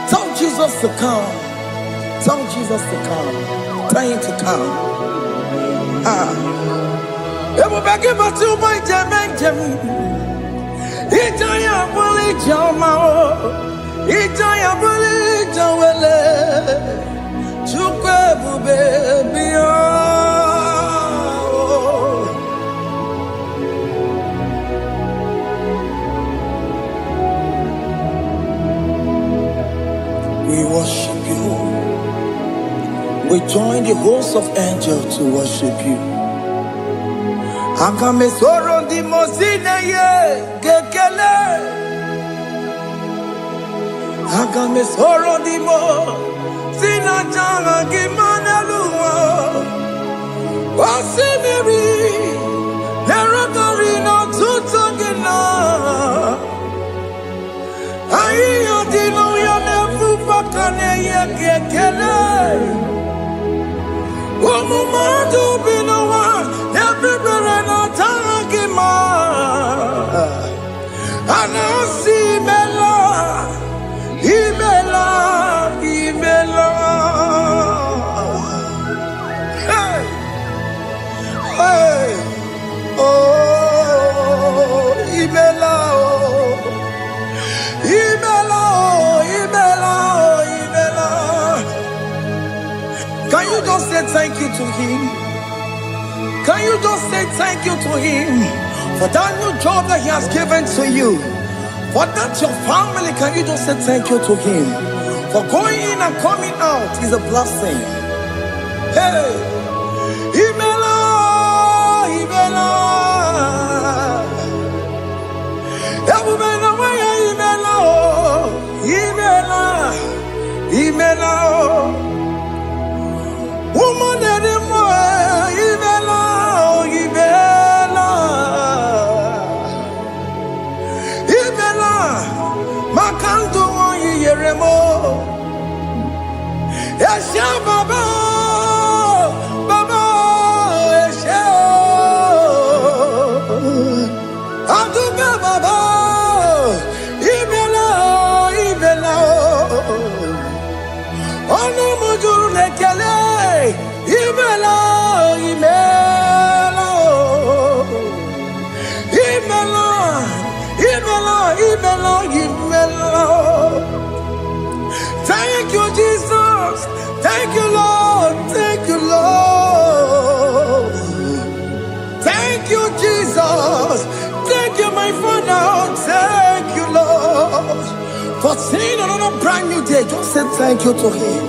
Tell Jesus to come. Tell Jesus to come. Tell him to come. Ebubeke batu boy jemenjem. Ijaya buli jamao. Ijaya buli jawele. Chukwu ebube bịa. We worship you. We join the host of angels to worship you. Agame soro di mosine ye gekele. Agame soro di mo sina janga gimaneluwa. Wasimiri nerokari no tutogina. makane yekele. Umumadu binowa nebibere na tangima. Anasi mela, imela, imela. Hey, hey, oh, imela, oh, imela, oh, imela, oh, imela. Can you just say thank you to him? Can you just say thank you to him for that new job that he has given to you? For that your family, can you just say thank you to him? For going in and coming out is a blessing. Hey, Imela, Imela, Imela, Imela, Imela, woman anymore, Imela, Imela, Imela, Makandu Yeremo, Yasha Baba, Baba, Yasha, Aduba Baba, Imela, Imela, Ono Mujuru Lekele, Imela, Imela, Imela, Imela, Imela, Imela. Thank you, Jesus. Thank you, Lord. Thank you, Lord. Thank you, Jesus. Thank you, my Father. Thank you, Lord. For seeing another brand new day, just say thank you to him.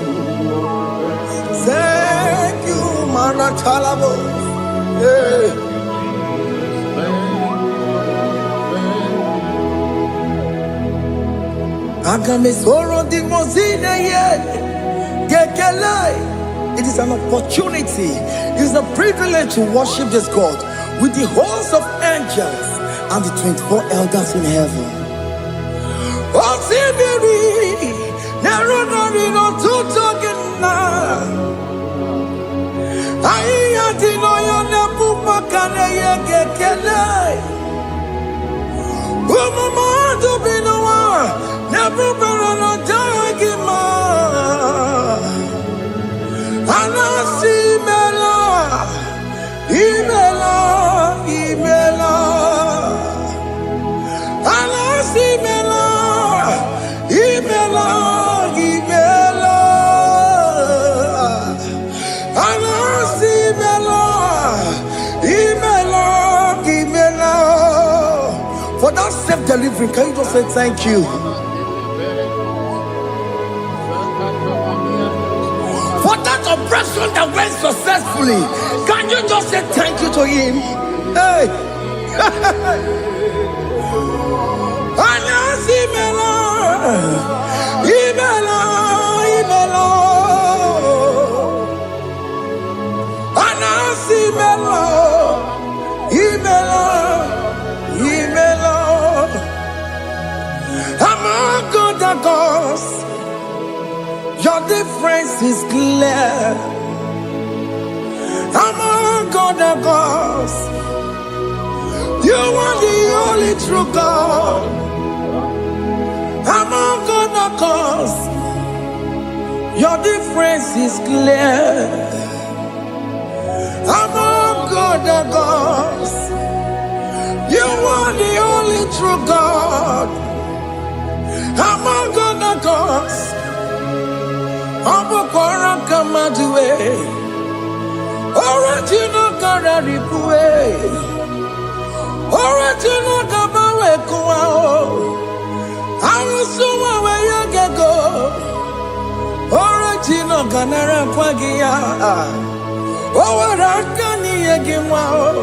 Thank you, Manatalabo. Yeah. It is an opportunity, it is a privilege to worship this God with the host of angels and the 24 elders in heaven. For that safe delivery, can you just say thank you? For that operation that went successfully, can you just say thank you to him? Hey! Among other gods, your difference is clear. Among other gods, you are the only true God. Among other gods, your difference is clear. Among other gods, you are the only true God. Among other gods, Amokora Kamadue, Original Kararipue, Original Kabawe Kuao, Arusuma Wayagago, Original Ganara Pagia, Owarakani Yagimao,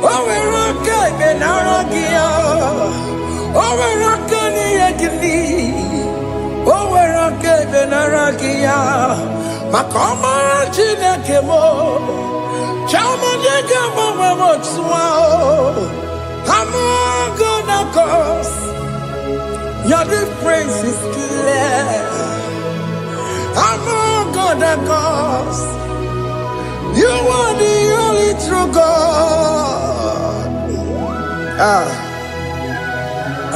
Owaraka Benaragia. Owarakani Yagini, Owaraka Benaragia, Makoma Chinakemo, Chamanegama Motswao, Amagona Cos, your difference is clear. among other gods, you are the only true God.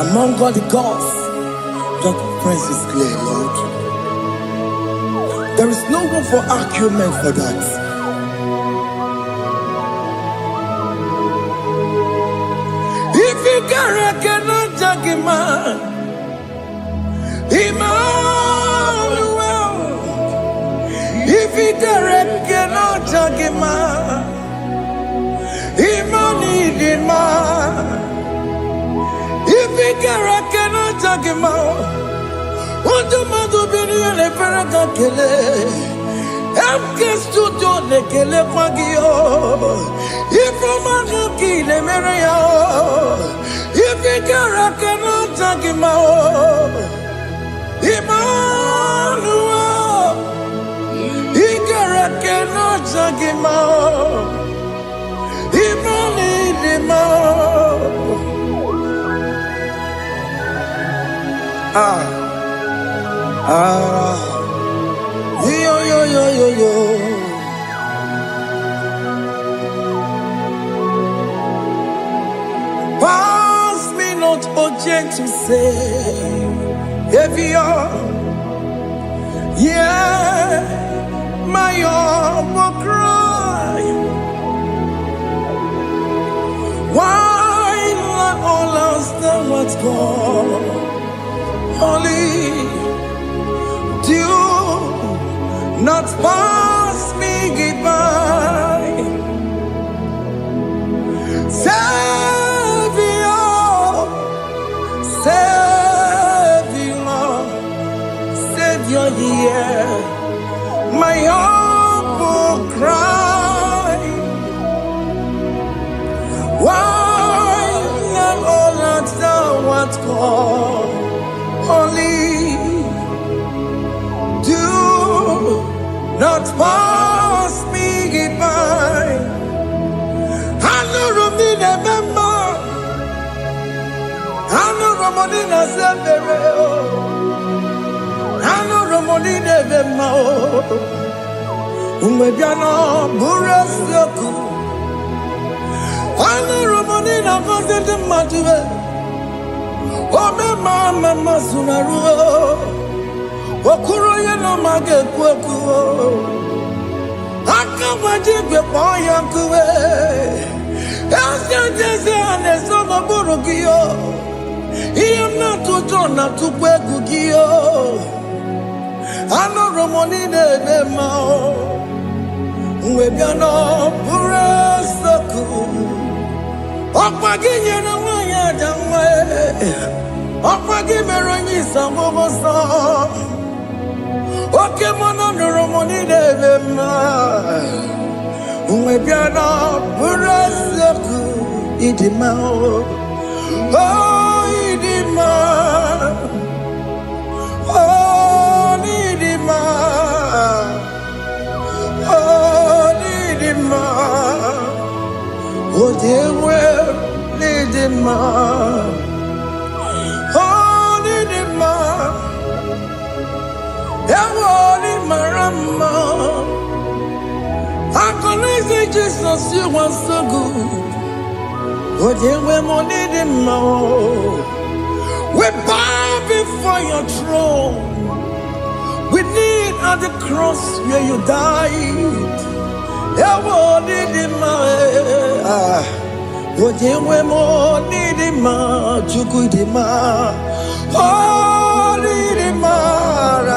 Among all the gods, your praise is clear, Lord. There is no room for argument for that. If you cannot judge him, Emmanuel. If you cannot judge him, Emmanuel. If you cannot judge him, what do you do? Le paracakele, amke studio le kele pagio. If you manaki le mereya, if you cannot judge him, Emmanuel, he cannot judge him, yo. Pass me not, O gentle Savior. Yeah, my humble cry. Why not all else than what's gone? Only do not pass me goodbye. Savior, yeah, my humble cry. Why not all that thou art called? Only do not pass me by. I know Romina member. I know Romonina Severo. I know Romonina Vemo. Umbebiano Burasoku. I know Romonina Vaset Matue. Oh, mama sunaru. Okuro yeno mage kweku. Akamaji be poyankuwe. Jese aneso maburugiyo. Iyam na tutona tukwegugiyo. Ano romoni nebe mao. Mwebiano burasoku. Okpagi yeno wanya jamwe. Okpagi meronyi sambobosa. Oke mono romoni nebe mao. Mwebiano burasoku. Idimao. Oh, Idima. Oh, Idima. Oh, Idima. Oh, they will Idima. Oh, Idima. Ewoli marama. I can say Jesus, you are so good. Oh, they will need him more. We bow before your throne. We kneel at the cross where you died. Yeah, we need him more. Oh, they will need him more. Jugu him more. Oh, need him more.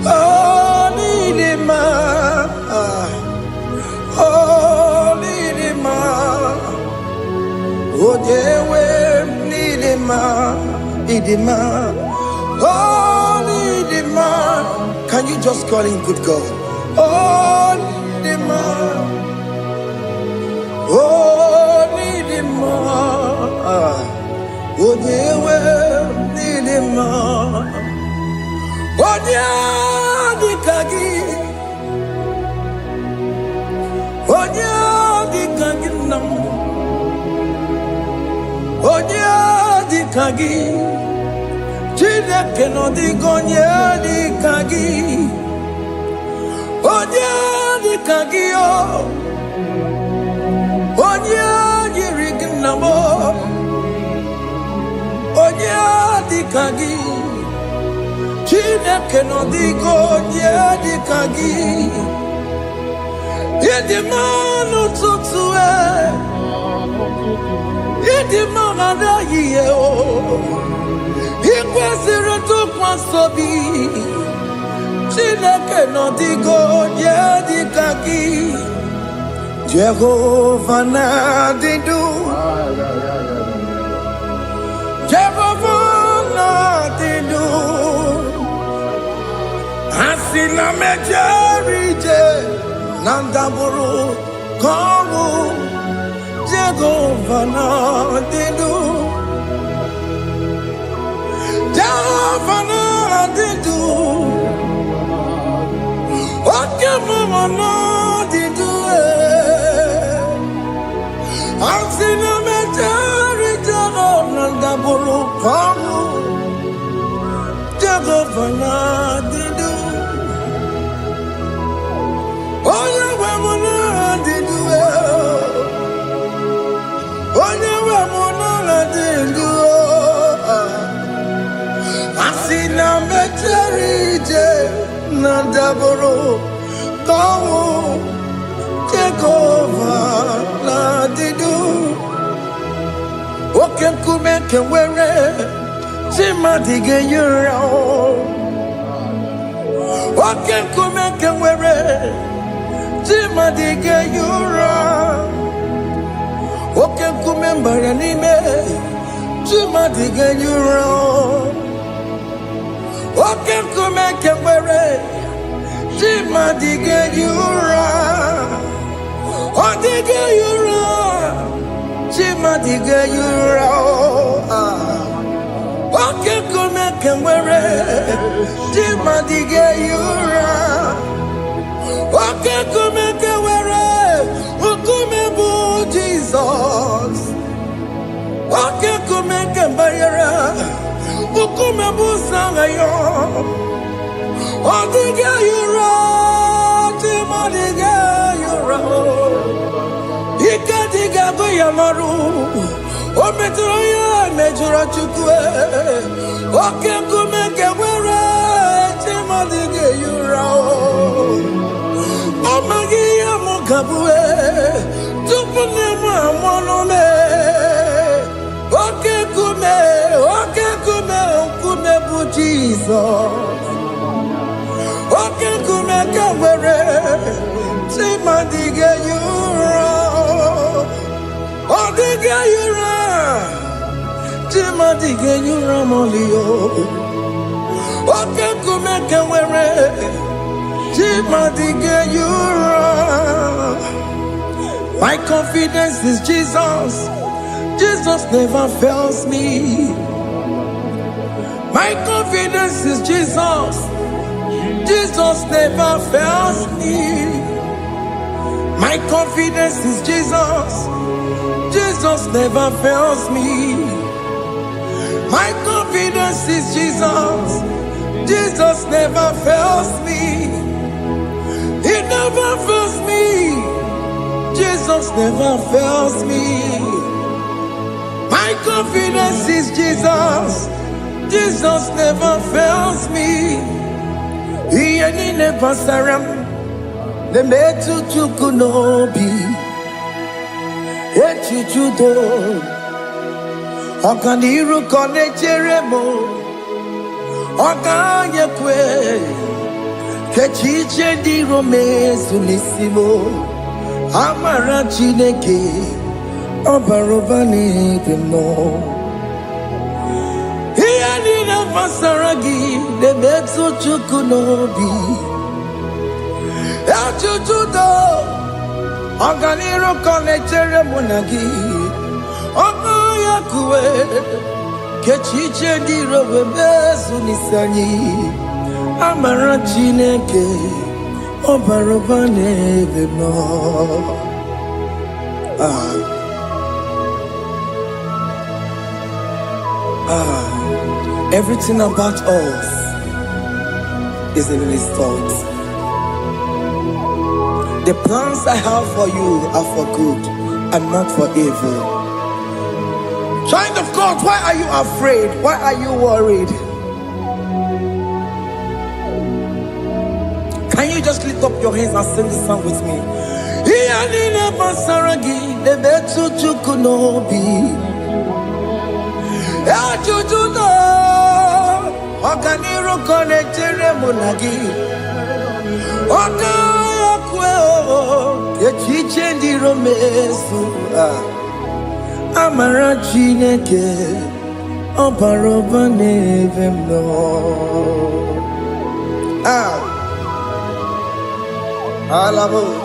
Oh, need him more. Oh, need him more. Oh, they will need him, Idima. Oh, Idima. Can you just call him good God? Oh, Idima. Oh, Idima. Oh, they will need him. Oh, the Kagi. Oh, the Kagi. Onya di kagi Chineke no digonye dikagi. Onye dikagi o. Onye yirignamo. Onye dikagi. Chineke no digonye dikagi. Yedimanu tutue. Yedimana ye o. Ikwesịrị ntụkwasị obi. Chineke nọ dịgo onye dịka gị. Jehova na-adịdu. Jehova na-adịdu. Asị na mejere ije na ndagwurugwu ka ọnwụ. Jehova na-adịdu. Jehova na-adịdu. Oke mama na-adịdu. Asị na mejere ije na ndagwurugwu ka ọnwụ. Jehova na-adịdu. Onye nwe m na-adịdu. Onye nwe m na-adịdu. Asị na mejere ije na ndagwurugwu ka ọnwụ. Jehova na-adịdu. Oke nkume nke nwere chi mmadụ ga-eyi ụra. Oke nkume nke nwere chi mmadụ ga-eyi ụra. Oke nkume mbara n'ime chi mmadụ ga-eyi ụra. Oke nkume nke nwere chi mmadụ ga-eyi ụra. Ọ dịghị eyi ụra. Chi mmadụ ga-eyi ụra. Oke nkume nke nwere chi mmadụ ga-eyi ụra. Oke nkume nke nwere nkume bụ Jizọs. Oke nkume nke mbanyere nkume bụ Sanga ya. Ọ dịghị eyi ụra. Chi mmadụ ga-eyi ụra. Ike dịghị agụ ya marụ. O metụrụ ya mejọrọ Chukwu. Oke nkume nke nwere chi mmadụ ga-eyi ụra. Ọ maghị ihe m ga-abụ tupu nne m amụrụ m. Oke nkume nkume bụ Jizọs. Oke nkume nke nwere chi mmadụ ga-eyi ụra. Ọ dịghị eyi ụra. Chi mmadụ ga-eyi ụra ma ọlị o. Oke nkume nke nwere chi mmadụ ga-eyi ụra. My confidence is Jesus. Jesus never fails me. My confidence is Jesus. Jesus never fails me. My confidence is Jesus. Jesus never fails me. My confidence is Jesus. Jesus never fails me. He never fails me. Jesus never fails me. My confidence is Jesus. Jesus never fails me. He never saram. The metu chukunobi. Echichudo. Okaniru konecheremo. Okanyekwe. Kechiche di romezu nisimo. Amara Chineke. Obarobani demo. Masaragi de metu chukunobi. Echuchudo. Oganiro konechere monagi. Okayakwe. Kechiche di robe bezu nisani. Amara Chineke. Obarobane demo. Everything about us is in His thoughts. The plans I have for you are for good and not for evil. Child of God, why are you afraid? Why are you worried? Can you just lift up your hands and sing this song with me? Amara Chineke Obaroba nevem no. Alamos.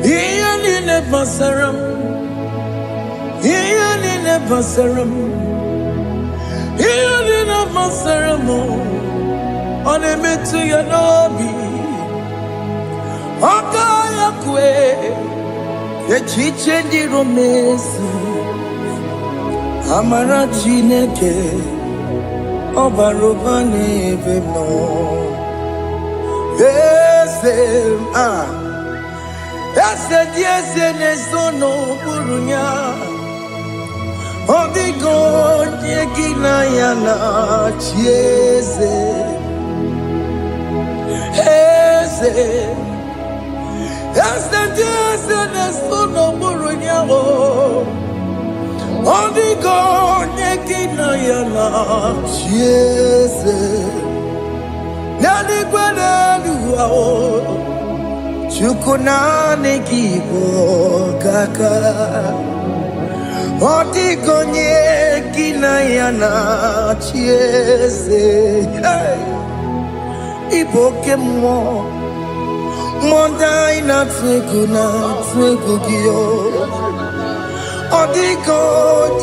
Iyanine basaram, iyanine basaram, iyanine basaram. Onemetu yanobi, okaya kwe, echiche ndi romesu. Amara Chineke Obaroba nevem no. Ese nesono burunya. Odigo nyekina yana chiese. Ese nesono burunya. Odigo nyekina yana chiese. Nani kwanaluwa chukuna nekibo kaka. Odigo nyekina yana chiese. Iboke mo mondai na twegugio. Odigo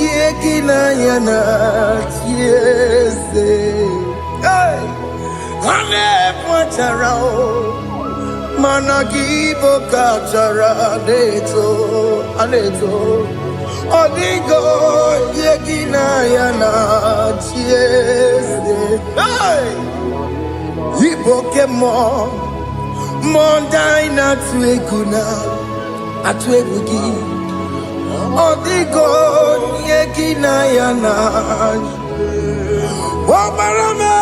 nyekina yana chiese. Ane pwacharao Managibo kachara aneto. Odigo yekina yana chiese. Iboke mo mondai na tweguna atwegugi. Odigo yekina yana Wabarame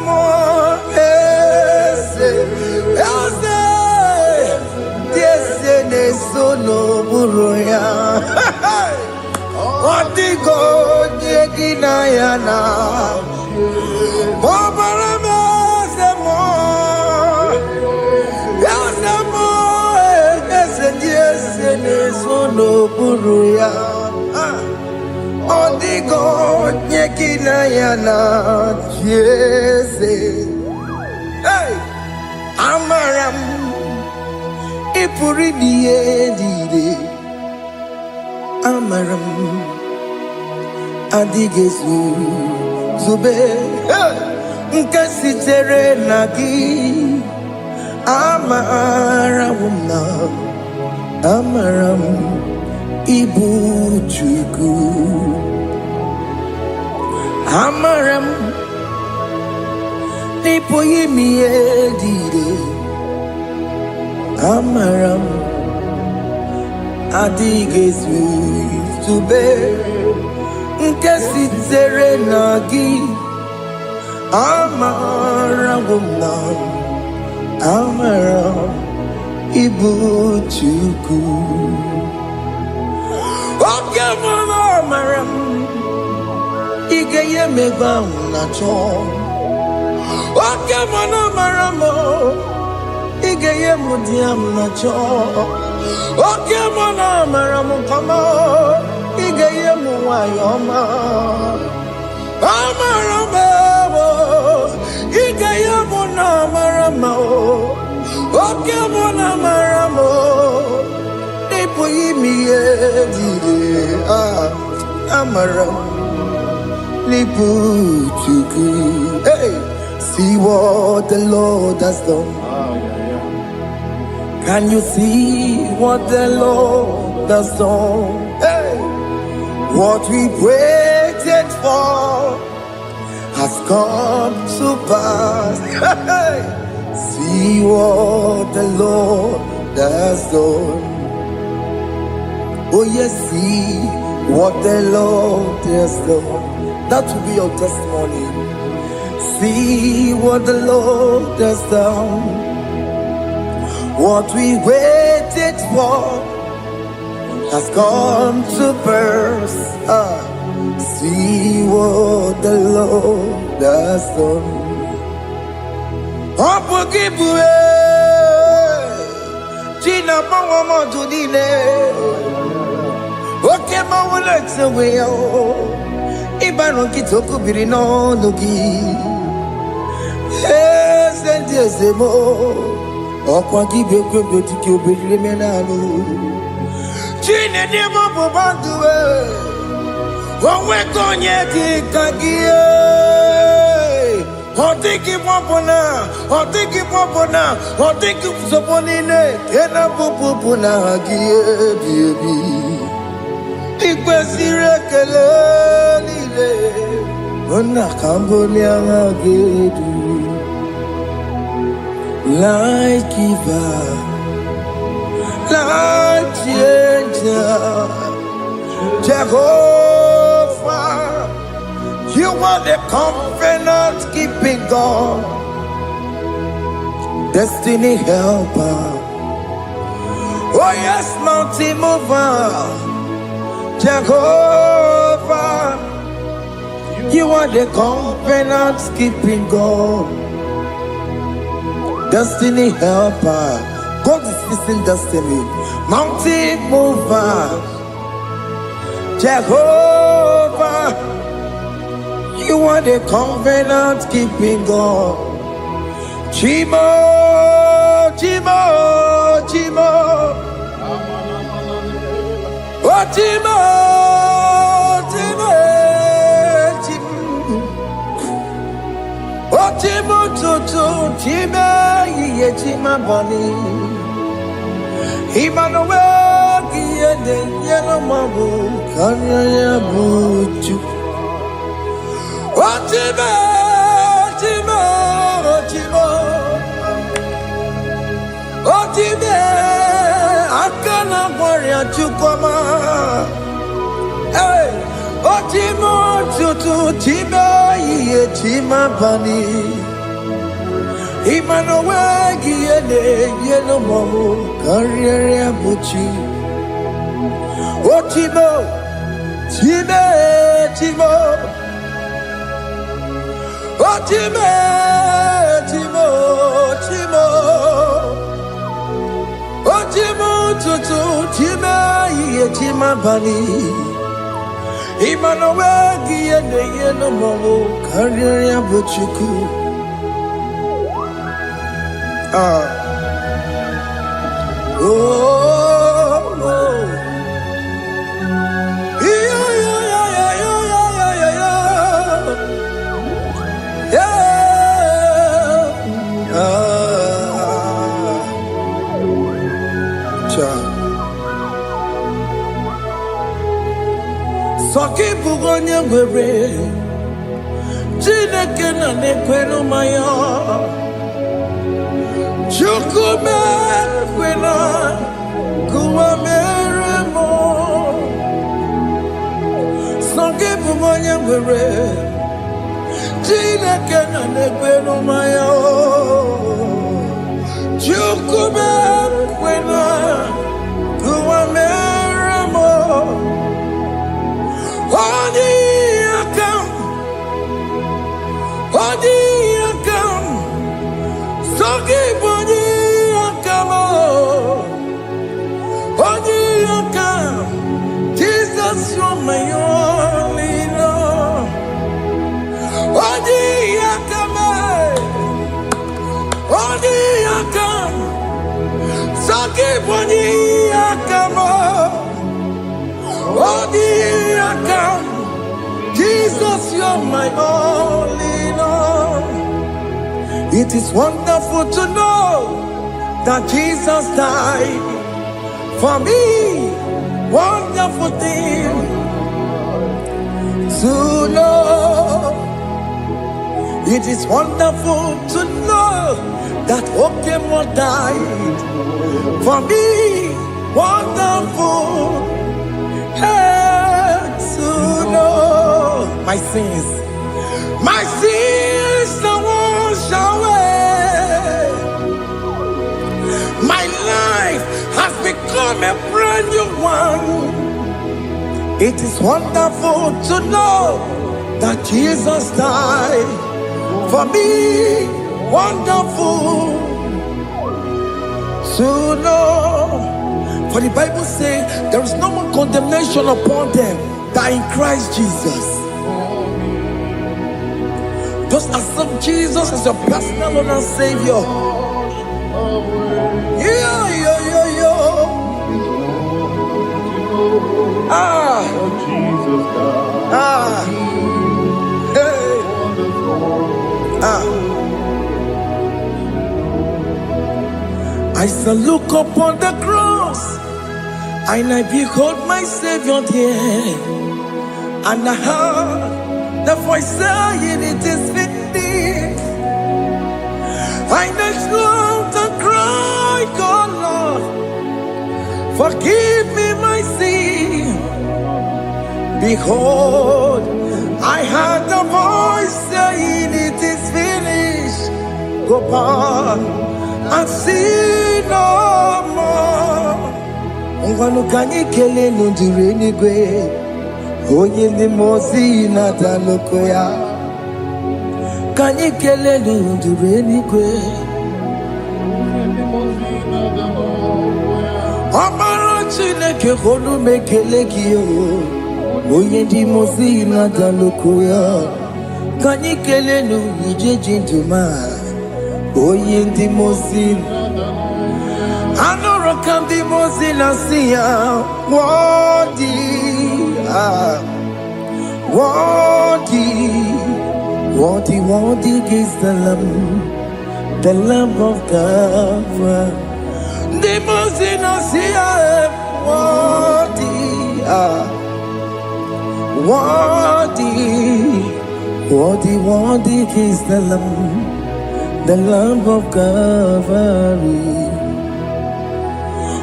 mo ese nesono buruya. Odigo yekina yana Wabarame mo ese nesono buruya. Odigo nyekina yana chiese. Amaram ipuri diye. Amaram adigezu zube. Nkasitere nagi. Amaram Ibu Chuku. Amaram Nipo yimi edide. Amaram Adigezu Zube. Nkesitere nagi. Amaram Ibu Chuku. Okay, mama, maram. Igeye meba unacho. Okay, mama, maramo. Igeye mudiam nacho. Okay, mama, maramo kama. Igeye muwayoma. Amaramo. Igeye muna maramo. Okay, mama, maramo. Amaram Lipu Chuku. Hey, See what the Lord has done. Can you see what the Lord has done? Hey! What we waited for has come to pass. Hey! See what the Lord has done. Oh yes, see what the Lord has done. That will be your testimony. See what the Lord has done. What we waited for has come to pass. See what the Lord has done. Opogibue, Gina Bawa Judine, Oke Mawalexaway, Ibano Kitoku Birino Nugi, yes, and yes, more. Opwagibe Kobotiki Oberemenalo, Gina Demo Bobandue, Owekonye Kagie. Otiki popona, otiki popona, otiki soponine, kena popona hagie baby. Ikwesire kelelile, ona kambonia hagedu. Like giver, like changer, Jehovah. You are the covenant keeping God, destiny helper. Oh yes, mountain mover, Jehovah. You are the covenant keeping God, destiny helper. God is fixing destiny. Mountain mover, Jehovah. You are the covenant keeping God. Chimo, Chimo, Chimo. Oh, Chimo, Chimo, Chimo. Oh, Chimo, Chimo, Chimo, Ye Chima Bani. Emmanuel, Yende, Yellow Mabu, Kanya Buchu. Otimo, Otimo, Otimo, Otimo, Akana Warrior Chukoma. Hey, Otimo, Tutu, Tima, Ye Tima Bani. Emmanuel, Yene, Yellow Momo, Carrier Buchi. Otimo, Time, Timo. Otimo, Timo, Timo, Otimo, Tutu, Tima, Ye Tima Bani. Emmanuel, Yene, Yeno Momo, Carrier Buchuku. Oh, oh. Soki bugonye ngwere, Chineke na nekwenu maya. Chukume kwena, kuwa meremo. Soki bugonye ngwere, Chineke na nekwenu maya. Chukume kwena, kuwa meremo. Odi akam, soki bodi akam, odi akam. Jesus, you're my only Lord. Odi akam, soki bodi akam, odi akam. Jesus, you're my only Lord. It is wonderful to know that Jesus died for me. Wonderful thing to know. It is wonderful to know that Okemo died for me. Wonderful to know my sins are washed away. My life has become a brand new one. It is wonderful to know that Jesus died for me. Wonderful to know. For the Bible says there is no more condemnation upon them that in Christ Jesus. Just accept Jesus as your personal Lord and Savior. I shall look upon the cross, and I behold my Savior there, and I heard the voice saying, "It is finished." I next looked and cried, "God, Lord, forgive me my sin." Behold, I heard the voice saying, "It is finished." Go back and sin no more. Ungwanu kanyi kele nundure nigwe, onye ni mozi na talokoya. Kanyi kele nundure nigwe, Amara Chineke honu mekele kiyo, onye ni mozi na talokoya. Kanyi kele nu ije jintuma, onye ni mozi. Anoro kam di mozi na siya, worthy is the Lamb of God. The mozi na siya, worthy is the Lamb of God.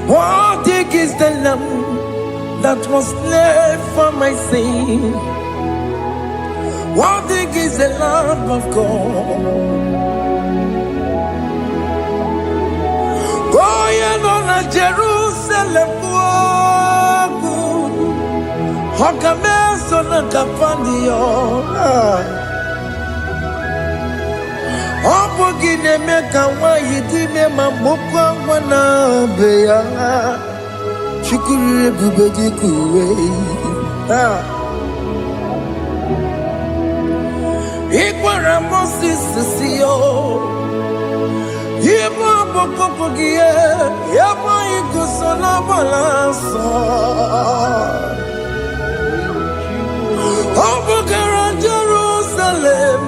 Worthy is the Lamb that was slain for my sin. Worthy is the Lamb of God. Going on a Jerusalem walk, Hokameso na kapandio. Opogine meka wa yidime mamukwa wana beya. Shukuru bubeji kuwe. Ikwara Moses siyo. Yema bokopogie. Yema ikusola balanso. Opogara Jerusalem.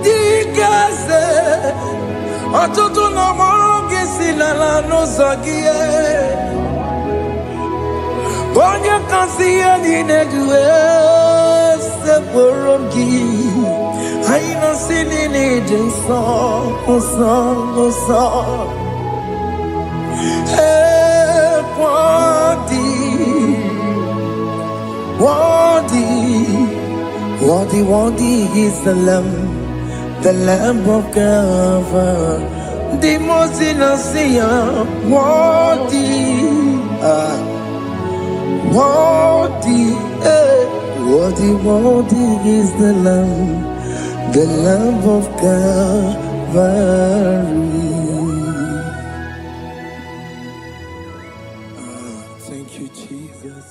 Dikaze. Atoto na morongi silala no zagie. Bonja kansiya ninejue se borongi. Aina sinini jinso song. Hey, worthy is the Lamb of God. The most innocent, worthy is the Lamb of God. Thank you, Jesus.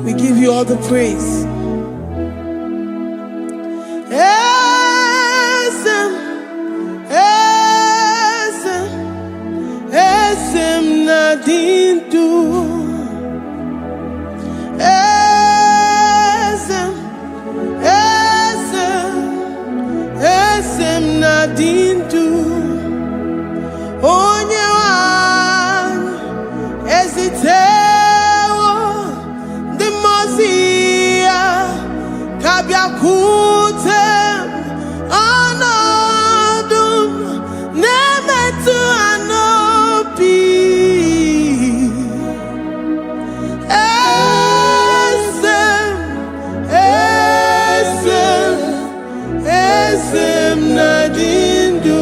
We give you all the praise. Esem nadindu Hutem anadum nemetu anopi esem nadindu.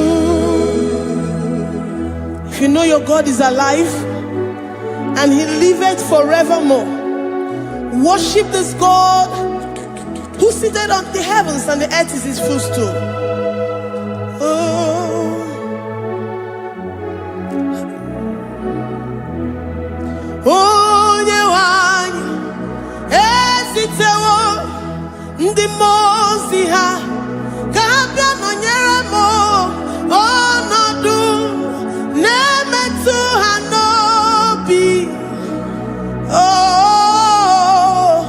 If you know your God is alive and he liveth forevermore, worship this God who seated on the heavens and the earth is his footstool. Oh, Yewani, esitewo ndi mozi ha kabia nonyere mo onodu nemetu hanobi. Oh,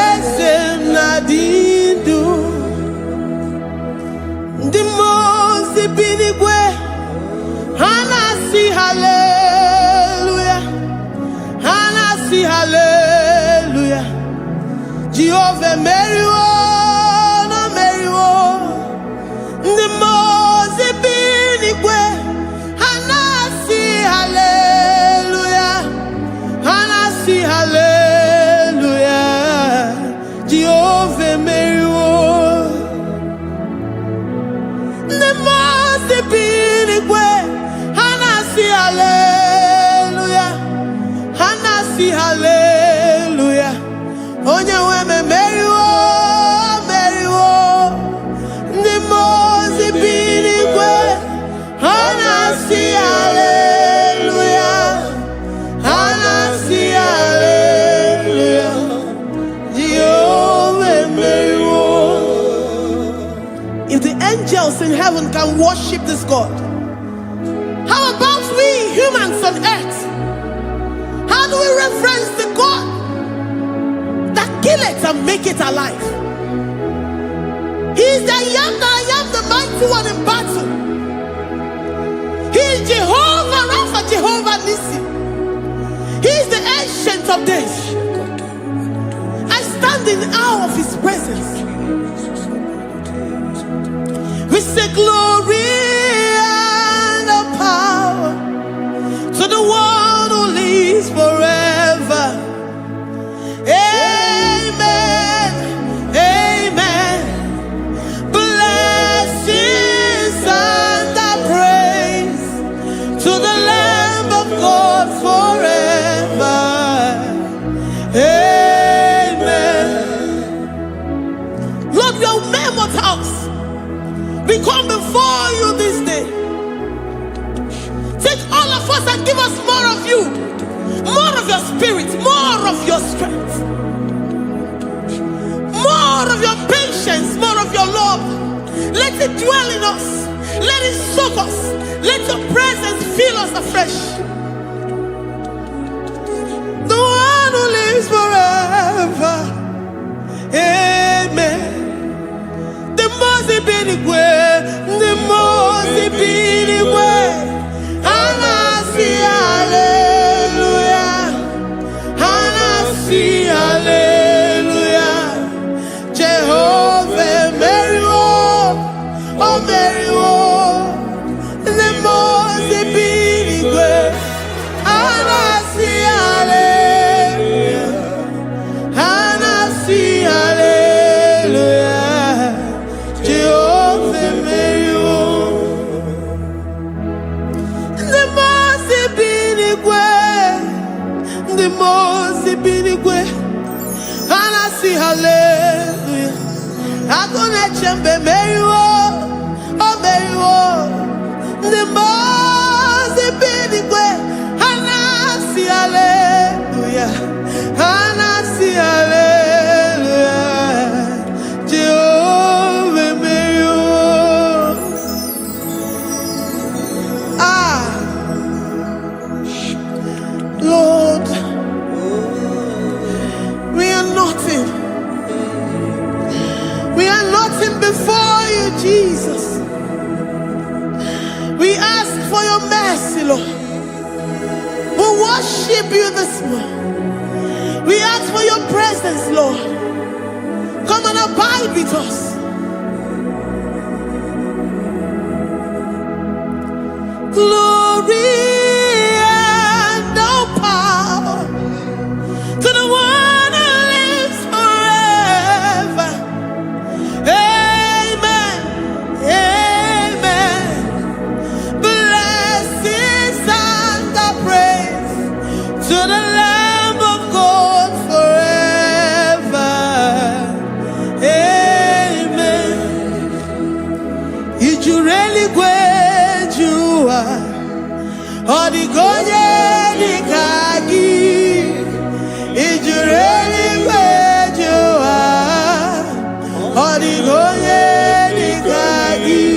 esem nadindu ndi mozi binigwe hanasi hallelujah, hanasi hallelujah. Jehovah meriwo no meriwo ndi mozi binigwe hanasi hallelujah, hanasi hallelujah. Jehovah meriwo ndi mozi binigwe hanasi hallelujah, hanasi hallelujah. Onye weme meriwo meriwo ndi mozi binigwe hanasi hallelujah, hanasi hallelujah. Jehovah meriwo. If the angels in heaven can worship this God, how about we humans on earth? How do we reference the God that kill it and make it alive? He is the I am, the mighty one in battle. He is Jehovah Rapha, Jehovah Nissi. He is the ancient of days. I stand in awe of his presence. We say glory and the power to the one who lives forever. Amen, amen. Blessings and the praise to the Lamb of God forever. Amen. Lord, your mammoth house, we come before you this day. Take all of us and give us more of you, more of your spirit, more of your strength, more of your patience, more of your love. Let it dwell in us. Let it soak us. Let your presence fill us afresh. The one who lives forever. Amen. The most binigwe, the most binigwe. Hanasi hallelujah, hanasi hallelujah. Jehovah meriwo, oh meriwo. The most binigwe, hanasi hallelujah, hanasi hallelujah. Jehovah meriwo. The most binigwe, hanasi hallelujah. Agone chembe meriwo, oh meriwo. The most binigwe, hanasi hallelujah, hanasi hallelujah. Jehovah meriwo. Lord, we are nothing. We are nothing before you, Jesus. We ask for your mercy, Lord. We worship you this morning. We ask for your presence, Lord. Come and abide with us. Glory and all power to the one who lives forever. Amen. Amen. Blessings and the praise to the Lamb of God forever. Amen. Did you really wait you are? Or the Goye the Kagi? Did you really wait you are? Or the Goye the Kagi?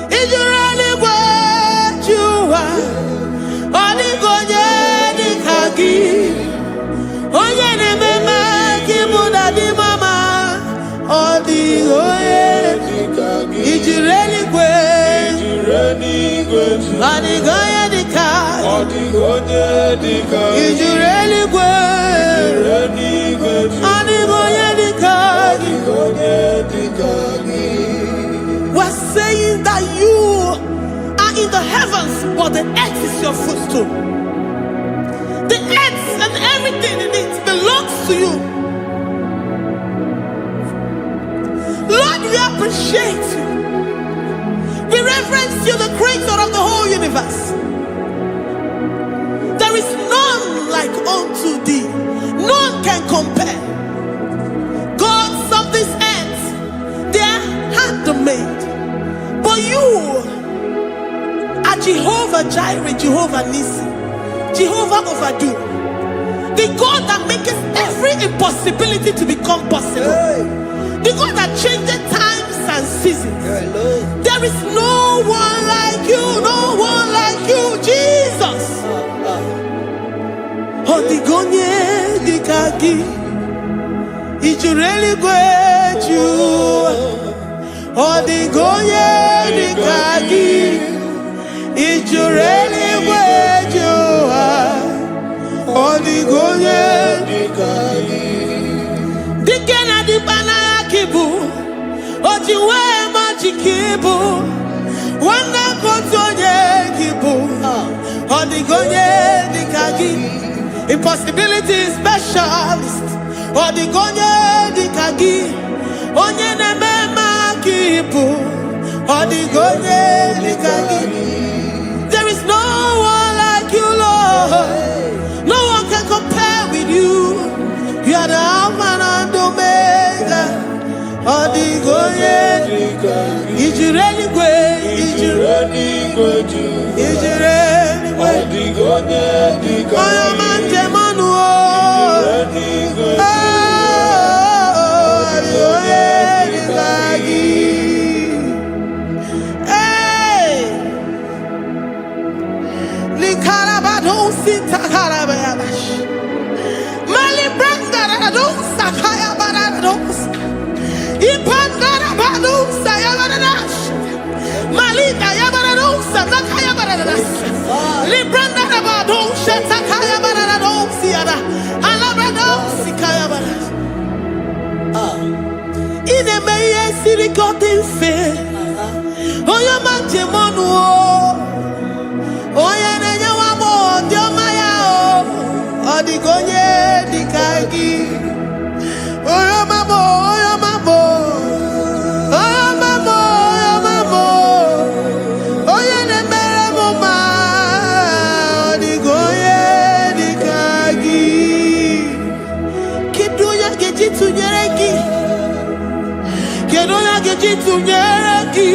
Did you really wait you are? Or the Goye the Kagi? Oye ne mema kibuda di mama. Or the Goye the Kagi? Did you really wait? Adigoye the Kagi. Is you really good? Adigoye the Kagi. We're saying that you are in the heavens, but the earth is your footstool. The earth and everything in it belongs to you. Lord, we appreciate you. We reverence you, the creator of the whole universe. There is none like unto thee. None can compare. Gods of this earth, they are handmade. But you are Jehovah Jireh, Jehovah Nissi, Jehovah Overdo. The God that makes every impossibility to become possible. The God that changes times and seasons. There is no one like you, no one like you, Jesus. Odigonye dikagi, ijureli gweju. Odigonye dikagi, ijureli gweju. Odigonye dikagi. Dikena dibana kibu. Ojiwe majikibu. Wana kotonye kibu. Odigonye dikagi. Impossibility specialist. Odigonye dikagi. Onye nemema kibu. Odigonye dikagi. There is no one like you, Lord. No one can compare with you. You are the Alpha and Omega. Odigonye dikagi. Ijureli gwe. Ijureli gwe. Ijureli gwe. Odigonye dikagi. Oyomanje manu. Ijureli gwe. Odigonye dikagi. Hey. Likarabado sitakarabayabash. Malibranga radosa kaya baradosa. Ipandara badosa yabaradosa. Malika yabaradosa nakaya baradosa. Libranda rabadosa takaya baradosa yada. Alabradosa kaya baradosa. Ine meye sirikotin fe. Oya manje monu. Oya nenya wamo ndio maya o. Odigonye dikagi. Oya mamo, oya mamo. Oya mamo, oya mamo. Oya nemere mama. Odigonye dikagi. Kiduya gejitu nyereki. Kiduya gejitu nyereki.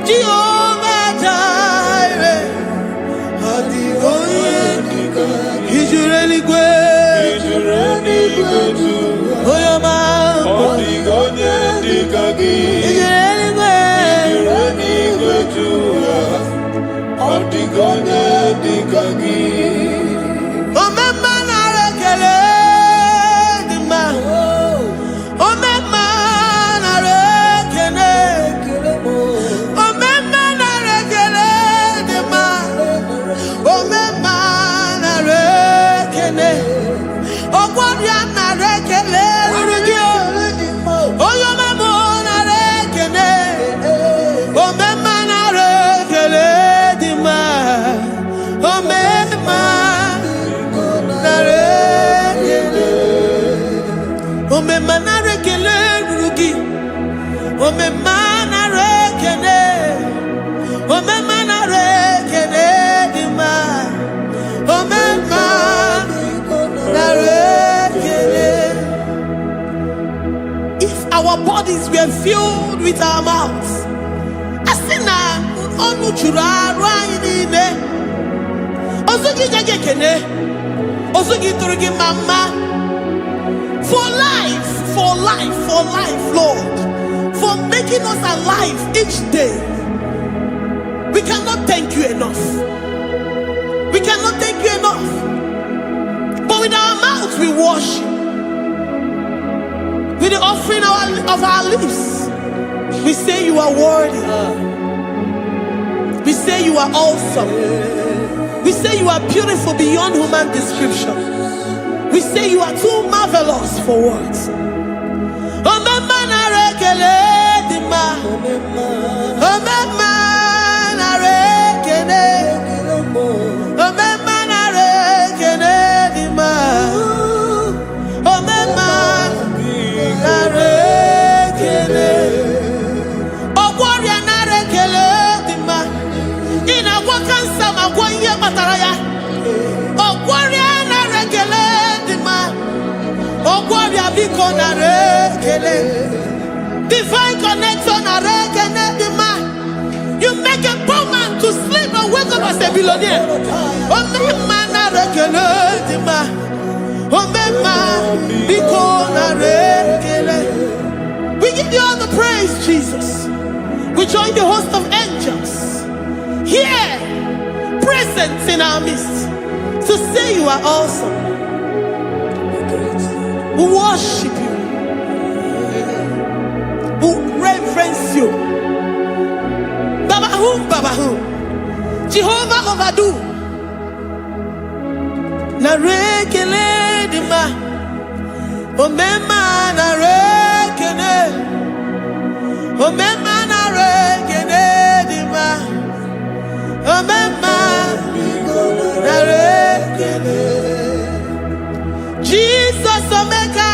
Jio we are filled with our mouths. Asina onu chura raine. Ozugi jagekene. Ozugi turugi mama. For life, Lord. For making us alive each day. We cannot thank you enough. We cannot thank you enough. But with our mouths we worship. With the offering of our lips, we say you are worthy. We say you are awesome. We say you are beautiful beyond human description. We say you are too marvelous for words. Divine connection. You make a poor man to sleep and wake up as a billionaire. We give you all the praise, Jesus. We join the host of angels here, present in our midst, to say you are awesome. We worship you. We reverence you. Babahum. Jehovah overdo. Narekele dima. Omema narekele. Omema narekele dima. Omema narekele. Jesus omeka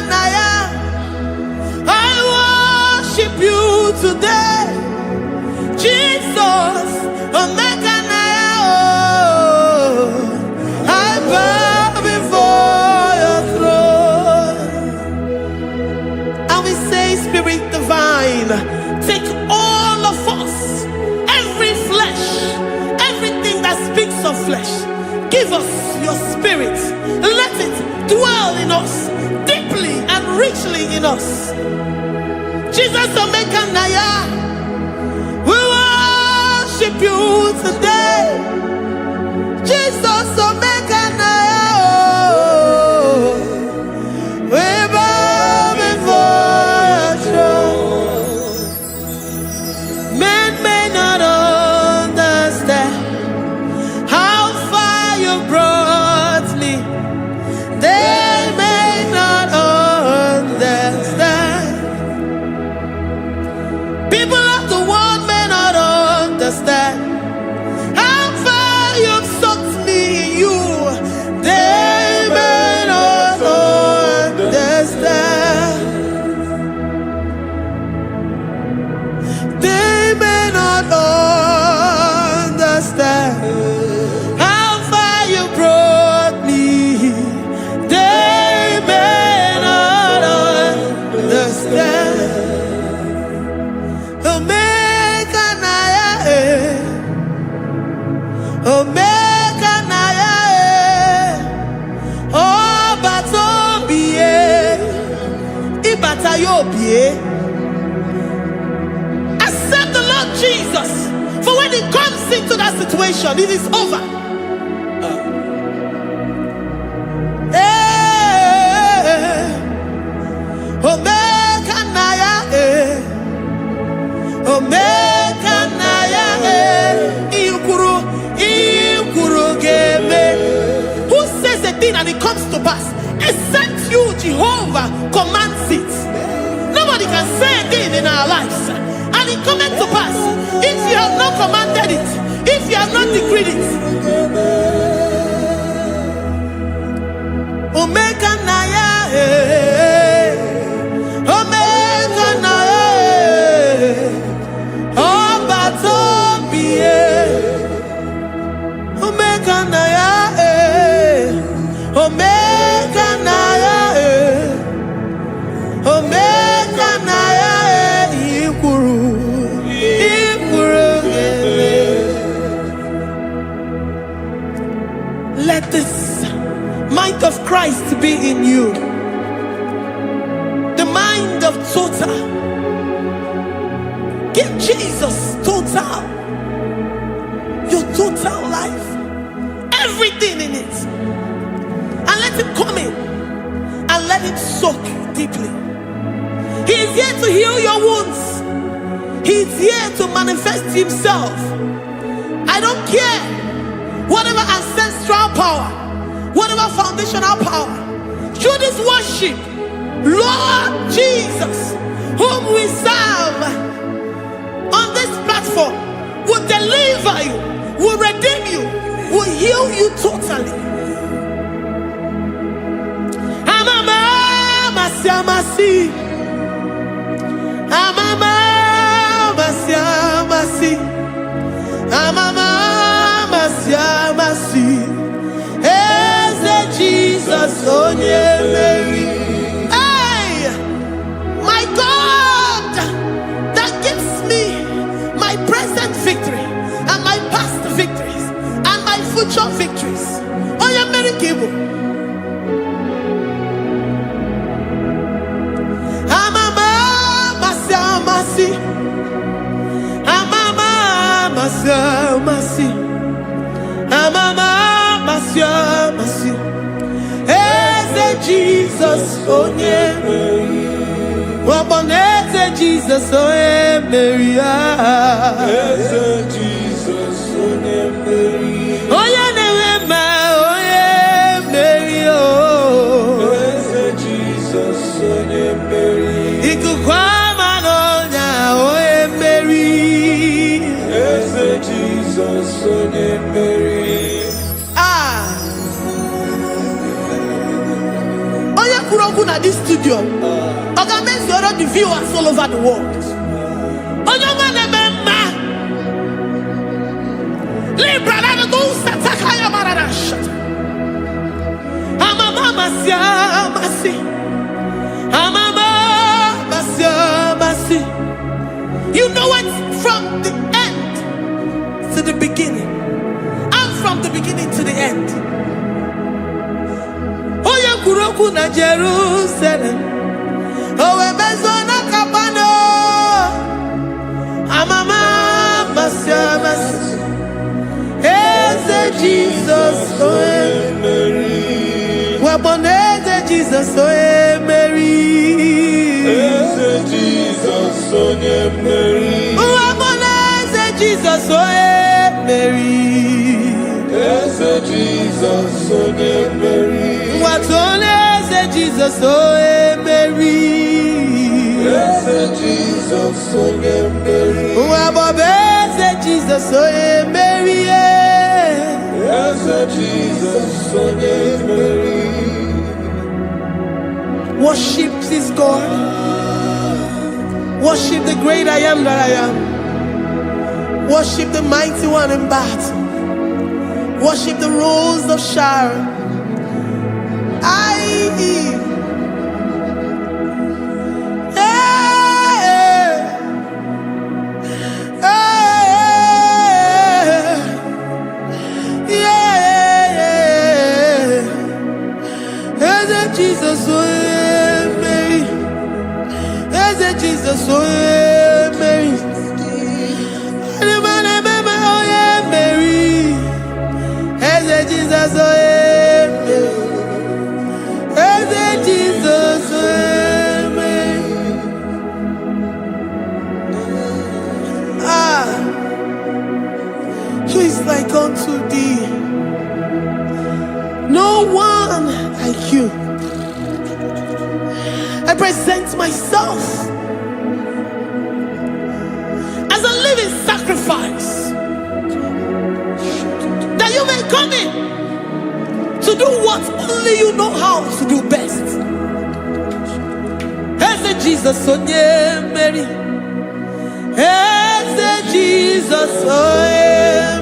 naya. I worship you today. Jesus omeka naya. I bow before your throne. And we say, Spirit divine, take all of us, every flesh, everything that speaks of flesh. Give us your spirit. Let it dwell in us, deeply and richly in us. Jesus omeka naya. We worship you today. Jesus omeka naya. We bow before your throne. Men may not understand how far you brought me. They may not understand. People of the world may not understand how far you've sucked me in you. They may not understand. They may not understand how far you brought me. They may not understand. Omeka naya, Omeka naya, obata-obie, ibata-obie. Accept the Lord Jesus, for when He comes into that situation, it is over. Omeka naya, Omeka naya, ikuru geme. Who says a thing and it comes to pass? Except you, Jehovah, commands it. Nobody can say a thing in our lives and it comes to pass if you have not commanded it, if you have not decreed it. Omeka naya, Omeka naya, obata-obie, Omeka naya, Omeka naya, Omeka naya. Christ to be in you. The mind of total. Give Jesus total. Your total life. Everything in it. And let him come in. And let him soak deeply. He is here to heal your wounds. He is here to manifest himself. I don't care. Whatever ancestral power, whatever foundational power, through this worship, Lord Jesus, whom we serve on this platform, will deliver you, will redeem you, will heal you totally. Amama siamasi, amama siamasi, amama siamasi. Eze Jesus onye Mary. Hey, my God, that gives me my present victory and my past victories and my future victories. Onye Mary Igbo. Amama siamasi, amama siamasi, amama siamasi. Eze Jesus onye Mary. Waboneze Jesus onye Mary. Eze Jesus onye Mary. Onye na-eme onye Mary. Eze Jesus onye Mary. Ikuku ama n'ọnya onye Mary. Eze Jesus onye Mary. Onye kwuru okwu na this studio, ọ ga-emezuoro the viewers all over the world. Onye ọma na-eme mma. Libra na go sataka ya marara shata. Amama masia masi. Amama masia masi. You know it from the end to the beginning, and from the beginning to the end. Oya kuroku na Jerusalem, owe bezona kapano. Amama masia masi. Eze Jesus oe Mary. Waboneze Jesus oe Mary. Eze Jesus onye Mary. Waboneze Jesus oe Mary. Eze Jesus onye Mary. Watoneze Jesus oe Mary. Eze Jesus onye Mary. Wabobeze Jesus oe Mary. Eze Jesus onye Mary. Worship this God. Worship the great I am that I am. Worship the mighty one in battle. Worship the rose of Sharon. Jesus, oh Mary. Jesus, oh Mary. Jesus, oh Mary. Jesus, oh Mary. Who is like unto thee? No one like you. I present myself as a living sacrifice, that you may come in to do what only you know how to do best. Eze Jesus onye Mary. Eze Jesus onye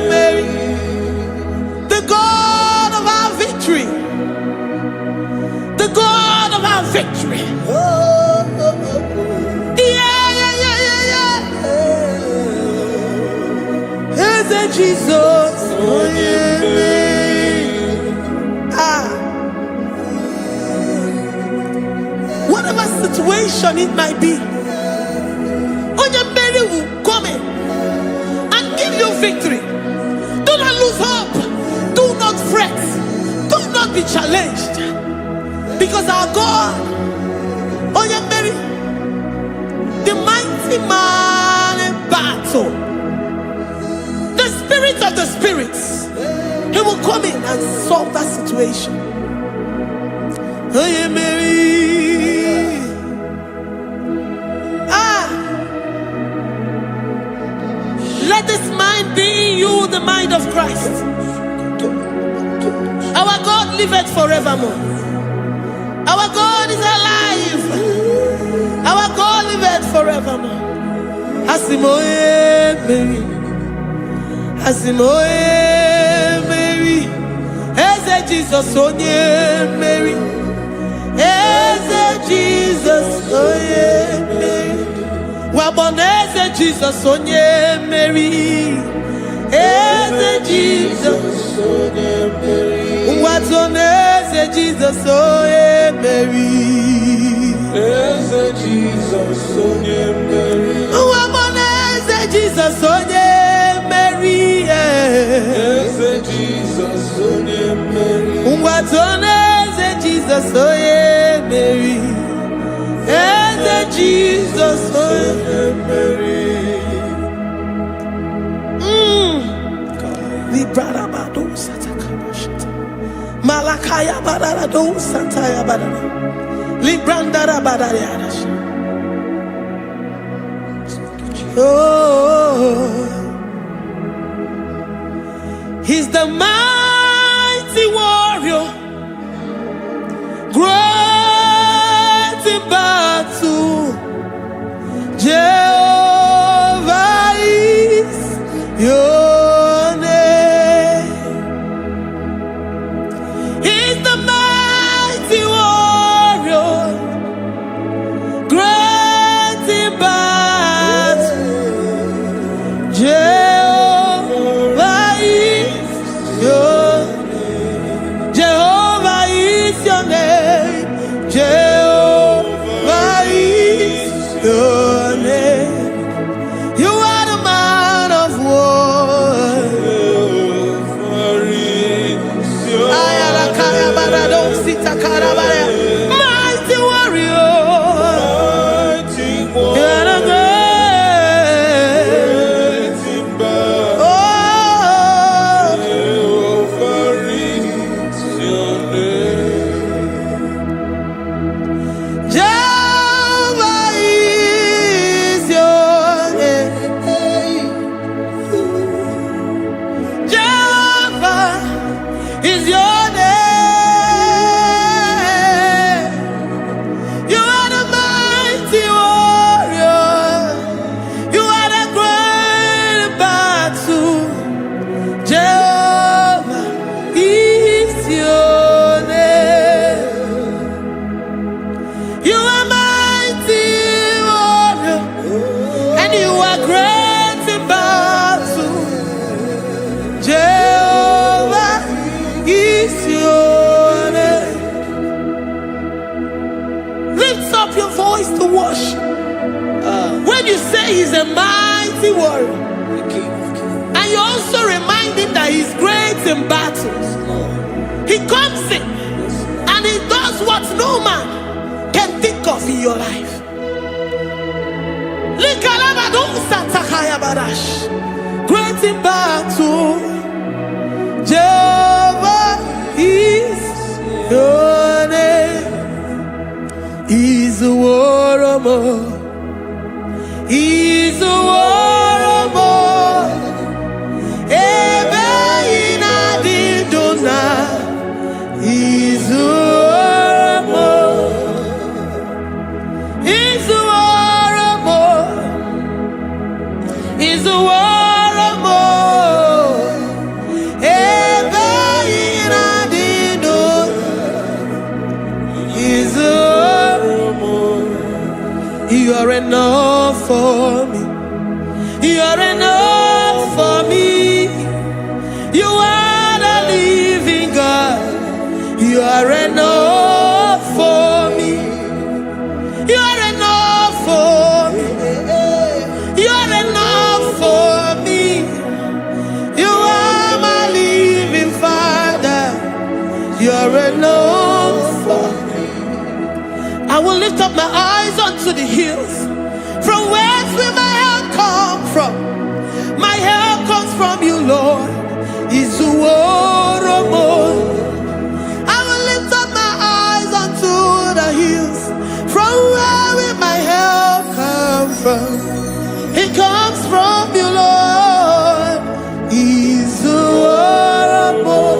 Mary. The God of our victory. The God of our victory. Eze Jesus onye Mary. situation it might be, Onyamere will come in and give you victory. Do not lose hope. Do not fret. Do not be challenged. Because our God, Onyamere, the mighty man in battle, the spirit of the spirits, he will come in and solve that situation. Onyamere, let this mind be in you, the mind of Christ. Our God liveth forevermore. Our God is alive. Our God liveth forevermore. Asimoye Mary, Asimoye Mary, Eze Jesus onye Mary, Eze Jesus onye Mary. Waboneze Jesus onye Mary, Eze Jesus onye Mary. Watoneze Jesus onye Mary, Eze Jesus onye Mary. Waboneze Jesus onye Mary, Eze Jesus onye Mary. Watoneze Jesus onye Mary, Eze Jesus onye Mary. Librarabado satakabashita. Malakaya bararado sataya barara. Librandara barariadash. Oh, he's the mighty warrior, great in battle. Jehovah is your name. He's the mighty warrior, great in battle. Jehovah is your name. Jehovah is your name. Jehovah is your name. You are the man of war. Jehovah is your name. Mighty warrior. Mighty You are the great. great in battle. Oh, Jehovah is your name. Jehovah is your name. Jehovah is your name. You are the mighty warrior. You are the great battle. Jehovah is your name. You are mighty warrior, and you are great in battle. Jehovah is your name. Lift up your voice to worship. When you say he's a mighty warrior, and you also remind him that he's great in battles, he comes in and he does what no man can think of in your life. Great in battle, Jehovah is your name. He's a warrior. He's a warrior. Ebe inadidona. He's a warrior. He's a warrior. He's a warrior. Ebe inadidona. He's a warrior. You are enough for to the hills. From whence will my help come from? My help comes from you, Lord. Is the word of God. I will lift up my eyes unto the hills. From where will my help come from? It comes from you, Lord. Is the word of God.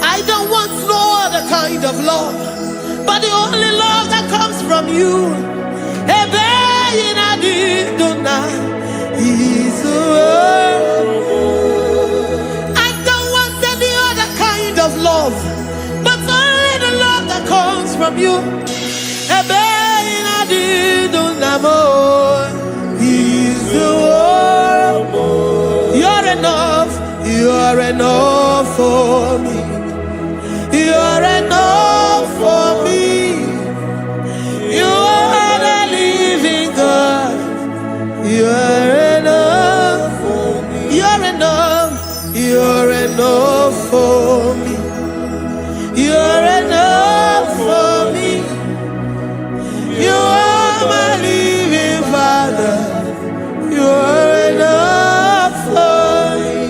I don't want no other kind of love, but the only love that comes from you. Is the word. I don't want any other kind of love, but only the love that comes from you. Is the word. You're enough. You're enough for me. You're enough for me. You are the living God. You're enough for me. You're enough. You're enough for me. You're enough for me. You are my living Father. You're enough for me.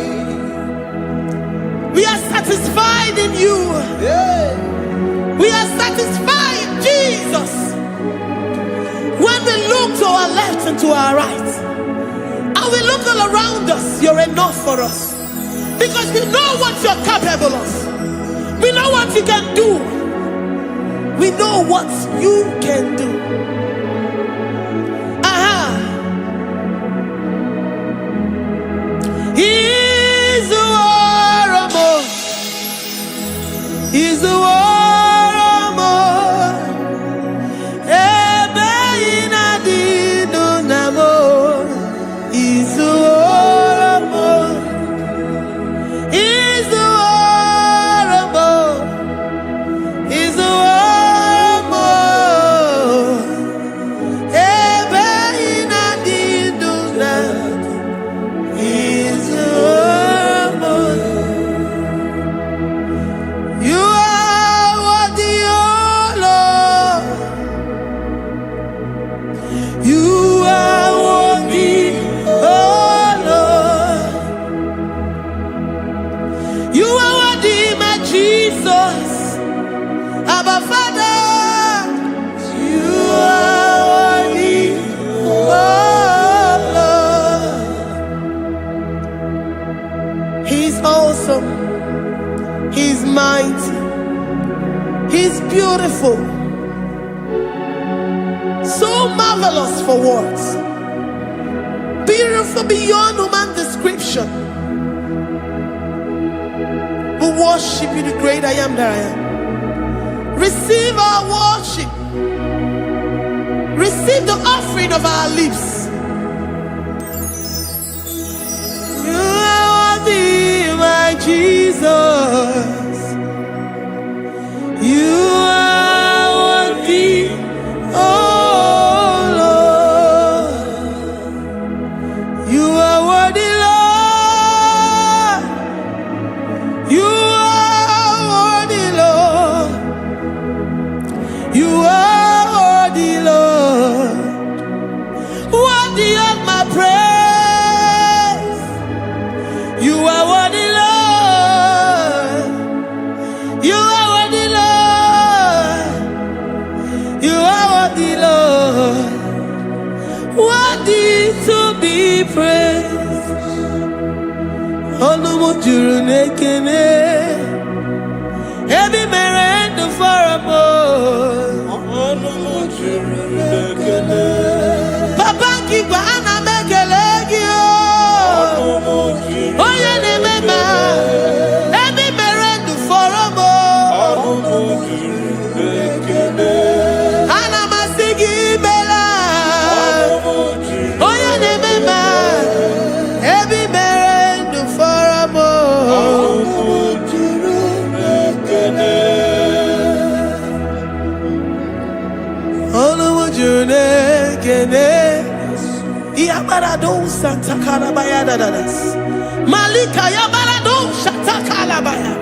We are satisfied in you. We are satisfied in Jesus. When we look to our left and to our right, and we look all around us, you're enough for us. Because we know what you're capable of. We know what you can do. We know what you can do. He's the war of more. He's the war of more. He's the war of more. He's the war of more. He's the war of more. He's the war of more. You are worthy, oh Lord. You are worthy, oh Lord. You are worthy, my Jesus. Abba Father, you are worthy, oh Lord. He's awesome. He's mighty. He's beautiful. So marvelous for words. Beautiful beyond human description. We worship you, the great I am that I am. Receive our worship. Receive the offering of our lips. You are worthy, my Jesus. You are worthy, oh Lord. You are worthy, Lord. You are worthy, Lord. You are worthy, Lord. Worthy of my praise. You are worthy, Lord. You are worthy, Lord. You are worthy, Lord. Worthy to be praised. Olumujuru nekene. Ebi merendo for a Papa Kigwa ana mekelegi o. Oye ne mema. Ebi merendo for a ana masigi bela. Oye ne mema. Ebi merendo for a Yabarado Santa Calabaya dadas. Malika Yabarado Shata Calabaya.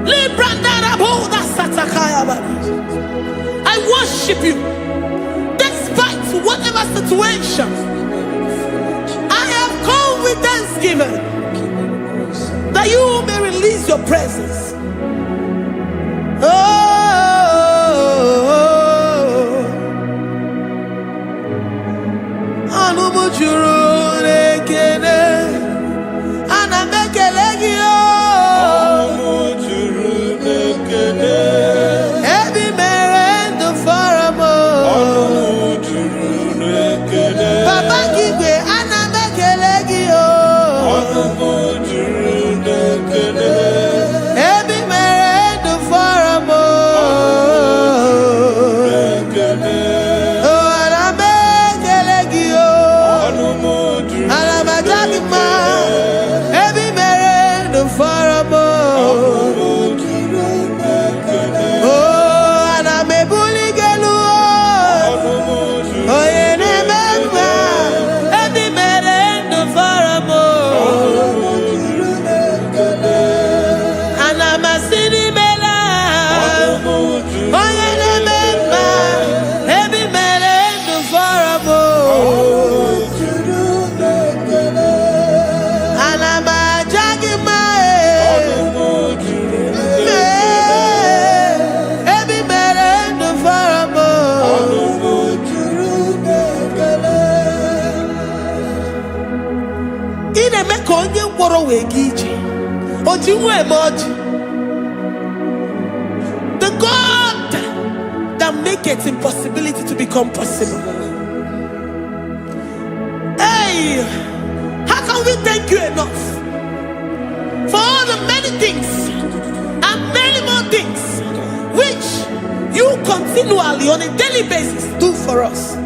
Libranda Raboda Satakaya. I worship you. situation. I have come with thanksgiving that you may release your presence. The God that maketh impossibility to become possible. Hey, how can we thank you enough for all the many things and many more things which you continually on a daily basis do for us?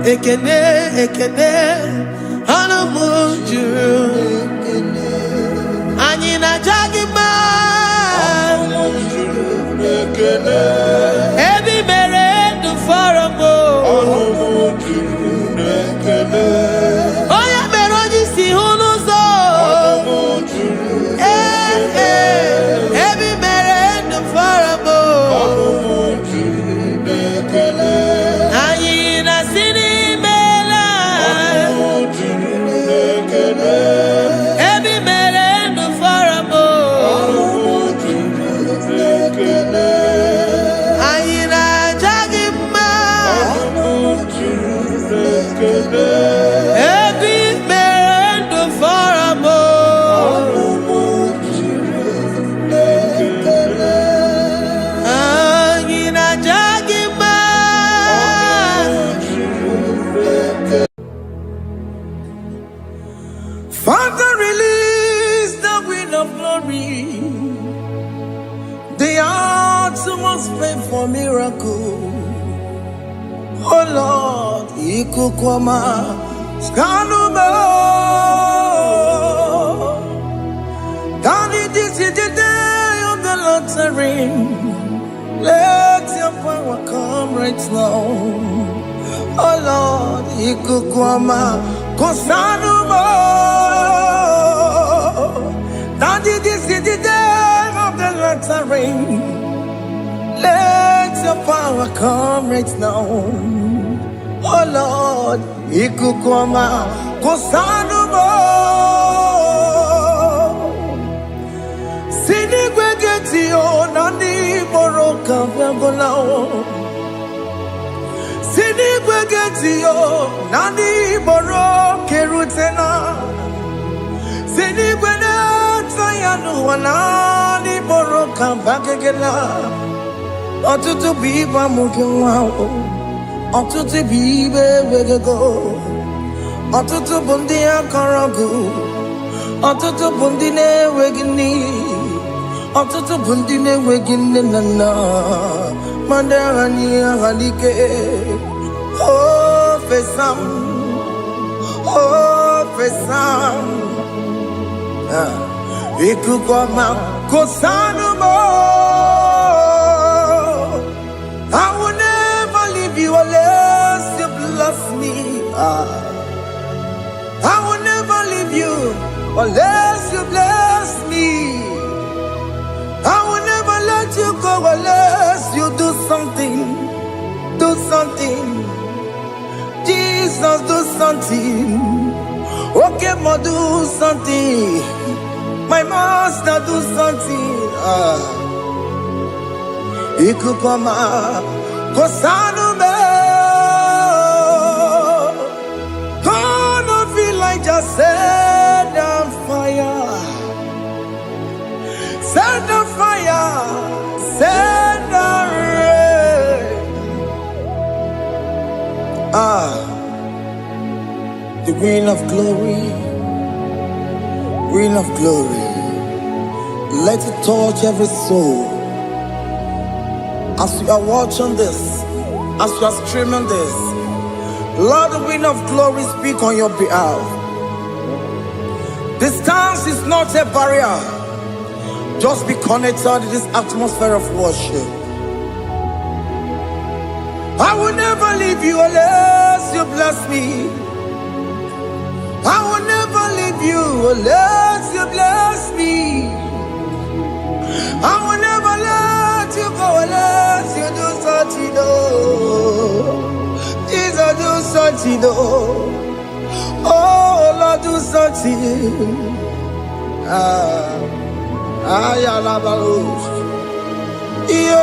Ekene, ekene, anamujuru, anina jagima, ebi mere du faramo, oya meroji si hunuzo, ebi mere du faramo, anina sini. Father, release the wind of glory. The heart must pray for miracle. Oh Lord, ikukwama skanuma. Daddy, this is the day of the Lord's ring. Let your power come right now. Oh Lord, ikukwama kosanuma. Daddy, this is the day of the Lord's ring. Let your power come right now. Oh Lord, ikukwama kosanuma. Sini gwegeti o nani moroka vyangolao. Sini gwegeti o nani moroke rutena. Sini gwegeti yanu wanani moroka bagegela. Otutu biba mukiwao. Otutu bibe wegego. Otutu bundi akaragu. Otutu bundi ne wegini. Otutu bundi ne wegini nana. Mandarani halike. Oh fesam. Oh fesam. Ikukwama kosanuma. I will never leave you unless you bless me. I will never leave you unless you bless me. I will never let you go unless you something. Jesus, do something. Okay, ma, do something. My master, do something. Ikukoma, Kosanu me. Gonna feel like just set on fire. Set on fire. Set on rain. The Queen of Glory. Queen of Glory. Let it touch every soul. As you are watching this, as you are streaming this, Lord, the Queen of Glory, speak on your behalf. Distance is not a barrier. Just be connected to this atmosphere of worship. I will never leave you unless you bless me. I will never leave you unless you bless me. I will never let you go unless you do something. Jesus, do something. Oh, Lord, do something. Ayalabalos. Yo.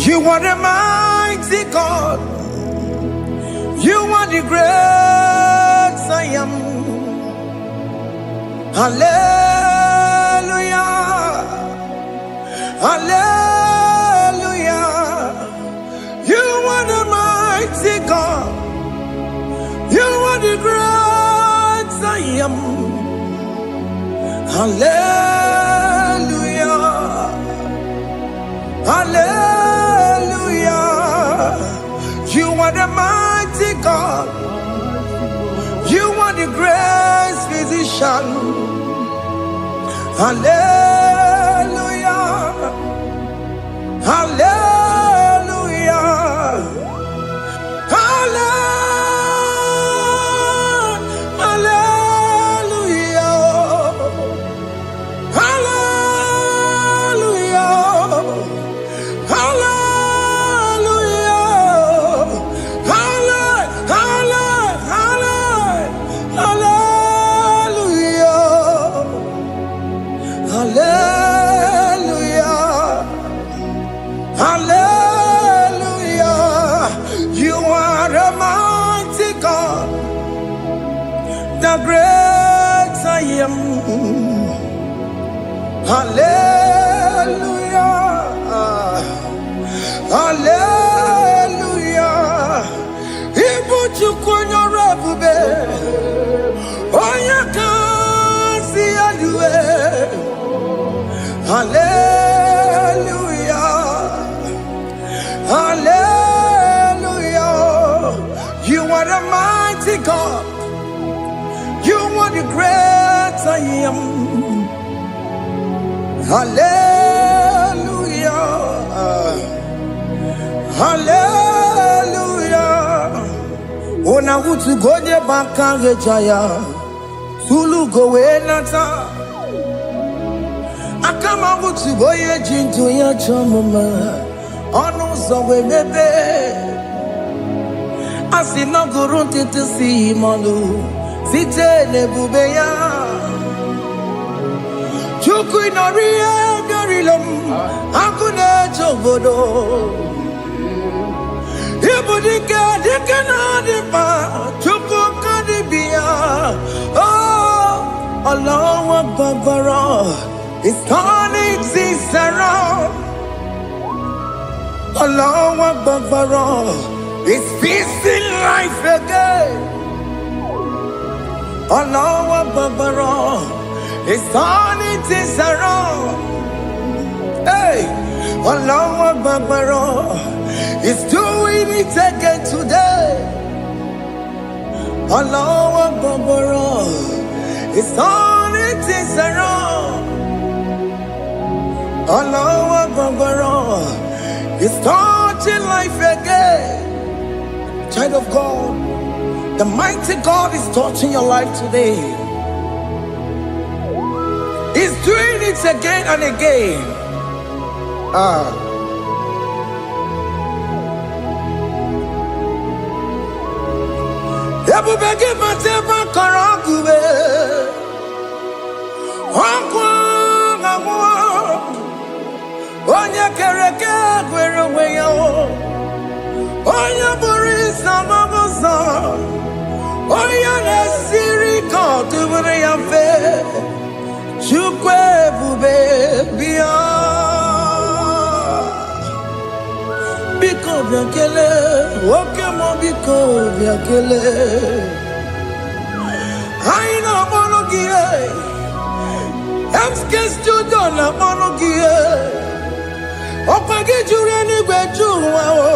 You are the mighty God. You are the great I am. Hallelujah. Hallelujah. You are the mighty God. You are the great I am. Hallelujah. Hallelujah. You are the mighty God. You are the great physician. Hallelujah. Hallelujah. The great I am. Hallelujah. Hallelujah. Ibuchu kwenye rebube. Oya kasi alue. Hallelujah. Hallelujah. You are the mighty God. You are the great I am. Hallelujah. Hallelujah. Ona utu goje bakange jaya. Sulu gowe nata. Akama utu goye jinto ya chamama. Ono zowe bebe. Asina gurunti tisi manu. Site nebubeya Chuku inoria garilom Akune chobodo Ibudika dikana dipa Chuku kadibia Oh Allah Akbar It's turning things around Allah Akbar It's feasting life again Allah Akbar, it's turning things around. Hey, Allah Akbar, it's doing it again today. Allah Akbar, it's turning things around. Allah Akbar, it's touching life again. Child of God, the mighty God is touching your life today. He's doing it again and again. Ebubege mateba karangube. Onye kereke gwere weyo. Onye boris na mabuzo. Onye nesiri kotubure ya fe. Chukwe bube biya. Biko biakele, oke mo biko biakele. Aina monogie, emske studio na monogie. Opage jure ni gwejuwa o.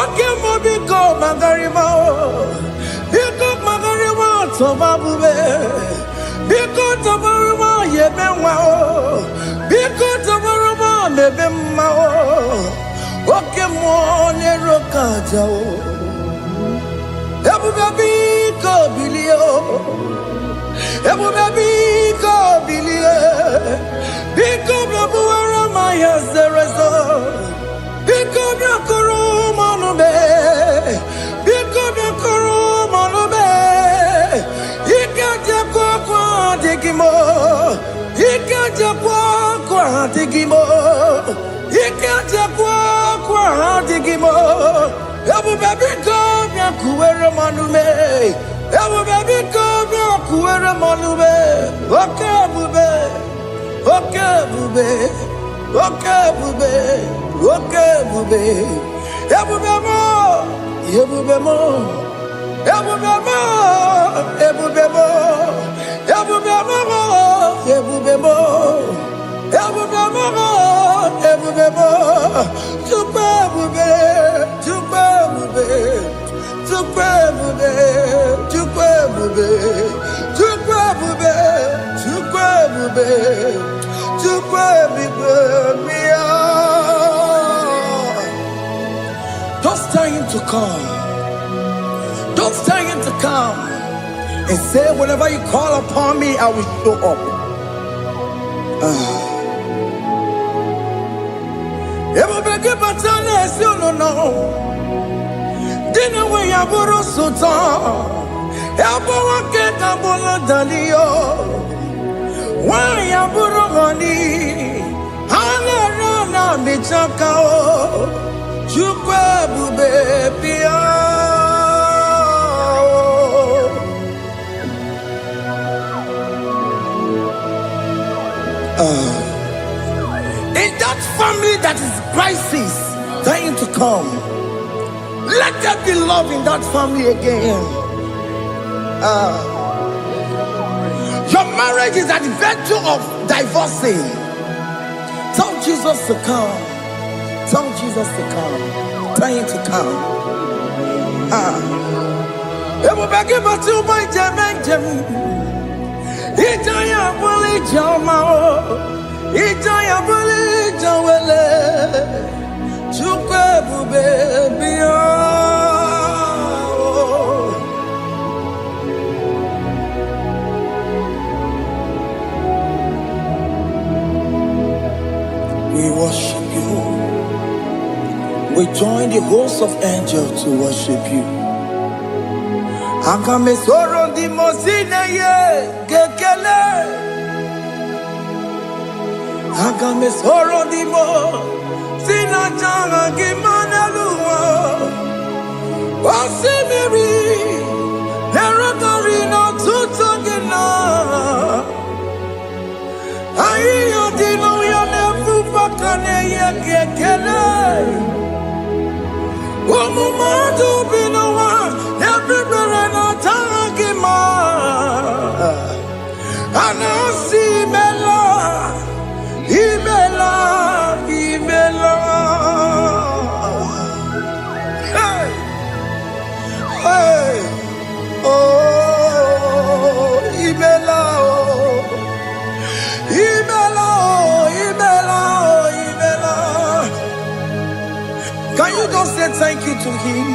Oke mo biko magarima o. Biko magarima toba bube. Biko tobaruma yebenwa o. Biko tobaruma mebemma o. Oke mo nero kaja o. Ebube ko bilio. Ebube ko bilie. Biko bebuara maya zerezo. Biko biakoro manube. Biko biakoro manube. Ikaja kwa digimo. Ikaja kwa digimo. Ikaja kwa digimo. Ebube biko biakuere manume. Ebube biko biakuere manume. Oke bube. Oke bube. Oke bube. Oke bube. Ebube mo. Ebube mo. Ebube mo. Ebube mo. Ebube mo. Ebube mo. Ebube mo. Ebube mo. Tukwe bube. Tukwe bube. Tukwe bube. Tukwe bube. Tukwe bube. Tukwe bube. Tukwe bube. Don't tell him to come. Don't tell him to come. And say, whenever you call upon me, I will show up. Ebubege batane si no. Dina we yaburo sultan. Ebo wake kabolo dalio. Wa yaburo gani. Hana rana bichaka o. Chukwe bube pia. In that family that is crisis, trying to come, let there be love in that family again. Your marriage is at the verge of divorcing. Tell Jesus to come. Tell Jesus to come. Trying to come. Ebubege batu boy jemenjem. Ijaya buli jamao. Ijaya buli jawele. Chukwe bube biya. We worship you. We join the host of angels to worship you. Akame soro di mosine ye kekele. Akame soro di mo sina changa kimana luwa. Wasimiri nerotori no tutogina. Ayo dino ya nefu fakane ye kekele. Omumadu binowa everybody no tangima. Anasi mela, imela, imela. Hey, hey, oh, imela, oh, imela, oh, imela, oh, imela. Can you just say thank you to him?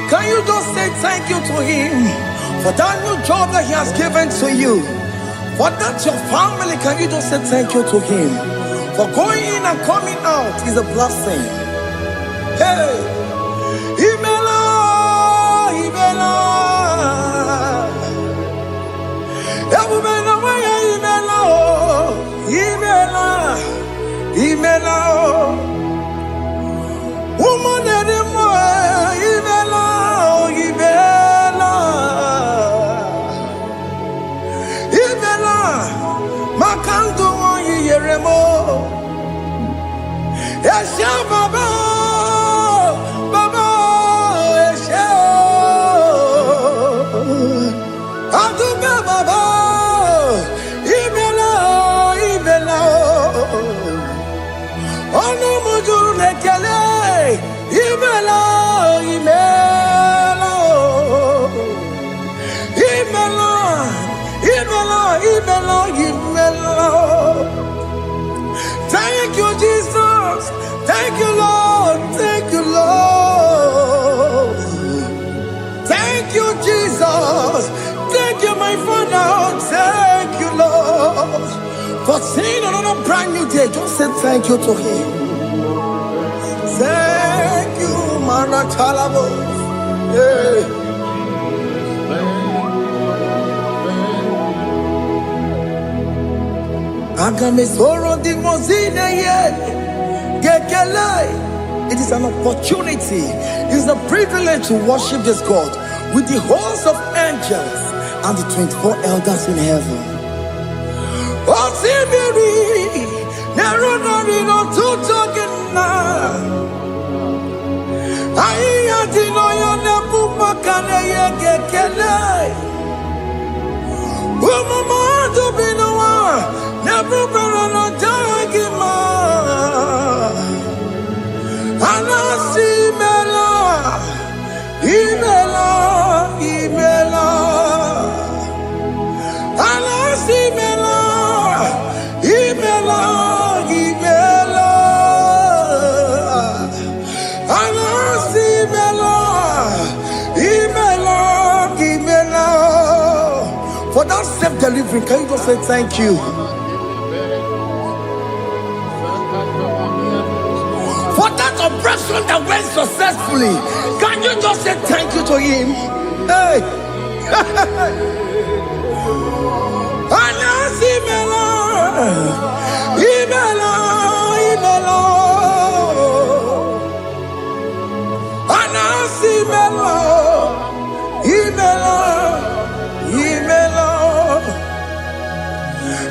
Can you just say thank you to him for that new job that he has given to you? For that your family, can you just say thank you to him? For going in and coming out is a blessing. Hey, Imela, Imela, Imela, Imela, Imela, woman anymore, Imela, Imela, Imela, Makanto Yeremo, Esha Baba, Baba, Esha, Aduba Baba, Imela, Imela, Ono Mujuru Nekele, Imela, Imela, Imela, Imela, Imela, Imela. Thank you, Jesus. Thank you, Lord. Thank you, Lord. Thank you, Jesus. Thank you, my Father. Thank you, Lord. For seeing another brand new day, just say thank you to him. Thank you, Manatalabo. Yeah. It is an opportunity, it is a privilege to worship this God with the host of angels and the 24 elders in heaven. For that self-delivery, can you just say thank you? For that oppression that went successfully, can you just say thank you to him? Hey!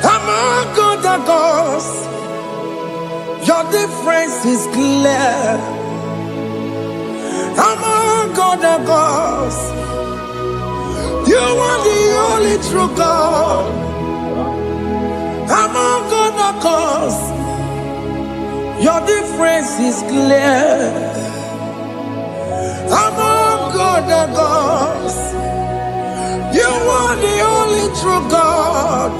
Among other gods, your difference is clear. Among other gods, you are the only true God. Among other gods, your difference is clear. Among other gods, you are the only true God.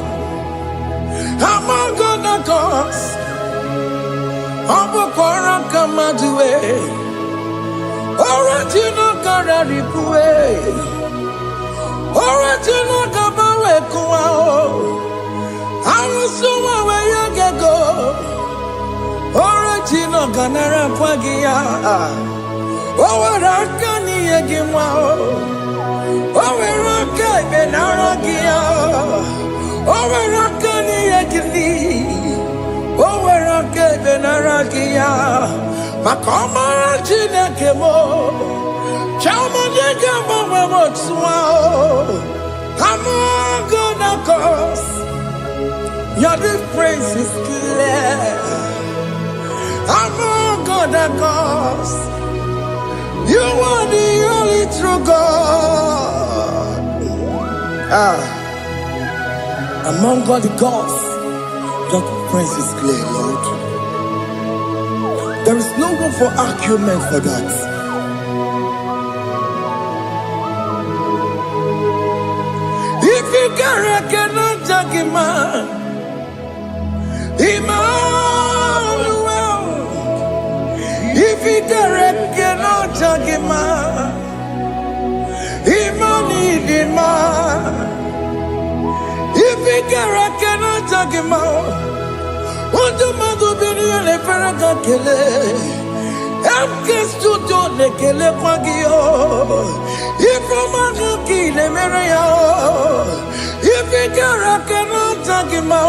Among other gods, Abukora Kamadue, original Kararipue, original Kabawe Kuao, Arusuma Wayagego, original Ganara Kwagia, Owarakani Yagimao, Owaraka Benaragia, Owarakani Yagini. Owerake benarakia, makoma jina kemo, chama nega mama motswao. Among other gods, your difference is clear. Among other gods, you are the only true God. Among all the gods, your praise is clear, Lord. There is no room for argument for that. If you cannot judge him, Emmanuel. If you cannot judge him, Emmanuel. If you jagima. Undo madu bini ele feraka kele. Emke studio le kele kwagio. Ifroma ki le mereya. Ifikara kena jagima.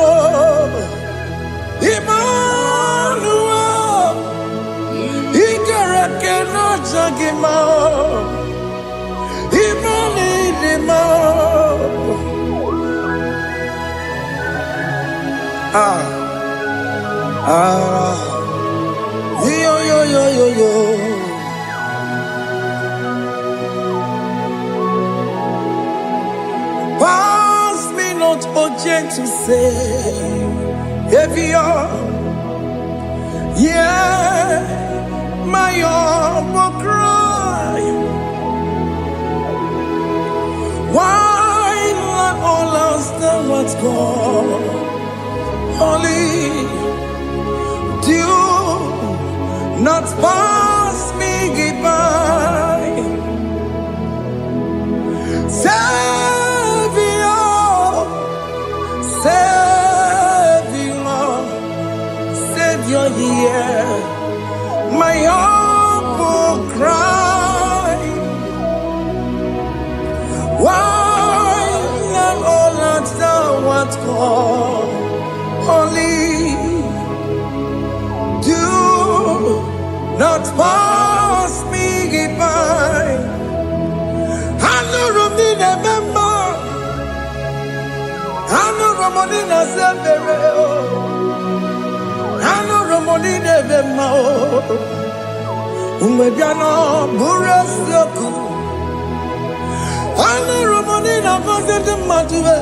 Emmanuel. Ikara kena jagima. Yo. Pass me not, oh gentle Savior. Yeah, my humble cry. Why let all else than what's gone? Only do not pass me by. Savior, hear my humble cry. Why not all answer what's called? Only do not pass me by. I know Romina member. I know Romonina Severo. I know Romonina member. Umediano Burasoku. Ana Romonina Fazenda Matue.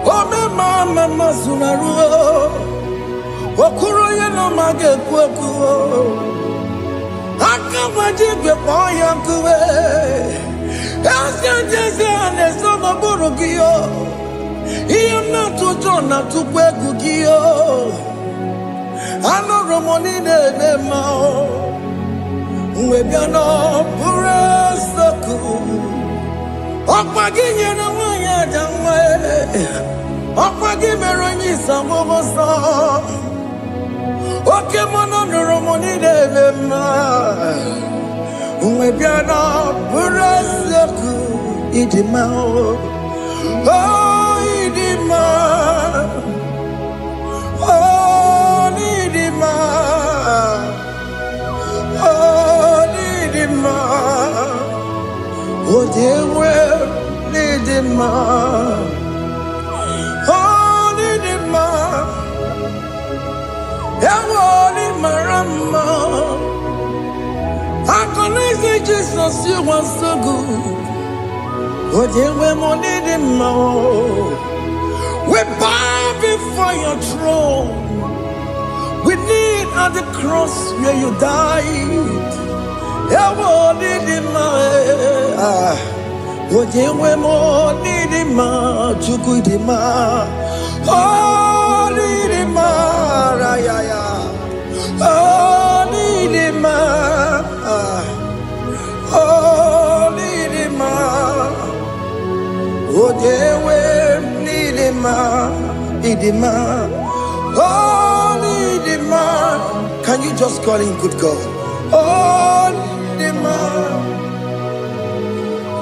Oh, Mama Sunaru. Okuro Yano Mage Kweku. Akamajigwe Poyankue. Aska Jesse and the son of Borogio. He am not to John, not to Kwekugio. Ana Romonina Mao. Umediano Burasoku. Okwaginye na wanya jamwe. Okwagimeronyi samomosa. Okemono nuromoni devema. Umwebiana burasoku idima. Oh idima. Oh idima. Oh idima. Oh, dear, well, need him, oh, need him, I can say Jesus, you are so good. Oh, dear, well, need him, we bow before your throne. We need at the cross where you died. Oh, need him, Ojewe mo nidima, chukudima. Oh, nidima, rayaya. Oh, nidima. Oh, nidima. Ojewe nidima, idima. Oh, nidima. Can you just call him good God? Oh, nidima.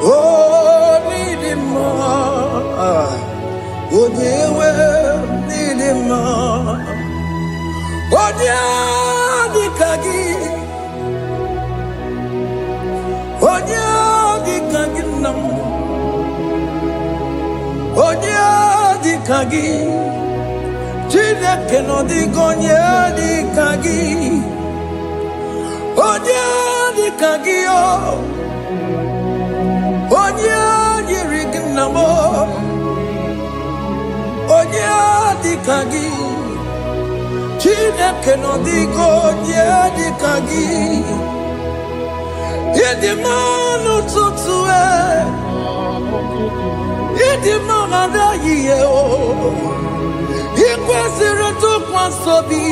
Oh, need him more. Oh, dear, well, need him more. Oh, dear, the kagi. Oh, dear, the kagi, no. Oh, dear, the kagi. Chile cannot be gone, yeah, the kagi. Oh, dear, the kagi, oh. Onya yirignamo. Onya dikagi. Chine keno digo nye dikagi. Yedimano tutue. Yedimano da yeo. Ikwesire tukwa sobi.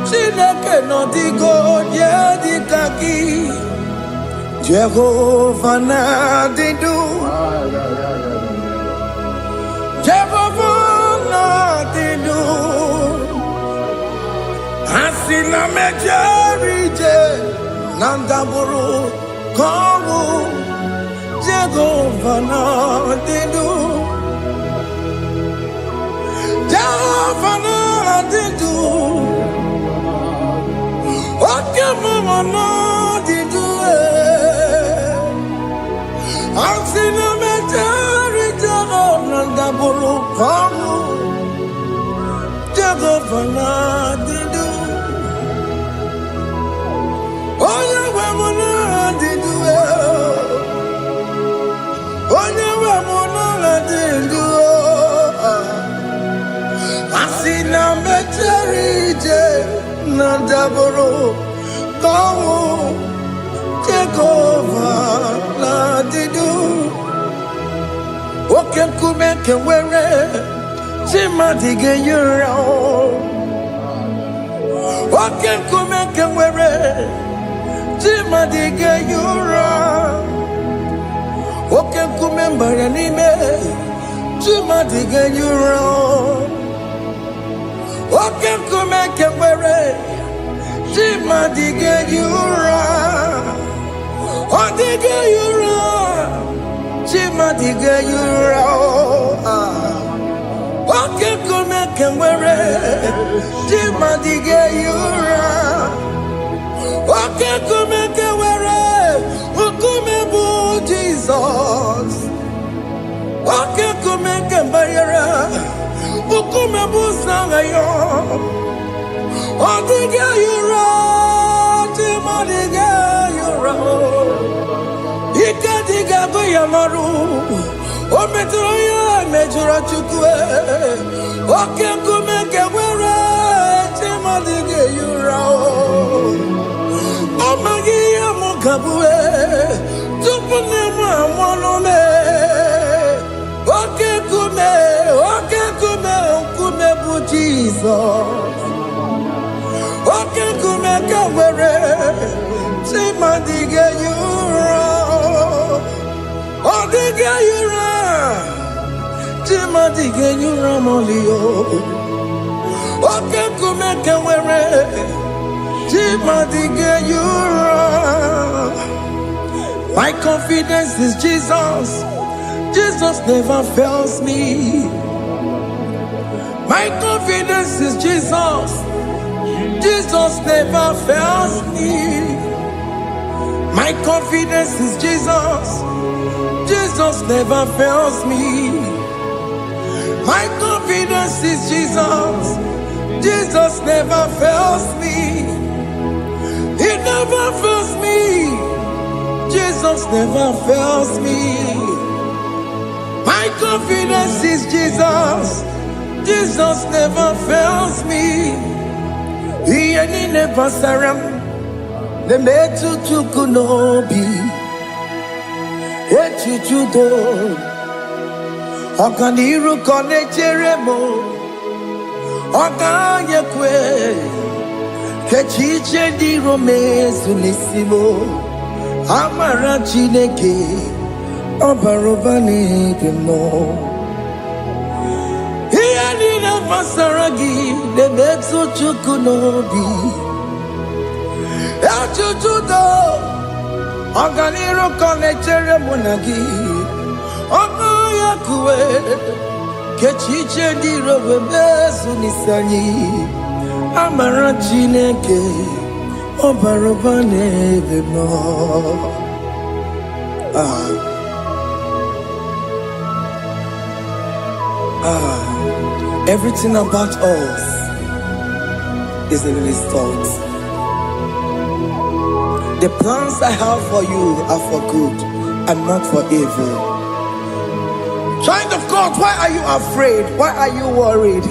Chine keno digo nye dikagi. Jehovah Nadidu. Jehovah dinu asina mejerije nandaburu komu Jehovah na dinu Jehovah na dinu Okemama na dinu asina mejerije nandaburu komu Jehovah na dinu Oya wemona dinu Oya wemona dinu Asina mecherije nandaburu komu Jehovah na dinu Oke kume kewere Chimadige yura Oke kume kewere Chimadige yura Oke kume mbaranime Chimadige yura Oke kume kewere Chimadige yura Odige yura Chimadige yura Oke kume kewere Chimadige yura Oke kume kewere Ukume bu Jesus Oke kume kewere Ukume bu sangayo Odige yura Chimadige yura Ikadiga buyamaru Ometro ya mejura chukwe Oke kume kewere Chimadige yura Omagi ya mukabwe Tupune mwamonome Oke kume bu Jesus Oke kume kewere Chimadige yura Odige yura Chimadige yura molio Oke kume kewere Chimadige yura My confidence is Jesus Jesus never fails me My confidence is Jesus Jesus never fails me My confidence is Jesus Jesus never fails me My confidence is Jesus Jesus never fails me He never fails me Jesus never fails me My confidence is Jesus Jesus never fails me He ain't never saram The metu chukunobi Echuchudo Okaniru kone cheremo Okanyekwe Kechiche di romezu nisimo Amara chineke Obarobane demo He ain't never saragi The metu chukunobi Echuchudo Oganiru konechere munagi Okoyakue Kechiche diro bebezu nisani Amara chineke Obarobane bemo Everything about us is in His thoughts. The plans I have for you are for good and not for evil. Child of God, why are you afraid? Why are you worried?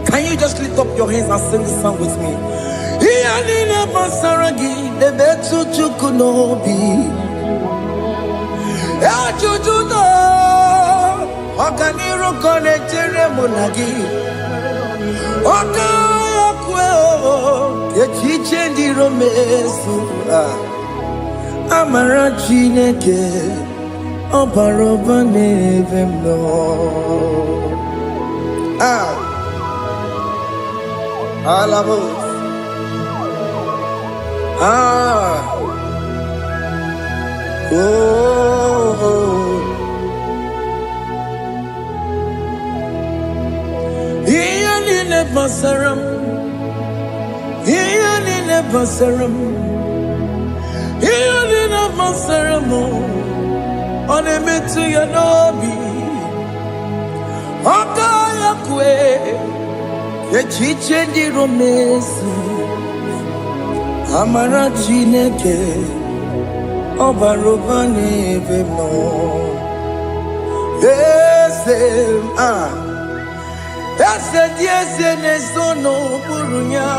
Can you just lift up your hands and sing this song with me? Amara Chineke Obaroba nevem no. Alamos. Iyanine basaram, iyanine basaram, iyanine basaram. Onemetu ya nobi, okaya kwe, echiche di romesi, amara chineke, obaroba nevem no. Ese dieze nesono burunya,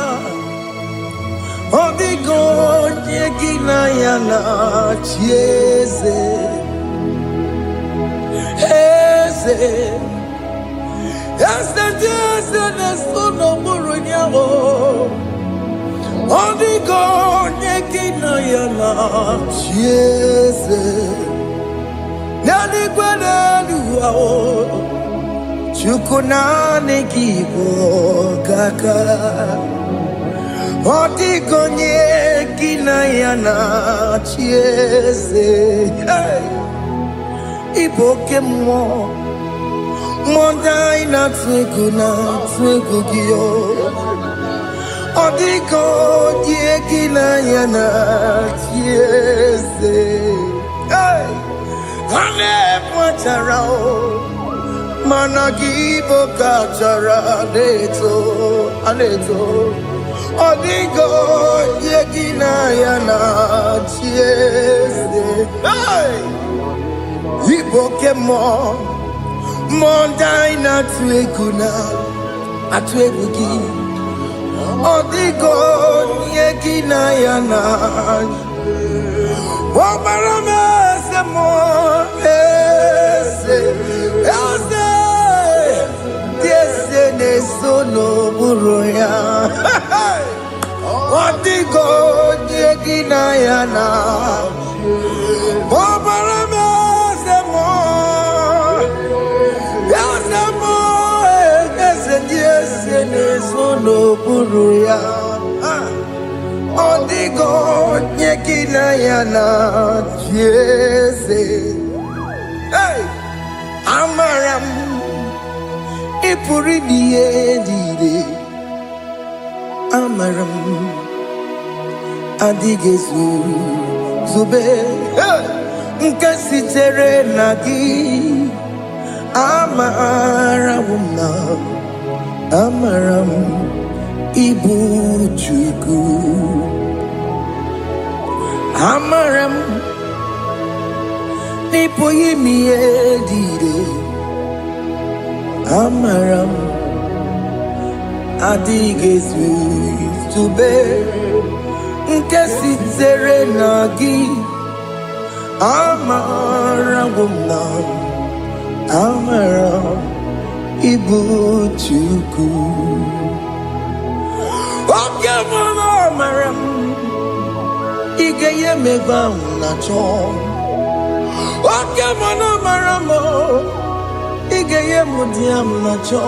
odigo yegina yana chieze. Ese dieze nesono burunya, odigo yegina yana chieze. Nani gwanelu Chukunane kibo kaka Odigonye kinayana chiese Iboke mo Mondai na twegugio Odigonye kinayana chiese Hane pwacharao Managibo kachara aneto Odigo yegina yana chiese Iboke mo Mondai na atwegugi Odigo yegina yana Omarame se mo Sono buruya Odigo yegina yana Obarame semo Yasemo Ese sono buruya Odigo yegina yana Jese Amaram Ipuri diye Amaram Adigezu Zube Nkasitere nagi Amaramuna Amaram Ibu Chuku Amaram Nipoyi miye Amaram Adigezu Zube Nkasitere nagi Amaramuna Amaram Ibu Chuku Okemana Amaram Igeye meba unacho Okemana Amaramo Igeye mudiam nacho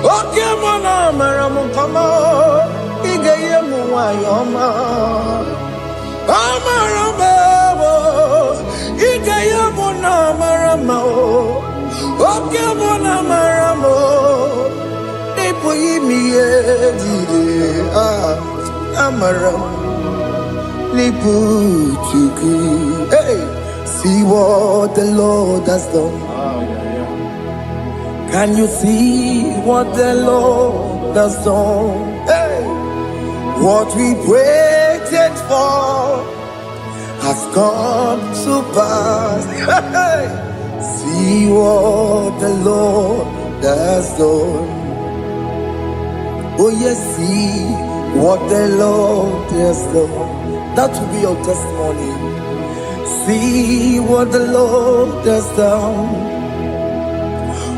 Okemana Amaramu kama Igeye muwayoma Amaramo Igeye muna Amaramo Okemana Amaramo Ipo yimiye dire Amaram Lipu chuku Hey, see what the Lord has done. Can you see what the Lord has done? Hey, what we waited for has come to pass. Hey, see what the Lord has done. Oh yes, see what the Lord has done. That will be your testimony. See what the Lord has done.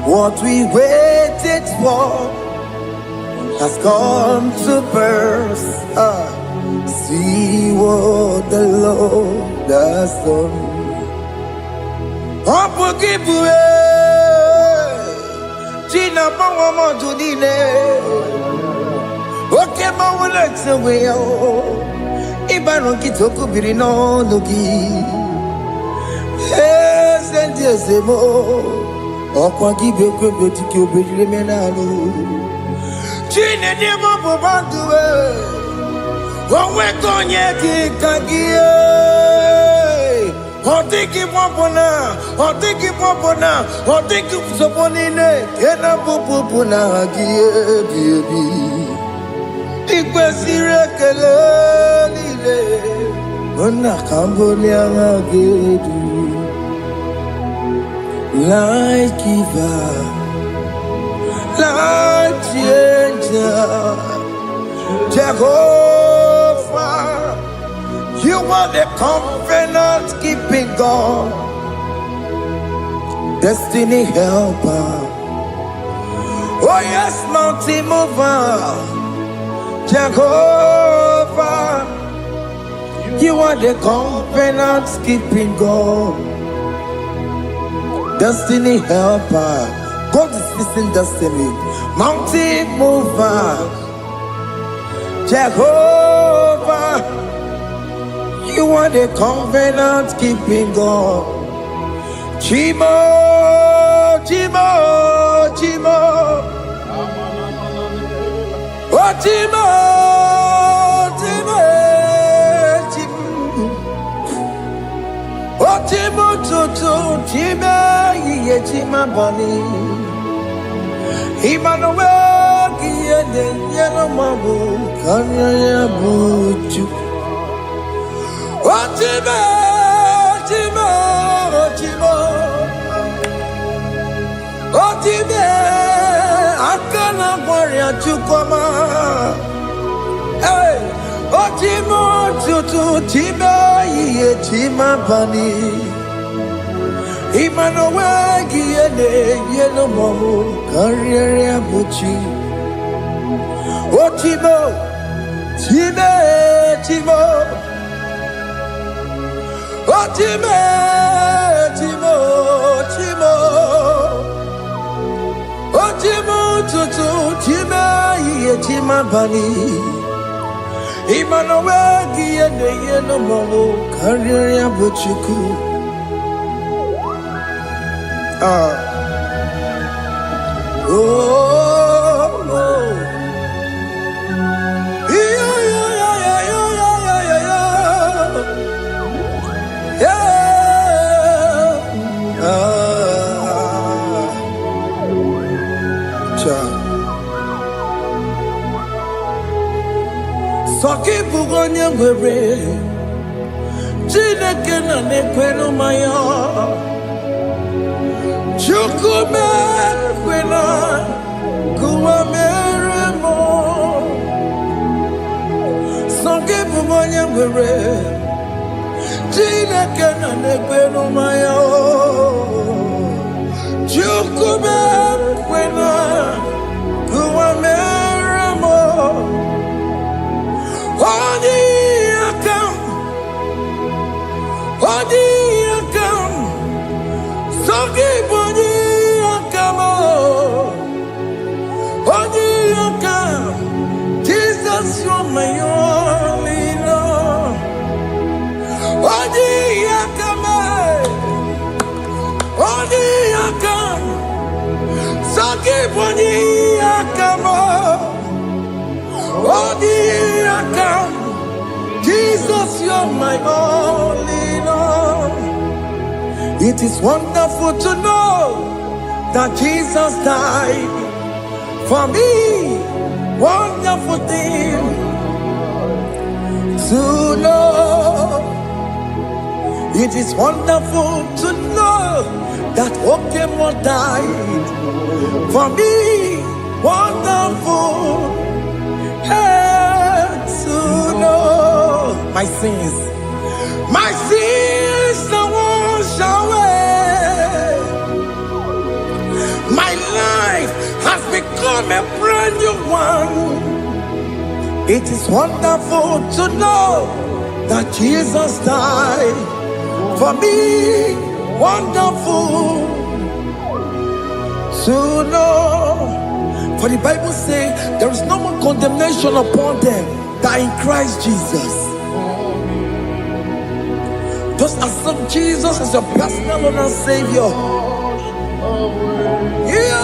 What we waited for has come to pass. See what the Lord has done. Opugibue China Bawa Motudine Oke Mawalex away Ibano Kitoku Birino Nogi Yes and yes mo Opwagibe Kwebetiki Obedimenalo Chine Demo Bobandue Owe Konyeki Kagie Otiki popona, otiki popona, otiki soponine, kena popona giebi. Ikwesire kelelile, ona kambolia gedu. Life giver, life changer, Jehovah. You are the covenant keeping God, destiny helper. Oh yes, mountain mover, Jehovah. You are the covenant keeping God, destiny helper. God is fixing destiny. Mountain mover, Jehovah. You are the covenant keeping God. Chimo, Chimo, Chimo. Oh, Chimo, Chimo, Chimo. Oh, Chimo, Chimo, Chimo, Ye Chima Bani. Emmanuel, Kiene, Yellow Mabu, Kanya Buchu. Chimo, Chimo, Chimo. Oh, Chimo, Akana Warrior Chukoma. Hey, oh, Chimo, Chutu, Chimo, Ye Chima Bani. Emmanuel, Giene, Yellow Momo, Carrier Buchi. Oh, Chimo, Chimo, Chimo. Oh, Chimo, Chimo, Chimo. Oh, Chimo, Tutu, Chimo, Ye Chima Bani. Emmanuel, Giene, Yellow Momo, Carrier Buchuku. Oh, oh. Soki bugonye ngwere Chineke na nekwenu maya Chukume kwena Kuwa meremo Soki bugonye ngwere Chineke na nekwenu maya Chukume kwena Kuwa meremo Odi akam, sogi bodi akam, odi akam. Jesus, you're my only Lord. Odi akam, sogi bodi akam, odi akam. Jesus, you're my only Lord. It is wonderful to know that Jesus died for me. Wonderful thing to know. It is wonderful to know that Okemo died for me. Wonderful. To know my sins are washed away. My life has become a brand new one. It is wonderful to know that Jesus died for me. wonderful to know. For the Bible says there is no more condemnation upon them that in Christ Jesus. Just accept Jesus as your personal Lord and Savior. Yeah.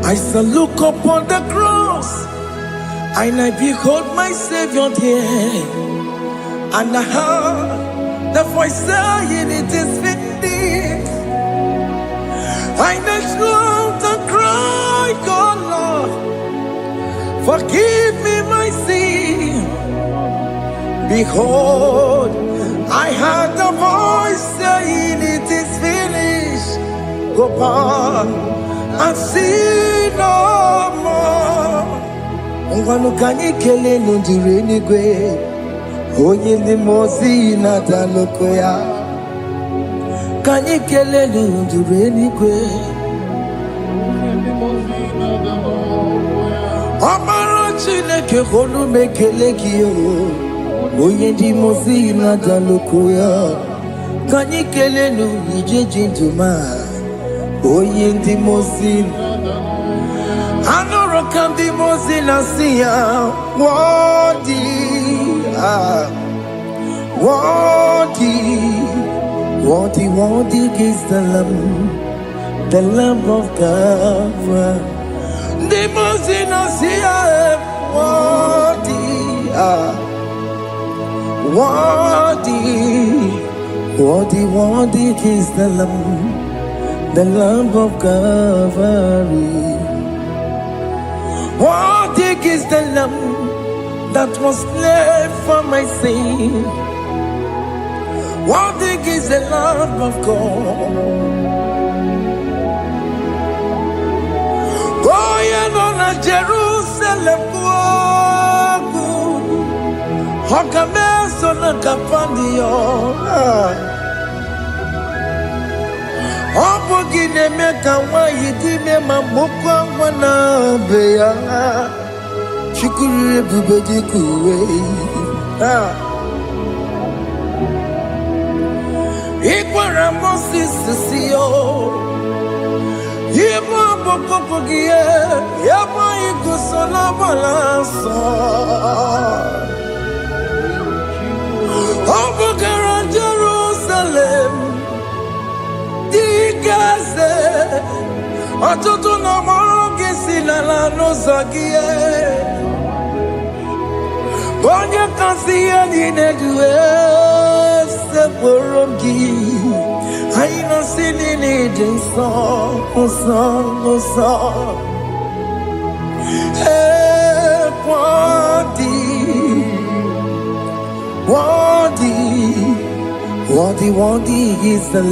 I shall look upon the cross, and I behold my Savior there, and I heard the voice saying, "It is finished." I knelt down and cried, "God, Lord, forgive me my sin." Behold, I heard the voice saying, "It is finished. Go back and sin no more." Ungwanu kanyi kele nundure nigwe, onye ndi mozi na daloko ya. Kanyi kele nundure nigwe, Amaro Chineke honu mekele kiyo, onye ndi mozi na daloko ya. Kanyi kele nundure jintuma, onye ndi mozi. Anoro kandi mozi na siya, worthy, worthy is the Lamb of God. The mozi na siya, worthy is the Lamb of Calvary. Worthy is the Lamb that was slain for my sin. Worthy is the Lamb of God. Going on a Jerusalem walk, Hokames on a Capandio. Opogine meka wa yidime mamukwa wana beya. Shukuru bubedi kuwe. Ikwara Moses siyo. Yema bokopogie. Yema igusola balanso. Opogara Jerusalem. Dikaze. Atutu na moge silala no zagie. Bonye kansiye ninedue seporogi. Aina sinini jinso song. Worthy is the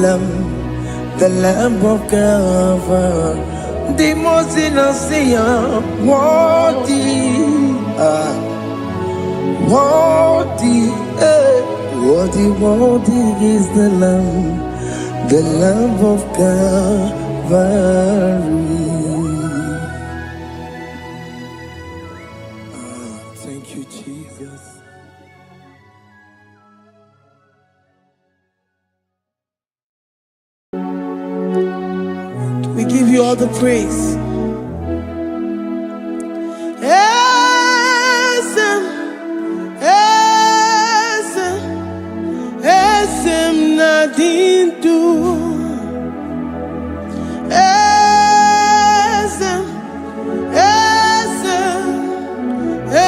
Lamb of God. The most innocent, worthy is the Lamb of Calvary. Thank you, Jesus. We give you all the praise. Esem nadindu.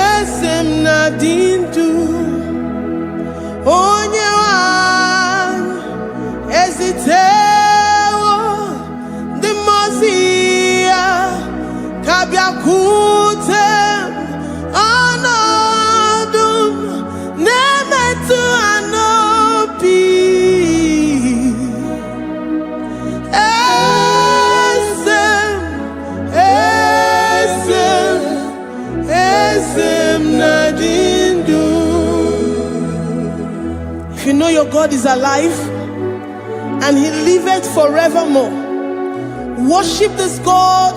Esem nadindu. Onyewan ezitewo demozia kabiakutem anadum nemetu anopi. Esem nadindu. If you know your God is alive and he liveth forevermore, Worship this God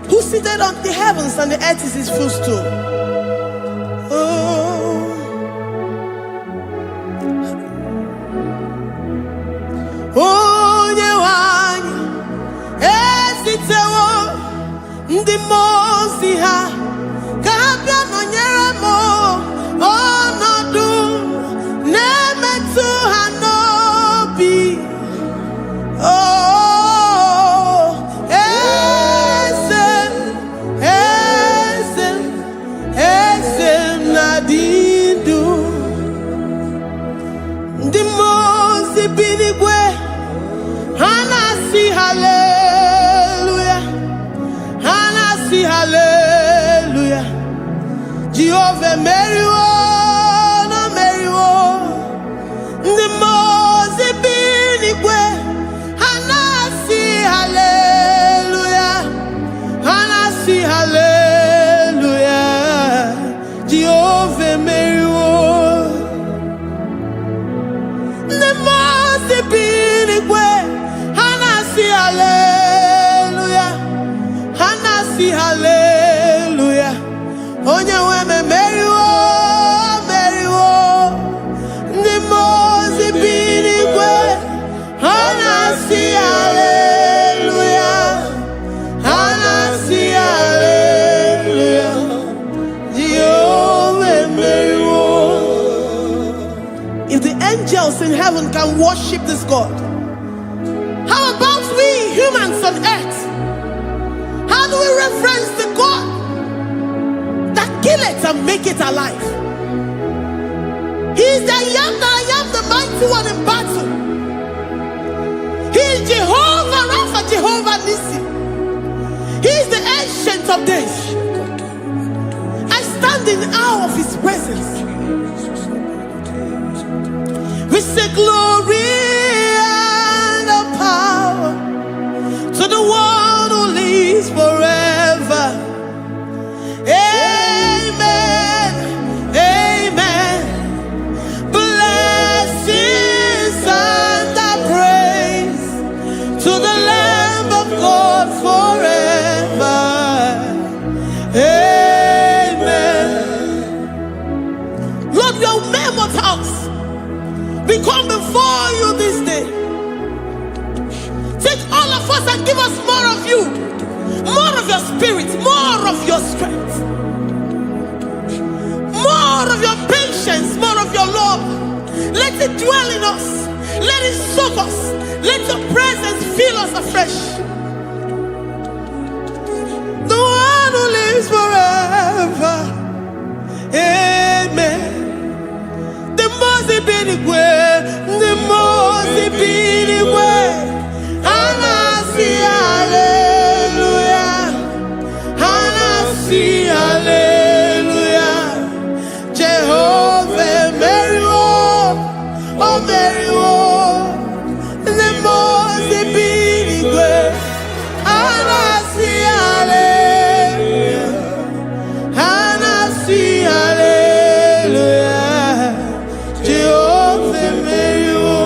who seated on the heavens and the earth is his footstool. Onye wanyi esitewo ndị mmụọ ozi ha ka ha bịa nọnyere m ọnọdụ na-emetụ ha n'obi. Eze na-adị ndụ. Ndị mmụọ ozi bi n'igwe ha na-asị haleluya, ha na-asị haleluya. Jehova meriwo na meriwo. Ndị mmụọ ozi bi n'igwe ha na-asị haleluya, ha na-asị haleluya. Jehova meriwo. Ndị mmụọ ozi bi n'igwe ha na-asị haleluya, ha na-asị haleluya. Onye nwe m emeriwo, meriwo. Ndị mmụọ ozi bi n'igwe ha na-asị haleluya, ha na-asị haleluya. Jehovah emeriwo. If the angels in heaven can worship this God, how about we humans on earth? How do we reference the God that kill it and make it alive? He is the I am that I am, the mighty one in battle. He is Jehovah Rapha, Jehovah Nissi. He is the ancient of days. I stand in awe of his presence. We say glory and power to the one who lives forever. Amen, amen. Blessings and praise to the Lamb of God forever. Amen. Lord, we are immortals. We come before you this day. Take all of us and give us more of you, more of your spirit, more of your strength, more of your patience, more of your love. Let it dwell in us. Let it soak us. Let your presence fill us afresh. The one who lives forever. Amen. The most ibinigwe, the most ibinigwe. Anasi hallelujah, Anasi hallelujah. Jehovah meriwo, oh meriwo. The most ibinigwe. Anasi hallelujah, Anasi hallelujah. Jehovah meriwo.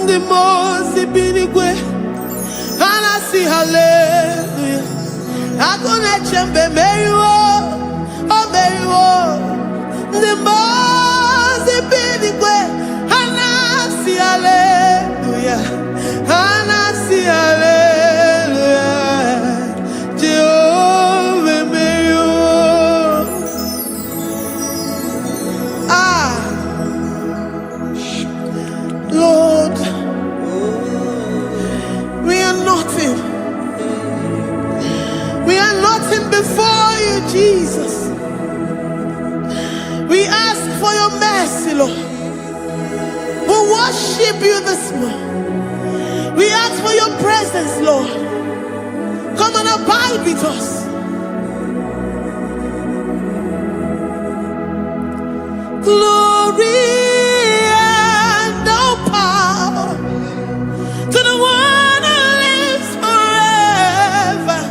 The most ibinigwe. Anasi hallelujah. Agone chembe meriwo, oh meriwo. The most ibinigwe. Anasi hallelujah, Anasi hallelujah. Jehovah meriwo. Lord, we are nothing. We are nothing before you, Jesus. We ask for your mercy, Lord. We worship you this morning. We ask for your presence, Lord. Come and abide with us. Glory and power to the one who lives forever.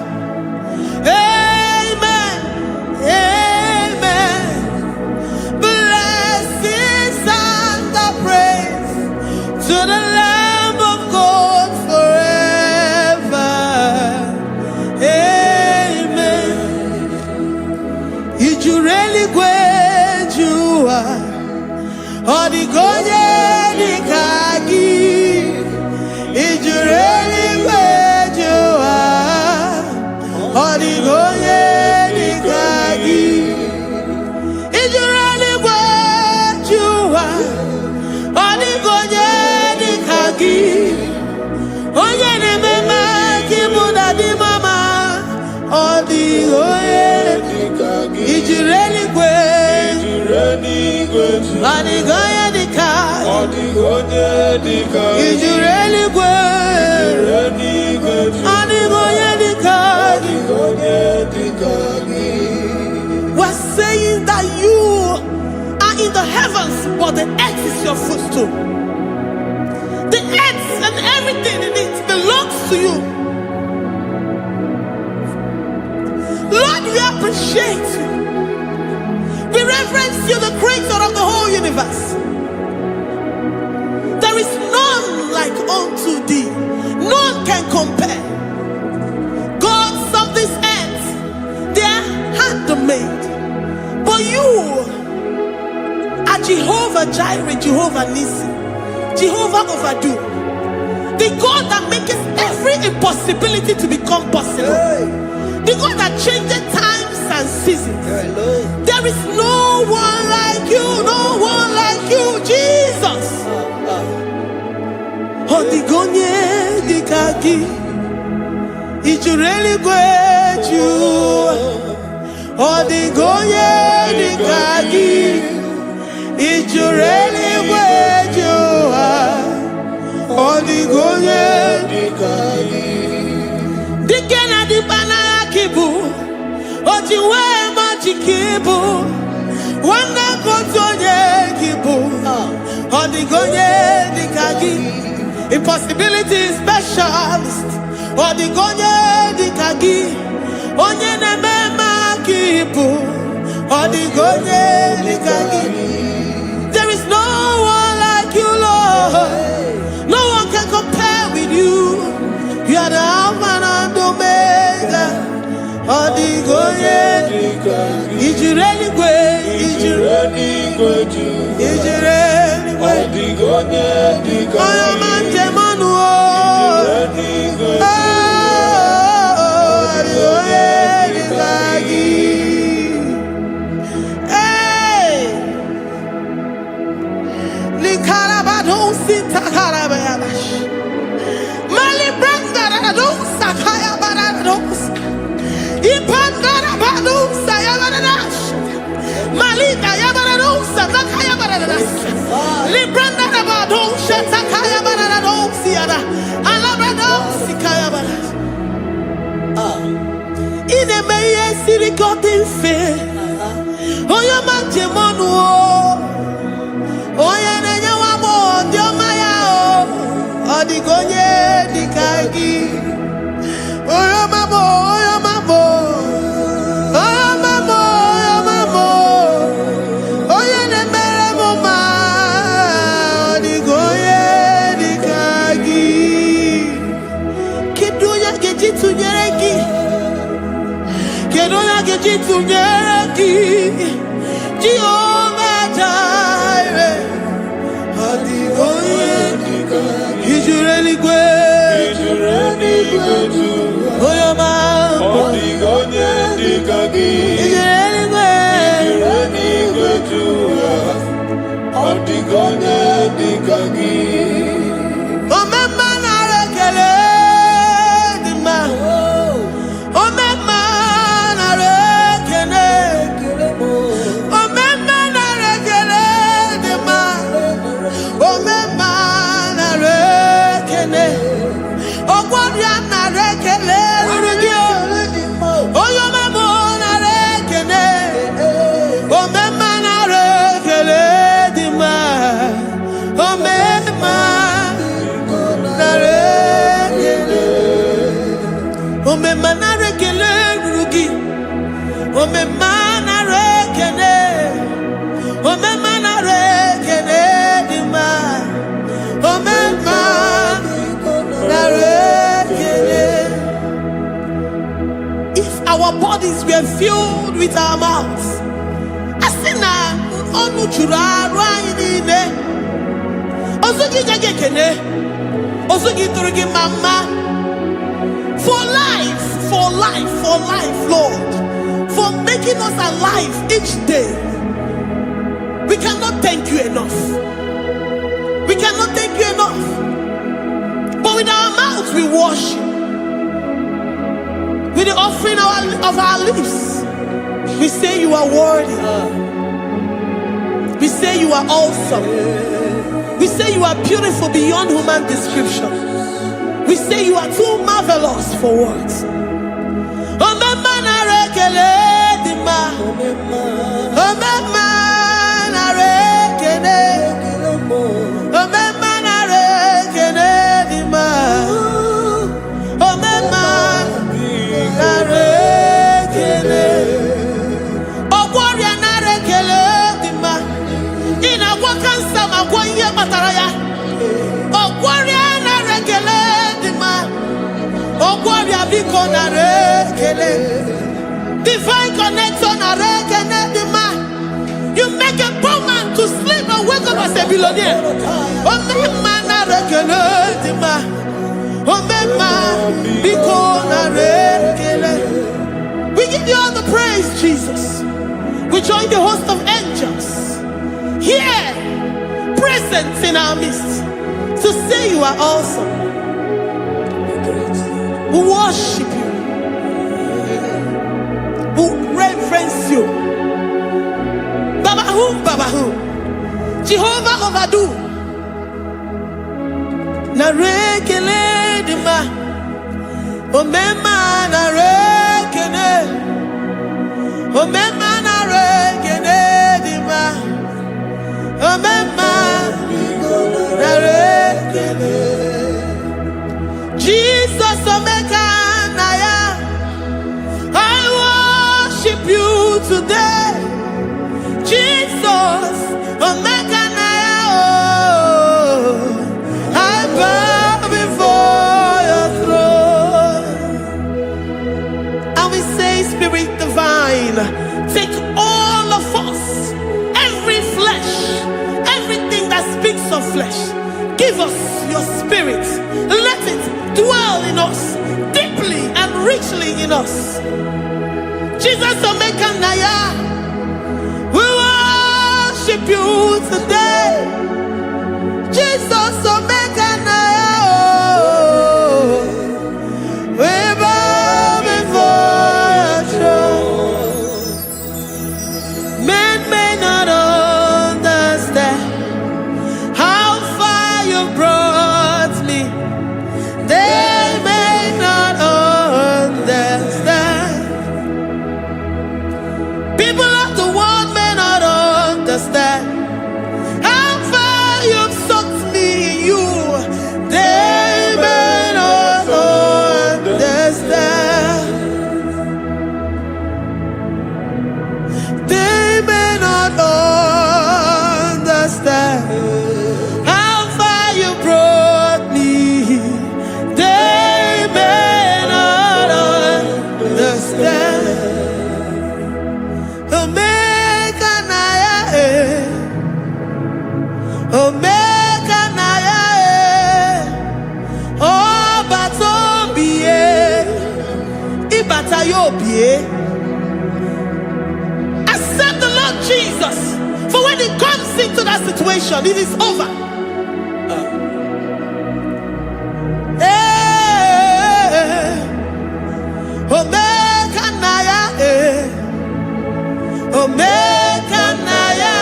Amen, amen. Blessings and the Adigoye dika. Adigoye dika. Ijureli gwe. Adigoye dika. Adigoye dika. We're saying that you are in the heavens, but the earth is your footstool. The earth and everything in it belongs to you. Lord, we appreciate you. We reverence you, the creator of the whole universe. There is none like unto thee. None can compare. Gods of this earth, they are handmade. But you are Jehovah Jireh, Jehovah Nissi, Jehovah Overdo, the God that makes every impossibility to become possible. The God that changes times and seasons. There is no one like you, no one like you, Jesus. Odigonye dikagi, ijureli gweju. Odigonye dikagi, ijureli gweju. Odigonye dikagi. Dikena dibana kibu, ojiwe majikibu, wana kotonye kibu, odigonye dikagi, impossibility specialist, odigonye dikagi, onye nemema kibu, odigonye dikagi. There is no one like you, Lord. No one can compare with you. You are the Alpha and Omega. Odigoye, Ijureli gwe, Ijureli gwe, Ijureli gwe. Odigoye, Oyamante manuo. Odigoye, Dikagi. Hey, Likarabado sita karabayabash. Mali branda radon sakaya barados. Ipandara badon sayabaradas. Malika yabarados sakaya baradas. Libranda badon shatakaya barados siada. Alabrados sikaya baradas. Ine meye sirikotin fe. Oya manjemonu. Oya nenya wamo ndiomaya o. Odigonye dikagi. Oya mamo, oya mamo. Oya mamo, oya mamo. Oya nemere moma. Odigonye dikagi. Kedoya gejitu nyereki. Kedoya gejitu nyereki. Jehovah Jireh. Odigonye dikagi. Ijureli gwe. Ijureli gwe. Oyoma. Odigonye dikagi. Ijureli gwe. Ijureli gwe. Odigonye dikagi. Omema na rekele dima. Omema na rekele. Omema na rekele dima. Omema na rekele. Ogwaria na rekele rugio. Oyoma mo na rekele. Omema na rekele dima. Omema na rekele. Omema na rekele rugi. Omema na rekele. Omema na rekele dima. Omema na rekele. If our bodies were filled with our mouths, asina onu chura rainine. Osugi jagekene. Osugi turugi mama. For life, for life, for life, Lord. For making us alive each day. We cannot thank you enough. We cannot thank you enough. But with our mouths we worship. With the offering of our lips, we say you are worthy. We say you are awesome. We say you are beautiful beyond human description. We say you are too marvelous for words. Divine connection. You make a poor man to sleep and wake up as a billionaire. We give you all the praise, Jesus. We join the host of angels here, present in our midst, to say you are awesome. We worship you. We reverence you. Babahum, Jehovah overdo. Narekele dima, omema narekele, omema narekele dima, omema narekele. Jesus omeka naya, I worship you today. Jesus, omeka naya, I bow before your throne. And we say, Spirit divine, take all of us, every flesh, everything that speaks of flesh. Give us your spirit. Let it dwell in us, deeply and richly in us. Jesus, omeka naya, we worship you today. Jesus, omeka naya, we bow before your throne. Men may not understand how far you brought me. They may not understand. People of the world may not understand how far you've sucked me in you. They may not understand. They may not understand how far you brought me. They may not understand. Omeka naya, obata-obie, ibata-obie. Accept the Lord Jesus, for when He comes into that situation, it is over. Omeka naya, omeka naya,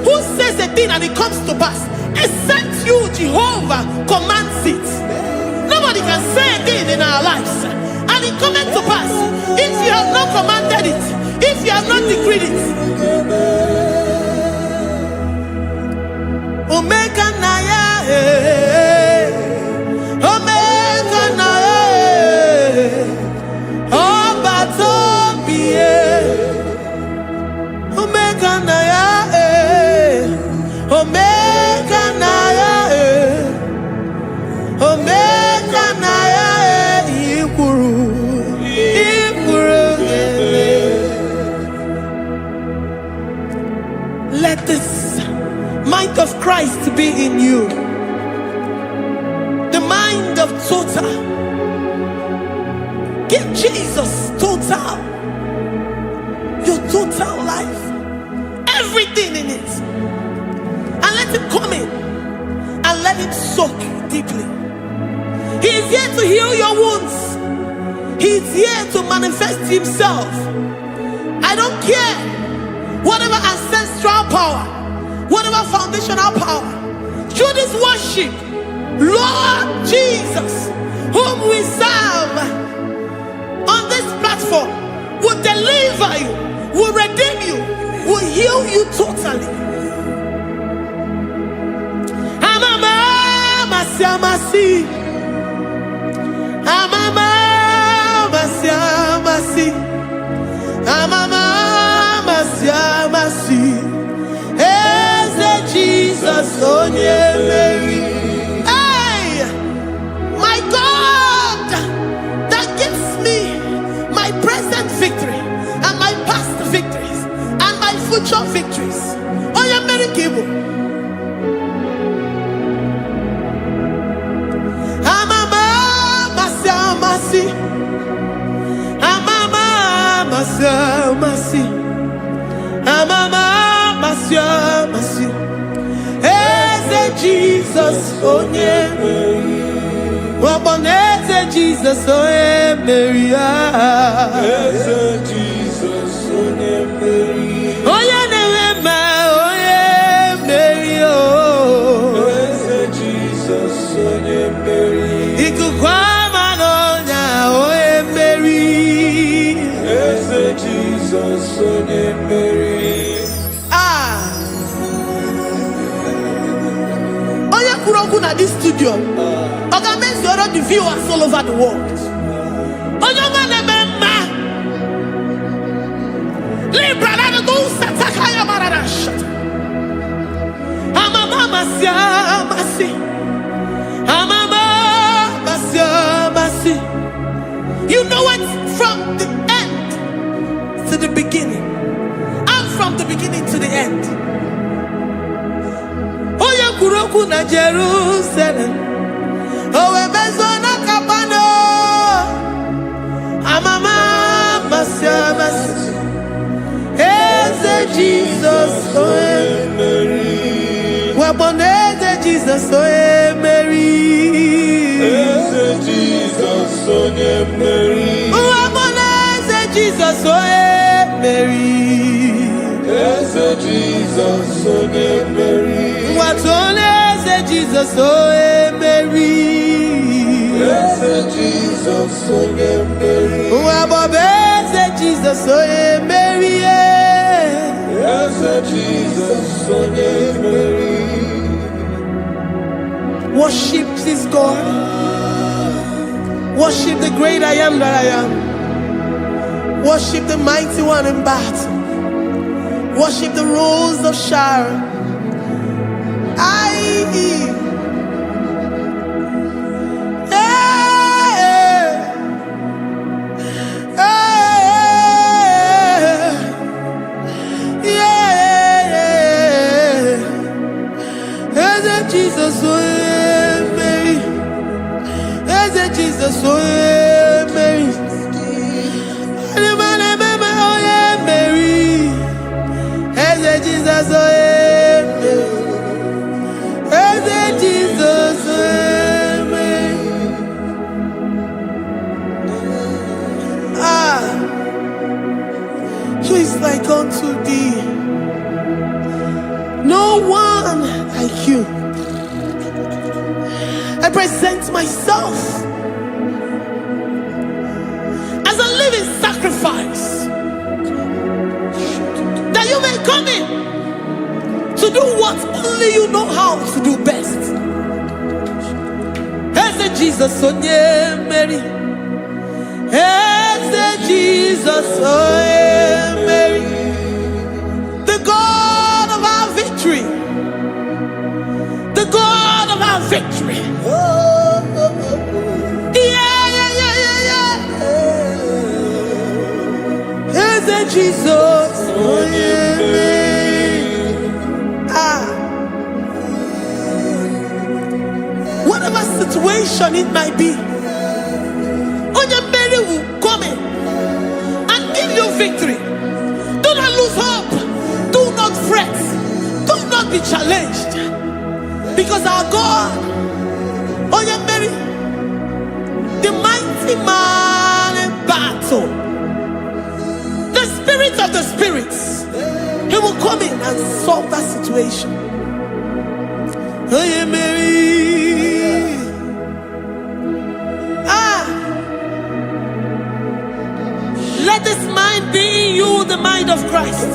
who says a thing and it comes to pass, except you, Jehovah, commands it. Nobody can say a thing in our lives and it comes to pass if you have not commanded it, if you have not decreed it. Omeka naya, omeka naya, obata-obie. Omeka naya, omeka naya, omeka naya, ikuru. Let this mind of Christ be in you, the mind of total. Give Jesus total, your total life, everything in it, and let Him come in and let Him soak deeply. He is here to heal your wounds. He is here to manifest Himself. don't care. Whatever ancestral power, whatever foundational power, through this worship, Lord Jesus, whom we serve on this platform, will deliver you, will redeem you, will heal you totally. Amasi, Amama, Masia, Masi, Amama, Masia, Masi. Is Jesus on Mary? Hey, my God, that gives me my present victory and my past victories and my future victories. Oh, yeah, Mary Igbo. Amasi, Amama, Masia, Masi, Amama, Masia, Masi. Eze Jesus, onye Waboneze Jesus, onye Mary. Eze Jesus, onye Mary. Onye Newema, onye Mary. Eze Jesus, onye Mary. Ikukwa Jesus, onye Mary. Oya kurogu na this studio. Organize the viewers all over the world. Oya mane memma. Libra na go sataka ya marara shata. Amama masia masi. Amama masia masi. You know what? From the end to the beginning, and from the beginning to the end. Oya kuroku na Jerusalem, owe bezona kapano, amama masia masi. Eze Jesus, oye Mary. Waboneze Jesus, oye Mary. Eze Jesus, onye Mary. Jesus, oh Mary. Eze Jesus, onye Mary. What on Jesus, oh Mary. Eze Jesus, onye Mary. Wabobeze Jesus, oh Mary. Eze Jesus, onye Mary. Worship this God. Worship the great I am that I am. Worship the mighty one in battle. Worship the rose of Sharon. Jesus, oh Mary. Jesus, oh Mary. Jesus, oh Jesus, who is like unto thee? No one like you. I present myself as a living sacrifice, that you may come in to do what only you know how to do best. Eze Jesus, oh Mary. Eze Jesus, oh Mary. The God of our victory. The God of our victory. Eze Jesus, oh Mary. Whatever situation it might be, Onya Mary will come in and give you victory. Do not lose hope. Do not fret. Do not be challenged. Because our God, Onya Mary, the mighty man in battle, the spirit of the spirits, he will come in and solve that situation. Oh, yeah, Mary. Let this mind be in you, the mind of Christ.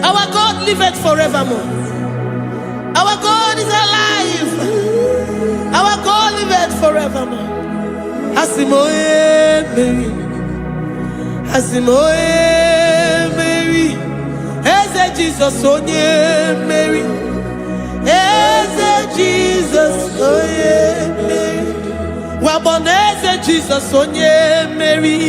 Our God liveth forevermore. Our God is alive. Our God liveth forevermore. Asimoye Mary, Asimoye Mary, Eze Jesus onye Mary, Eze Jesus onye Mary, Waboneze Jesus onye Mary,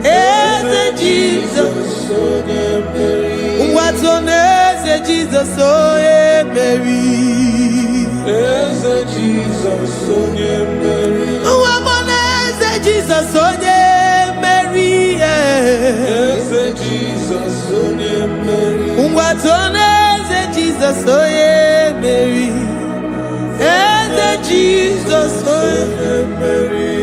Eze Jesus onye Mary, Watoneze Jesus onye Mary, Eze Jesus onye Mary. Jesus onye Mary, Eze Jesus onye Mary. Eze Jesus onye Mary, Eze Jesus onye Mary.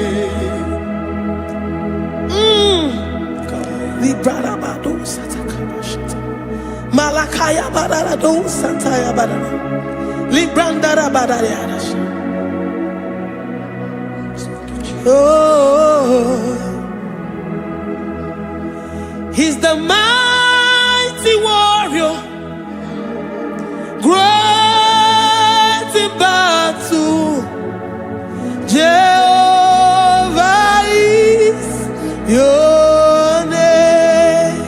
Librara bado satakabashata. Malakaya badara do santaya badara. Librandara badara yadasha. Oh, he's the mighty warrior, great in battle. Jehovah is your name.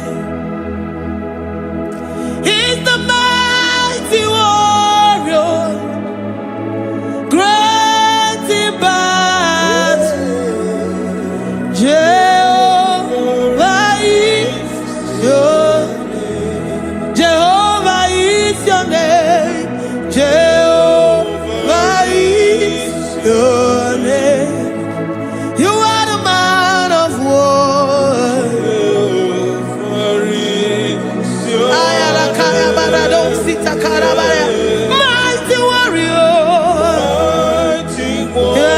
He's the mighty warrior, great in battle. Jehovah is your name. Jehovah is your name. Jehovah is your name. You are the man of war. Jehovah is your name. Mighty warrior. Mighty warrior.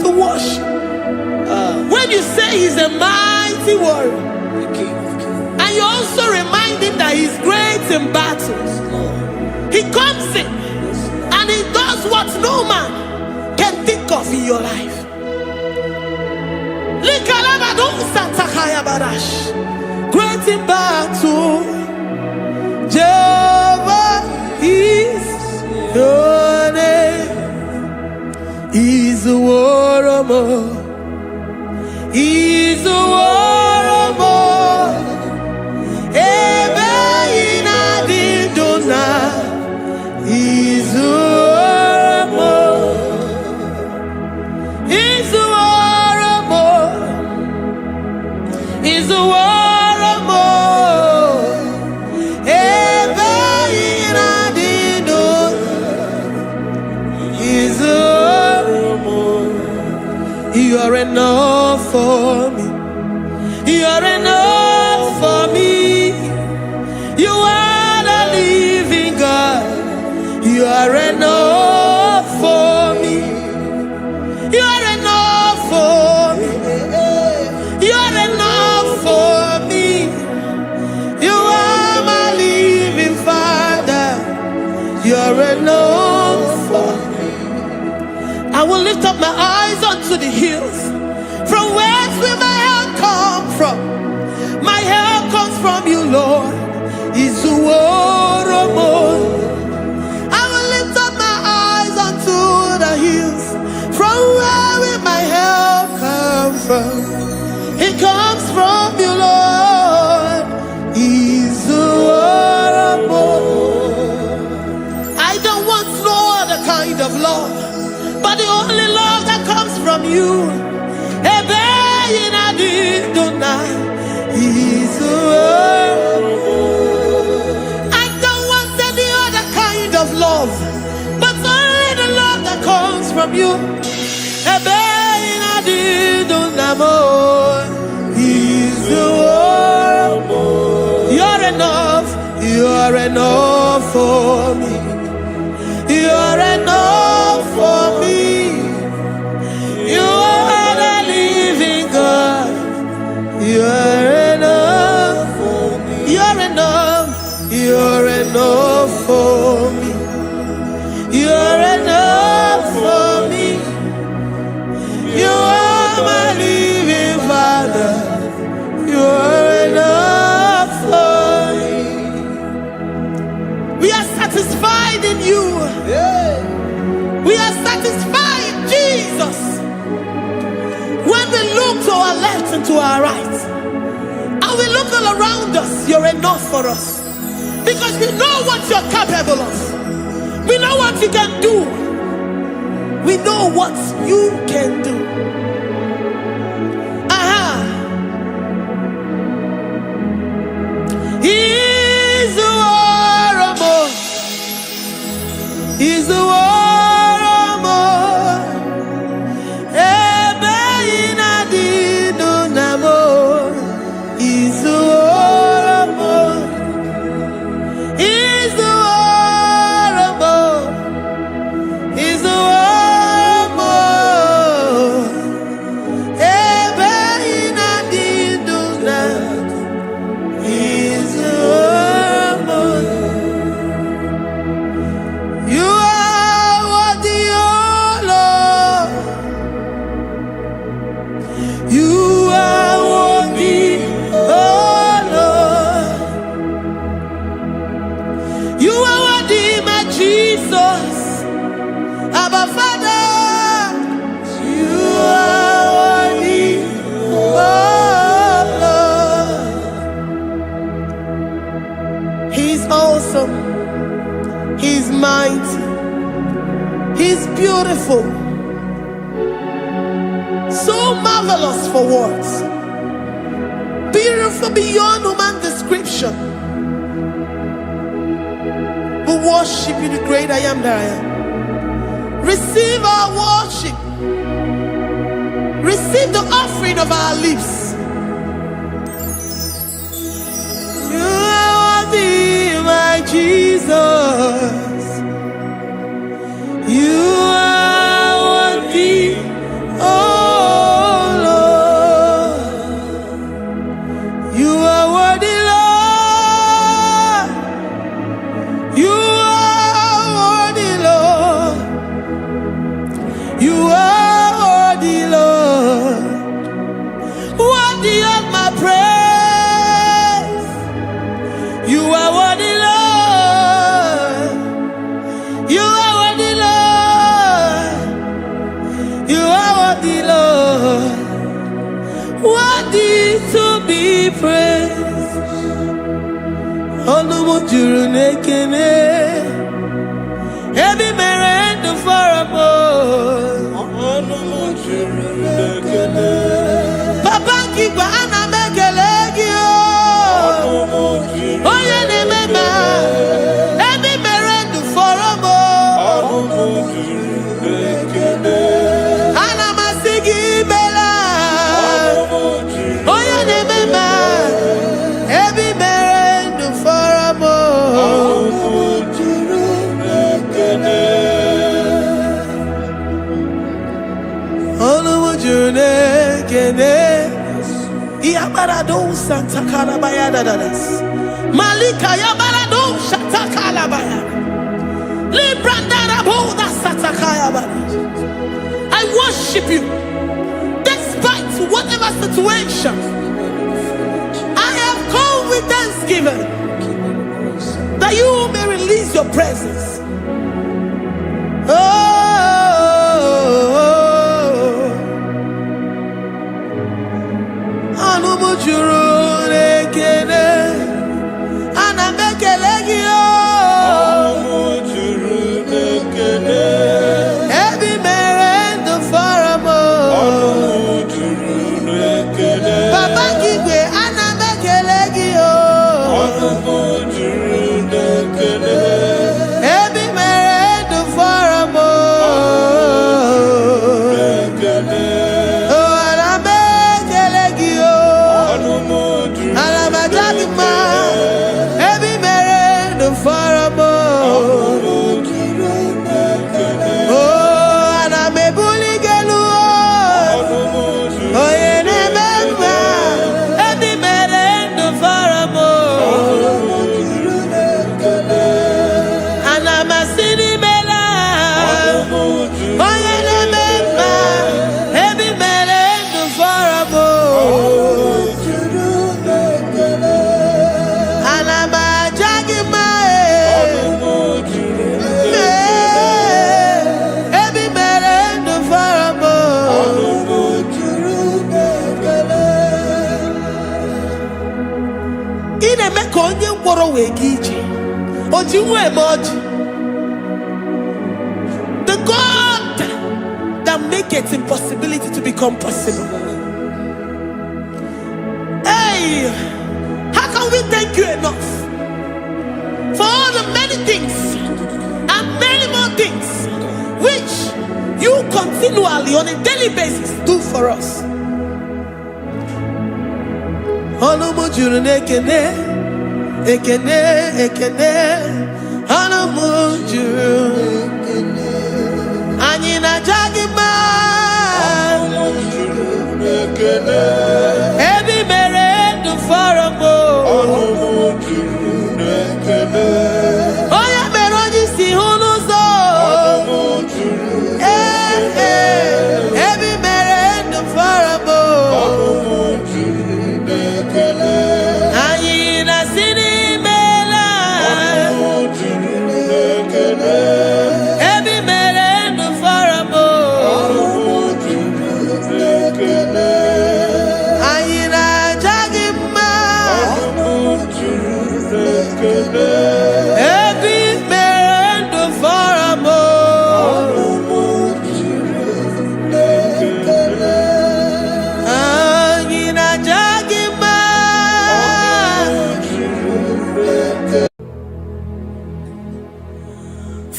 To worship. When you say he's a mighty warrior, and you also remind him that he's great in battles, he comes in and he does what no man can think of in your life. Great in battle, Jehovah is your name. He's a warrior. He's a warrior. Ebeina didona. He's a warrior. He's a warrior. He's a warrior. Ebeina didona. He's a You are enough for me. You are enough for me. You are the living God. You are enough for me. You are enough for me. You are enough for me. You are my living Father. You are enough for me. I will lift up my eyes unto the hills. From whence will my help come from? My help comes from you, Lord, is the word of God. I will lift up my eyes unto the hills, from where will my help come from? It comes from you, Lord, is the word of God. I don't want no other kind of love, but the only love that comes from you. I don't want any other kind of love, but only the love that comes from you. You're enough, you're enough for me. You're enough for me. You are the living God. You're enough for me. You're enough. You're enough for me. You're enough for me. You are my living Father. You're enough for me. We are satisfied in you. We are satisfied in Jesus. When we look to our left and to our right, and we look all around us, you're enough for us. Because we know what you're capable of. We know what you can do. We know what you can do. He's the war of more. He's the war. He's mighty. He's beautiful. So marvelous for words. Beautiful beyond human description. We worship you, the great I am that I am. Receive our worship. Receive the offering of our lips. You are worthy, my Jesus. You are worthy, oh Lord. You are worthy, Lord. You are worthy, Lord. You are worthy, Lord. Worthy of my praise. You are worthy, Lord. You are worthy, Lord. You are worthy, Lord. Worthy to be praised. Onumu juru nekene. Ebi mere ndu foramo. Onumu juru nekene. Papa kigba ana mekele gi o. Onumu juru. Oye ne mema. Ebi mere ndu foramo. Onumu juru nekene. Ana masigi bela. Onumu juru. Oye ne mema. Ebi mere ndu foramo. Onumu juru nekene. Onumu juru nekene. Iabarado Santa Calabaya dadas. Malika Yabarado Santa Calabaya. Librandara Boda Santa Calabaya. I worship you despite whatever situation. I have come with thanksgiving, that you may release your presence. The God that makes impossibility to become possible. Hey, how can we thank you enough for all the many things and many more things which you continually on a daily basis do for us? Ekene, Anamujuru, Anina Jagima, Ebi Mere du Faramo, Oya Meroji si Hunuzo, Ebi Mere du Faramo, Anina Sini.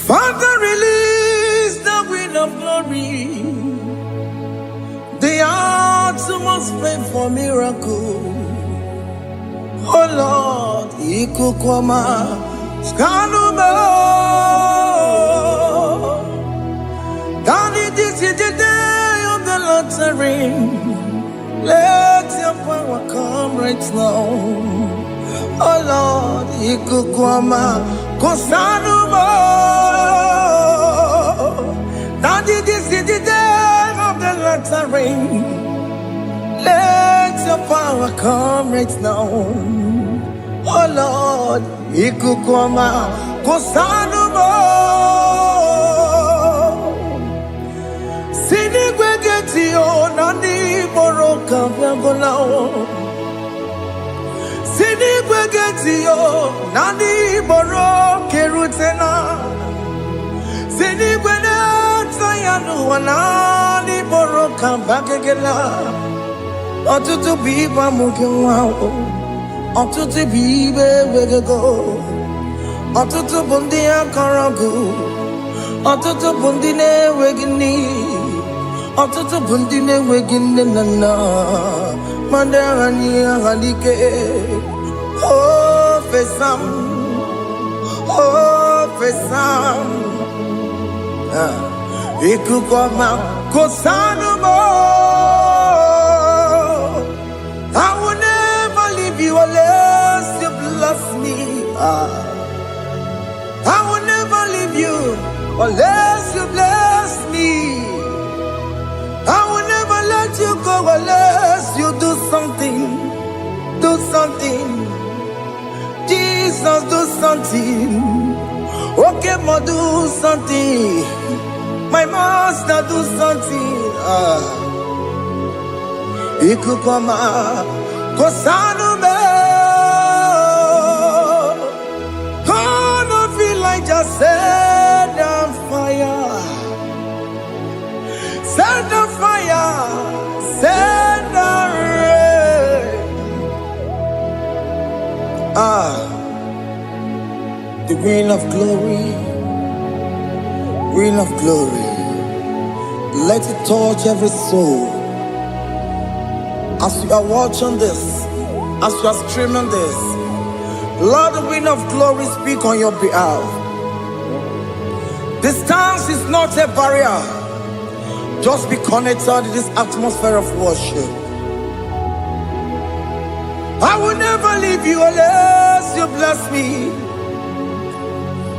Father, release the wind of glory. The hearts must pray for miracle. Oh Lord, Ikukwama, Skanuma. Daddy, this is the day of the Lord's ring. Let your power come right now. Oh Lord, Ikukwama, Kosanuma. Daddy, this is the day of the Lord's ring. Let your power come right now. Oh Lord, Ikukwama, Kosanuma. Sinigwegetio, Nani Boroka, Viagolao. Sinigwegetio, Nani Boroke Rutena. Sinigwena, Sayanu, Nani Boroka, Bagagela. Ọtụtụ bụ ibe amụghị nwa ahụ, ọtụtụ bụ ibe wegego, ọtụtụ bụ ndị akọrọ gụ, ọtụtụ bụ ndị na-enweghị nne, ọtụtụ bụ ndị na-enweghị nne na nna, ma ndị agha nye agha n'ike. O fesam, ikuku ọma kosanu mo. I will never leave you unless you bless me. I will never leave you unless you bless me. I will never let you go unless you do something. Do something. Jesus, do something. Okay, ma, do something. My master, do something. Ikukoma, Kosanu me. Gonna feel like just set on fire. Set on fire. Set on rain. The wind of glory. Wind of glory. Let it touch every soul. As you are watching this, as you are streaming this, Lord, the wind of glory speak on your behalf. Distance is not a barrier. Just be connected to this atmosphere of worship. I will never leave you unless you bless me.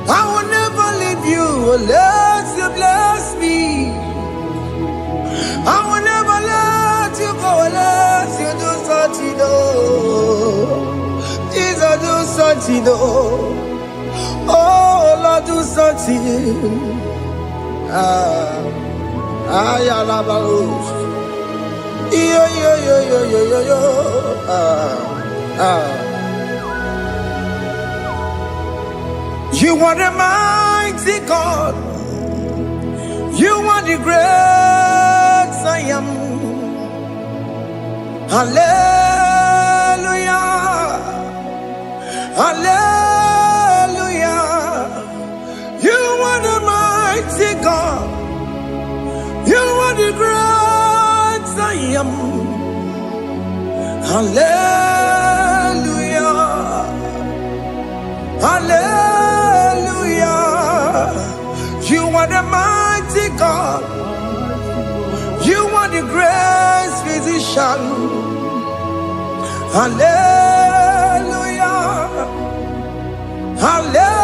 I will never leave you unless you bless me. I will never let you go unless you do something. Jesus, do something. Oh, Lord, do something. You are the mighty God. You are the great I am. Hallelujah. Hallelujah. You are the mighty God. You are the great I am. Hallelujah. Hallelujah. You are the mighty God. You are the great physician. Hallelujah. Hallelujah.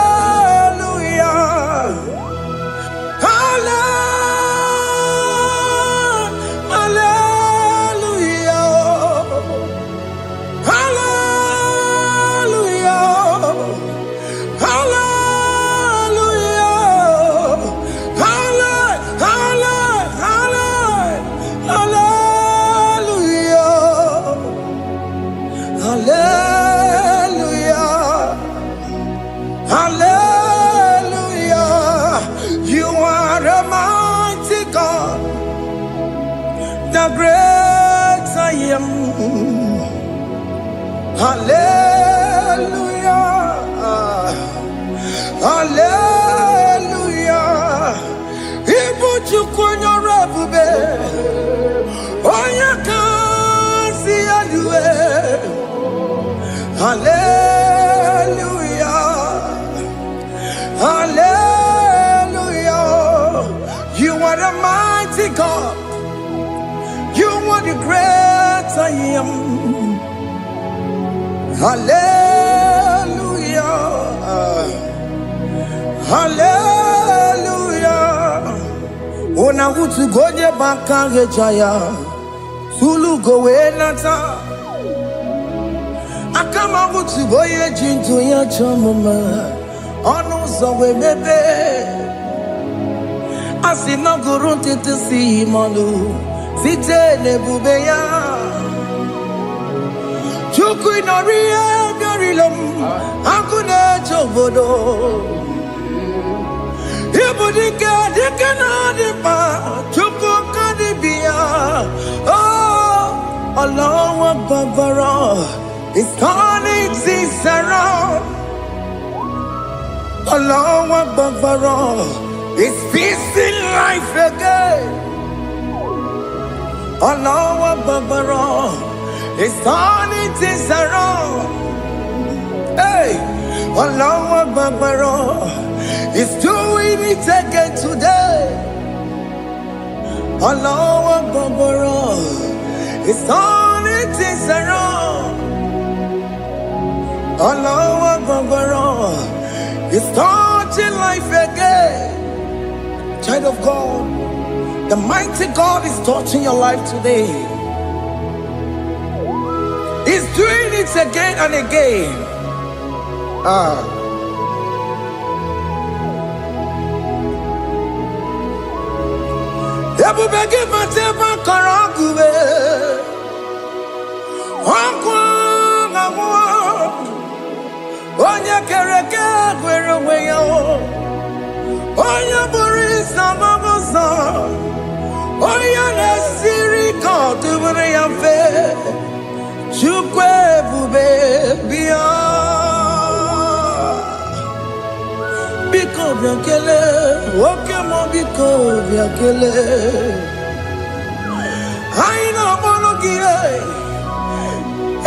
The great I am. Hallelujah. Hallelujah. Ibu chukwanya rabube. Oya kasi alue. Hallelujah. Hallelujah. You are the mighty God. You are the great I am. Hallelujah. Hallelujah. Ona utu goje bakange jaya. Sulu gowe nata. Akama utu boye jinto ya chamama. Onu zawe bebe. Asina gurunti tisi manu. Site nebubeya Chuku inoria garilom Akune chobodo Ibudika dikana dipa Chuku kadibia Oh Allah Akbar His turning exists around Allah Akbar His peace in life again Allah Akbar, His turning things around. Hey, Allah Akbar, He's doing it again today. Allah Akbar, He's turning things around. Allah Akbar, He's touching life again. Child of God, the mighty God is touching your life today. He's doing it again and again. Ebu begi mateba karangube. Wankwa ngamwa. Onya kereke gwero weyo. Onya burisa mamosa. Onya nesiri kotubure yamfe. Chukwe bube biya. Biko biakele, oke mo biko biakele. Aina monogie,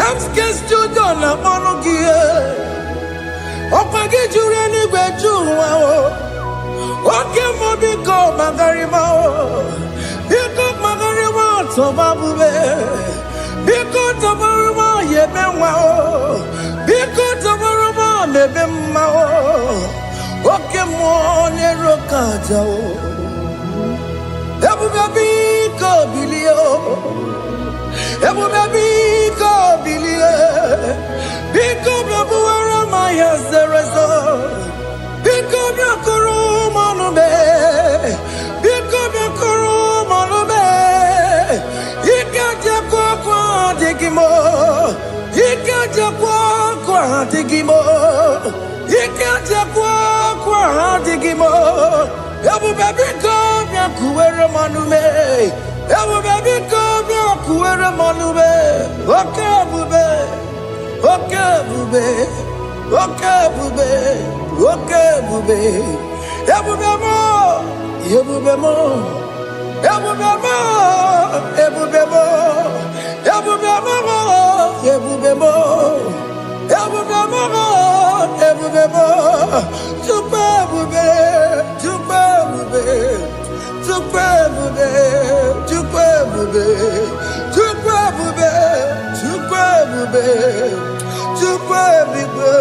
emske studio na monogie. Opagi jure ni gwejuwa o. Oke mo biko magarima o. Biko magarima tobabube. Biko tobarima yebenwa o. Biko tobarima mebemma o. Oke mwone rokaja o. Ebu baby ko bilio. Ebu baby ko bilie. Biko babu wara maya zerezo. Biko byakuru manube. Biko byakuru manube. Ikaja kwa digimo. Ikaja kwa digimo. Ikaja kwa digimo. Ebu baby ko byakuwere manume. Ebu baby ko byakuwere manume. Oke bube. Oke bube. Oke bube. Oke bube. Ebu bemo. Ebu bemo. Ebu bemo. Ebu bemo. Ebu bemo. Ebu bemo. Ebu bemo. Ebu bemo. Chukwe bube. Chukwe bube. Chukwe bube. Chukwe bube. Chukwe bube. Chukwe bube. Chukwe bube.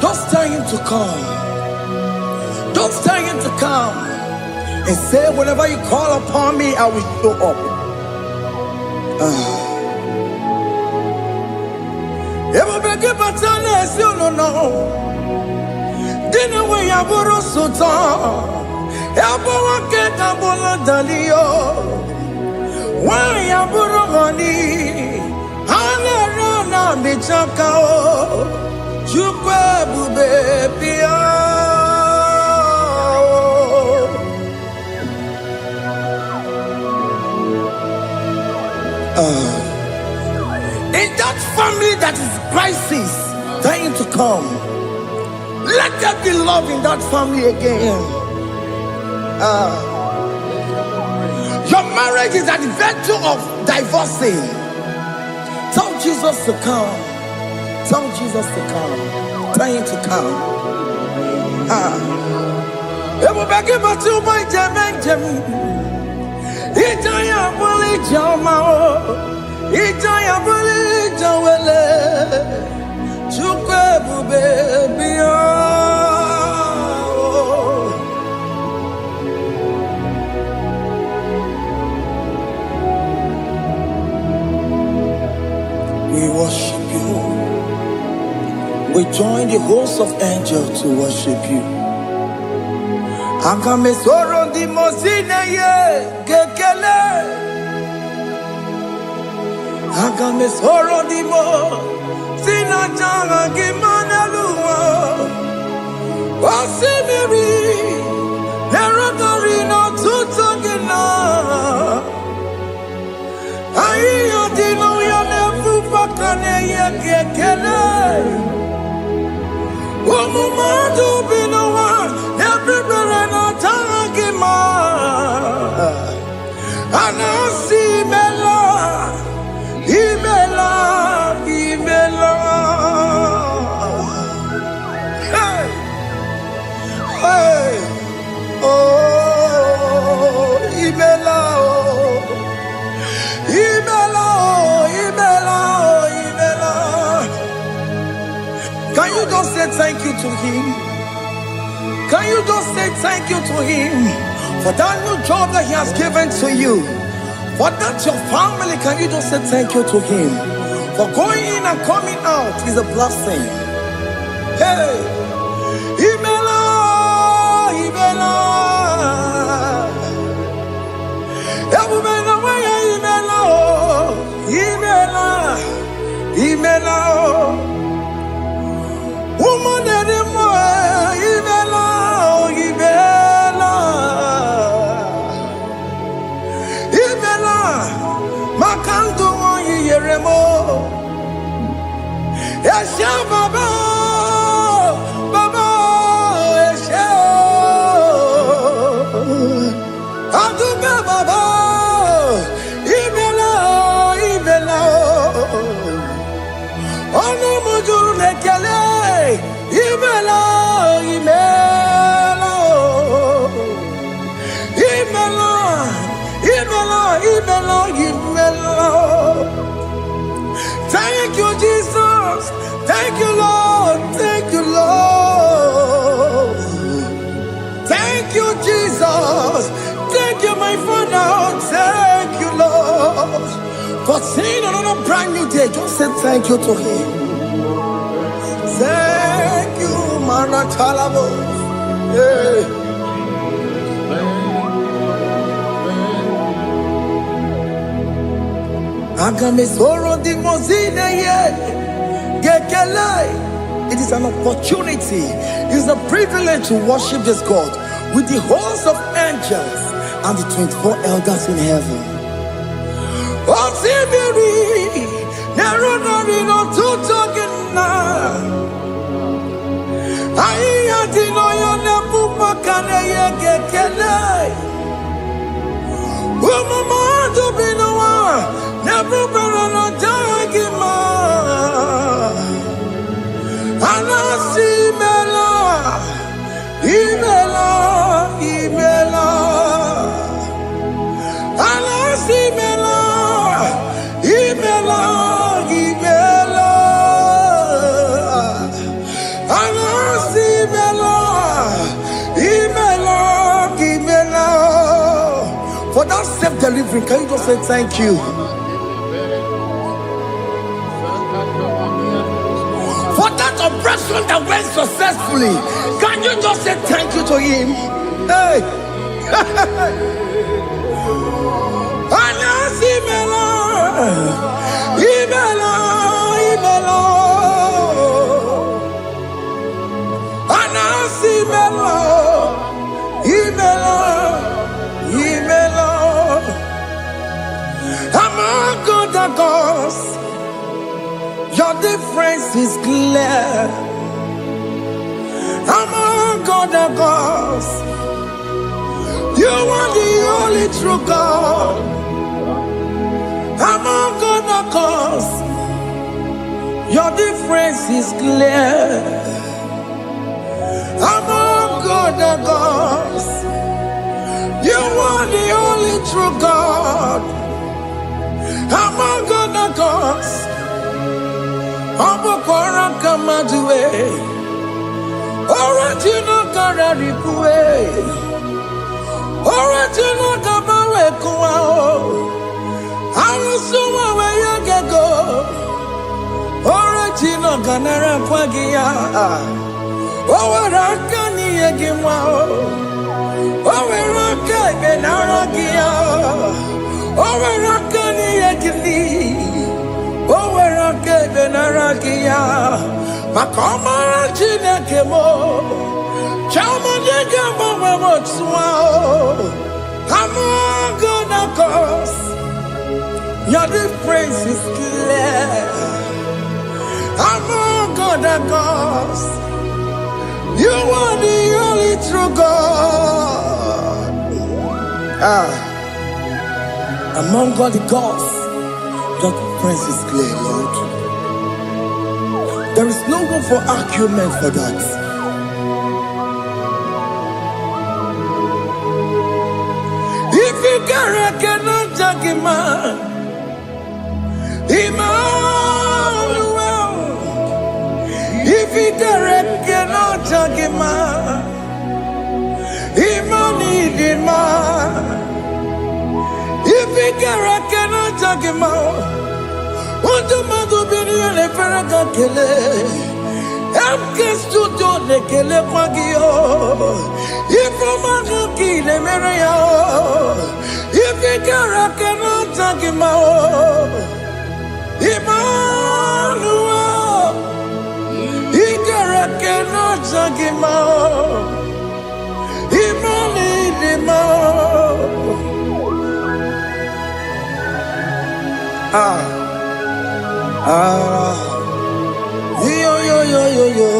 Don't stay him to come. Don't stay him to come. And say, whenever you call upon me, I will show up. Everybody but unless you don't know. Dinner way I borrow so tall. Elbow get a bola dalio. Why I borrow money? I'll run on the chakao. Chukwe bube pia. In that family that is crisis, trying to come, let there be love in that family again. Your marriage is at the verge of divorcing. Tell Jesus to come. Tell Jesus to come. Trying to come. Everybody but you my jam. Ijaya buli jamao. Ijaya buli jawele. Chukwe bube biya. We worship you. We join the host of angels to worship you. Akame soro di mosine ye gekele. Akame soro di mo sina changa gimana luwa. Wasimiri nerogari no tutogina. Ayo dino ya nefu fakane ye gekele. Omumadu binowa everybody no tangima. Anasi mela, imela, imela. Hey, hey, oh, imela, oh, imela, oh, imela, oh, imela. Can you just say thank you to him? Can you just say thank you to him for that new job that he has given to you? For that your family, can you just say thank you to him? For going in and coming out is a blessing. Hey, Imela, Imela, Imela, Imela, Imela, woman anymore, Imela, Imela, Imela, Makanto Yeremo, Yasha Baba, Baba, Yasha, Aduba Baba, Imela, Imela, Ono Mujuru Nekele, Imela, Imela, Imela, Imela, Imela, Imela. Thank you, Jesus. Thank you, Lord. Thank you, Lord. Thank you, Jesus. Thank you, my Father. Thank you, Lord. For seeing another brand new day, just say thank you to Him. Thank you, Manatalabo. Yeah. It is an opportunity, it is a privilege to worship this God with the host of angels and the 24 elders in heaven. For that self-delivery, can you just say thank you? For that operation that went successfully, can you just say thank you to Him? Hey! Your difference is clear. Among God and gods, you are the only true God. Among God and gods, your difference is clear. Among God and gods, you are the only true God. Among God and gods, Abokora Kamadue, Original Kararikue, Original Kabawe Kuao, Arusuma Wayagego, Original Ganara Kwagia, Owarakani Yagimao, Owaraka Benaragia, Owarakani Yagili. Benarakia, Makoma Chinekemo, Chamanegamo Motswao, Among God of course, your difference is clear. Among God of course, you are the only true God. Among God the gods, your difference is clear, Lord. There is no room for argument for that. If you cannot judge him, Emmanuel. If you cannot judge him, Emmanuel. If you cannot judge him, Untumadu biniele feraka kele. Emke studio ne kele kwagio. Ifomanga kile mereya. Ifikara kena tagimao. Emmanuel. Ikara kena tagimao. Yo.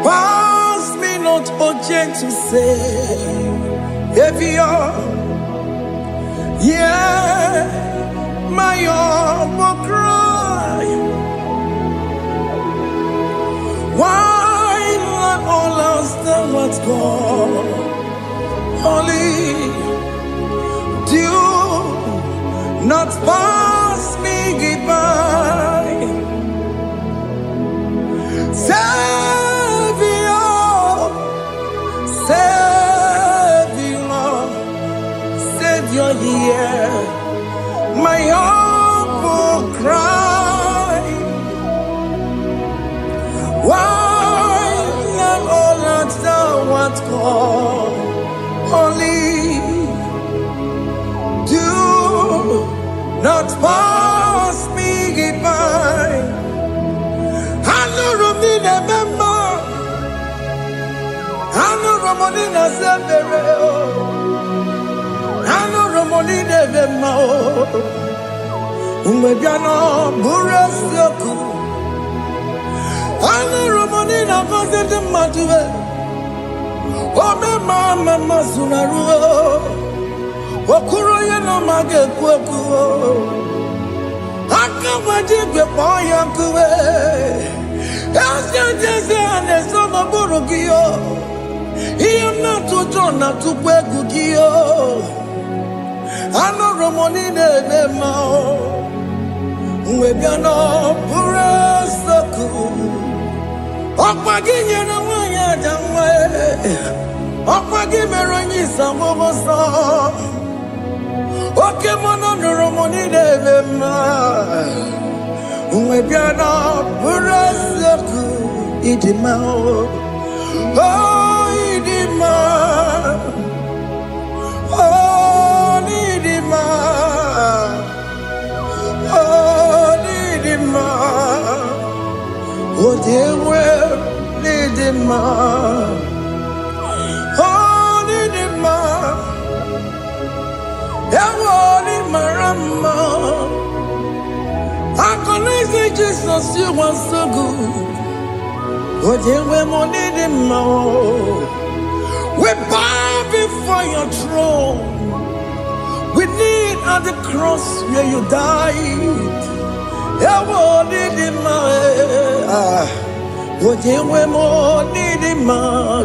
Pass me not, O gentle Savior. Yeah, my humble cry. Why let all else than what's gone? Only do not pass me by. Savior, hear my humble cry. Why let all that thou art gone? Only do not pass me by. I know Romina member. I know Romonina Zambere. I know Romonina member. Umebiano Burasyoku. I know Romonina Vazende Matue. Ome mama sunaru. Okuro ye no mage kweku. Aka wajigwe poya kuwe. Asa jese ane soma burugiyo. Iyo na tutona tukwegu giyo. Ano romoni nebe mao. Uwebiano pura soku. Okpagi nye na wanya jamwe. Okpagi meronyi samomosa. Oke mono romoni nebe mao. Uwebiano pura soku. Idimao. Oh, idimao. Oh, idimao. Oh, idimao. Oh, dear, well, idimao. Oh, idimao. Oh, idimao. I can say Jesus, you are so good. Oh, dear, well, idimao. We bow before your throne. We kneel at the cross where you died. Oh, we mo nidima,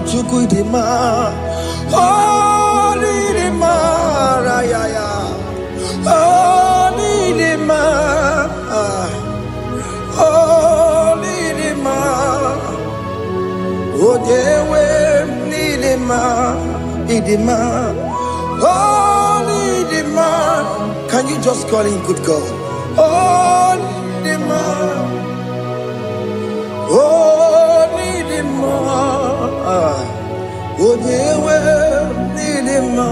chukudima. Oh, nidima, rayaya. Oh, nidima. Oh, nidima. Oh, we nidima, idima. Oh, nidima. Can you just call him good God? Oh, nidima. Oh, nidima. Oh, dewe nidima.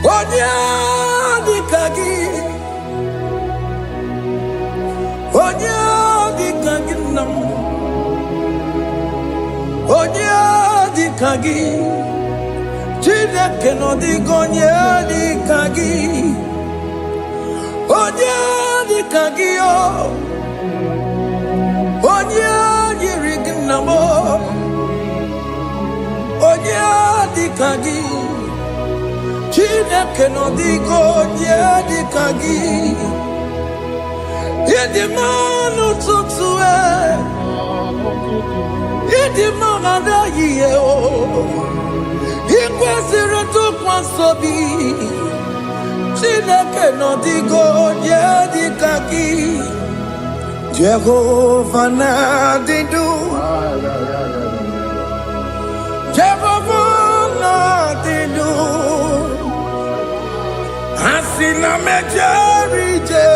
Oh, dikagi. Oh, dikagi nam. Oh, dikagi. Chineke no digonye dikagi. Onye dikagi yo. Onye yiriginamo. Onye dikagi. Chineke no digonye dikagi. Idimanu tutue. Idimanu yiye o. Ikwesiri tukwansobi. Chineke no digo dikagi. Jehovah na didu. Jehovah na didu. Asina mejerije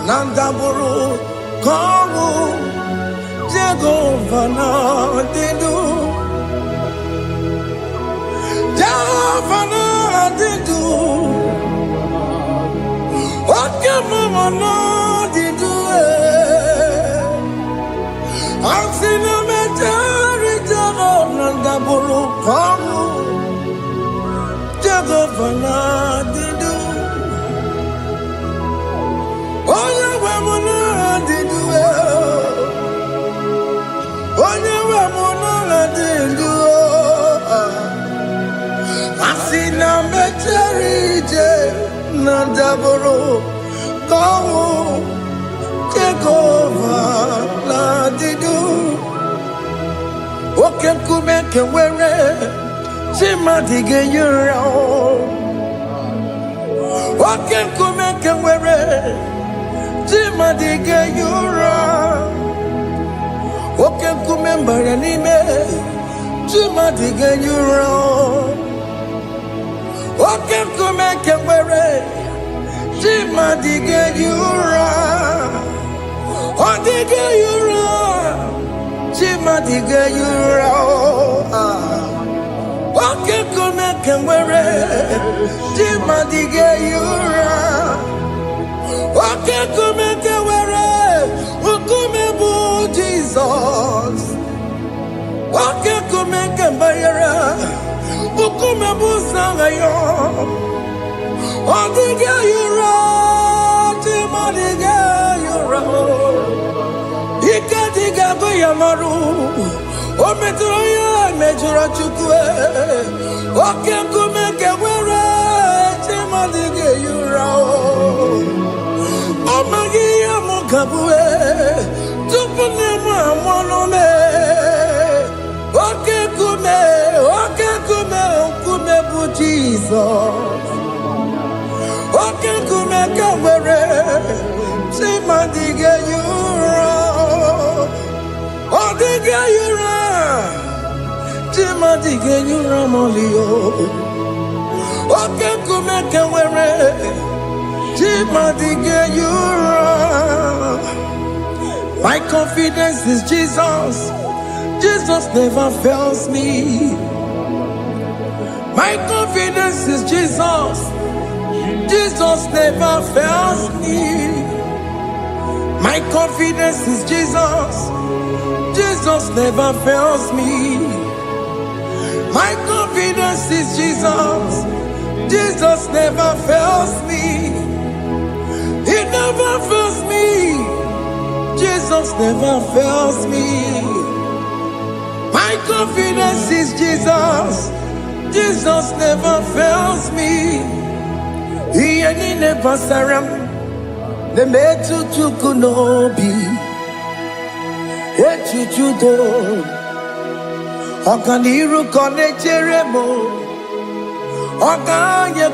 nandaburu komu Jehovah na didu Jehovah na didu Okemama na didu Asina mejerije nandaburu komu Jehovah na didu Oya wemona didu Oya wemona didu Asina mecherije nandaburu komu Jehovah na didu Oke kume kewere Chimadige yura Oke kume kewere Chimadige yura Oke kume mbaranime Chimadige yura Oke kume kewere Chimadige yura Odige yura Chimadige yura Oke kume kewere Chimadige yura Oke kume kewere Ukume bu Jesus Oke kume kewere Ukume bu Sangayo Odige yura Chimadige yura Ika diga goyamaru Ometro ya mejura chukwe Oke kume kewere Chimadige yura Omagi ya mukabwe Tupune mwamonome Oke kume bu Jesus Oke kume kewere Chimadige yura Odige yura Chimadige yura molio Oke kume kewere Chimadige yura My confidence is Jesus Jesus never fails me My confidence is Jesus Jesus never fails me My confidence is Jesus Jesus never fails me My confidence is Jesus Jesus never fails me He never fails me Jesus never fails me My confidence is Jesus Jesus never fails me He never saram The metu tukunobi Echuchudo Okaniru kone cheremo Okanye